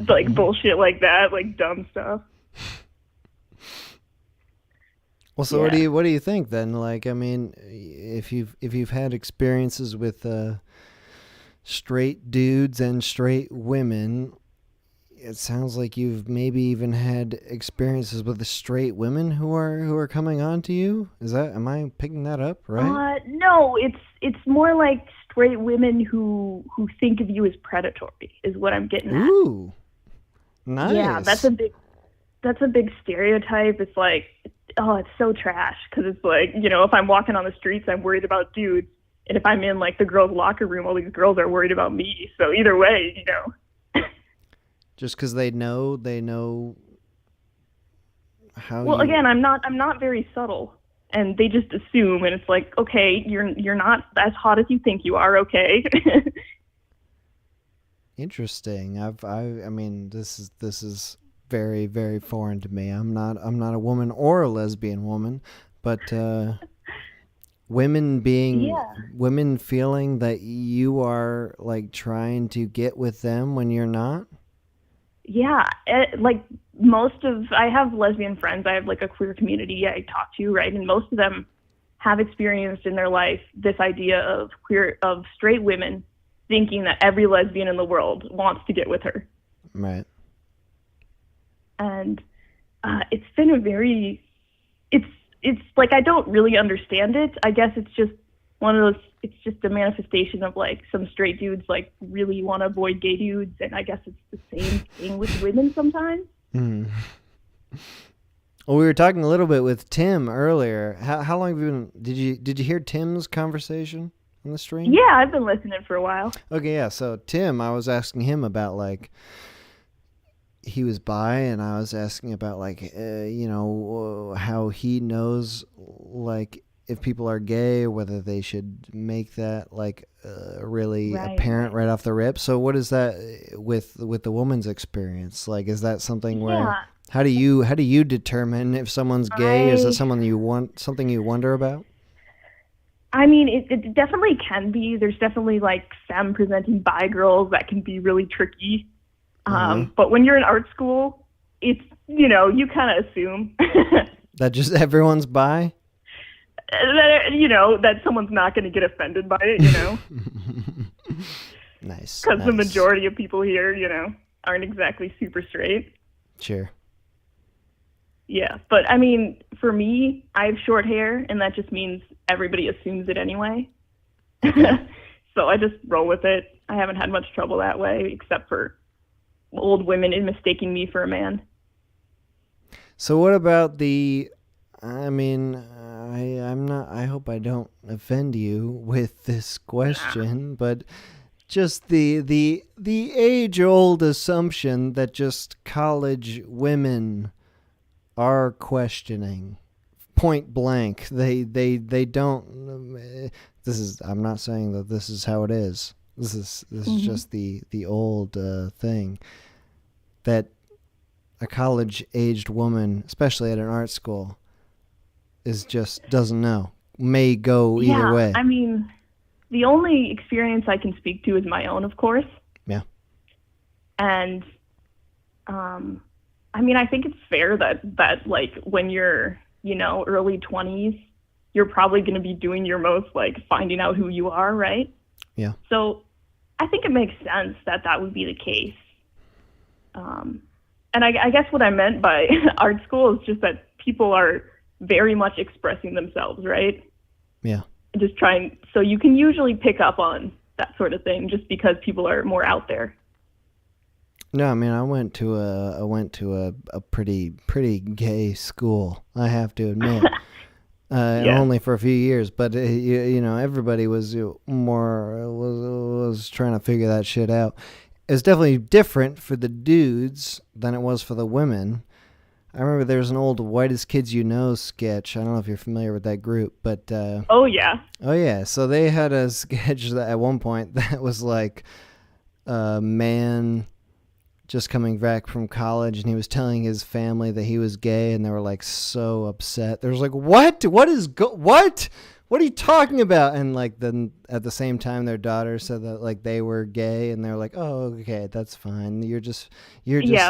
Like bullshit like that, like dumb stuff. Well, so what do you think then? Like, I mean, if you've had experiences with straight dudes and straight women, it sounds like you've maybe even had experiences with the straight women who are coming on to you. Am I picking that up right? No, it's more like straight women who think of you as predatory is what I'm getting at. Ooh, nice. Yeah, that's a big stereotype. It's like, oh, it's so trash because it's like, if I'm walking on the streets, I'm worried about dudes. And if I'm in like the girls' locker room, all these girls are worried about me. So either way, Just because they know how. Well, again, I'm not very subtle, and they just assume, and it's like, okay, you're not as hot as you think you are, okay? Interesting. I mean, this is very, very foreign to me. I'm not a woman or a lesbian woman, but women feeling that you are like trying to get with them when you're not. Yeah, like I have lesbian friends. I have like a queer community I talk to, right? And most of them have experienced in their life this idea of straight women thinking that every lesbian in the world wants to get with her. Right. And it's been it's like I don't really understand it. I guess it's just one of those, it's just a manifestation of like some straight dudes like really want to avoid gay dudes, and I guess it's the same thing with women sometimes. Well, we were talking a little bit with Tim earlier. How long have you been? Did you hear Tim's conversation on the stream? Yeah, I've been listening for a while. Okay, yeah. So Tim, I was asking him about like he was bi, and I was asking about like how he knows like if people are gay, whether they should make that like really apparent right off the rip. So what is that with the woman's experience? Like, is that something where How do you determine if someone's gay? Is that something you wonder about? I mean, it definitely can be. There's definitely like femme presenting bi girls that can be really tricky. But when you're in art school, it's, you kind of assume that just everyone's bi? that someone's not going to get offended by it, Nice. Because the majority of people here, aren't exactly super straight. Sure. Yeah, but I mean, for me, I have short hair, and that just means everybody assumes it anyway. So I just roll with it. I haven't had much trouble that way, except for old women in mistaking me for a man. So what about I hope I don't offend you with this question, but just the age-old assumption that just college women are questioning, point blank. They don't. I'm not saying that this is how it is. This is just the old thing that a college-aged woman, especially at an art school, doesn't know. May go either way. I mean, the only experience I can speak to is my own, of course. Yeah. And, I mean, I think it's fair that like when you're, early 20s, you're probably going to be doing your most like finding out who you are, right? Yeah. So I think it makes sense that would be the case. And I guess what I meant by art school is just that people are very much expressing themselves, right? Yeah. Just trying, so you can usually pick up on that sort of thing just because people are more out there. No, I mean, I went to a pretty gay school, I have to admit. Only for a few years, but everybody was was trying to figure that shit out. It was definitely different for the dudes than it was for the women. I remember there was an old Whitest Kids You Know sketch. I don't know if you're familiar with that group, but oh yeah. So they had a sketch that at one point that was like a man just coming back from college, and he was telling his family that he was gay, and they were like so upset. They was like, "What? What are you talking about?" And like then at the same time, their daughter said that like they were gay, and they were like, "Oh, okay, that's fine. You're just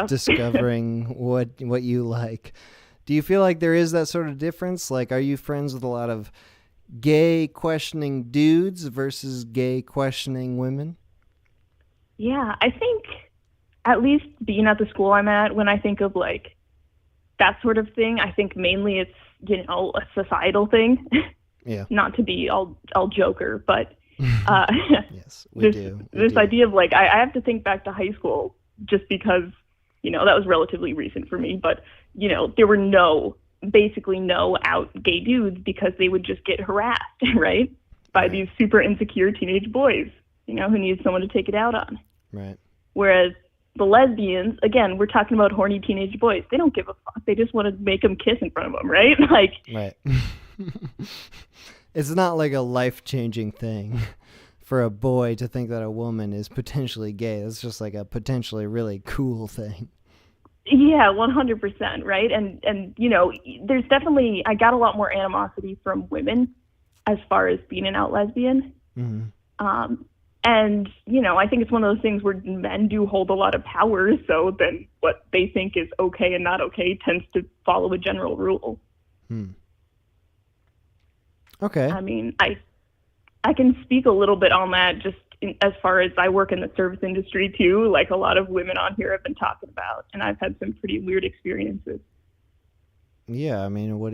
discovering what you like." Do you feel like there is that sort of difference? Like, are you friends with a lot of gay questioning dudes versus gay questioning women? Yeah, I think at least being at the school I'm at, when I think of like that sort of thing, I think mainly it's, a societal thing. Yeah. Not to be all joker, but yes, this idea of like, I have to think back to high school just because, that was relatively recent for me, but, there were basically no out gay dudes because they would just get harassed, right? By these super insecure teenage boys, who needed someone to take it out on. Right. Whereas the lesbians, again, we're talking about horny teenage boys. They don't give a fuck. They just want to make them kiss in front of them, right? Like, right. It's not like a life-changing thing for a boy to think that a woman is potentially gay. It's just like a potentially really cool thing. Yeah, 100%, right? And there's definitely, I got a lot more animosity from women as far as being an out lesbian. Mm-hmm. And, I think it's one of those things where men do hold a lot of power, so then what they think is okay and not okay tends to follow a general rule. Okay. I mean, I can speak a little bit on that just as far as I work in the service industry too, like a lot of women on here have been talking about, and I've had some pretty weird experiences. Yeah, I mean, what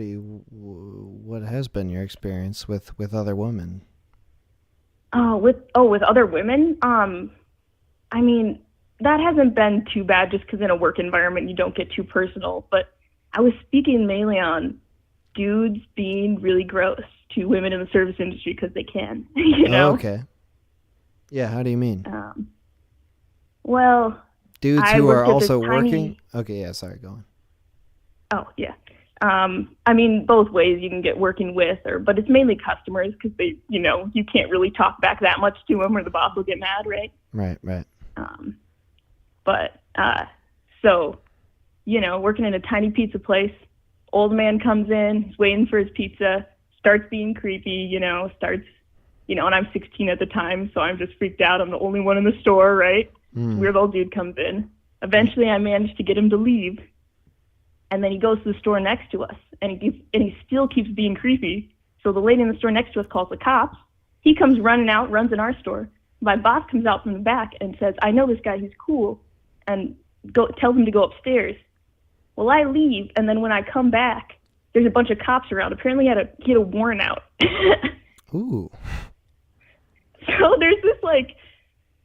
has been your experience with other women? With other women, I mean, that hasn't been too bad just because in a work environment you don't get too personal, but I was speaking mainly on dudes being really gross to women in the service industry because they can, Oh, okay. Yeah, how do you mean? Well, dudes who are also working? Okay, yeah, sorry, go on. Oh, yeah. I mean, both ways you can get working with, but it's mainly customers because they, you can't really talk back that much to them or the boss will get mad, right? Right. So, working in a tiny pizza place. Old man comes in, he's waiting for his pizza, starts being creepy, and I'm 16 at the time, so I'm just freaked out. I'm the only one in the store, right? Weird old dude comes in. Eventually, I managed to get him to leave, and then he goes to the store next to us, and he still keeps being creepy. So the lady in the store next to us calls the cops. He comes running out, runs in our store. My boss comes out from the back and says, "I know this guy, he's cool," and tells him to go upstairs. Well, I leave, and then when I come back, there's a bunch of cops around. Apparently, he had a warrant out. Ooh. So there's this,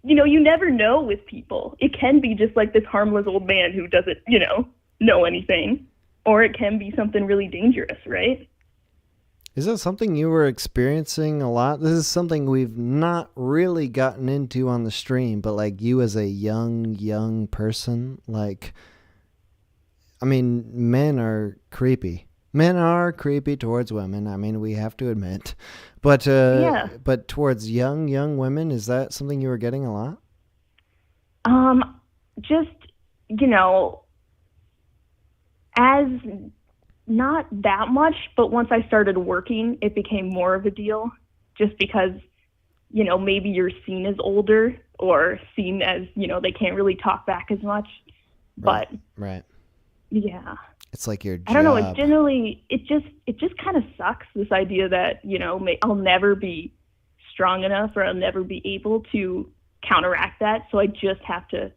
you never know with people. It can be just like this harmless old man who doesn't, know anything. Or it can be something really dangerous, right? Is that something you were experiencing a lot? This is something we've not really gotten into on the stream, but like you as a young person, men are creepy. Men are creepy towards women. I mean, we have to admit. But but towards young women, is that something you were getting a lot? Just, as not that much, but once I started working, it became more of a deal just because, maybe you're seen as older or seen as, they can't really talk back as much. Right. But right. Yeah. It's like your job. I don't know. It's generally, it just kind of sucks, this idea that, I'll never be strong enough or I'll never be able to counteract that. So I just have to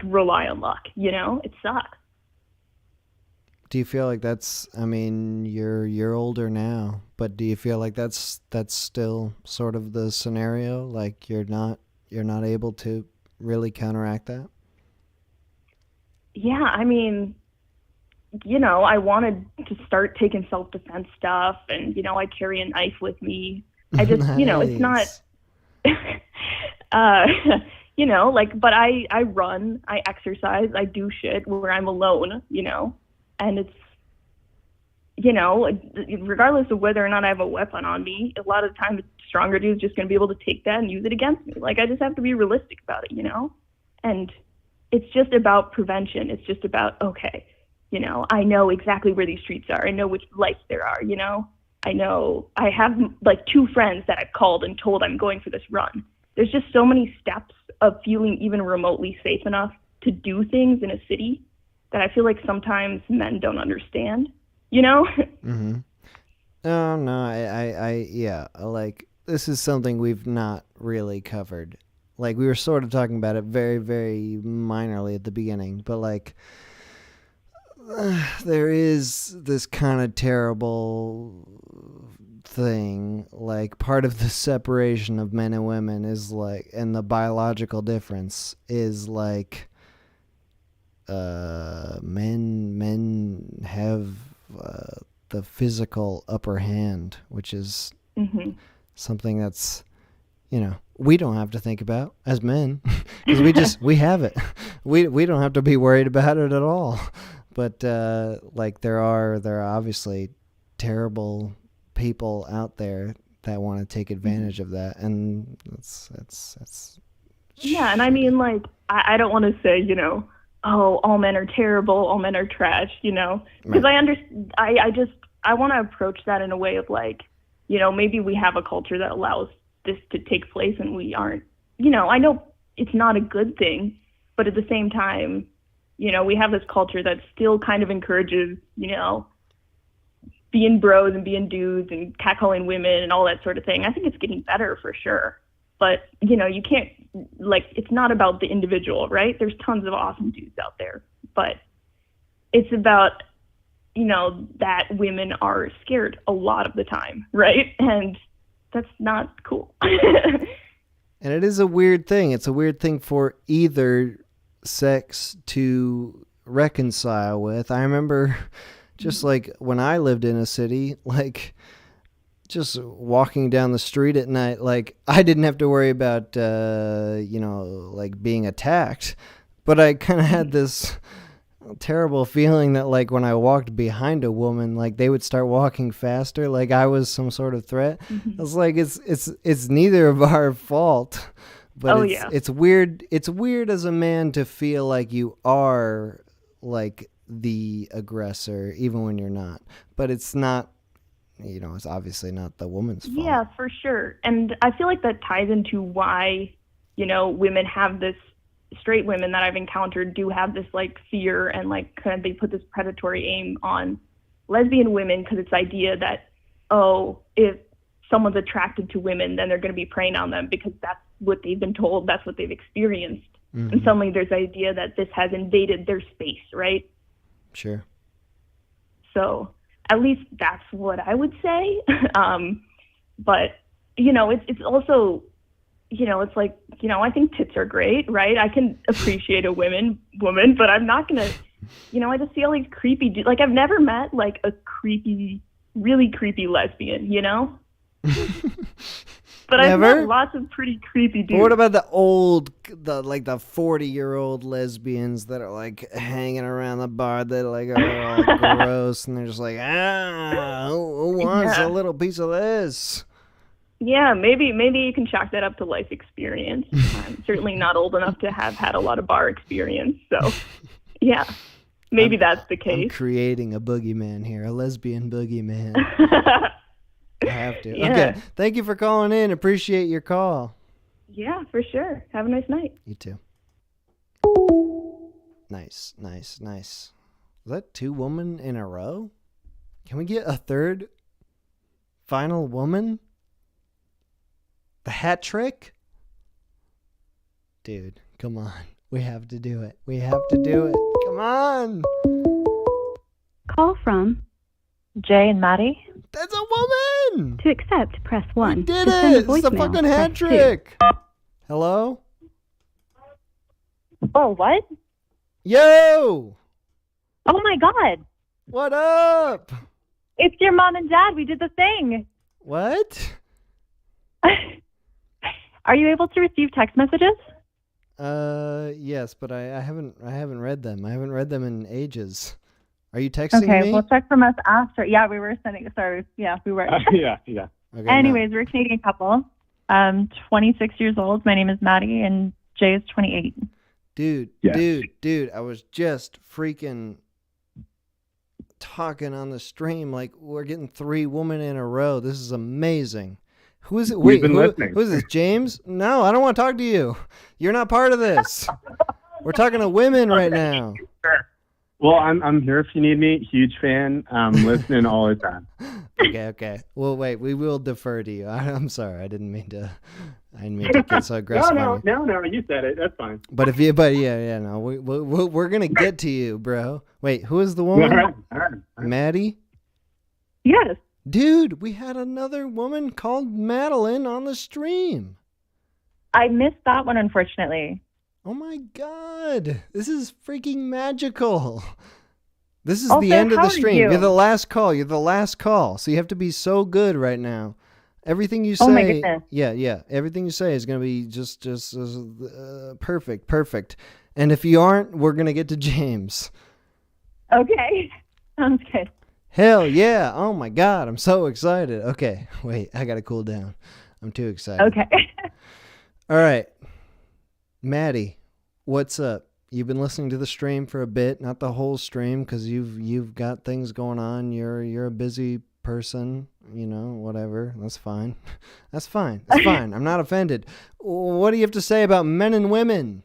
rely on luck, it sucks. Do you feel like that's, you're older now, but do you feel like that's still sort of the scenario? Like you're not able to really counteract that? Yeah. I wanted to start taking self-defense stuff and, I carry a knife with me. I just, it's not, but I run, I exercise, I do shit where I'm alone, and it's, regardless of whether or not I have a weapon on me, a lot of the time the stronger dude's just going to be able to take that and use it against me. I just have to be realistic about it, and it's just about prevention. It's just about, okay, I know exactly where these streets are. I know which lights there are, I know I have 2 friends that I've called and told I'm going for this run. There's just so many steps of feeling even remotely safe enough to do things in a city that I feel like sometimes men don't understand, Mm-hmm. No, this is something we've not really covered. We were sort of talking about it very, very minorly at the beginning, but there is this kind of terrible thing, part of the separation of men and women is and the biological difference is men have the physical upper hand, which is something that's, we don't have to think about as men because we have it. We don't have to be worried about it at all. But there are obviously terrible people out there that want to take advantage of that, and that's yeah. And I don't want to say all men are terrible, all men are trash, because right. I want to approach that in a way of maybe we have a culture that allows this to take place and we aren't, I know it's not a good thing, but at the same time, we have this culture that still kind of encourages, being bros and being dudes and catcalling women and all that sort of thing. I think it's getting better for sure. But, you can't, it's not about the individual, right? There's tons of awesome dudes out there. But it's about, that women are scared a lot of the time, right? And that's not cool. And it is a weird thing. It's a weird thing for either sex to reconcile with. I remember just when I lived in a city, just walking down the street at night, I didn't have to worry about, being attacked, but I kind of had this terrible feeling that when I walked behind a woman, they would start walking faster, I was some sort of threat. I was it's neither of our fault, but it's weird. It's weird as a man to feel like you are like the aggressor, even when you're not. But it's not, it's obviously not the woman's fault. Yeah, for sure. And I feel like that ties into why, women have this, straight women that I've encountered do have this like fear and like kind of they put this predatory aim on lesbian women because it's the idea that, if someone's attracted to women, then they're going to be preying on them because that's what they've been told, that's what they've experienced. Mm-hmm. And suddenly there's the idea that this has invaded their space, right? Sure. So at least that's what I would say. But, it's also, it's like, I think tits are great, right? I can appreciate a woman, but I'm not going to, I just see all these creepy dudes. Like, I've never met, like, a really creepy lesbian, But I've met lots of pretty creepy dudes. But what about the 40-year-old lesbians that are like hanging around the bar that like are all gross and they're just like, who wants a little piece of this? Yeah, maybe you can chalk that up to life experience. I'm certainly not old enough to have had a lot of bar experience, so yeah, maybe that's the case. I'm creating a boogeyman here, a lesbian boogeyman. I have to. Yeah. Okay. Thank you for calling in. Appreciate your call. Yeah, for sure. Have a nice night. You too. Nice. Was that 2 women in a row? Can we get a third final woman? The hat trick? Dude, come on. We have to do it. Come on. Call from Jay and Maddie. That's a woman. To accept, press 1. We did to send it. It's the voicemail, fucking press hat 2. trick. Hello? Oh, what? Yo! Oh my God. What up? It's your mom and dad. We did the thing. What? Are you able to receive text messages? Yes, but I haven't read them. I haven't read them in ages. Are you texting Okay, me? we'll check from us after. Yeah, we were sending. Sorry. Yeah, we were. Yeah. Okay, Anyways, we're a Canadian couple. 26 years old. My name is Maddie, and Jay is 28. Dude, I was just freaking talking on the stream like we're getting 3 women in a row. This is amazing. Who is it? Wait, who is this? James? No, I don't want to talk to you. You're not part of this. We're talking to women right now. Well, I'm here if you need me. Huge fan. Listening all the time. Okay. Well, wait. We will defer to you. I'm sorry. I didn't mean to get so aggressive. No. You said it. That's fine. But no. We're gonna get to you, bro. Wait, who is the woman? All right. Maddie. Yes. Dude, we had another woman called Madeline on the stream. I missed that one, unfortunately. Oh my God. This is freaking magical. This is Also, the end of how the are stream. you? You're the last call. So you have to be so good right now. Everything you say. Oh my goodness. Yeah. Everything you say is going to be just perfect. And if you aren't, we're going to get to James. Okay. Sounds good. Hell yeah. Oh my God. I'm so excited. Okay. Wait, I got to cool down. I'm too excited. Okay. All right. Maddie, what's up? You've been listening to the stream for a bit, not the whole stream, because you've got things going on. You're a busy person, whatever. That's fine. That's fine. I'm not offended. What do you have to say about men and women?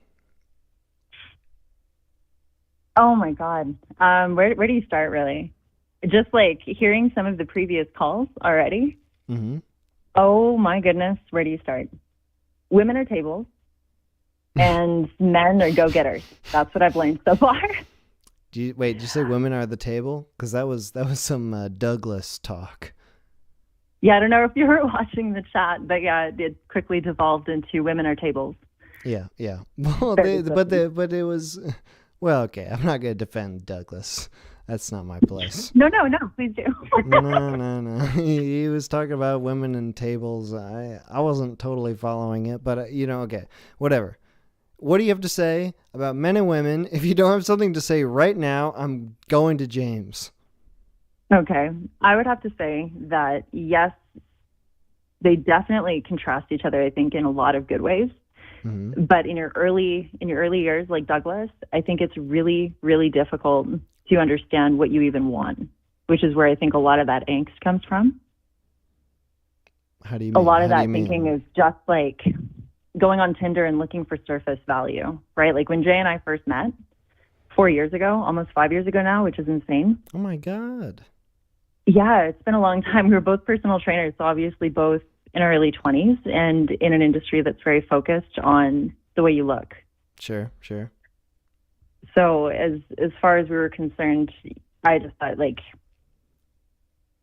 Oh my God. Where do you start, really? Just like hearing some of the previous calls already. Mm-hmm. Oh my goodness. Where do you start? Women are tables. And men are go-getters. That's what I've learned so far. Did you say women are the table? Because that was some Douglas talk. Yeah, I don't know if you were watching the chat, but yeah, it quickly devolved into women are tables. Yeah. Well, but it was. Well, okay. I'm not gonna defend Douglas. That's not my place. No, please do. No. He was talking about women and tables. I wasn't totally following it, but okay, whatever. What do you have to say about men and women? If you don't have something to say right now, I'm going to James. Okay. I would have to say that, yes, they definitely contrast each other, I think, in a lot of good ways. But in your early years, like Douglas, I think it's really, really difficult to understand what you even want, which is where I think a lot of that angst comes from. How do you A mean? lot of How do that you mean? thinking is just like going on Tinder and looking for surface value, right? Like when Jay and I first met 4 years ago, almost 5 years ago now, which is insane. Oh my God. Yeah, it's been a long time. We were both personal trainers, so obviously both in our early 20s and in an industry that's very focused on the way you look. Sure. So as far as we were concerned, I just thought, like,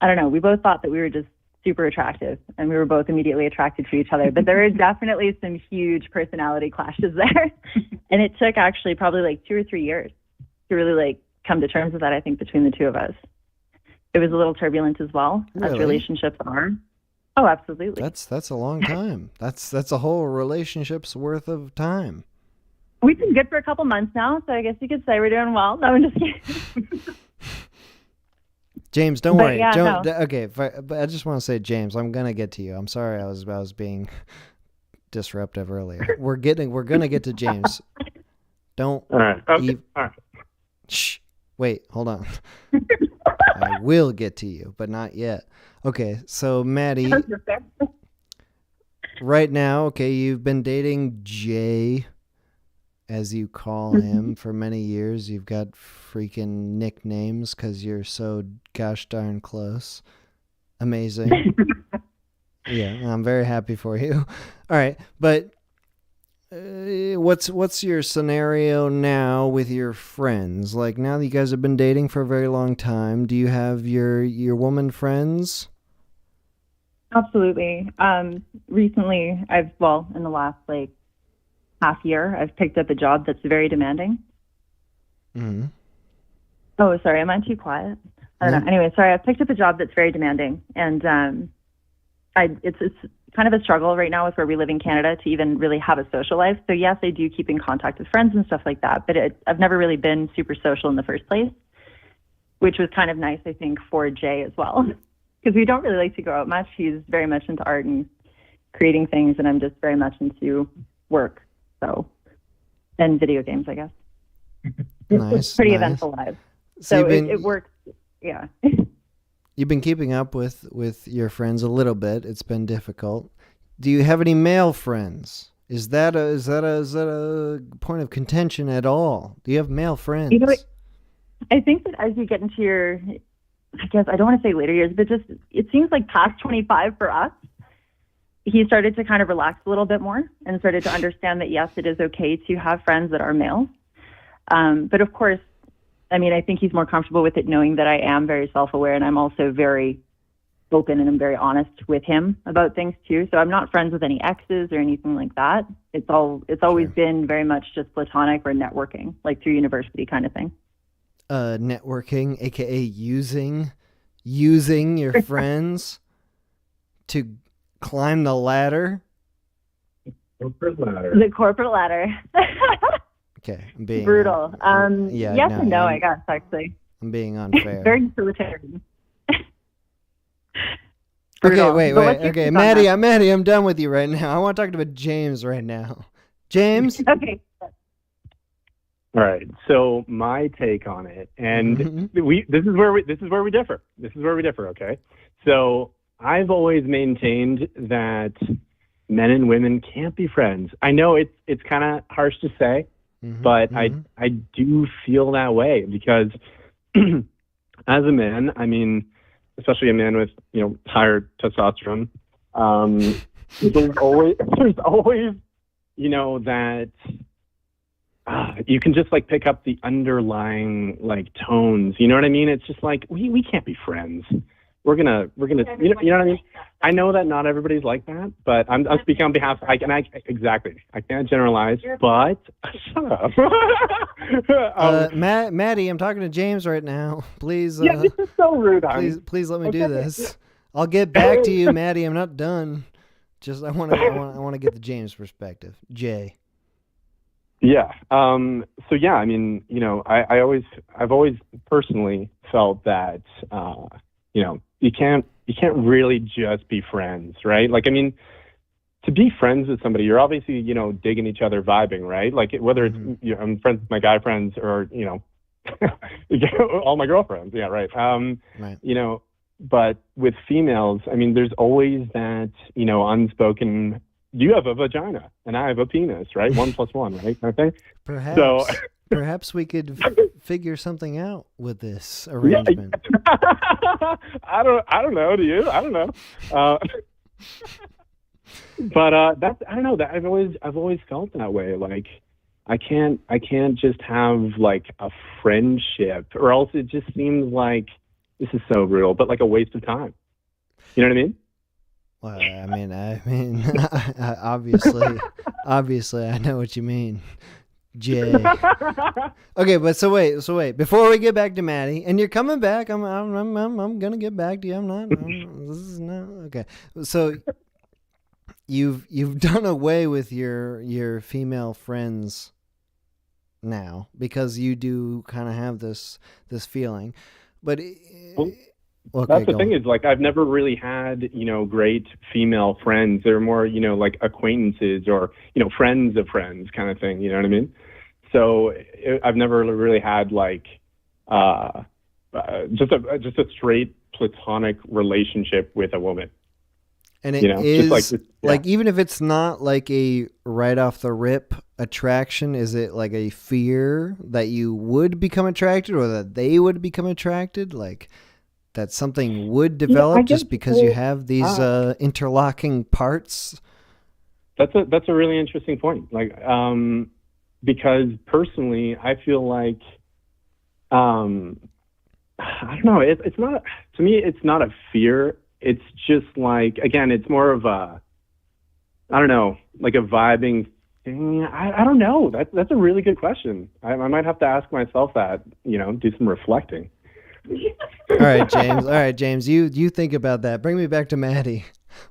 I don't know, we both thought that we were just super attractive and we were both immediately attracted to each other. But there were definitely some huge personality clashes there. And it took actually probably like 2 or 3 years to really like come to terms with that, I think, between the two of us. It was a little turbulent as well, as Really? relationships are. Oh, absolutely. That's a long time. That's a whole relationship's worth of time. We've been good for a couple months now, so I guess you could say we're doing well. No, I'm just kidding. James, don't But worry. yeah, Don't, no. Okay, but I just want to say, James, I'm gonna get to you. I'm sorry, I was being disruptive earlier. We're gonna get to James. Don't. All right. Okay. All right. Shh. Wait. Hold on. I will get to you, but not yet. Okay. So, Maddie, right now, okay, you've been dating Jay, as you call him, for many years. You've got freaking nicknames because you're so gosh darn close. Amazing. Yeah, I'm very happy for you. All right, but what's your scenario now with your friends? Like, now that you guys have been dating for a very long time, do you have your woman friends? Absolutely. Recently, in the last like half year, I've picked up a job that's very demanding. Mm-hmm. Oh, sorry, am I too quiet? I don't know. Anyway, sorry, I've picked up a job that's very demanding, and it's kind of a struggle right now with where we live in Canada to even really have a social life. So yes, I do keep in contact with friends and stuff like that, but I've never really been super social in the first place, which was kind of nice, I think, for Jay as well, because we don't really like to go out much. He's very much into art and creating things, and I'm just very much into work, and video games, I guess. Nice. Pretty nice. eventful lives. So So it works. Yeah. You've been keeping up with your friends a little bit. It's been difficult. Do you have any male friends? Is that a point of contention at all? Do you have male friends? You know, I think that as you get into your, I guess I don't want to say later years, but just it seems like past 25 for us, he started to kind of relax a little bit more and started to understand that yes, it is okay to have friends that are males. But of course, I mean, I think he's more comfortable with it knowing that I am very self-aware and I'm also very open and I'm very honest with him about things too. So I'm not friends with any exes or anything like that. It's always been very much just platonic or networking, like through university kind of thing. Networking, aka using your friends to climb the ladder. Corporate ladder. The corporate ladder. Okay, I'm being brutal. yeah, yes and no, I guess, actually. I'm being unfair. Very utilitarian. Okay, Brutal. wait. But what's your Okay, take on Maddie, that? Maddie, I'm done with you right now. I want to talk about James right now. James? Okay. All right. So my take on it, and this is where we differ. This is where we differ. Okay. So I've always maintained that men and women can't be friends. I know it's kind of harsh to say, but I do feel that way because as a man, I mean, especially a man with higher testosterone, there's always that you can just like pick up the underlying like tones. You know what I mean? It's just like we can't be friends. We're gonna you know what I mean? I know that not everybody's like that, but I'm speaking on behalf of, I can't generalize, but shut up. Maddie, I'm talking to James right now. Please yeah, this is so rude. Please let me do this. I'll get back to you, Maddie. I'm not done. Just I want to get the James perspective. Jay. Yeah. So yeah, I mean, I've always personally felt that you can't really just be friends, right? Like, I mean, to be friends with somebody, you're obviously, you know, digging each other, vibing, right? Like whether it's, you know, I'm friends with my guy friends or, you know, all my girlfriends. Yeah, right. Right. You know, but with females, I mean, there's always that, you know, unspoken, you have a vagina and I have a penis, right? 1 + 1, right? Kind of thing. Perhaps. So, Perhaps we could figure something out with this arrangement. I don't know. Do you? I don't know. But that's, I don't know, that I've always felt that way. Like I can't just have like a friendship, or else it just seems like, this is so brutal, but like a waste of time. You know what I mean? Well, I mean, obviously, I know what you mean, Jay. Okay, but so wait. Before we get back to Maddie, and you're coming back, I'm gonna get back to you. This is not okay. So you've done away with your female friends now because you do kind of have this feeling, but. Okay, that's the thing is, like, I've never really had, you know, great female friends. They're more, you know, like acquaintances or, you know, friends of friends kind of thing. You know what I mean? So I've never really had like just a straight platonic relationship with a woman. And it, you know, is just like even if it's not like a right off the rip attraction, is it like a fear that you would become attracted or that they would become attracted? Like that something would develop just because you have these interlocking parts? That's a really interesting point. Like, because personally, I feel like, I don't know. It's not, to me, it's not a fear. It's just like, again, it's more of a, I don't know, like a vibing thing. I don't know. That's a really good question. I might have to ask myself that, you know, do some reflecting. All right, James. You think about that. Bring me back to Maddie.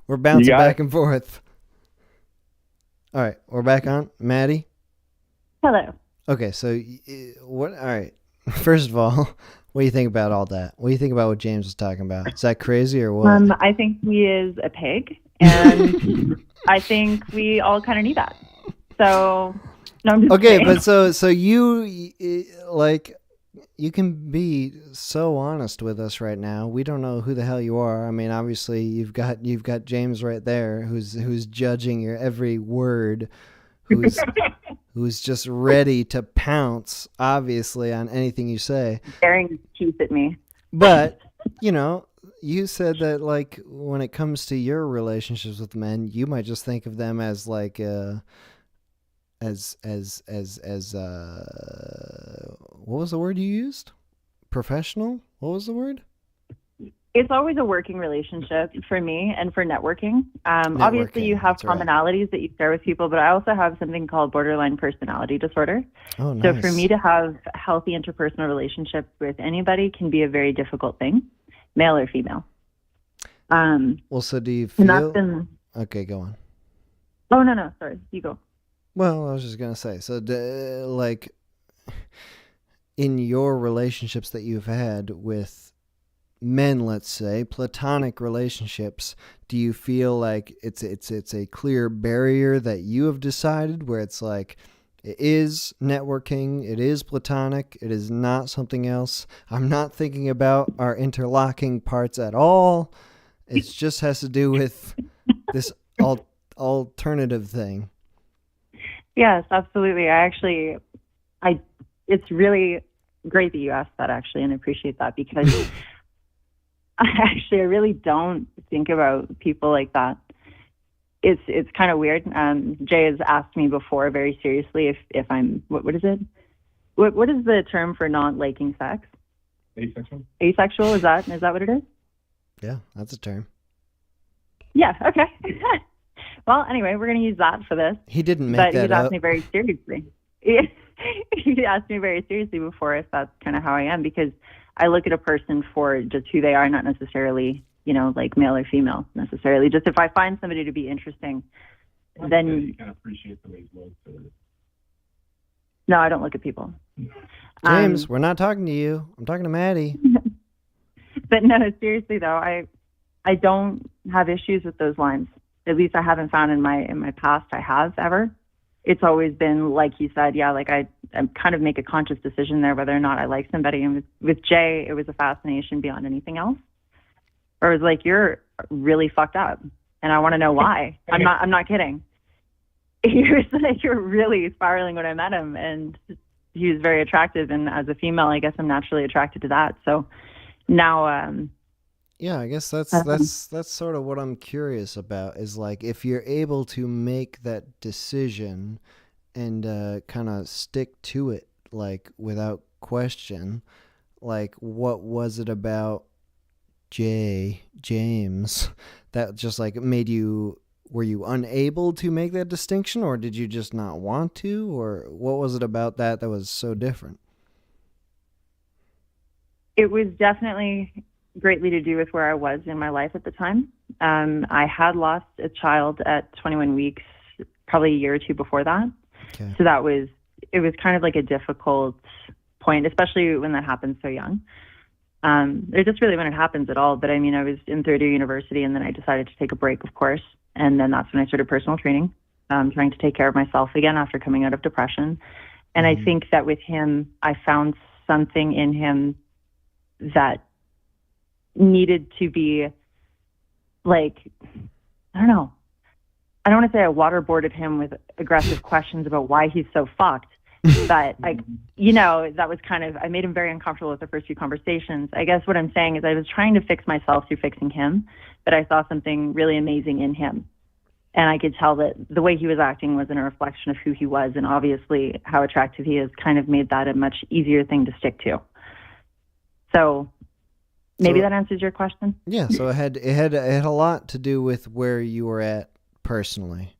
We're bouncing back and forth. All right, we're back on. Maddie? Hello. Okay, so what? All right. First of all, what do you think about all that? What do you think about what James was talking about? Is that crazy or what? I think he is a pig, and I think we all kind of need that. So, no, I'm just okay, kidding. but so you like. You can be so honest with us right now. We don't know who the hell you are. I mean, obviously you've got James right there who's judging your every word, who's just ready to pounce, obviously, on anything you say. Staring teeth at me. But, you know, you said that like when it comes to your relationships with men, you might just think of them as like what was the word you used? Professional? What was the word? It's always a working relationship for me and for networking. Obviously, you have commonalities that you share with people, but I also have something called borderline personality disorder. Oh, nice. So for me to have healthy interpersonal relationships with anybody can be a very difficult thing, male or female. Well, so do you feel... Okay, go on. Oh, no, sorry. You go. Well, I was just going to say, so like in your relationships that you've had with men, let's say, platonic relationships, do you feel like it's a clear barrier that you have decided where it's like it is networking, it is platonic, it is not something else? I'm not thinking about our interlocking parts at all. It just has to do with this alternative thing. Yes, absolutely. It's really great that you asked that, actually, and I appreciate that because I really don't think about people like that. It's kind of weird. Jay has asked me before very seriously if I'm, what is it? What is the term for not liking sex? Asexual. Asexual, is that what it is? Yeah, that's a term. Yeah, okay. Well, anyway, we're going to use that for this. He didn't make that up. But he's asked me very seriously. He asked me very seriously before if that's kind of how I am, because I look at a person for just who they are, not necessarily, you know, like male or female necessarily. Just if I find somebody to be interesting, then... You can appreciate the way he's No, I don't look at people. James, we're not talking to you. I'm talking to Maddie. But no, seriously though, I don't have issues with those lines. at least I haven't found in my past I have ever. It's always been like you said, yeah, like I kind of make a conscious decision there whether or not I like somebody. And with Jay, it was a fascination beyond anything else. Or it was like, you're really fucked up, and I want to know why. I'm not kidding. He was like, you're really spiraling when I met him, and he was very attractive. And as a female, I guess I'm naturally attracted to that. So now, yeah, I guess that's sort of what I'm curious about, is like if you're able to make that decision and kind of stick to it, like without question, like what was it about James that just like made you, were you unable to make that distinction, or did you just not want to, or what was it about that was so different? it was definitely greatly to do with where I was in my life at the time. I had lost a child at 21 weeks, probably a year or two before that. Okay. So it was kind of like a difficult point, especially when that happens so young. Or just really when it happens at all. But I mean, I was in third year university, and then I decided to take a break, of course. And then that's when I started personal training, trying to take care of myself again after coming out of depression. And I think that with him, I found something in him that needed to be like, I don't know. I don't want to say I waterboarded him with aggressive questions about why he's so fucked. But that was kind of, I made him very uncomfortable with the first few conversations. I guess what I'm saying is I was trying to fix myself through fixing him, but I saw something really amazing in him. And I could tell that the way he was acting wasn't a reflection of who he was. And obviously how attractive he is kind of made that a much easier thing to stick to. So maybe that answers your question. Yeah. So it had a lot to do with where you were at personally.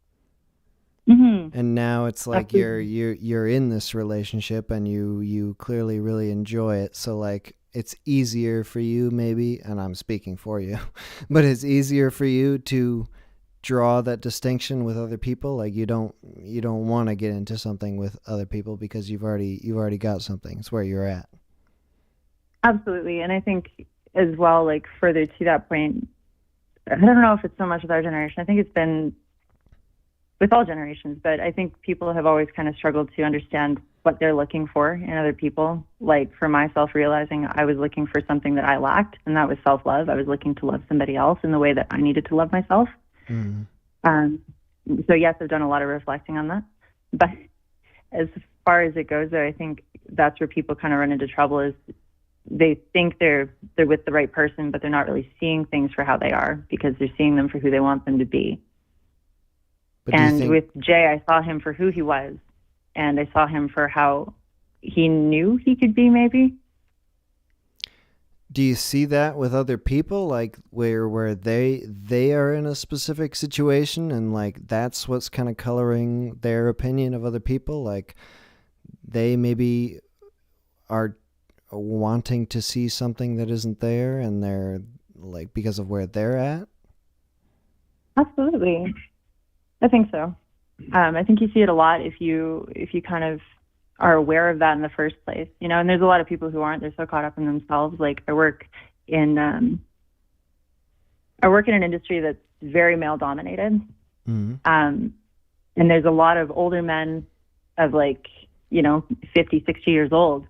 Mm-hmm. And now it's like you're in this relationship, and you clearly really enjoy it. So like it's easier for you maybe, and I'm speaking for you, but it's easier for you to draw that distinction with other people. Like you don't want to get into something with other people because you've already got something. It's where you're at. Absolutely. And I think as well, like further to that point, I don't know if it's so much with our generation. I think it's been with all generations, but I think people have always kind of struggled to understand what they're looking for in other people. Like for myself, realizing I was looking for something that I lacked, and that was self-love. I was looking to love somebody else in the way that I needed to love myself. So yes, I've done a lot of reflecting on that. But as far as it goes, though, I think that's where people kind of run into trouble, is they think they're with the right person, but they're not really seeing things for how they are, because they're seeing them for who they want them to be. And with Jay, I saw him for who he was, and I saw him for how he knew he could be, maybe. Do you see that with other people, like where they are in a specific situation, and like that's what's kind of coloring their opinion of other people? Like they maybe are wanting to see something that isn't there, and they're like, because of where they're at? Absolutely. I think so. I think you see it a lot if you kind of are aware of that in the first place, and there's a lot of people who aren't. They're so caught up in themselves. Like I work in an industry that's very male dominated. Mm-hmm. And there's a lot of older men of 50, 60 years old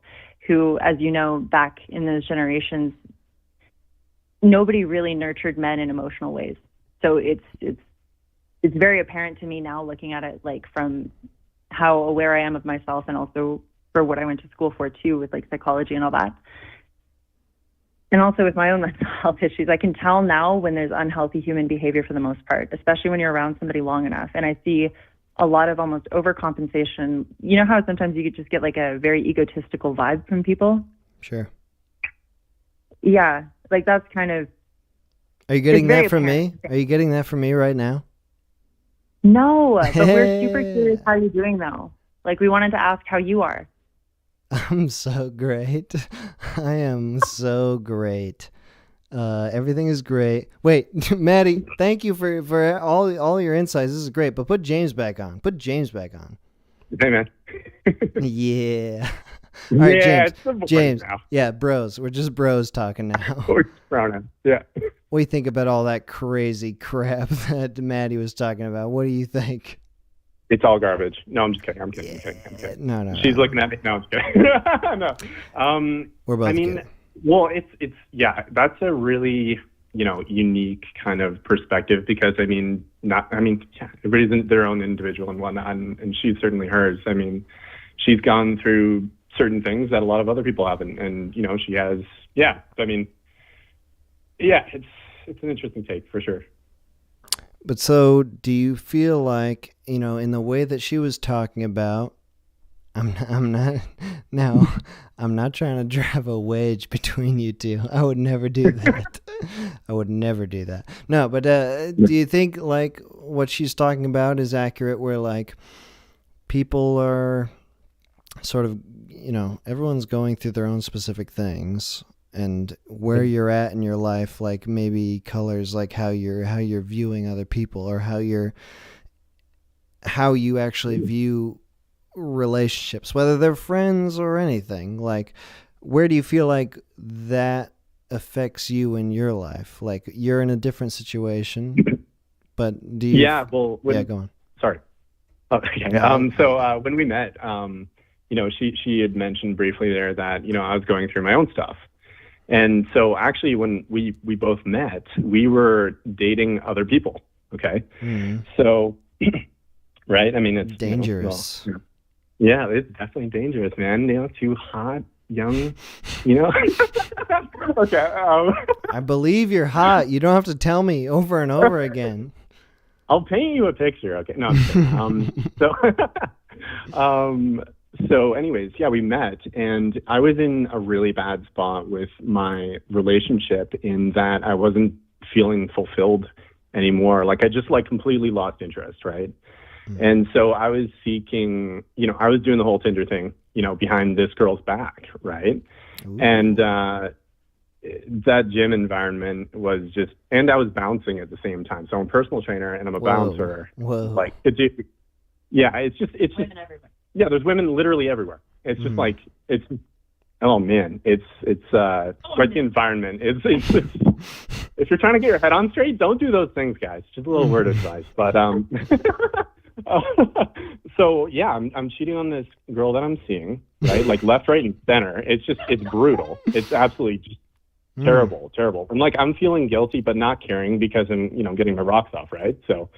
who, as you know, back in those generations, nobody really nurtured men in emotional ways. So it's very apparent to me now, looking at it like from how aware I am of myself, and also for what I went to school for too, with like psychology and all that. And also with my own mental health issues, I can tell now when there's unhealthy human behavior for the most part, especially when you're around somebody long enough. And I see a lot of almost overcompensation. You know how sometimes you could just get like a very egotistical vibe from people? Sure. Yeah, like that's kind of... Are you getting that from me? Are you getting that from me right now? No, but we're super curious how you're doing though. Like we wanted to ask how you are. I'm so great. I am so great. Everything is great. Wait, Maddie, thank you for all your insights. This is great, but put James back on. Hey, man. Yeah. All right, yeah, James. it's simple James. now. Yeah, bros. We're just bros talking now. Pronoun. Yeah. What do you think about all that crazy crap that Maddie was talking about? What do you think? It's all garbage. No, I'm just kidding. I'm kidding. No. She's looking at me. No, I'm just kidding. No. We're both I mean, kidding. well, it's yeah. That's a really unique kind of perspective because yeah, everybody's their own individual and whatnot, and she's certainly hers. I mean, she's gone through certain things that a lot of other people haven't, and she has. Yeah, I mean, yeah, it's an interesting take for sure. But so, do you feel like, in the way that she was talking about, I'm not trying to drive a wedge between you two. I would never do that. I would never do that. No, but do you think like what she's talking about is accurate where like people are sort of, everyone's going through their own specific things, and where you're at in your life, like maybe colors like how you're viewing other people, or how you actually view relationships, whether they're friends or anything. Like, where do you feel like that affects you in your life? Like, you're in a different situation, but do you? Yeah, well, yeah, go on. Sorry. Okay. So when we met, she had mentioned briefly there that I was going through my own stuff. And so actually when we both met, we were dating other people. Okay. Mm-hmm. So, right. I mean, it's dangerous. Yeah, it's definitely dangerous, man. Too hot, young, Okay. I believe you're hot. You don't have to tell me over and over again. I'll paint you a picture. Okay. No, I'm kidding. So anyways, yeah, we met, and I was in a really bad spot with my relationship in that I wasn't feeling fulfilled anymore. Like, I just completely lost interest, right? Mm-hmm. And so I was seeking, I was doing the whole Tinder thing, behind this girl's back, right? Ooh. And that gym environment was just, and I was bouncing at the same time. So I'm a personal trainer and I'm a bouncer. Whoa. Like, it's just women everywhere. Yeah, there's women literally everywhere. It's just oh man, it's quite the environment. It's if you're trying to get your head on straight, don't do those things, guys. Just a little word of advice. But so yeah, I'm cheating on this girl that I'm seeing, right? Like left, right, and center. It's brutal. It's absolutely just terrible. And I'm feeling guilty, but not caring because I'm getting my rocks off, right? So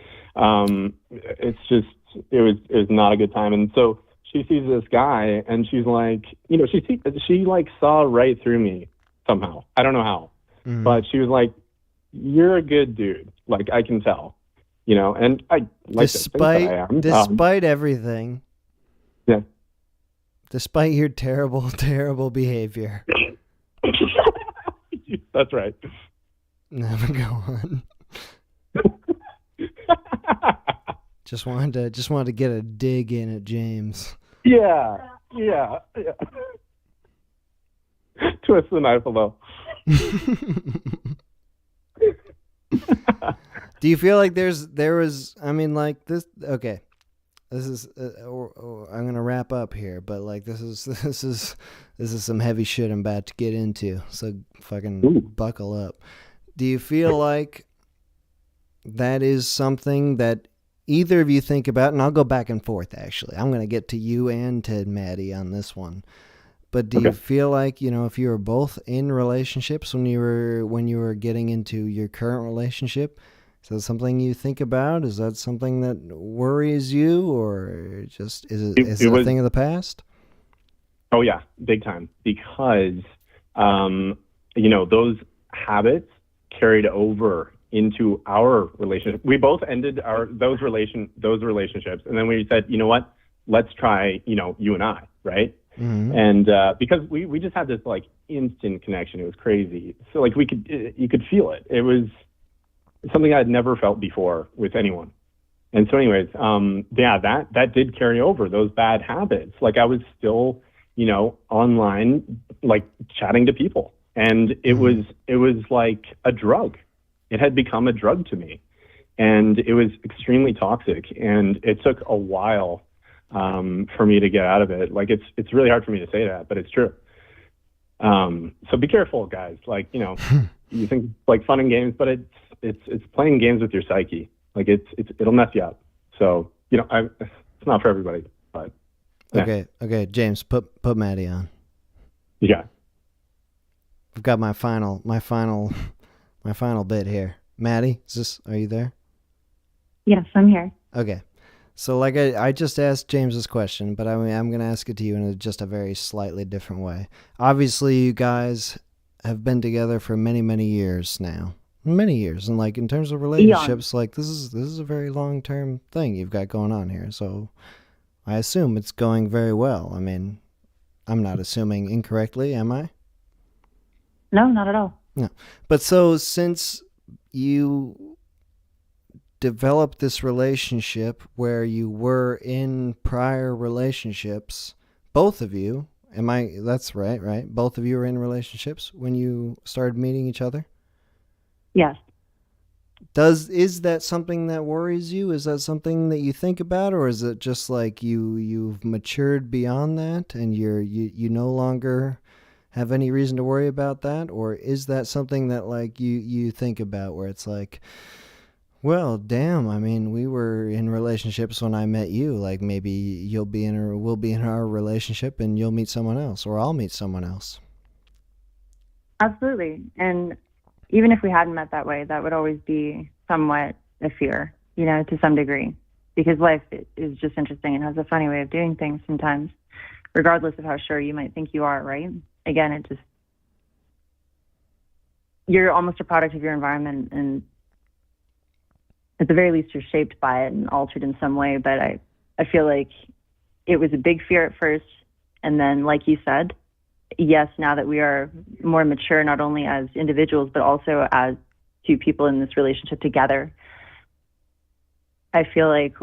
it was not a good time. And so she sees this guy and she's like, she saw right through me somehow. I don't know how, but she was like, "You're a good dude. Like, I can tell, and I like despite everything. Yeah. Despite your terrible, terrible behavior. That's right. Never go on. Just wanted to get a dig in at James. Yeah. Twist the knife a little. Do you feel like there was? I mean, like this. Okay, this is. I'm gonna wrap up here, but like this is some heavy shit I'm about to get into. So fucking buckle up. Do you feel like that is something that either of you think about? And I'll go back and forth, actually. I'm going to get to you and to Maddie on this one. But do you feel like, if you were both in relationships when you were getting into your current relationship, is that something you think about? Is that something that worries you, or just is it a thing of the past? Oh yeah, big time. Because those habits carried over into our relationship. We both ended those relationships, and then we said, you know what? Let's try, you and I, right? Mm-hmm. And because we just had this instant connection. It was crazy. So you could feel it. It was something I'd never felt before with anyone. And so anyways, that did carry over, those bad habits. Like, I was still, online, chatting to people, and it was like a drug. It had become a drug to me, and it was extremely toxic, and it took a while for me to get out of it. Like, it's really hard for me to say that, but it's true. So be careful, guys. you think it's like fun and games, but it's playing games with your psyche. Like it'll mess you up. So it's not for everybody. But yeah. Okay, James, put Maddie on. Yeah. I've got my final bit here. Maddie, are you there? Yes, I'm here. Okay. So like I just asked James this question, but I'm going to ask it to you in just a very slightly different way. Obviously, you guys have been together for many, many years now. Many years. And like in terms of relationships, like this is a very long-term thing you've got going on here. So I assume it's going very well. I mean, I'm not assuming incorrectly, am I? No, not at all. No. But so since you developed this relationship where you were in prior relationships, both of you, that's right? Both of you were in relationships when you started meeting each other? Yes. Is that something that worries you? Is that something that you think about, or is it just like you've matured beyond that and you no longer have any reason to worry about that? Or is that something that like you think about where it's like, well, damn, I mean, we were in relationships when I met you, like maybe we'll be in our relationship and you'll meet someone else, or I'll meet someone else? Absolutely. And even if we hadn't met that way, that would always be somewhat a fear, to some degree, because life is just interesting and has a funny way of doing things sometimes, regardless of how sure you might think you are, right? Again, you're almost a product of your environment, and at the very least, you're shaped by it and altered in some way. But I feel like it was a big fear at first, and then, like you said, yes, now that we are more mature, not only as individuals, but also as two people in this relationship together, I feel like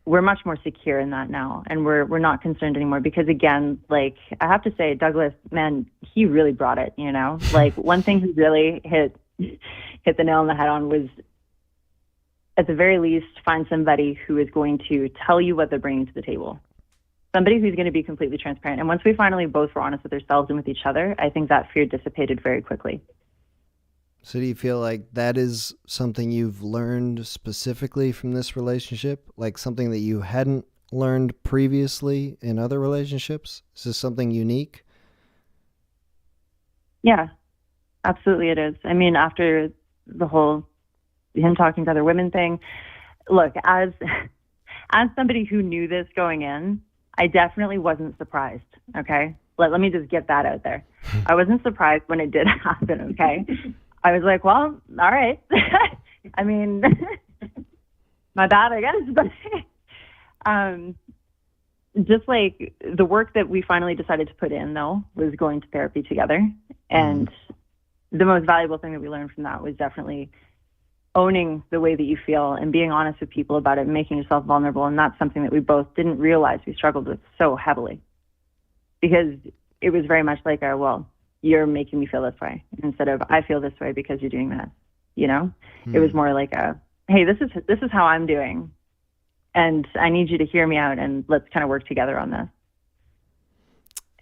we're much more secure in that now, and we're not concerned anymore. Because again, like I have to say, Douglas, man, he really brought it. Like one thing he really hit the nail on the head on was, at the very least, find somebody who is going to tell you what they're bringing to the table. Somebody who's going to be completely transparent. And once we finally both were honest with ourselves and with each other, I think that fear dissipated very quickly. So do you feel like that is something you've learned specifically from this relationship? Like something that you hadn't learned previously in other relationships? Is this something unique? Yeah, absolutely it is. I mean, after the whole him talking to other women thing, look, as somebody who knew this going in, I definitely wasn't surprised, okay? Let me just get that out there. I wasn't surprised when it did happen, okay? I was like, well, all right. I mean, my bad, I guess. But just like the work that we finally decided to put in, though, was going to therapy together. And the most valuable thing that we learned from that was definitely owning the way that you feel and being honest with people about it and making yourself vulnerable. And that's something that we both didn't realize we struggled with so heavily, because it was very much like well, you're making me feel this way, instead of I feel this way because you're doing that. It was more like hey, this is how I'm doing, and I need you to hear me out, and let's kind of work together on this.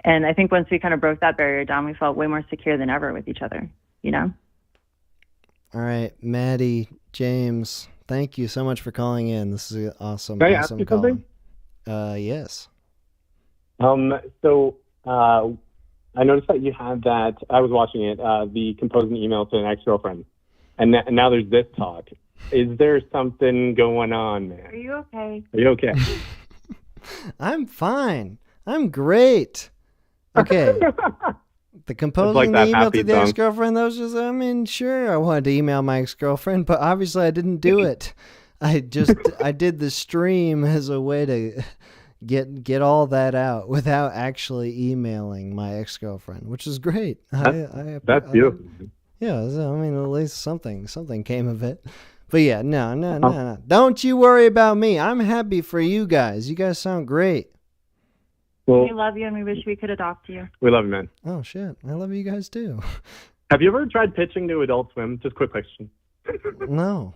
And I think once we kind of broke that barrier down, we felt way more secure than ever with each other. All right, Maddie, James, thank you so much for calling in. This is awesome. Can I ask you something? Yes. So I noticed that you had that. I was watching it. The composing email to an ex-girlfriend, and now there's this talk. Is there something going on, man? Are you okay? Are you okay? I'm fine. I'm great. Okay. The composing like the that email to happy the song. ex-girlfriend, that was just, I mean, sure, I wanted to email my ex-girlfriend, but obviously I didn't do it. I did the stream as a way to get all that out without actually emailing my ex-girlfriend, which is great. That's beautiful. Yeah, I mean, at least something came of it. But yeah, no. Don't you worry about me. I'm happy for you guys. You guys sound great. Well, We love you, and we wish we could adopt you. we love you, man. Oh, shit. I love you guys, too. Have you ever tried pitching to Adult Swim? Just quick question. No.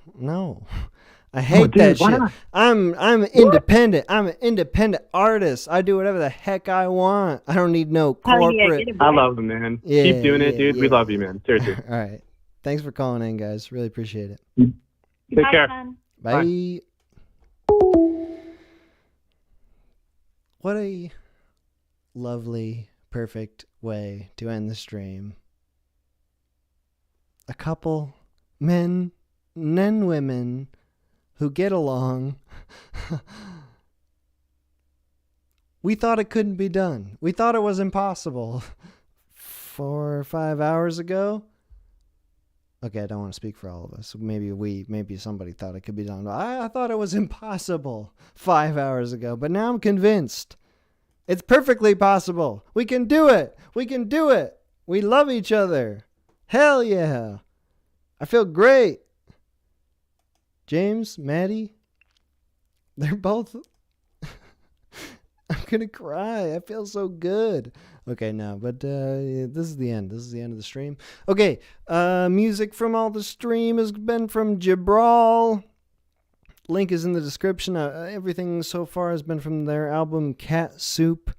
I hate dude, that why shit. not? I'm independent. I'm an independent artist. I do whatever the heck I want. I don't need no corporate. I love them, man. Yeah, Keep doing it, yeah, dude. We yeah. love you, man. Seriously. All right. Thanks for calling in, guys. Really appreciate it. Take care. Bye. What a lovely, perfect way to end the stream. A couple, men and women, who get along. We thought it couldn't be done. We thought it was impossible 4 or 5 hours ago. Okay, I don't want to speak for all of us. Maybe somebody thought it could be done. I thought it was impossible 5 hours ago, but now I'm convinced. It's perfectly possible. We can do it. We can do it. We love each other. Hell yeah. I feel great. James, Maddie, they're both... I'm going to cry. I feel so good. Okay, no, but this is the end. This is the end of the stream. Okay, music from all the stream has been from Jabral. Link is in the description. Everything so far has been from their album Cat Soup.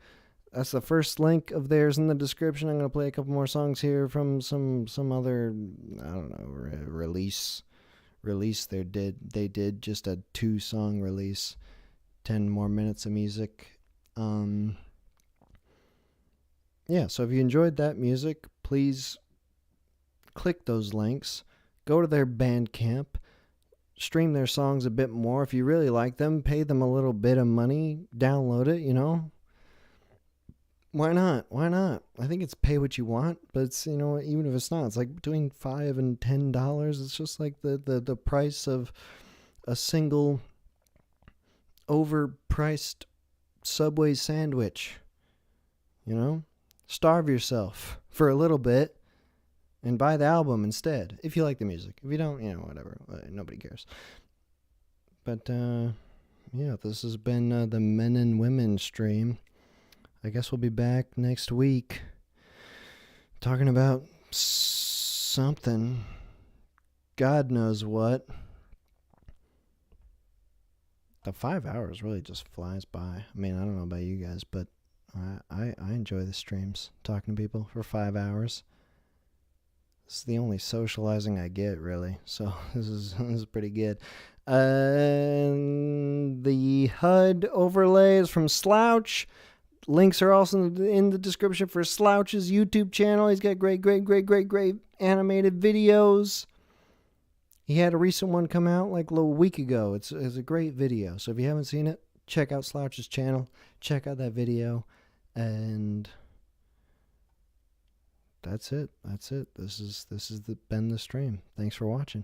That's the first link of theirs in the description. I'm going to play a couple more songs here from some other, I don't know, release they did just a 2-song release. 10 more minutes of music. Yeah, so if you enjoyed that music, please click those links. Go to their Bandcamp. Stream their songs a bit more. If you really like them, pay them a little bit of money. Download it, Why not? Why not? I think it's pay what you want, but it's, even if it's not, it's like between $5 and $10. It's just like the price of a single overpriced Subway sandwich. Starve yourself for a little bit and buy the album instead, if you like the music. If you don't, whatever. Nobody cares. But, yeah, this has been the Men and Women stream. I guess we'll be back next week talking about something. God knows what. The 5 hours really just flies by. I mean, I don't know about you guys, but I enjoy the streams, talking to people for 5 hours. This is the only socializing I get, really. So this is pretty good. The HUD overlay is from Slouch. Links are also in the description for Slouch's YouTube channel. He's got great animated videos. He had a recent one come out like a little week ago. It's a great video. So if you haven't seen it, check out Slouch's channel. Check out that video. And that's it. This is been the stream. Thanks for watching.